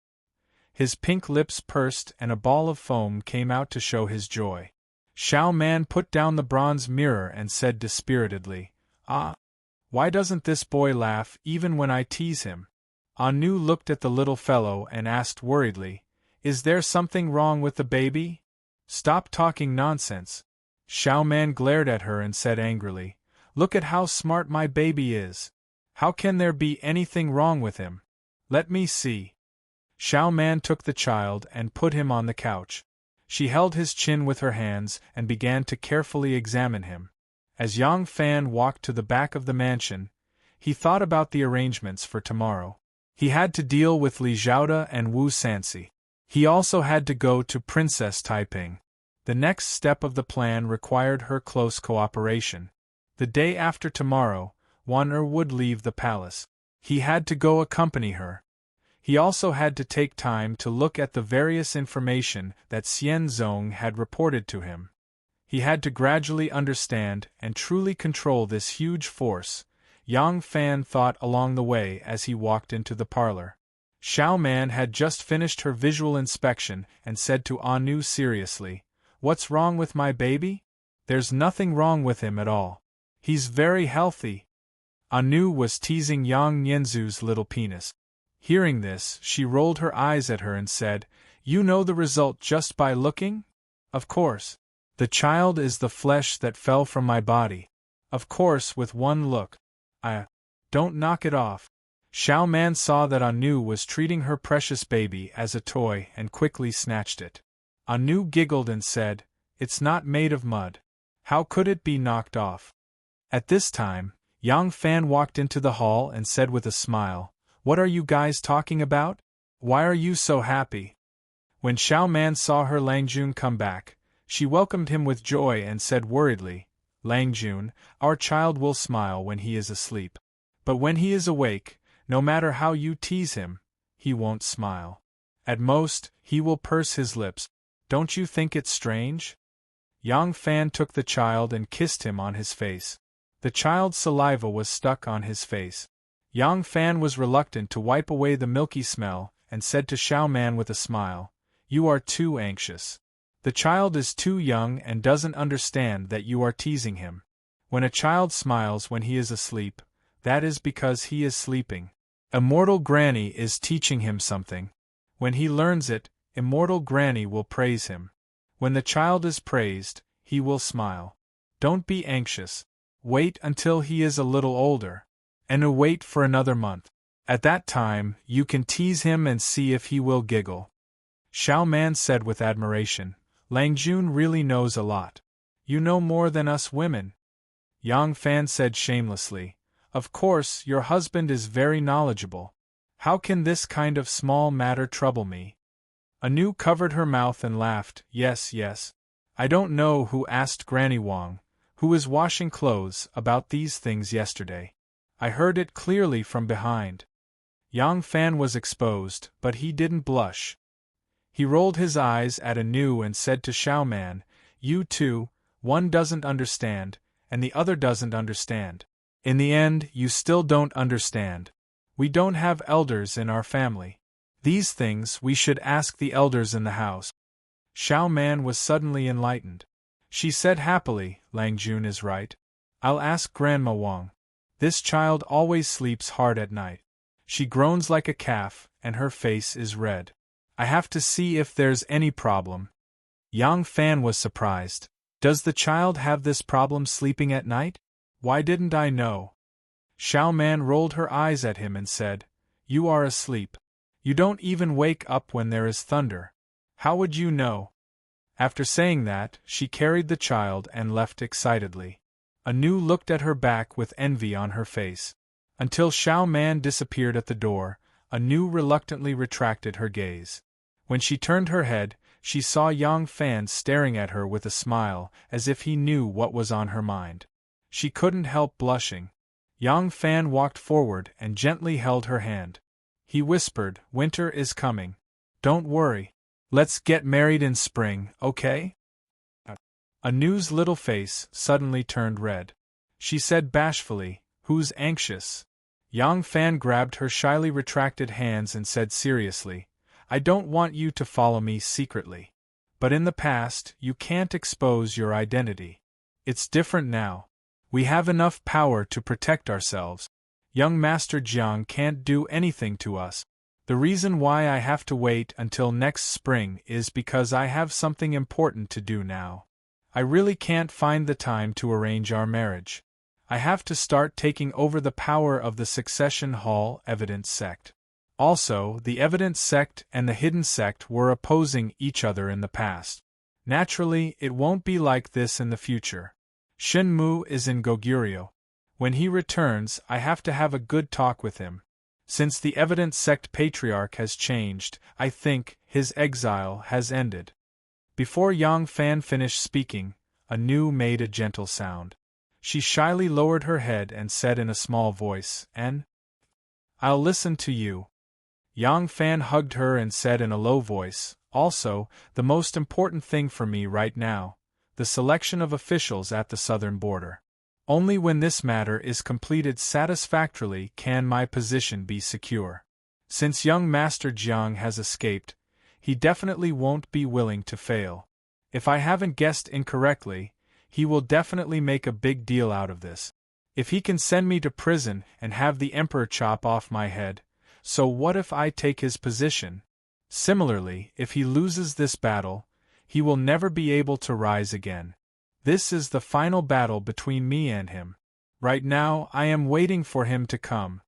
His pink lips pursed and a ball of foam came out to show his joy. Xiaoman put down the bronze mirror and said dispiritedly, "Ah, why doesn't this boy laugh even when I tease him?" Anu looked at the little fellow and asked worriedly, "Is there something wrong with the baby? Stop talking nonsense." Xiaoman glared at her and said angrily, "Look at how smart my baby is. How can there be anything wrong with him? Let me see." Xiaoman took the child and put him on the couch. She held his chin with her hands and began to carefully examine him. As Yang Fan walked to the back of the mansion, he thought about the arrangements for tomorrow. He had to deal with Li Zhaoda and Wu Sanxi. He also had to go to Princess Taiping. The next step of the plan required her close cooperation. The day after tomorrow, Wan would leave the palace. He had to go accompany her. He also had to take time to look at the various information that Xian Zong had reported to him. He had to gradually understand and truly control this huge force, Yang Fan thought along the way as he walked into the parlor. Xiaoman had just finished her visual inspection and said to Anu seriously, "What's wrong with my baby?" "There's nothing wrong with him at all. He's very healthy." Anu was teasing Yang Nianzu's little penis. Hearing this, she rolled her eyes at her and said, "You know the result just by looking?" "Of course. The child is the flesh that fell from my body. Of course, with one look. Don't knock it off." Xiao Man saw that Anu was treating her precious baby as a toy and quickly snatched it. Anu giggled and said, "It's not made of mud. How could it be knocked off?" At this time, Yang Fan walked into the hall and said with a smile, "What are you guys talking about? Why are you so happy?" When Xiao Man saw her Langjun come back, she welcomed him with joy and said worriedly, "Langjun, our child will smile when he is asleep. But when he is awake, no matter how you tease him, he won't smile. At most, he will purse his lips. Don't you think it's strange?" Yang Fan took the child and kissed him on his face. The child's saliva was stuck on his face. Yang Fan was reluctant to wipe away the milky smell and said to Xiao Man with a smile, "You are too anxious. The child is too young and doesn't understand that you are teasing him. When a child smiles when he is asleep, that is because he is sleeping. Immortal Granny is teaching him something. When he learns it, Immortal Granny will praise him. When the child is praised, he will smile. Don't be anxious. Wait until he is a little older. And wait for another month. At that time, you can tease him and see if he will giggle." Xiao Man said with admiration, "Langjun really knows a lot. You know more than us women." Yang Fan said shamelessly, "Of course, your husband is very knowledgeable. How can this kind of small matter trouble me?" Anu covered her mouth and laughed, "Yes, yes. I don't know who asked Granny Wang, who is washing clothes, about these things yesterday. I heard it clearly from behind." Yang Fan was exposed, but he didn't blush. He rolled his eyes at Anu and said to Xiao Man, "You two, one doesn't understand, and the other doesn't understand. In the end, you still don't understand. We don't have elders in our family. These things we should ask the elders in the house." Xiao Man was suddenly enlightened. She said happily, "Langjun is right. I'll ask Grandma Wang. This child always sleeps hard at night. She groans like a calf, and her face is red. I have to see if there's any problem." Yang Fan was surprised. "Does the child have this problem sleeping at night? Why didn't I know?" Xiao Man rolled her eyes at him and said, "You are asleep. You don't even wake up when there is thunder. How would you know?" After saying that, she carried the child and left excitedly. Anu looked at her back with envy on her face. Until Xiao Man disappeared at the door, Anu reluctantly retracted her gaze. When she turned her head, she saw Yang Fan staring at her with a smile, as if he knew what was on her mind. She couldn't help blushing. Yang Fan walked forward and gently held her hand. He whispered, "Winter is coming. Don't worry. Let's get married in spring, okay?" Anu's little face suddenly turned red. She said bashfully, "Who's anxious?" Yang Fan grabbed her shyly retracted hands and said seriously, "I don't want you to follow me secretly. But in the past, you can't expose your identity. It's different now. We have enough power to protect ourselves. Young Master Jiang can't do anything to us. The reason why I have to wait until next spring is because I have something important to do now. I really can't find the time to arrange our marriage. I have to start taking over the power of the Succession Hall Evidence Sect. Also, the Evidence Sect and the Hidden Sect were opposing each other in the past. Naturally, it won't be like this in the future. Shen Mu is in Goguryeo. When he returns, I have to have a good talk with him. Since the Evidence Sect Patriarch has changed, I think his exile has ended." Before Yang Fan finished speaking, Anu made a gentle sound. She shyly lowered her head and said in a small voice, "I'll listen to you." Yang Fan hugged her and said in a low voice, "Also, the most important thing for me right now, the selection of officials at the southern border. Only when this matter is completed satisfactorily can my position be secure. Since young Master Jiang has escaped, he definitely won't be willing to fail. If I haven't guessed incorrectly, he will definitely make a big deal out of this. If he can send me to prison and have the Emperor chop off my head, so what if I take his position? Similarly, if he loses this battle, he will never be able to rise again. This is the final battle between me and him. Right now I am waiting for him to come,